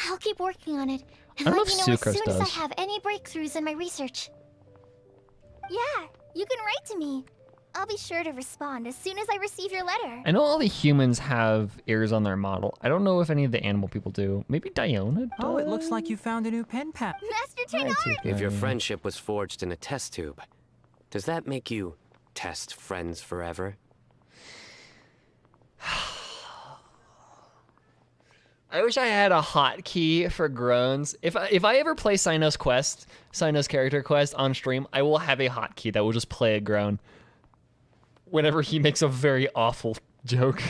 S9: I'll keep working on it and
S1: I don't
S9: let
S1: know
S9: you
S1: if
S9: know as
S1: Sucrose
S9: soon as I
S1: does.
S9: have any breakthroughs in my research.
S2: Yeah, you can write to me. I'll be sure to respond as soon as I receive your letter.
S1: I know all the humans have ears on their model. I don't know if any of the animal people do. Maybe Diona does?
S12: Oh, it looks like you found a new pen pal.
S2: Master
S1: Tainar!
S14: If your friendship was forged in a test tube, does that make you test friends forever?
S1: I wish I had a hotkey for groans. If I ever play Cyno's character quest on stream, I will have a hotkey that will just play a groan whenever he makes a very awful joke.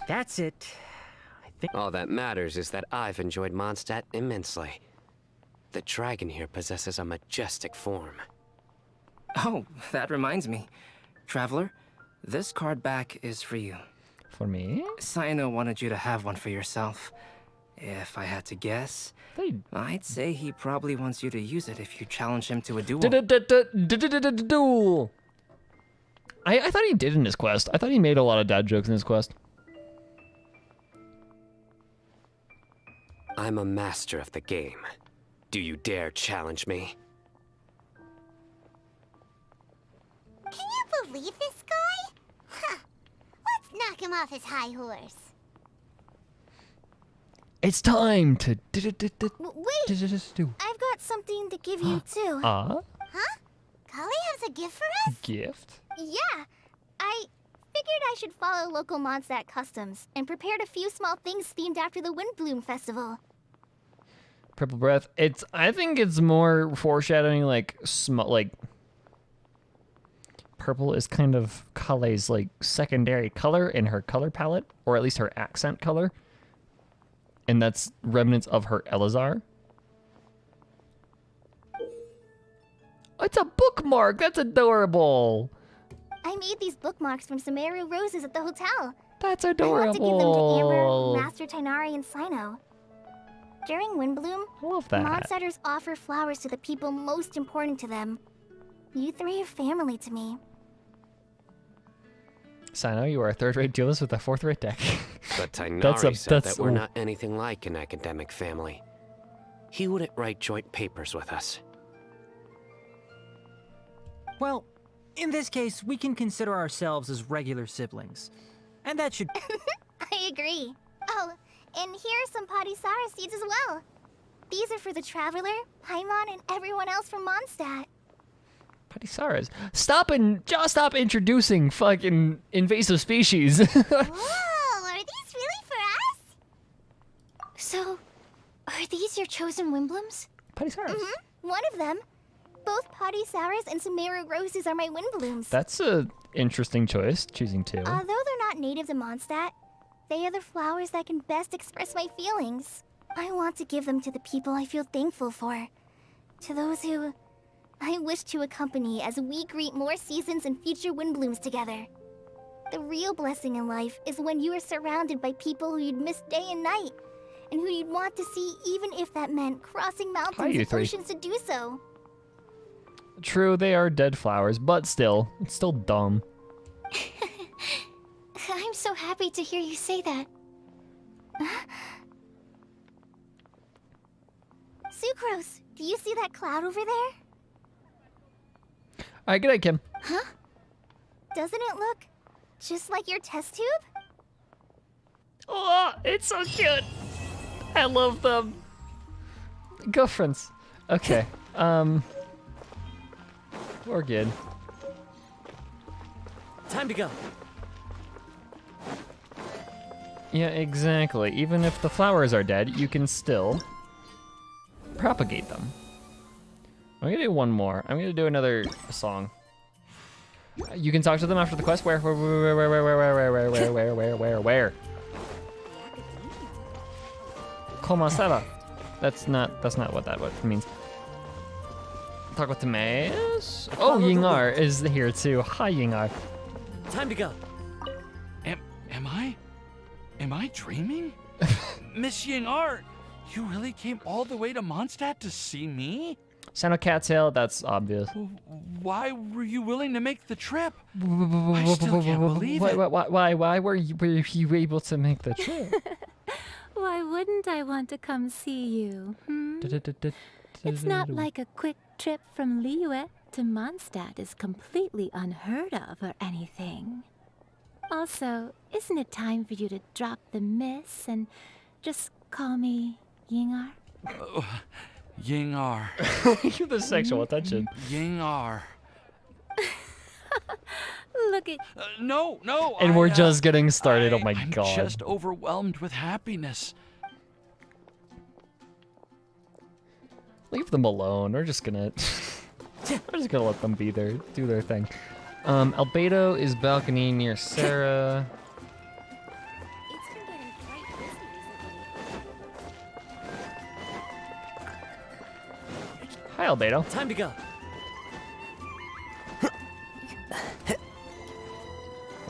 S12: That's it.
S14: All that matters is that I've enjoyed Mondstadt immensely. The dragon here possesses a majestic form.
S6: Oh, that reminds me. Traveler, this card back is for you.
S1: For me?
S6: Cyno wanted you to have one for yourself. If I had to guess, I'd say he probably wants you to use it if you challenge him to a duel.
S1: Duel. I thought he did in his quest. I thought he made a lot of dad jokes in his quest.
S14: I'm a master of the game. Do you dare challenge me?
S8: Can you believe this guy? Huh. Let's knock him off his high horse.
S1: It's time to
S2: Wait, I've got something to give you too.
S8: Huh? Kale has a gift for us?
S1: Gift?
S2: Yeah, I figured I should follow local Mondstadt customs and prepared a few small things themed after the Windblume festival.
S1: Purple breath. I think it's more foreshadowing, like purple is kind of Kale's like secondary color in her color palette, or at least her accent color, and that's remnants of her Elazar. It's a bookmark. That's adorable.
S2: I made these bookmarks from Sumeru roses at the hotel.
S1: That's
S2: I want to give them to Amber,
S1: adorable.
S2: Master Tighnari, and Sino. During Windblume,
S1: I love that.
S2: Mondstatters offer flowers to the people most important to them. You three are family to me.
S1: Sino, you are a third-rate duelist with a fourth-rate deck.
S14: But Tighnari said
S1: that's
S14: that we're not anything like an academic family. He wouldn't write joint papers with us.
S12: Well, in this case, we can consider ourselves as regular siblings. And that should...
S2: I agree. Oh, and here are some Padisara seeds as well. These are for the Traveler, Paimon, and everyone else from Mondstadt.
S1: Padisaras. Stop introducing fucking invasive species.
S2: Whoa, are these really for us?
S9: So, are these your chosen Windblooms?
S1: Padisaras.
S2: One of them. Both Padisaras and Sumeru roses are my Windblooms.
S1: That's a interesting choice, choosing two.
S2: Although they're not native to Mondstadt, they are the flowers that can best express my feelings. I want to give them to the people I feel thankful for. To those who I wish to accompany as we greet more seasons and future Windblooms together. The real blessing in life is when you are surrounded by people who you'd miss day and night, and who you'd want to see even if that meant crossing mountains
S1: you
S2: and
S1: three.
S2: oceans to do so.
S1: True, they are dead flowers, but still, it's still dumb.
S9: I'm so happy to hear you say that.
S2: Sucrose, do you see that cloud over there?
S1: Alright, good night, Kim.
S2: Huh? Doesn't it look just like your test tube?
S1: Oh, it's so cute. I love them. Girlfriends. Okay. We're good.
S20: Time to go.
S1: Yeah, exactly. Even if the flowers are dead, you can still propagate them. I'm gonna do one more. I'm gonna do another song. You can talk to them after the quest. Where? Como estaba? That's not what that means. Talk with Timaeus? Oh, Yingar is here too. Hi, Yingar.
S20: Time to go.
S17: Am I dreaming? Miss Yingar, you really came all the way to Mondstadt to see me?
S1: Sound of cattail, that's obvious.
S17: Why were you willing to make the trip? I still can't believe it.
S1: Why were you able to make the trip?
S15: Why wouldn't I want to come see you? It's not like a quick trip from Liyue to Mondstadt is completely unheard of or anything. Also, isn't it time for you to drop the miss and just call me Yingar?
S17: Yingar.
S1: The sexual attention.
S17: Yingar.
S15: Look at...
S17: No.
S1: And we're just getting started. Oh my
S17: I'm
S1: god.
S17: just overwhelmed with happiness.
S1: Leave them alone. We're just gonna let them be there, do their thing. Albedo is balcony near Sarah. Hi, Albedo.
S20: Time to go.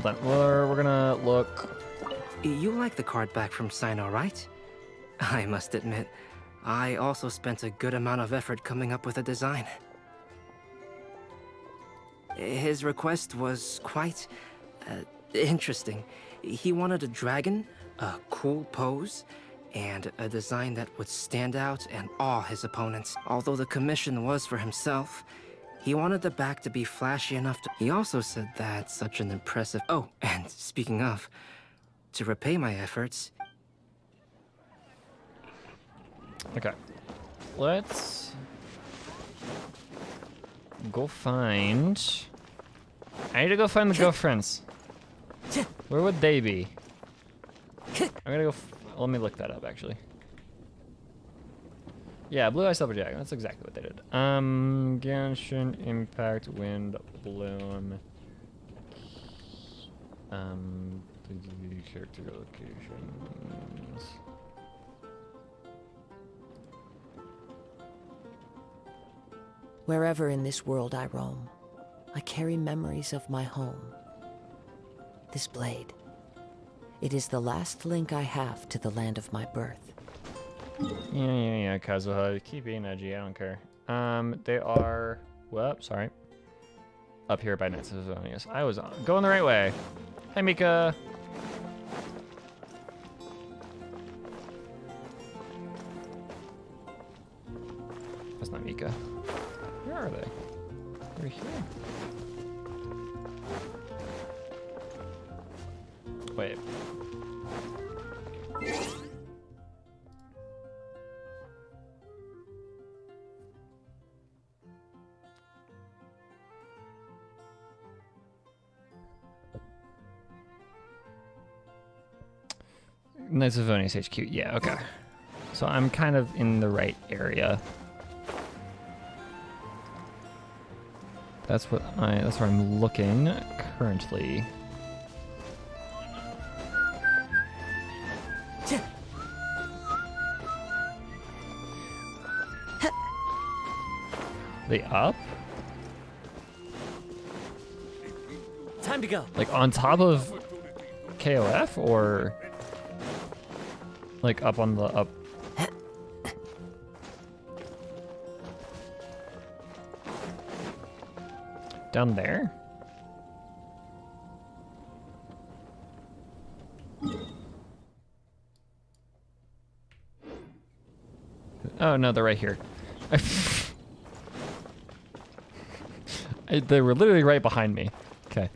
S1: Hold on. We're gonna look.
S6: You like the card back from Sino, right? I must admit, I also spent a good amount of effort coming up with a design. His request was quite interesting. He wanted a dragon, a cool pose, and a design that would stand out and awe his opponents. Although the commission was for himself, he wanted the back to be flashy enough to... He also said that such an impressive... Oh, and speaking of, to repay my efforts...
S1: Okay. Let's go find... I need to go find the girlfriends. Where would they be? I'm gonna go. Let me look that up actually. Yeah, Blue Eye Silverjack. That's exactly what they did. Genshin Impact Windblume. Character locations.
S3: Wherever in this world I roam, I carry memories of my home. This blade. It is the last link I have to the land of my birth.
S1: Yeah, Kazuha. Keep being edgy, I don't care. They are... Whoop, sorry. Up here by Knights of Zonius. I was going the right way. Hi, Mika. That's not Mika. Where are they? They're here. Wait. Knights of Venice HQ. Yeah, okay. So I'm kind of in the right area. That's where I'm looking currently. They up?
S20: Time to go.
S1: Like on top of KOF or like up on the up? Down there? Oh no, they're right here. They were literally right behind me. Okay.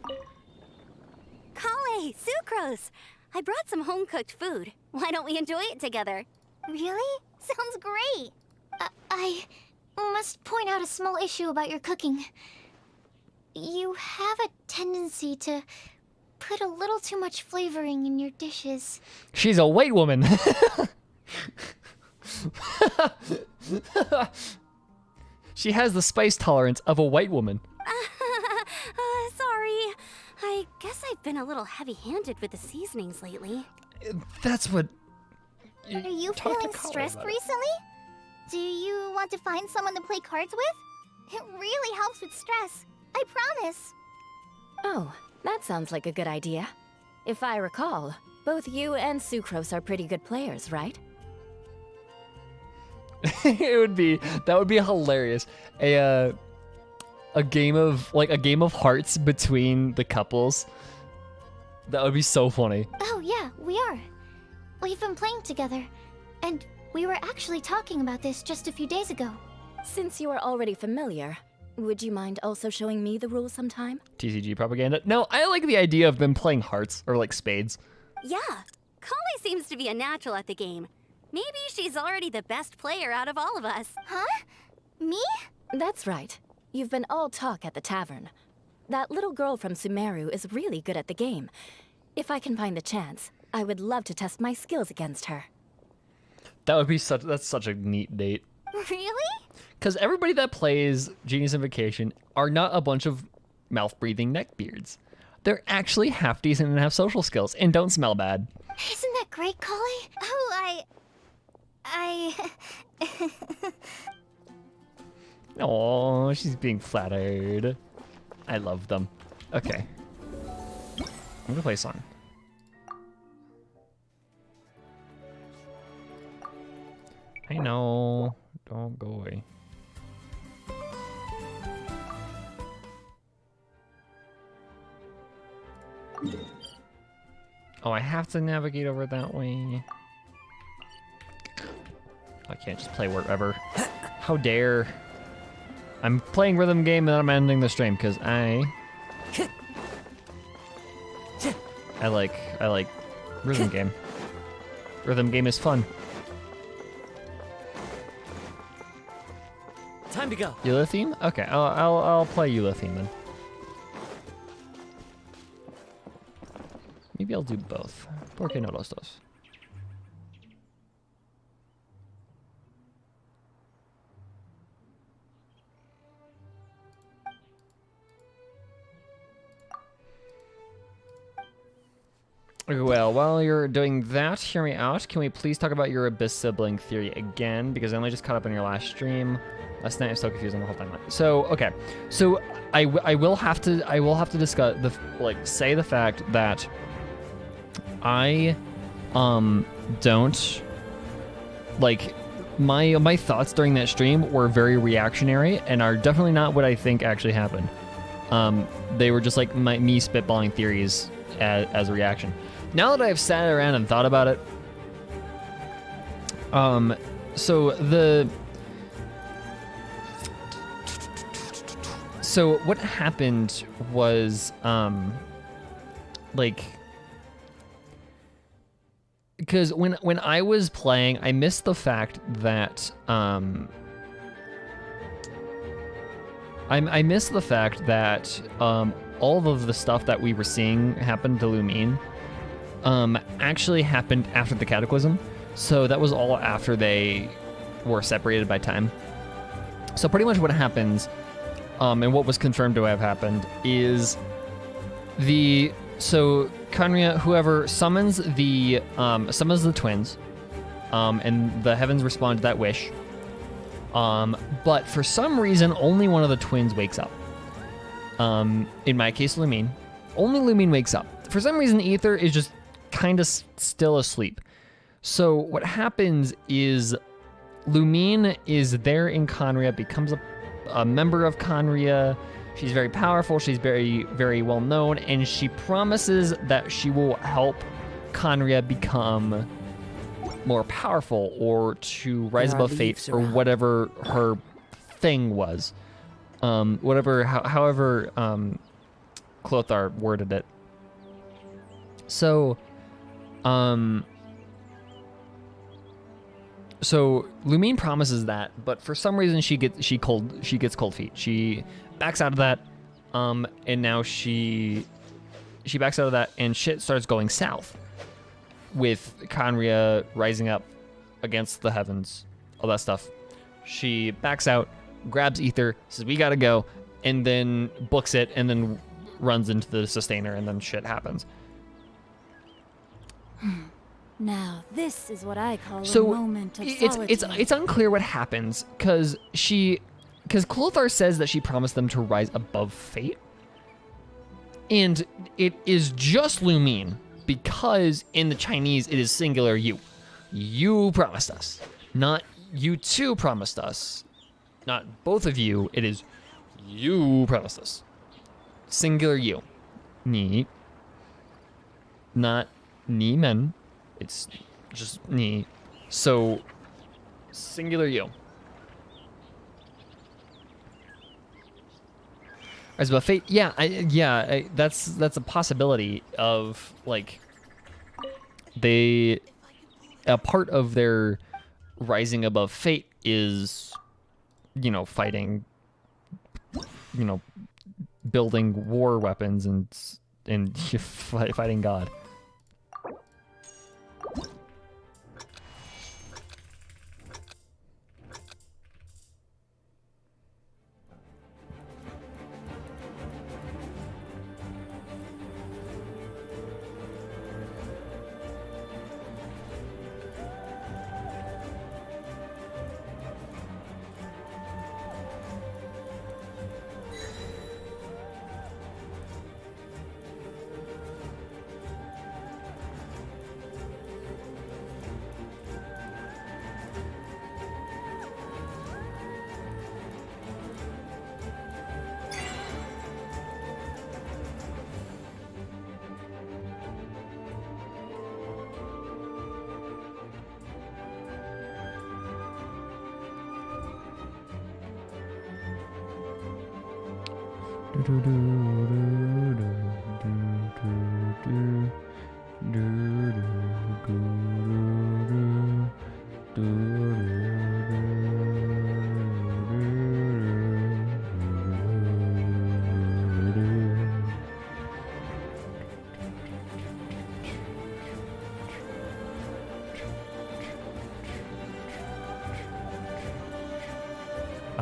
S7: Kale, Sucrose! I brought some home-cooked food. Why don't we enjoy it together?
S9: Really? Sounds great. I must point out a small issue about your cooking. You have a tendency to put a little too much flavoring in your dishes.
S1: She's a white woman. She has the spice tolerance of a white woman.
S7: Sorry. I guess I've been a little heavy-handed with the seasonings lately.
S1: That's what...
S2: Are you feeling stressed recently? Do you want to find someone to play cards with? It really helps with stress. I promise.
S18: Oh, that sounds like a good idea. If I recall, both you and Sucrose are pretty good players, right?
S1: That would be hilarious. A game of hearts between the couples. That would be so funny.
S9: Oh yeah, we are. We've been playing together, and we were actually talking about this just a few days ago.
S18: Since you are already familiar, would you mind also showing me the rules sometime?
S1: TCG propaganda. No, I like the idea of them playing hearts or like spades.
S7: Yeah, Kale seems to be a natural at the game. Maybe she's already the best player out of all of us.
S2: Huh? Me?
S18: That's right. You've been all talk at the tavern. That little girl from Sumeru is really good at the game. If I can find the chance, I would love to test my skills against her.
S1: That's such a neat date.
S2: Really?
S1: Because everybody that plays Genius Invocation are not a bunch of mouth-breathing neckbeards. They're actually half decent and have social skills and don't smell bad.
S9: Isn't that great, Kale?
S2: Oh,
S1: Oh, she's being flattered. I love them. Okay. I'm gonna play a song. I know. Don't go away. Oh, I have to navigate over that way. I can't just play wherever. How dare. I'm playing rhythm game and I'm ending the stream because I like rhythm game. Rhythm game is fun.
S20: Time to go.
S1: Eula theme? Okay, I'll play Eula theme then. Maybe I'll do both. ¿Por qué no los dos? Well, while you're doing that, hear me out. Can we please talk about your Abyss sibling theory again? Because I only just caught up on your last stream. Last night I was so confused on the whole time. So, okay. So I will have to discuss say the fact that I don't like my thoughts during that stream were very reactionary and are definitely not what I think actually happened. They were just like me spitballing theories as a reaction. Now that I've sat around and thought about it, so what happened was because when I was playing, I missed the fact that I missed the fact that all of the stuff that we were seeing happen to Lumine actually happened after the Cataclysm. So that was all after they were separated by time. So pretty much what happens, and what was confirmed to have happened, is Khaenri'ah, whoever summons the twins, and the heavens respond to that wish. But for some reason, only one of the twins wakes up. In my case, Lumine. Only Lumine wakes up. For some reason, Aether is just kind of still asleep. So what happens is Lumine is there in Khaenri'ah, becomes a member of Khaenri'ah. She's very powerful. She's very, very well known, and she promises that she will help Khaenri'ah become more powerful or to rise above fate or whatever her thing was. However Clothar worded it. So Lumine promises that, but for some reason she gets cold feet. She backs out of that, and now she backs out of that, and shit starts going south with Khaenri'ah rising up against the heavens, all that stuff. She backs out, grabs Aether, says we gotta go, and then books it, and then runs into the Sustainer, and then shit happens.
S15: Now, this is what I call
S1: So
S15: a moment of solitude.
S1: it's unclear what happens because Clothar says that she promised them to rise above fate, and it is just Lumine because in the Chinese it is singular you. You promised us, not you two promised us, not both of you. It is you promised us. Singular you, ni, not ni men. It's just ni. So, singular you. Rise above fate. Yeah, that's a possibility of like a part of their rising above fate is, fighting, building war weapons and fighting God.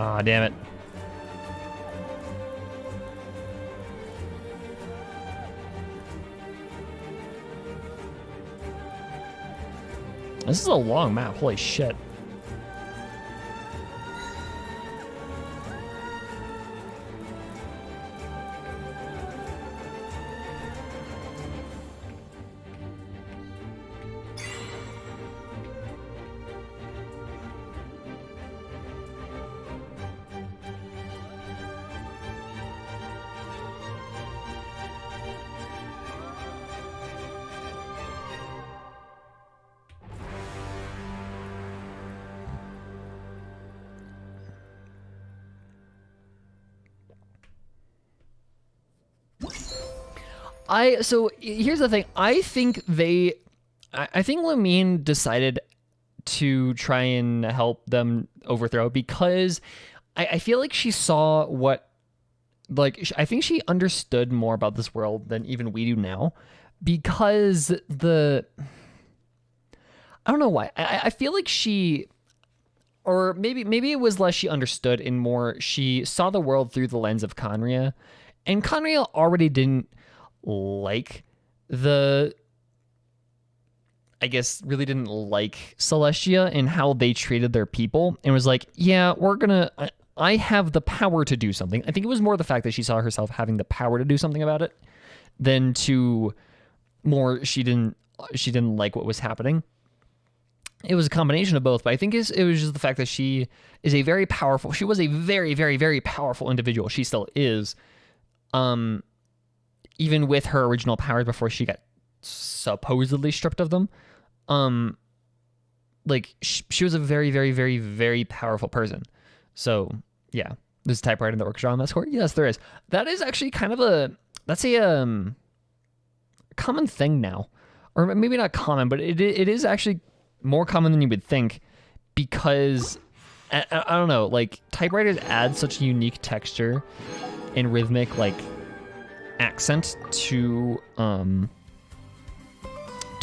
S1: Ah, damn it. This is a long map. Holy shit. So here's the thing. I think Lumine decided to try and help them overthrow because I feel like she saw what, like, I think she understood more about this world than even we do now, because I don't know why. I feel like she, or maybe it was less she understood and more she saw the world through the lens of Conria, and Conria already didn't like really didn't like Celestia and how they treated their people, and was like, yeah, I have the power to do something. I think it was more the fact that she saw herself having the power to do something about it than to more she didn't like what was happening. It was a combination of both, but I think it was just the fact that she was a very, very, very powerful individual. She still is. Even with her original powers before she got supposedly stripped of them. Like, she was a very, very, very, very powerful person. So, yeah. There's a typewriter in the orchestra on that score? Yes, there is. That is actually kind of that's a common thing now. Or maybe not common, but it is actually more common than you would think, because, I don't know, like, typewriters add such a unique texture and rhythmic, like, accent to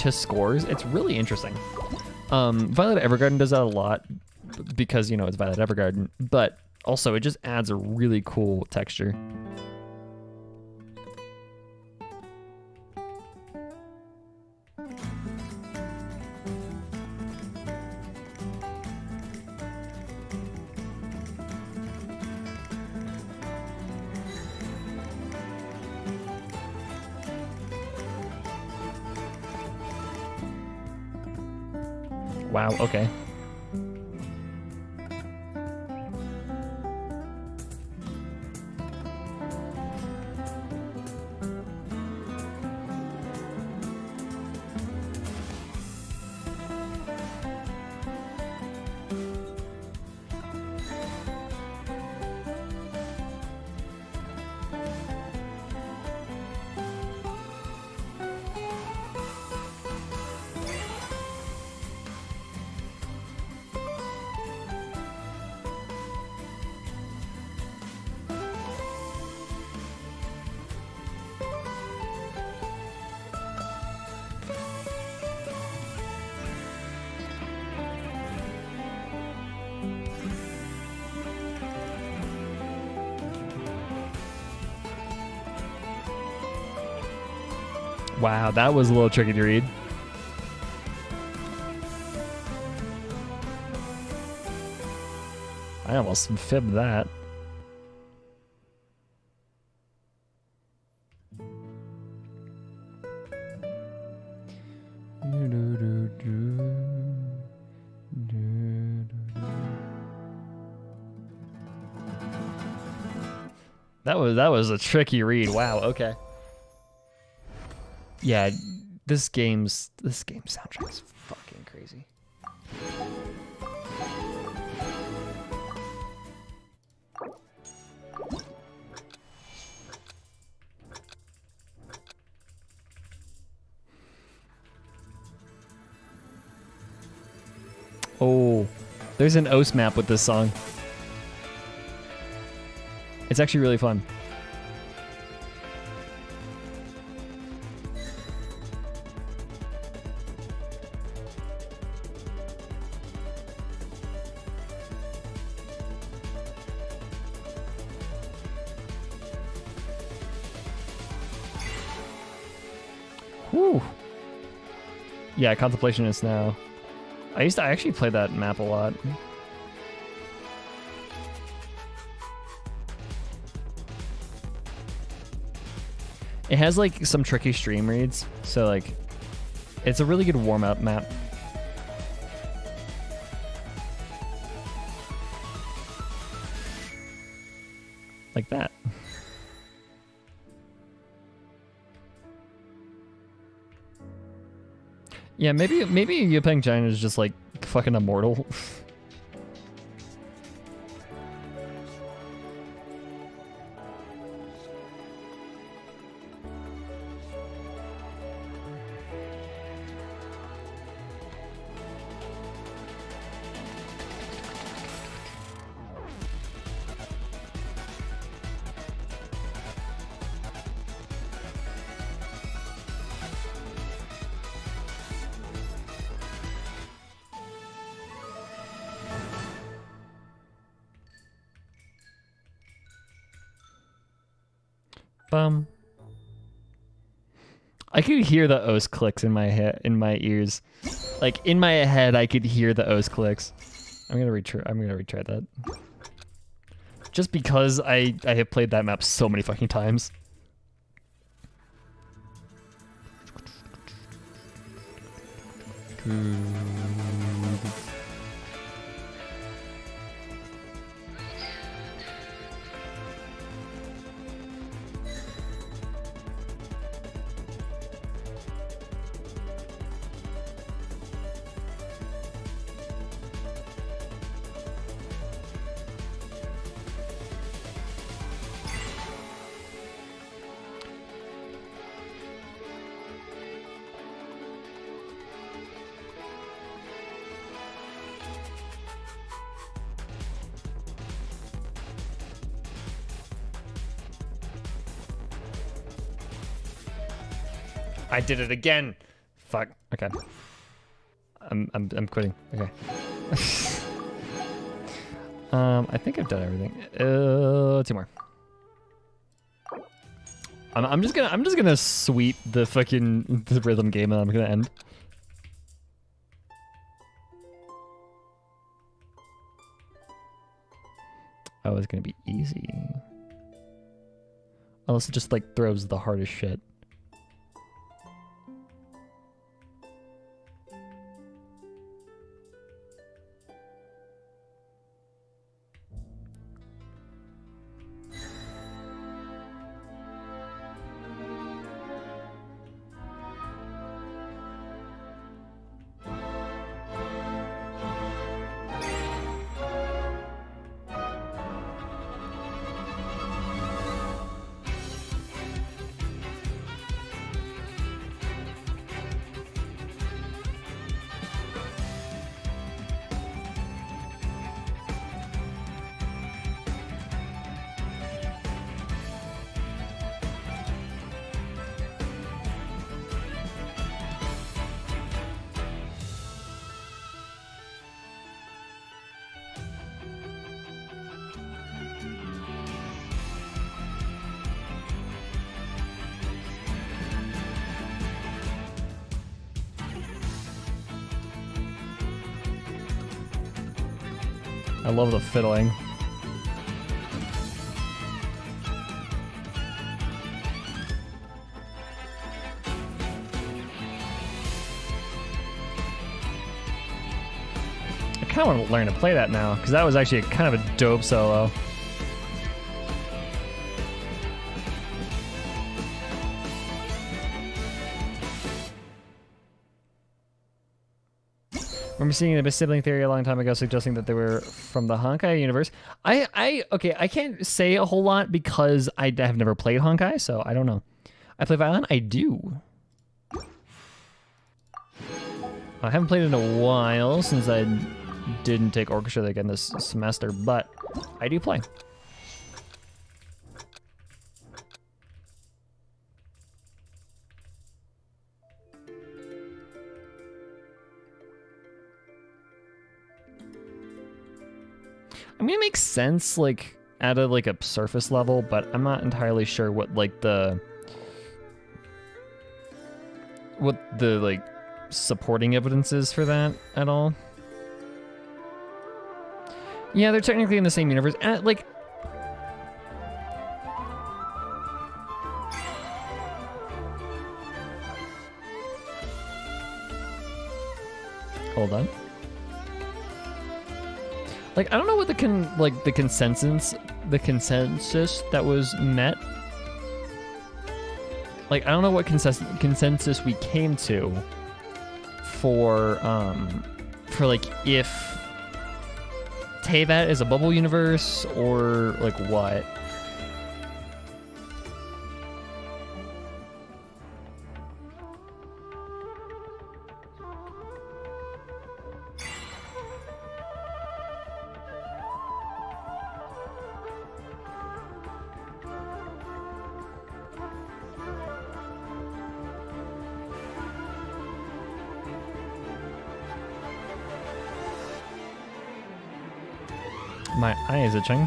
S1: scores. It's really interesting. Violet Evergarden does that a lot because, you know, it's Violet Evergarden, but also it just adds a really cool texture. Wow, okay. Wow, that was a little tricky to read. I almost fibbed that. That was a tricky read. Wow, okay. Yeah, this game's soundtrack is fucking crazy. Oh, there's an OS map with this song. It's actually really fun. Whew. Yeah, Contemplationist now. I actually play that map a lot. It has like some tricky stream reads, so like it's a really good warm-up map. Like that. Yeah, maybe Yupeng China is just like fucking immortal. I could hear the os clicks in my head, in my ears. Like in my head, I could hear the os clicks. I'm gonna retry that. Just because I have played that map so many fucking times. I did it again. Fuck. Okay. I'm quitting. Okay. I think I've done everything. 2 more. I'm just gonna sweep the fucking rhythm game and I'm gonna end. Oh, it's gonna be easy. Unless it just like throws the hardest shit. I love the fiddling. I kind of want to learn to play that now, because that was actually kind of a dope solo. Remember seeing a sibling theory a long time ago suggesting that they were from the Honkai universe. Okay, I can't say a whole lot because I have never played Honkai, so I don't know. I play violin? I do. I haven't played in a while since I didn't take orchestra again this semester, but I do play. I mean, it makes sense, like, at a, like, a surface level, but I'm not entirely sure what, like, the... what the like supporting evidence is for that at all. Yeah, they're technically in the same universe. Like, hold on. Like, I don't know what the consensus that was met. Like, I don't know what consensus we came to for like if Teyvat is a bubble universe or like what. My eye is itching.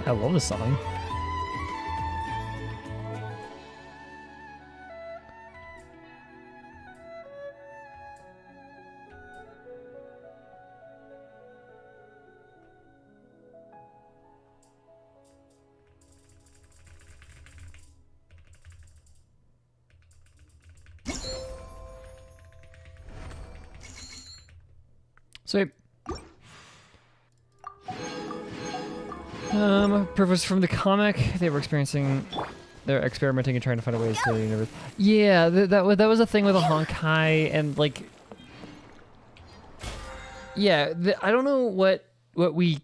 S1: I love this song. Sweet. Purpose from the comic, they're experimenting and trying to find a way to the universe. Yeah, that was a thing with a Honkai and like, yeah, I don't know what we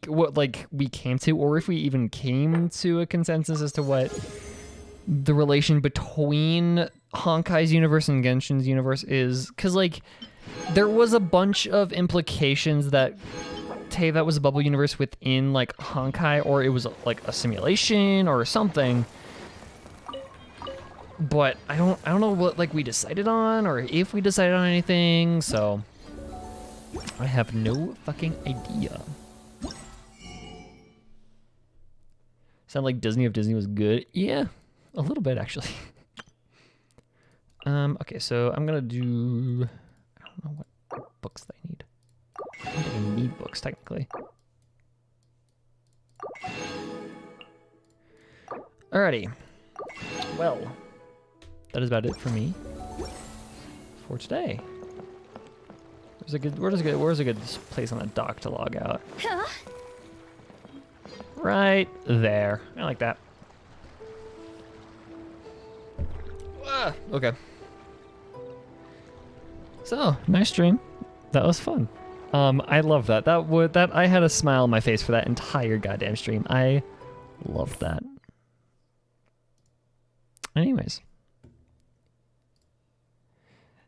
S1: came to, or if we even came to a consensus as to what the relation between Honkai's universe and Genshin's universe is, because like there was a bunch of implications that Teyvat was a bubble universe within like Honkai, or it was like a simulation or something. But I don't know what like we decided on, or if we decided on anything, so I have no fucking idea. Sound like Disney if Disney was good? Yeah, a little bit actually. Okay, so I'm gonna do, I don't know what books I need. I don't think I need books technically. Alrighty. Well, that is about it for me for today. Where's a good place on the dock to log out? Right there. I like that. Okay. So, nice stream. That was fun. I love that. That I had a smile on my face for that entire goddamn stream. I loved that. Anyways.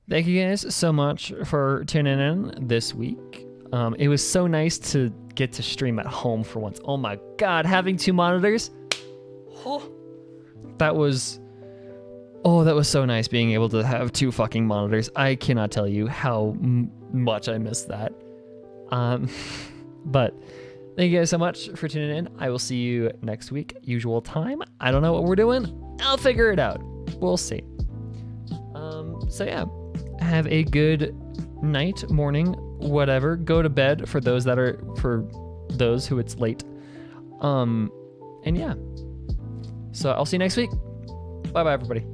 S1: Thank you guys so much for tuning in this week. It was so nice to get to stream at home for once. Oh my god, having two monitors. Oh, that was so nice being able to have two fucking monitors. I cannot tell you how much I missed that. But thank you guys so much for tuning in. I will see you next week, usual time. I don't know what we're doing. I'll figure it out. We'll see. So yeah, have a good night, morning, whatever. Go to bed for those who it's late. And yeah. So I'll see you next week. Bye bye everybody.